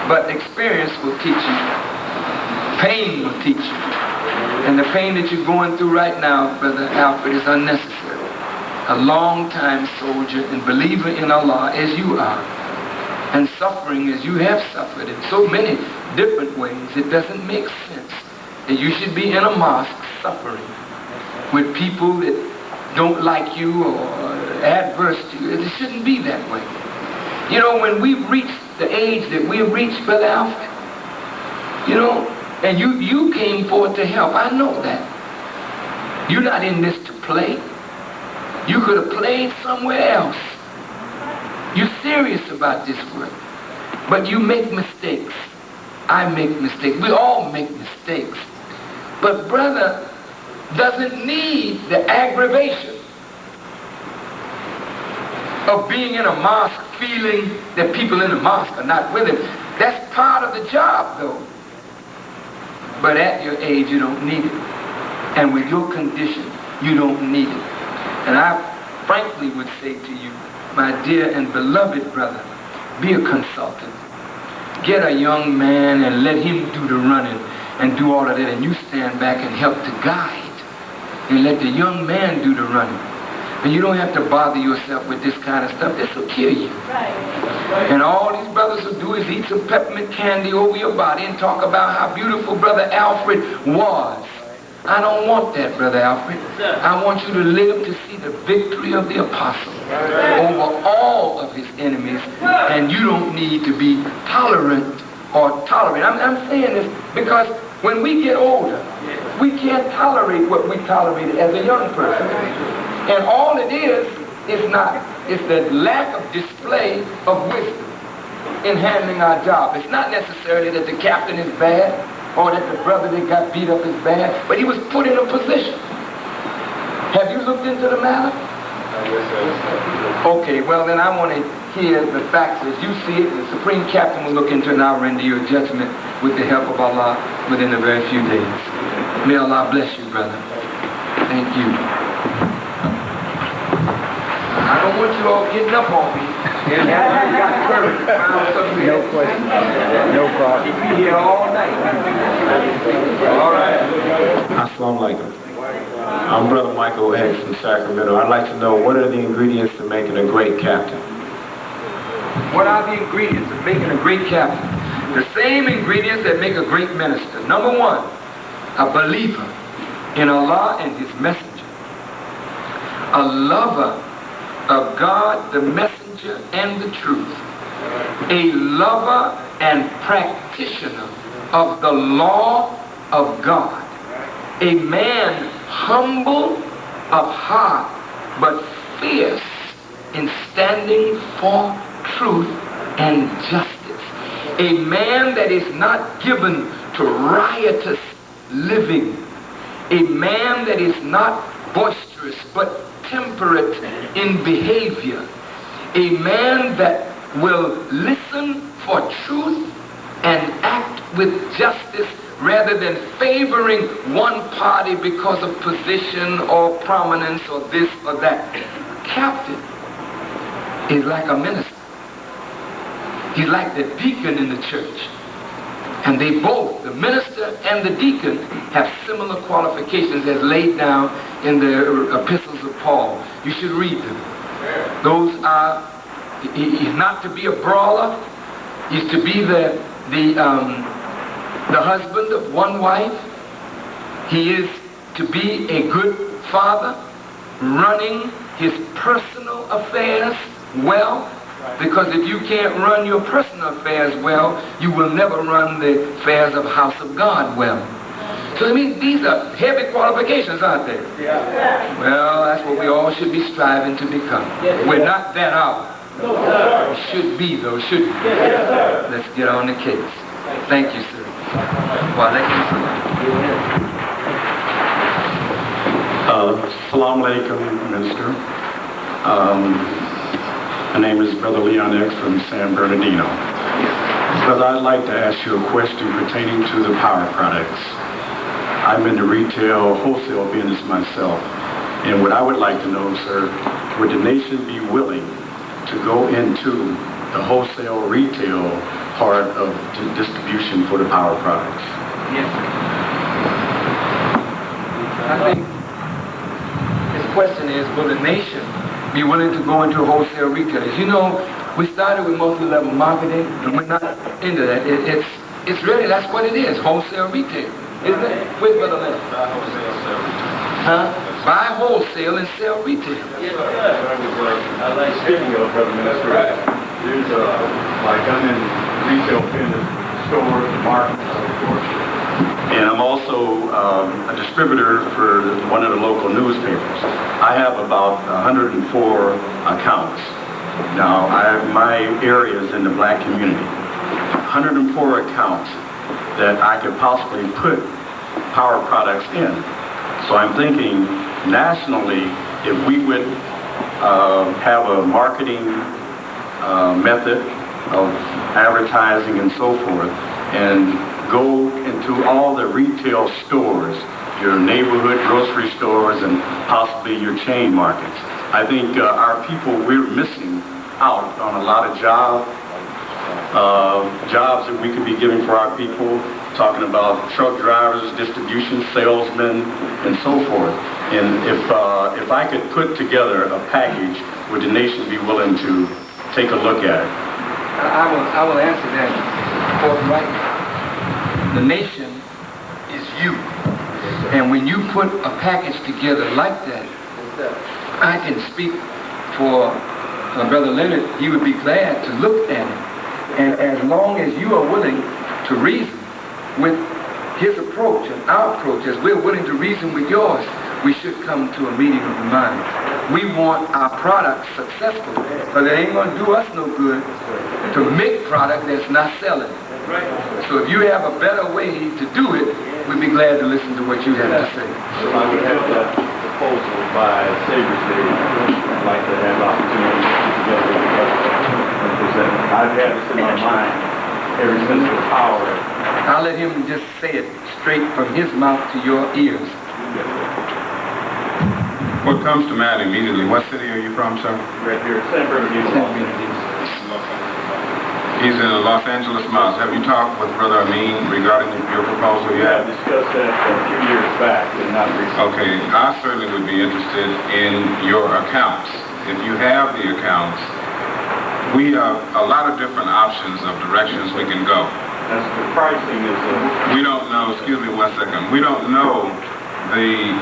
But experience will teach you. Pain will teach you. And the pain that you're going through right now, Brother Alfred, is unnecessary. A long-time soldier and believer in Allah as you are, and suffering as you have suffered in so many different ways, it doesn't make sense that you should be in a mosque suffering with people that don't like you or adverse to you. It shouldn't be that way. You know, when we've reached the age that we've reached, Brother Alfred, you know, and you came forward to help. I know that. You're not in this to play. You could have played somewhere else. You're serious about this work. But you make mistakes. I make mistakes. We all make mistakes. But brother doesn't need the aggravation of being in a mosque feeling that people in the mosque are not with him. That's part of the job, though. But at your age, you don't need it. And with your condition, you don't need it. And I frankly would say to you, my dear and beloved brother, be a consultant. Get a young man and let him do the running and do all of that, and you stand back and help to guide. And let the young man do the running. And you don't have to bother yourself with this kind of stuff. This will kill you. Right. And all these brothers will do is eat some peppermint candy over your body and talk about how beautiful Brother Alfred was. I don't want that, Brother Alfred. I want you to live to see the victory of the apostle over all of his enemies, and you don't need to be tolerant or tolerant. I'm saying this because when we get older, we can't tolerate what we tolerated as a young person. And all it is not, it's the lack of display of wisdom in handling our job. It's not necessarily that the captain is bad or that the brother that got beat up is bad, but he was put in a position. Have you looked into the matter? Okay, well then I want to hear the facts as you see it. The Supreme Captain will look into it and I'll render you a judgment with the help of Allah within a very few days. May Allah bless you, brother. Thank you. I don't want you all getting up on me. No question. No problem. Keep me here all night. All right. Assalamu alaikum. I'm Brother Michael X from Sacramento. I'd like to know, what are the ingredients to making a great captain? What are the ingredients of making a great captain? The same ingredients that make a great minister. Number one, a believer in Allah and His messenger. A lover of God, the messenger, and the truth. A lover and practitioner of the law of God. A man humble of heart, but fierce in standing for truth and justice. A man that is not given to riotous living. A man that is not boisterous, but temperate in behavior. A man that will listen for truth and act with justice rather than favoring one party because of position or prominence or this or that. Captain is like a minister. He's like the deacon in the church. And they both, the minister and the deacon, have similar qualifications as laid down in the epistles of Paul. You should read them. Those are, he's not to be a brawler. He's to be the husband of one wife. He is to be a good father, running his personal affairs well, because if you can't run your personal affairs well, you will never run the affairs of house of God well. So I mean, these are heavy qualifications, aren't they? Yeah. Well, that's what we all should be striving to become. We're not that out. We should be, though, shouldn't we? Let's get on the case. Thank you, sir. Assalamu alaikum, Minister. My name is Brother Leon X from San Bernardino. Brother, I'd like to ask you a question pertaining to the power products. I'm in the retail wholesale business myself. And what I would like to know, sir, would the nation be willing to go into the wholesale retail part of the distribution for the power products? Yes. I think his question is, will the nation be willing to go into wholesale retail? As you know, we started with multi-level marketing, and we're not into that. It's really, that's what it is, wholesale retail, isn't it? Where's Brother Leonard? Buy wholesale, sell retail. Huh? Buy wholesale and sell retail. Yes, sir. Speaking of, Brother Minister, there's like I'm in retail business, stores, markets, of course. And I'm also a distributor for one of the local newspapers. I have about 104 accounts. Now, my area is in the black community. 104 accounts that I could possibly put power products in. So I'm thinking nationally, if we would have a marketing method of advertising and so forth, and go into all the retail stores, your neighborhood grocery stores, and possibly your chain markets. I think our people, we're missing out on a lot of jobs that we could be giving for our people, talking about truck drivers, distribution salesmen, and so forth. And if I could put together a package, would the nation be willing to take a look at it? I will answer that forthright. The nation is you. And when you put a package together like that, I can speak for Brother Leonard. He would be glad to look at it. And as long as you are willing to reason with his approach and our approach, as we're willing to reason with yours, we should come to a meeting of the minds. We want our product successful, because it ain't going to do us no good to make product that's not selling. So if you have a better way to do it, we'd be glad to listen to what you have to say. So I would have to proposal by Savior's Day. I'd like to have the opportunity to get together with the president and present it. I've had this in my mind ever since the power. I'll let him just say it straight from his mouth to your ears. What comes to mind immediately, what city are you from, sir? Right here, San Bernardino. He's in the Los Angeles Mouse. Have you talked with Brother Amin regarding your proposal Yeah, I yet? discussed that a few years back, and not recently. Okay, I certainly would be interested in your accounts. If you have the accounts, we have a lot of different options of directions we can go. That's the pricing is We don't know, excuse me one second, we don't know the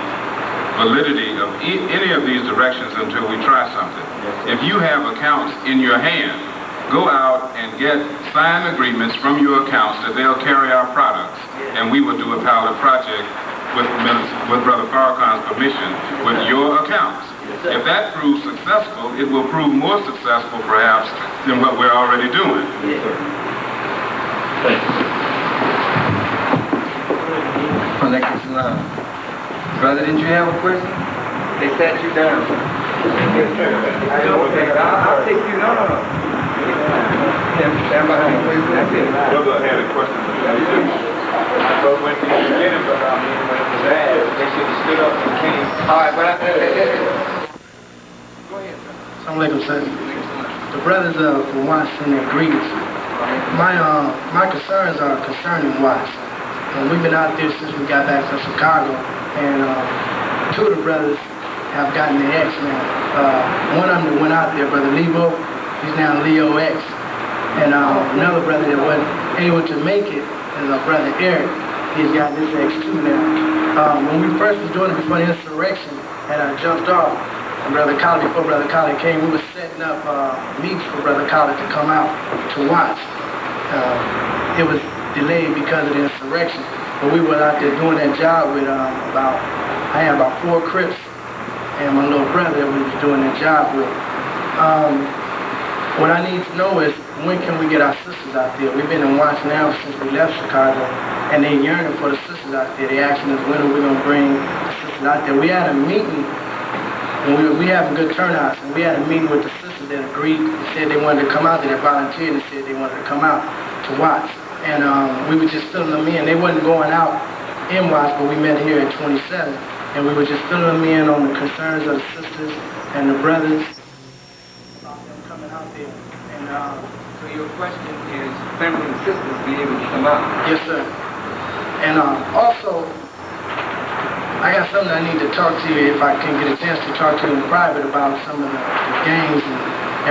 validity of any of these directions until we try something. If you have accounts in your hand, go out and get signed agreements from your accounts that they'll carry our products, and we will do a pilot project with Brother Farrakhan's permission with your accounts. If that proves successful, it will prove more successful perhaps than what we're already doing. Brother, didn't you have a question? They sat you down. I'll take you. No. Stand behind. That's it. Brother had a question. But when you beginning, Brother, I mean, when it was bad, they should have stood up and came. All right, but go ahead, Assalamu alaikum, sir. The brothers from Washington agreed. My concerns are concerning Watts. We've been out there since we got back from Chicago, and two of the brothers have gotten the X now. One of them that went out there, Brother Lebo, he's now Leo X. And another brother that wasn't able to make it is our brother Eric. He's got this X too now. When we first was doing it before the insurrection, and I jumped off, and before Brother Colley came, we were setting up meets for Brother Colley to come out to watch. It was delayed because of the insurrection, but we were out there doing that job with I had about 4 Crips and my little brother that we was doing that job with. What I need to know is, when can we get our sisters out there? We've been in watch now since we left Chicago, and they yearning for the sisters out there. They asking us when are we going to bring the sisters out there. We had a meeting, and we have a good turnouts, and we had a meeting with the sisters that agreed and said they wanted to come out there. They volunteered and said they wanted to come out to watch. And we were just filling them in. They wasn't going out in watch, but we met here at 27, and we were just filling them in on the concerns of the sisters and the brothers coming out there. And So your question is, when will the sisters be able to come out? yes, sir. And also, I got something I need to talk to you, if I can get a chance to talk to you in private about some of the gangs and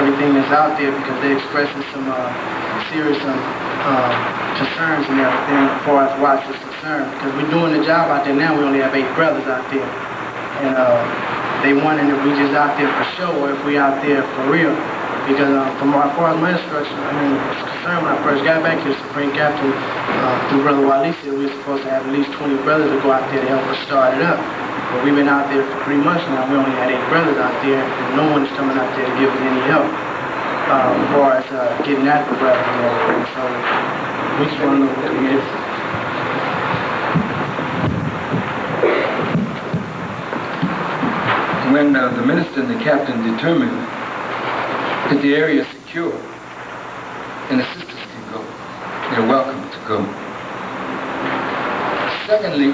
everything that's out there, because they're expressing some serious concerns and everything as far as watch is concerned. Because we're doing the job out there now, we only have 8 brothers out there. And they wondering if we just out there for show or if we out there for real. Because from as far as my instruction, I mean, was concerned when I first got back here, Supreme Captain, through Brother Wali said we were supposed to have at least 20 brothers to go out there to help us start it up. But we've been out there for 3 months now. We only had 8 brothers out there, and no one's coming out there to give us any help as far as getting at the brothers and everything. So we just want to know what it is. When the minister and the captain determined that the area is secure and the sisters can go, they're welcome to go. Secondly,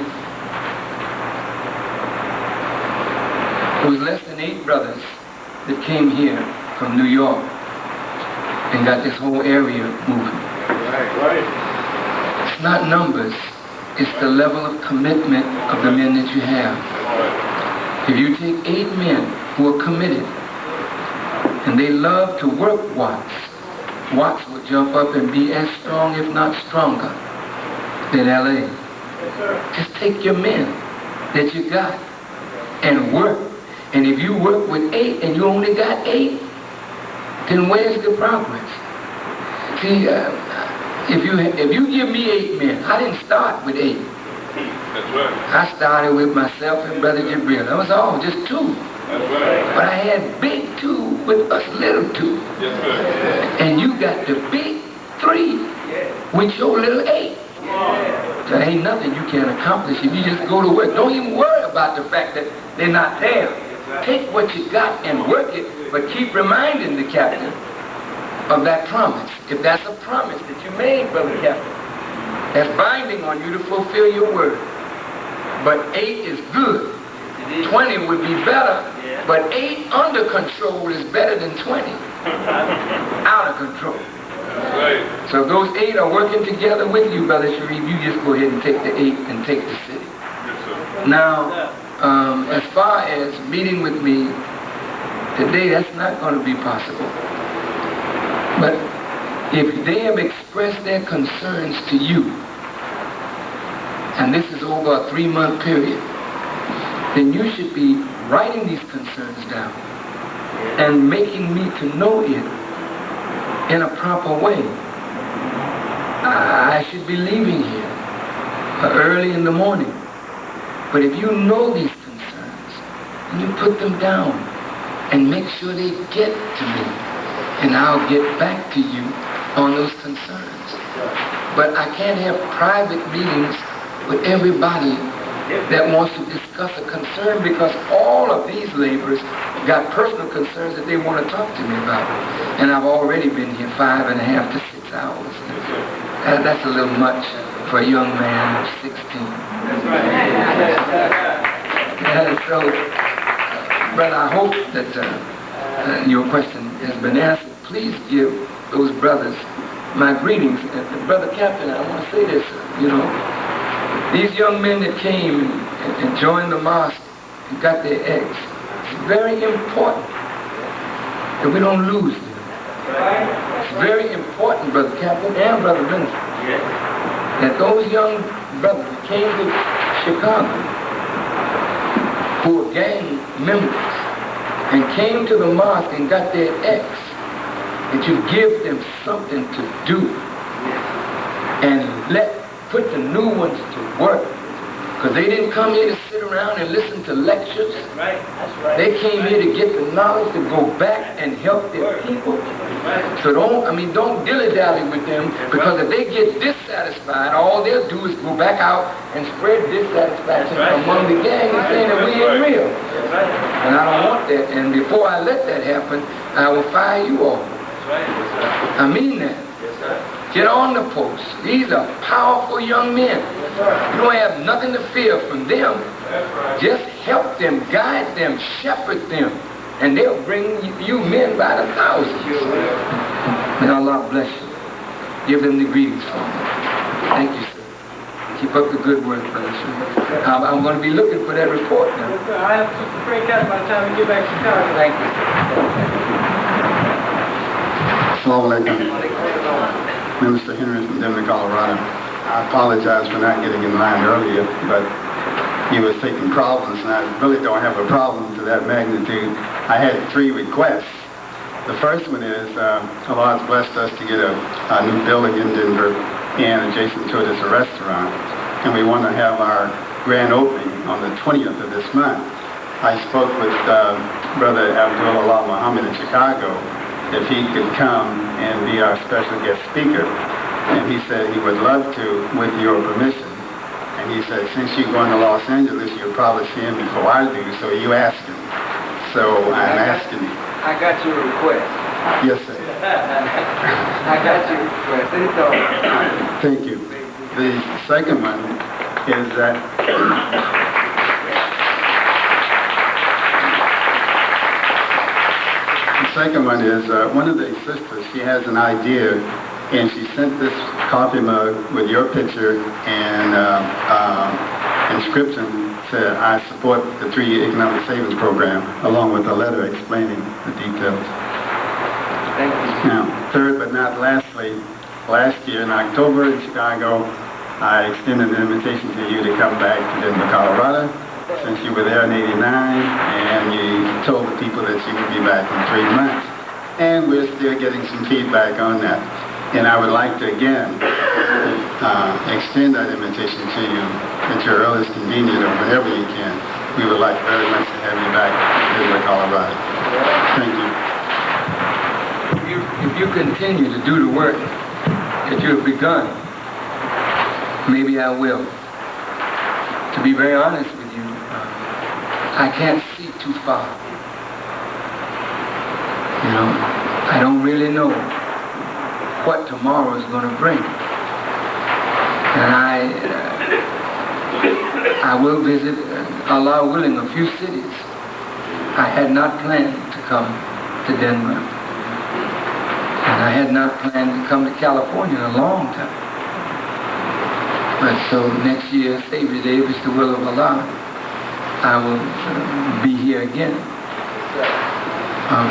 there was less than 8 brothers that came here from New York and got this whole area moving. It's not numbers, it's the level of commitment of the men that you have. If you take 8 men who are committed and they love to work Watts, Watts will jump up and be as strong, if not stronger, than LA. Just take your men that you got and work. And if you work with 8 and you only got 8, then where's the progress? See, if you give me 8 men, I didn't start with 8. That's right. I started with myself and Brother Jibril. That was all, just 2. That's right. But I had big 2 with us little 2. Yes, sir. And you got the big 3 with your little 8. There ain't nothing you can't accomplish if you just go to work. Don't even worry about the fact that they're not there. Take what you got and work it, but keep reminding the captain of that promise. If that's a promise that you made, Brother Captain, that's binding on you to fulfill your word. But 8 is good. 20 would be better, but 8 under control is better than 20 out of control. So if those 8 are working together with you, Brother Sharif, you just go ahead and take the 8 and take the city. Now, as far as meeting with me today, that's not going to be possible. But if they have expressed their concerns to you, and this is over a 3-month period, then you should be writing these concerns down and making me to know it in a proper way. I should be leaving here early in the morning. But if you know these concerns, and you put them down and make sure they get to me, and I'll get back to you on those concerns. But I can't have private meetings with everybody that wants to discuss a concern, because all of these laborers got personal concerns that they want to talk to me about. And I've already been here 5.5 to 6 hours. That's a little much for a young man of 16. So, brother, I hope that your question has been answered. Please give those brothers my greetings. And Brother Captain, I want to say this, these young men that came and joined the mosque and got their eggs, it's very important that we don't lose them. It's very important, Brother Captain and Brother Minister, that those young brothers that came to Chicago, who were gang members, and came to the mosque and got their eggs, that you give them something to do and put the new ones to work. Because they didn't come here to sit around and listen to lectures. Right. That's right. They came here to get the knowledge to go back and help their people. So don't dilly-dally with them, because if they get dissatisfied, all they'll do is go back out and spread dissatisfaction among the gang and saying that we ain't real. And I don't want that. And before I let that happen, I will fire you all. I mean that. Get on the post. These are powerful young men. You don't have nothing to fear from them. Just help them, guide them, shepherd them, and they'll bring you men by the thousands. May Allah bless you. Give them the greetings for me. Thank you, sir. Keep up the good work, brother. I'm going to be looking for that report now. I have to break out by the time we get back to Chicago. Thank you. Assalamu alaikum. Minister Henry from Denver, Colorado. I apologize for not getting in line earlier, but you were taking problems, and I really don't have a problem to that magnitude. I had 3 requests. The first one is, Allah has blessed us to get a new building in Denver, and adjacent to it is a restaurant, and we want to have our grand opening on the 20th of this month. I spoke with Brother Abdullah Muhammad in Chicago, if he could come and be our special guest speaker. And he said he would love to, with your permission. And he said, since you're going to Los Angeles, you'll probably see him before I do, so you ask him. So I'm asking you. I got your request. Yes, sir. I got your request. It's all right. Thank you. The second one is that one of the sisters, she has an idea, and she sent this coffee mug with your picture and inscription said, I support the 3-year economic savings program, along with a letter explaining the details. Thank you. Now, third but not lastly, last year in October in Chicago, I extended an invitation to you to come back to Denver, Colorado, since you were there in '89, and you told the people that you would be back in 3 months. And we're still getting some feedback on that. And I would like to again extend that invitation to you at your earliest convenience or whenever you can. We would like very much to have you back in Denver, Colorado. Thank you. If you continue to do the work that you have begun, maybe I will. To be very honest with you, I can't see too far. You know, I don't really know what tomorrow is going to bring. And I will visit, Allah willing, a few cities. I had not planned to come to Denver. And I had not planned to come to California in a long time. But so next year, Savior Day, if it's the will of Allah, I will be here again.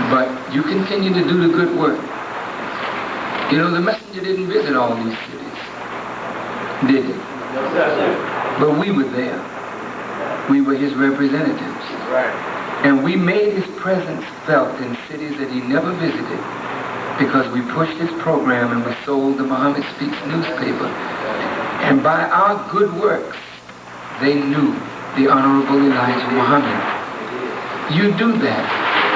But you continue to do the good work. You know, the messenger didn't visit all these cities, did he? But we were there. We were his representatives. And we made his presence felt in cities that he never visited because we pushed his program and we sold the Muhammad Speaks newspaper. And by our good works, they knew the Honorable Elijah Muhammad. You do that.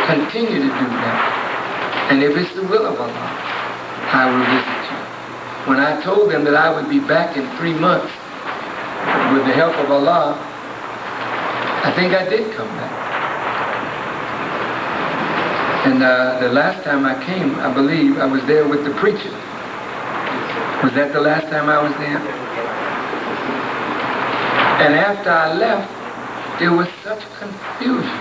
Continue to do that. And if it's the will of Allah, I will visit you. When I told them that I would be back in 3 months with the help of Allah, I think I did come back. And the last time I came, I believe I was there with the preacher. Was that the last time I was there? And after I left, there was such confusion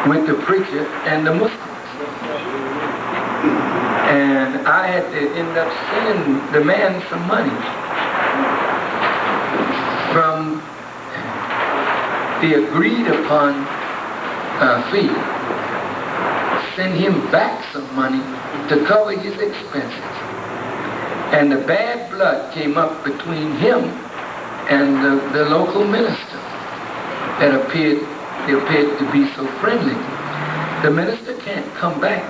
with the preacher and the Muslims. And I had to end up sending the man some money from the agreed upon fee. Send him back some money to cover his expenses. And the bad blood came up between him and the local minister that appeared to be so friendly. The minister can't come back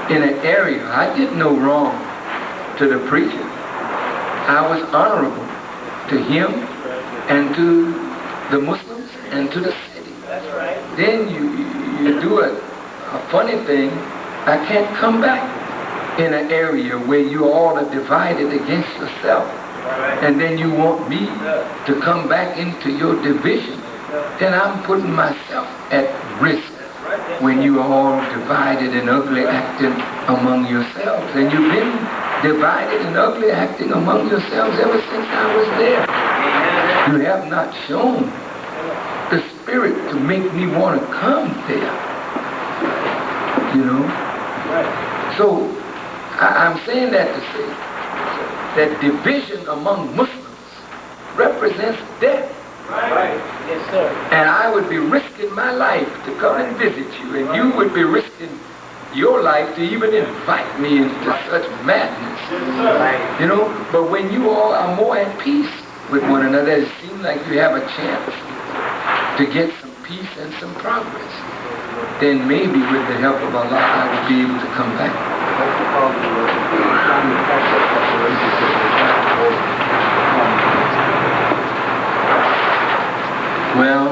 in an area. I did no wrong to the preacher. I was honorable to him and to the Muslims and to the city. Then you do a funny thing. I can't come back in an area where you all are divided against yourself. And then you want me to come back into your division. Then I'm putting myself at risk when you are all divided and ugly acting among yourselves. And you've been divided and ugly acting among yourselves ever since I was there. You have not shown the spirit to make me want to come there. You know? So, I'm saying that to say that division among Muslims represents death. Yes, sir. And I would be risking my life to come and visit you, and you would be risking your life to even invite me into such madness. You know, but when you all are more at peace with one another, it seems like you have a chance to get some peace and some progress. Then maybe with the help of Allah, I will be able to come back. Well,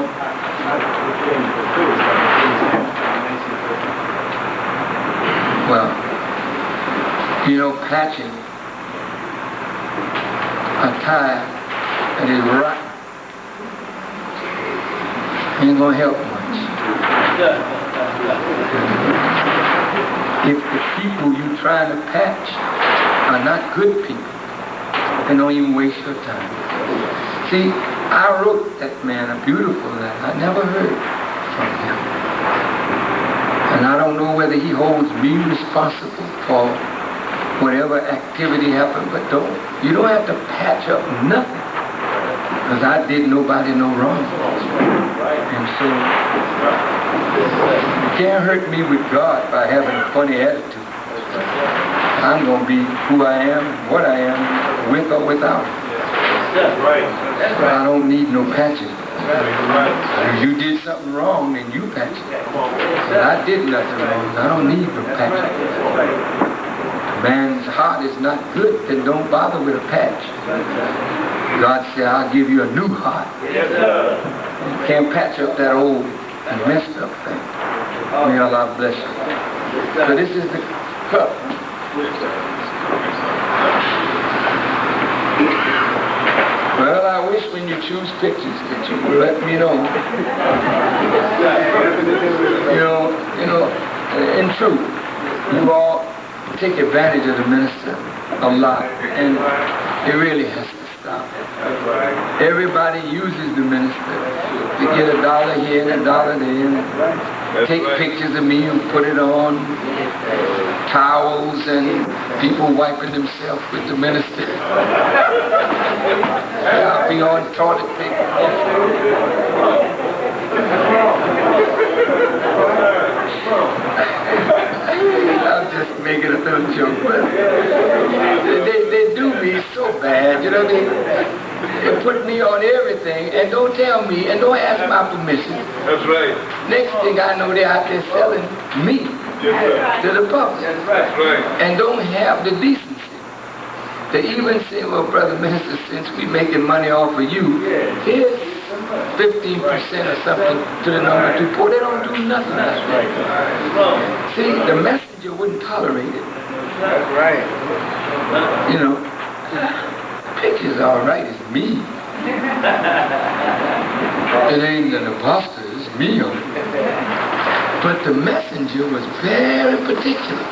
you know, patching a tire that is rotten ain't gonna help much. If the people you trying to patch are not good people, then don't even waste your time. See, I wrote that man a beautiful letter. I never heard from him. And I don't know whether he holds me responsible for whatever activity happened, but you don't have to patch up nothing. Because I did nobody no wrong. And so, you can't hurt me with God by having a funny attitude. I'm going to be who I am, what I am, with or without. That's right. I don't need no patching. If you did something wrong, then you patch it. But I did nothing wrong. I don't need no patching. If a man's heart is not good, then don't bother with a patch. God said, I'll give you a new heart. You can't patch up that old and messed up thing. May Allah bless you. So this is the cup. Well, I wish when you choose pictures that you would let me know. In truth, you all take advantage of the minister a lot, and it really has to stop. Everybody uses the minister to get $1 here and $1 there. Take pictures of me and put it on towels and people wiping themselves with the minister. I'll be on toilet paper. I'm just making a little joke, but they do me so bad, they put me on everything and don't tell me and don't ask my permission. That's right. Next thing I know, they're out there selling me to the public. That's right. And don't have the decency to even say, well, brother minister, since we making money off of you, here's 15% or something to the number 2 poor. They don't do nothing. That's right. See, the messenger wouldn't tolerate it. That's right. Picture's all right, it's me. It ain't an apostle, it's me on it. But the messenger was very particular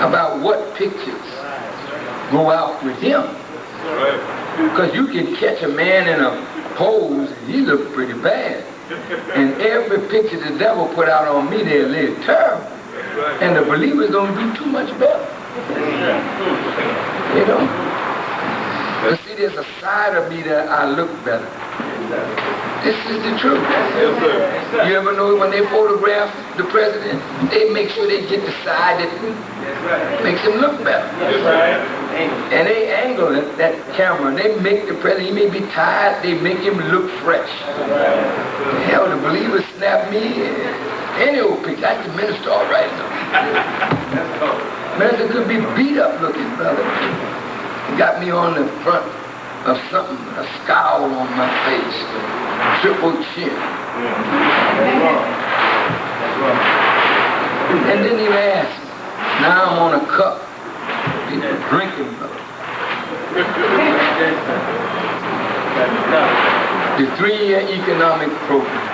about what pictures go out with him. Because you can catch a man in a pose and he looked pretty bad. And every picture the devil put out on me, they're terrible. And the believers don't do too much better. But see, there's a side of me that I look better. This is the truth. You ever know when they photograph the president, they make sure they get the side that makes him look better. And they angle that camera, and they make the president, he may be tired, they make him look fresh. Hell, the believers snap me, any old picture, that's the minister all right now. Minister could be beat up looking, brother. Got me on the front of something, a scowl on my face, triple chin. And then he asked, now I'm on a cup. People drinking, brother. The 3-year economic program.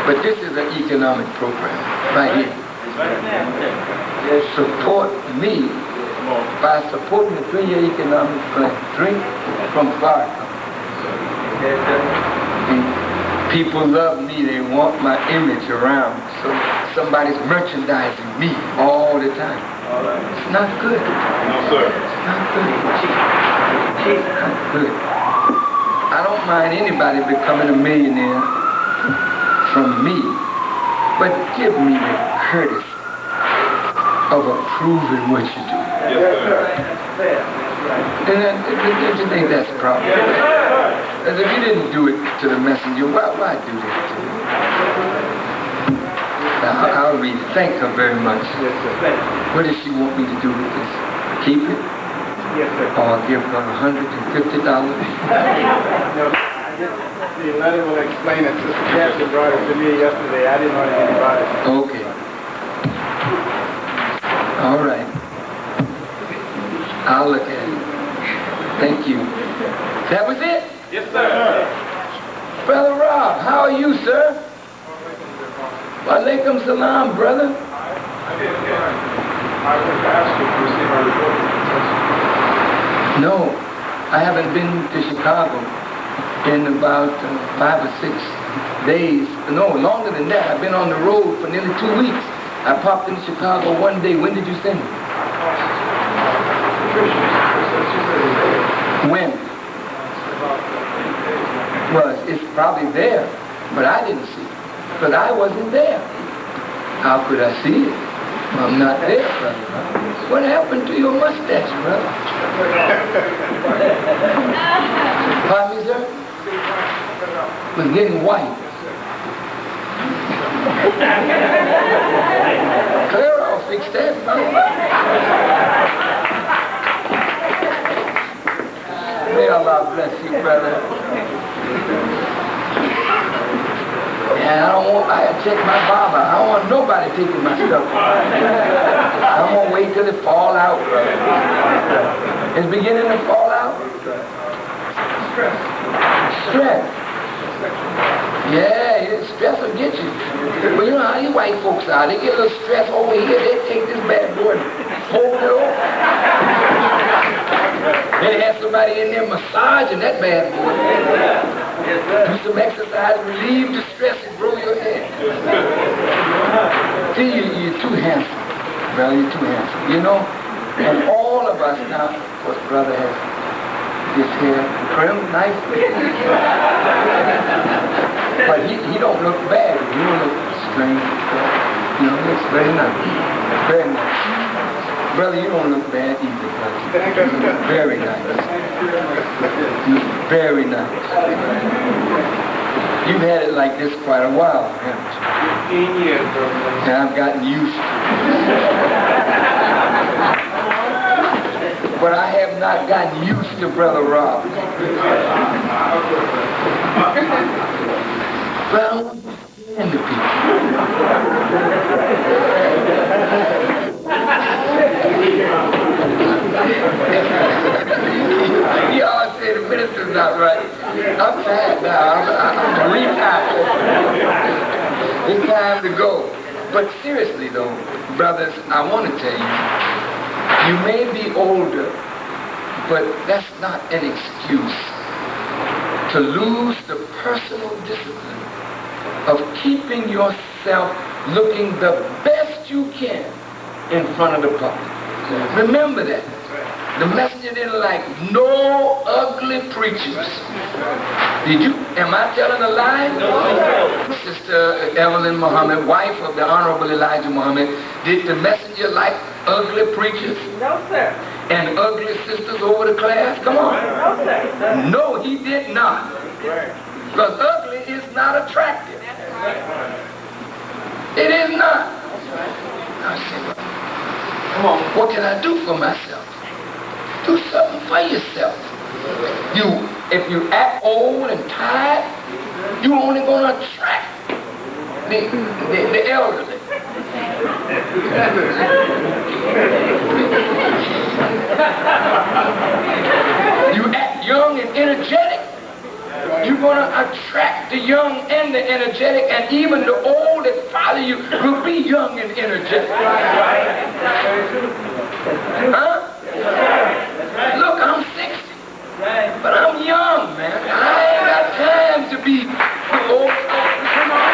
But this is an economic program, right here. Support me by supporting the 3-year economic plan. Drink from fire. And people love me, they want my image around. So somebody's merchandising me all the time. It's not good. No, sir. It's not good. It's not good. I don't mind anybody becoming a millionaire from me, but give me the courtesy of approving what you do. Yes, sir. And don't you think that's a problem? As if you didn't do it to the messenger, why do that to him? Now, I'll read it. Thank her very much. What does she want me to do with this? Keep it? Yes, sir. Or give her $150? No, the letter will explain it. Sister Cassie brought it to me yesterday. I didn't know anything about it. Okay. All right. I'll look at it. Thank you. That was it? Yes, sir. Brother Rob, how are you, sir? Walaikum salam, brother. I was asked if you see my report. No, I haven't been to Chicago in about 5 or 6 days. No, longer than that. I've been on the road for nearly 2 weeks. I popped into Chicago one day. When did you send me? When? Well, it's probably there, but I didn't see it, because I wasn't there. How could I see it? I'm not there, brother. What happened to your mustache, brother? Pardon me, sir? It was getting white. Clear, I'll fix that, brother. May Allah bless you, brother. And I check my barber. I don't want nobody taking my stuff. I'm going to wait till it fall out, brother. It's beginning to fall out. Stress. Yeah, stress will get you. But you know how these white folks are. They get a little stress over here. They take this bad boy and hold it over. They have somebody in there massaging that bad boy. Do some exercise, relieve the stress, and grow your hair. See, you're too handsome. Brother, you're too handsome. You know, and all of us now, of course, brother has his hair trimmed nicely. But he don't look bad. He don't look strange. You know, he looks very nice. Very nice. Brother, you don't look bad either, brother. You look very nice. You look very nice. You've had it like this quite a while, haven't you? 15 years, bro. And I've gotten used to it. But I have not gotten used to Brother Rob. But I don't understand the people. Y'all say the minister's not right. I'm tired now. I'm retired. It's time to go. But seriously though, brothers, I want to tell you, you may be older, but that's not an excuse to lose the personal discipline of keeping yourself looking the best you can in front of the public. Remember that. The messenger didn't like no ugly preachers. Did you? Am I telling a lie? No. Sister Evelyn Muhammad, wife of the Honorable Elijah Muhammad, did the messenger like ugly preachers? No, sir. And ugly sisters over the class? Come on. No, sir. No, he did not. Because ugly is not attractive. It is not. I say, well, come on, what can I do for myself? Do something for yourself. If you act old and tired, you're only going to attract the elderly. You act young and energetic, you're going to attract the young and the energetic, and even the old that follow you will be young and energetic. Huh? Look, I'm 60, but I'm young, man. I ain't got time to be old. Come on.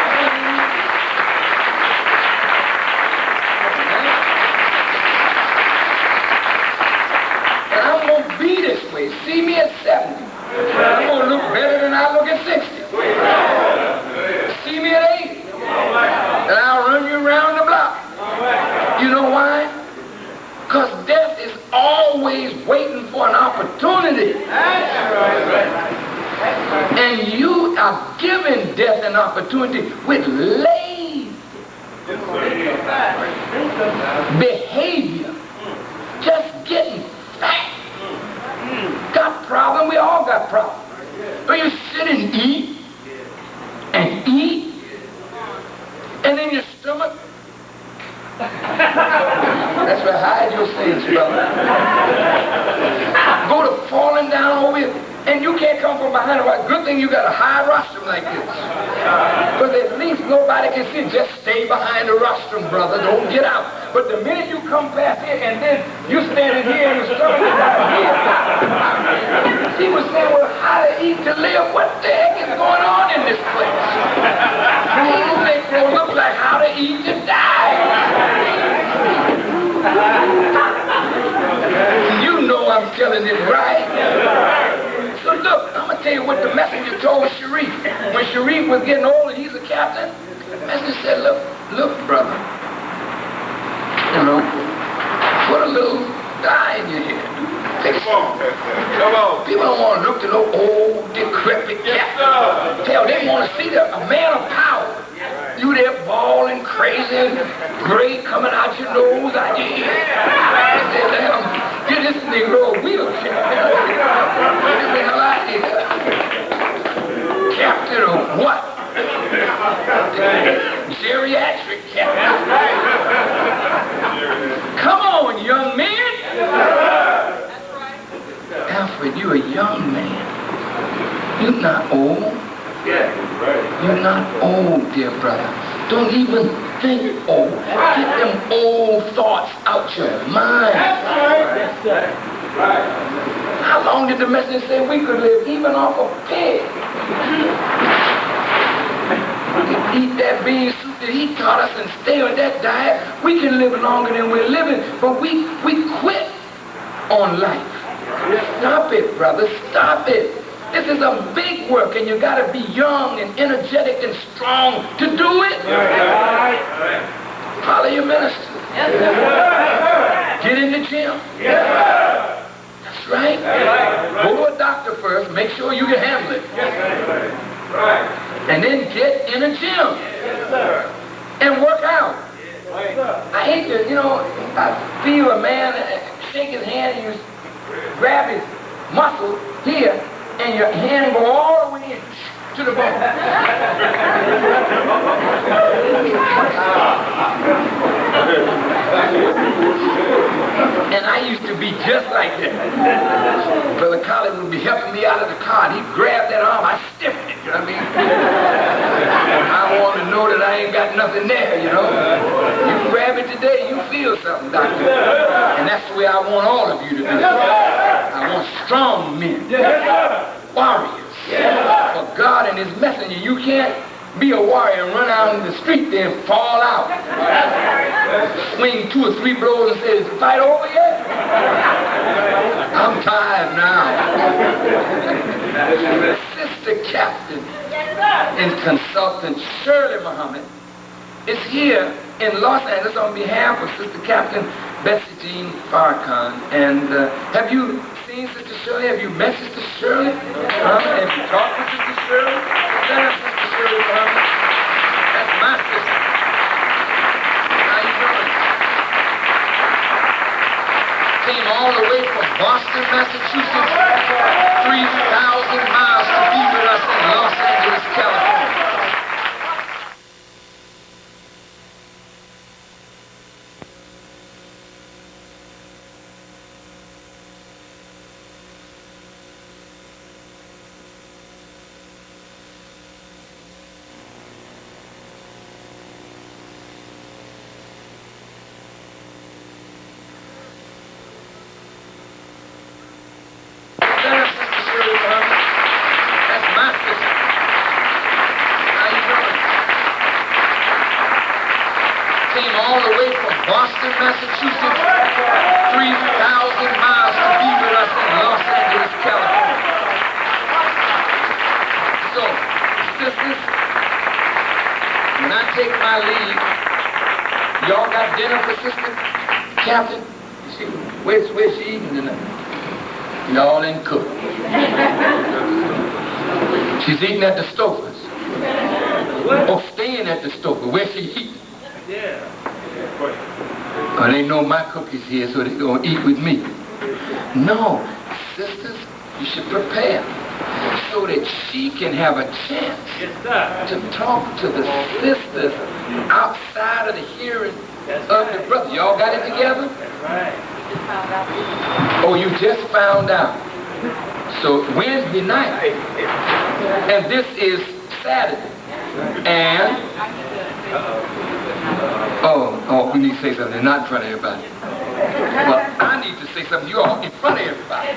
And I'm going to be this way. See me at 70. I'm going to look better than I look at 60. See me at 80. And I'll run you around the block. You know why? Because death is always waiting for an opportunity. And you are giving death an opportunity with lazy behavior. Just getting fat. Got problem? We all got problems. But you sit and eat, and in your stomach, that's right, hide your sins, brother. Go to falling down over here, and you can't come from behind it. Good thing you got a high rostrum like this. Because at least nobody can see. Just stay behind the rostrum, brother. Don't get out. But the minute you come past here, and then you standing here and the stomach is out here. He was saying, well, how to eat to live? What the heck is going on in this place? These things don't look like how to eat to die. You know I'm telling it right. So look, I'm going to tell you what the messenger told Sharif. When Sharif was getting old and he's a captain, the messenger said, look, brother, you know, put a little dye in your hair. Come on. People don't want to look to no old, decrepit captain. Hell, they want to see a man of power. You there bawling, crazy, and gray coming out your nose, out your ear. I said, damn, get this Negro a wheelchair. Get the hell out of here. Captain of what? Geriatric captain. Come on, young man. Alfred, you're a young man. You're not old. Yeah, right. You're not old, dear brother. Don't even think old. Get them old thoughts out your mind. That's right. Right. How long did the messenger say we could live even off a pig? We could eat that bean soup that he taught us and stay on that diet. We can live longer than we're living, but we quit on life. Stop it, brother. Stop it. This is a big work, and you got to be young and energetic and strong to do it. Follow your minister. Yes, sir. Get in the gym. Yes, sir. That's right. Go to a doctor first. Make sure you can handle it. Yes, sir. Right. And then get in a gym Yes, sir. and work out. Yes, sir. I hate to, I feel a man shake his hand and you grab his muscle here and your hand go all the way in to the bone. And I used to be just like that. Brother Collins would be helping me out of the car and he'd grab that arm, I stiffened it, you know what I mean? I want to know that I ain't got nothing there, You grab it today, you feel something, doctor. And that's the way I want all of you to be. I want strong men, warriors, for God and his messenger. You can't be a warrior and run out in the street there and fall out. Swing 2 or 3 blows and say, is the fight over yet? I'm tired now. Sister Captain and Consultant Shirley Muhammad is here in Los Angeles on behalf of Sister Captain Betsy Jean Farrakhan. And have you seen Sister Shirley? Have you met Sister Shirley? Have you talked with Sister Shirley? Stand up, Sister Shirley Muhammad. That's my sister. How you doing? Came all the way from Boston, Massachusetts, 3,000 miles to be with us in Los Angeles, California. Boston, Massachusetts, 3,000 miles to be with us in Los Angeles, California. So, sisters, when I take my leave, y'all got dinner for Sister Captain? Where's she eating tonight? Y'all didn't cook. She's eating at the Stofers. Oh, staying at the Stofers. Where's she eating? Yeah. Oh, they know my cookie's here, so they're going to eat with me. No, sisters, you should prepare so that she can have a chance to talk to the sisters outside of the hearing of the brother. Y'all got it together? That's right. Oh, you just found out. So Wednesday night, and this is Saturday, and oh, we need to say something, not in front of everybody. Well, I need to say something to you all in front of everybody.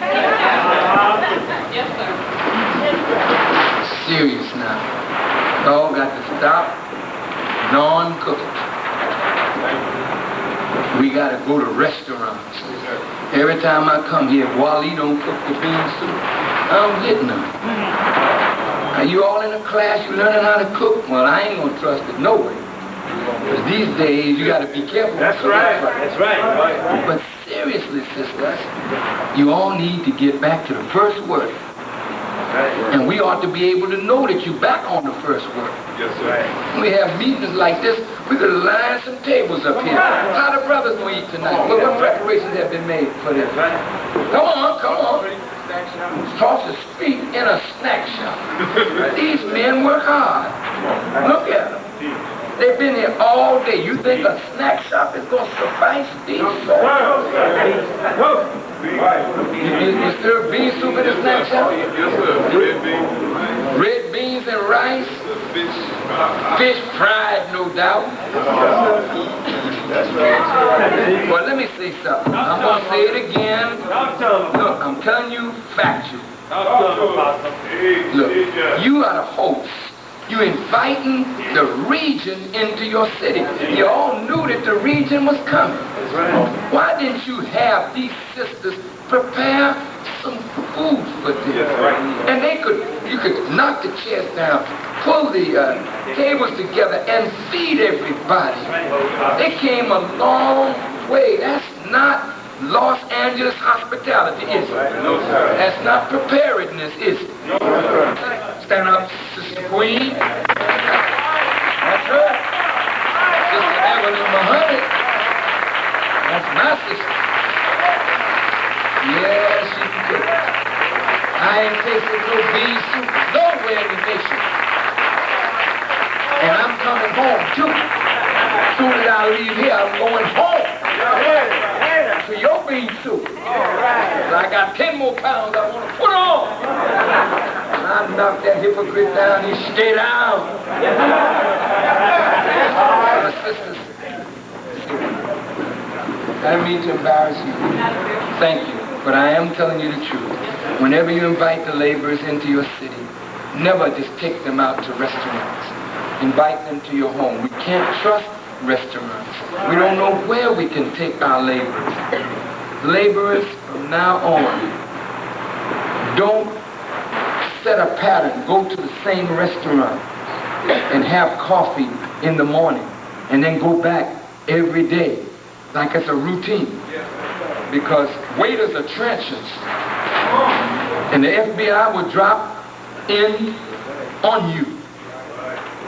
Yes, sir. Serious now. Y'all got to stop non-cooking. We got to go to restaurants. Every time I come here, if Wally don't cook the bean soup, I don't get none. Are you all in a class, you learning how to cook? Well, I ain't going to trust it no way. Because these days, you got to be careful. That's right. That's right. But seriously, sisters, you all need to get back to the first word. And we ought to be able to know that you're back on the first word. Yes, sir. When we have meetings like this, we could line some tables up here. How the brothers going to eat tonight? What preparations have been made for this? Come on, come on. Across the street in a snack shop. These men work hard. Look at them. They've been here all day. You think a snack shop is going to suffice these folks? You serve bean soup in a snack shop? Yes, sir. Red bean. red beans and rice, fish fried, no doubt. Well, let me say something. I'm going to say it again. Look, I'm telling you factual. Look, you are the host. You inviting the region into your city. You all knew that the region was coming. Why didn't you have these sisters prepare some food for them? And you could knock the chairs down, pull the tables together, and feed everybody. They came a long way. That's not Los Angeles hospitality, is it? No, sir. That's not preparedness, is it? No, sir. Stand up, Sister Queen. That's her. Sister Evelyn Muhammad. That's my sister. Yes, she can cook. I ain't tasted no beef soup nowhere in the nation. And I'm coming home, too. As soon as I leave here, I'm going home. To your beef soup. I got 10 more pounds I want to put on. And I knocked that hypocrite down. He stayed down. My sisters, I didn't mean to embarrass you. Thank you. But I am telling you the truth. Whenever you invite the laborers into your city, never just take them out to restaurants. Invite them to your home. We can't trust restaurants. We don't know where we can take our laborers. Laborers, from now on, don't set a pattern. Go to the same restaurant and have coffee in the morning and then go back every day like it's a routine. Because waiters are trenchers. And the FBI will drop in on you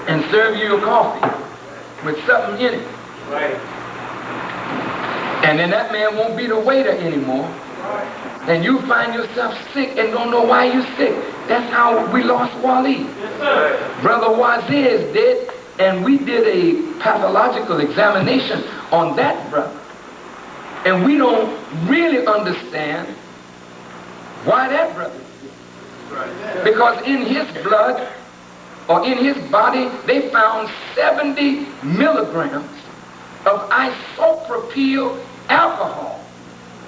and serve you your coffee with something in it. And then that man won't be the waiter anymore. And you find yourself sick and don't know why you're sick. That's how we lost Wally. Brother Wazir is dead, and we did a pathological examination on that brother. And we don't really understand why that brother is dead. Because in his blood, or in his body, they found 70 milligrams of isopropyl alcohol.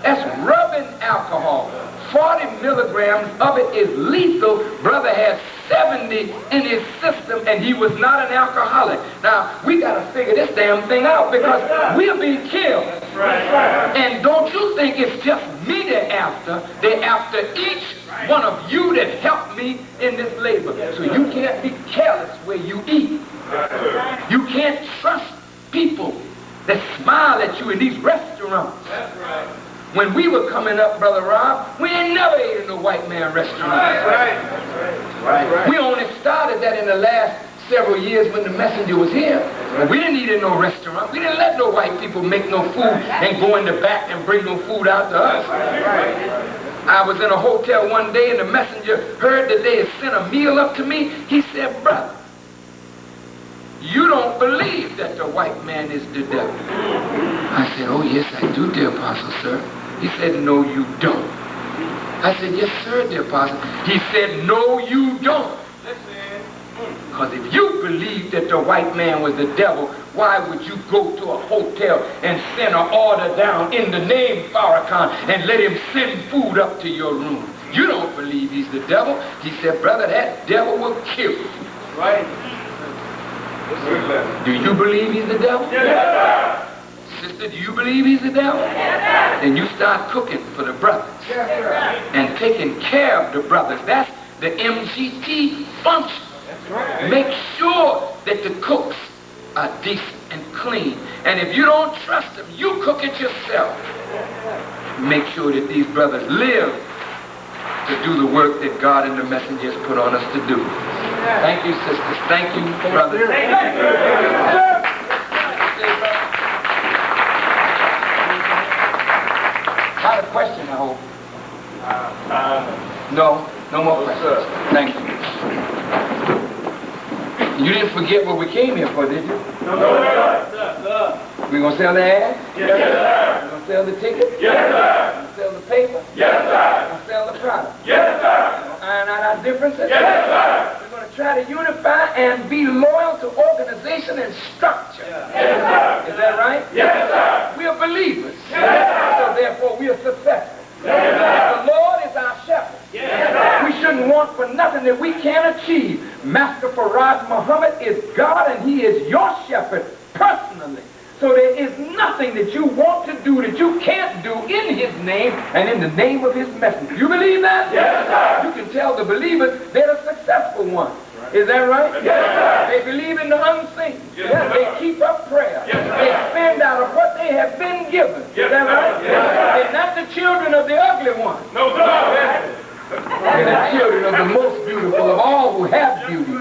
That's rubbing alcohol. 40 milligrams of it is lethal. Brother had 70 in his system, and he was not an alcoholic. Now, we got to figure this damn thing out because we're being killed. And don't you think it's just me they're after? They're after each one of you that helped me in this labor. So you can't be careless where you eat. You can't trust people that smile at you in these restaurants. When we were coming up, Brother Rob, we ain't never ate in a white man restaurant. We only started that in the last several years when the messenger was here. We didn't eat in no restaurant. We didn't let no white people make no food and go in the back and bring no food out to us. I was in a hotel one day and the messenger heard that they had sent a meal up to me. He said, brother, you don't believe that the white man is the devil. I said, oh yes I do, dear apostle, sir. He said, no you don't. I said, yes sir, dear apostle. He said, no you don't. Because if you believe that the white man was the devil, why would you go to a hotel and send an order down in the name Farrakhan and let him send food up to your room? You don't believe he's the devil. He said, brother, that devil will kill you. Right. Do you believe he's the devil? Yes, sister, do you believe he's the devil? Yes, then you start cooking for the brothers. Yes, and taking care of the brothers. That's the MGT function. Right. Make sure that the cooks are decent and clean. And if you don't trust them, you cook it yourself. Make sure that these brothers live to do the work that God and the messengers put on us to do. Thank you, sisters. Thank you, brothers. Thank you. Not a question, I hope. No more questions. Thank you. You didn't forget what we came here for, did you? No, sir. We gonna sell the ad? Yes, sir. We gonna sell the ticket? Yes, sir. We gonna sell the paper? Yes, sir. We gonna sell the product? Yes, sir. We gonna iron out our differences? Yes, sir. try to unify and be loyal to organization and structure. Yes, is that right? Yes, sir. We are believers. Yes, so therefore we are successful. Yes, the Lord is our shepherd. Yes, we shouldn't want for nothing that we can't achieve. Master Farad Muhammad is God and he is your shepherd personally. So there is nothing that you want to do that you can't do in his name and in the name of his messenger. You believe that? Yes, sir. You can tell the believers they're the successful ones. Is that right? Yes, sir. They believe in the unseen. Yes, they keep up prayer. Yes, they spend out of what they have been given. Yes, is that right? Yes, they're not the children of the ugly ones. No, sir. They're the children of the most beautiful of all who have beauty.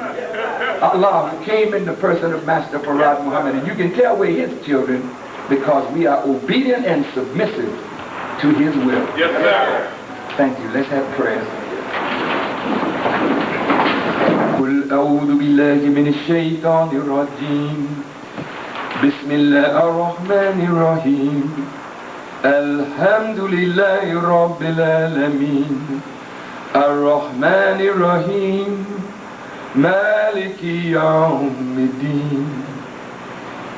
Allah came in the person of Master Farad Muhammad, and you can tell we're his children because we are obedient and submissive to his will. Yes, sir. Thank you. Let's have prayer. قل أعوذ بالله من الشيطان الرجيم بسم الله الرحمن الرحيم الحمد لله رب العالمين الرحمن الرحيم مالك يوم الدين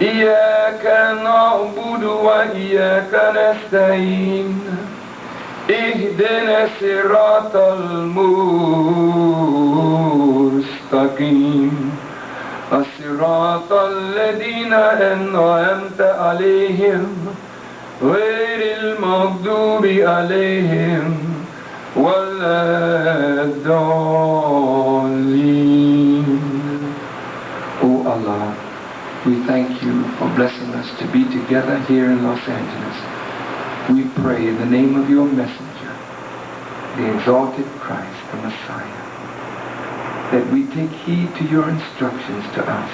إياك نعبد وإياك نستعين اهدنا الصراط المستقيم الصراط الذين أنعمت عليهم غير المغضوب عليهم ولا الضالين. Oh Allah, we thank you for blessing us to be together here in Los Angeles. We pray in the name of your messenger, the exalted Christ, the Messiah, that we take heed to your instructions to us,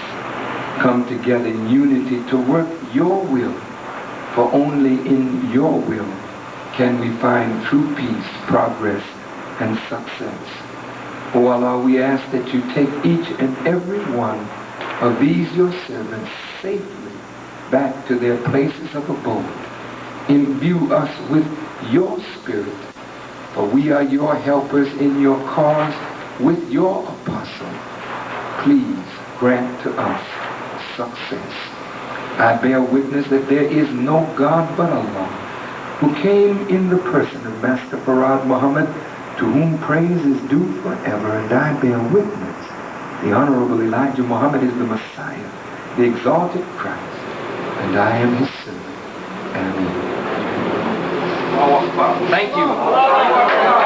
come together in unity to work your will, for only in your will can we find true peace, progress, and success. O Allah, we ask that you take each and every one of these your servants safely back to their places of abode. Imbue us with your spirit, for we are your helpers in your cause with your apostle. Please grant to us success. I bear witness that there is no God but Allah, who came in the person of Master Farad Muhammad, to whom praise is due forever, and I bear witness the Honorable Elijah Muhammad is the Messiah, the exalted Christ, and I am his servant. Amen. Thank you.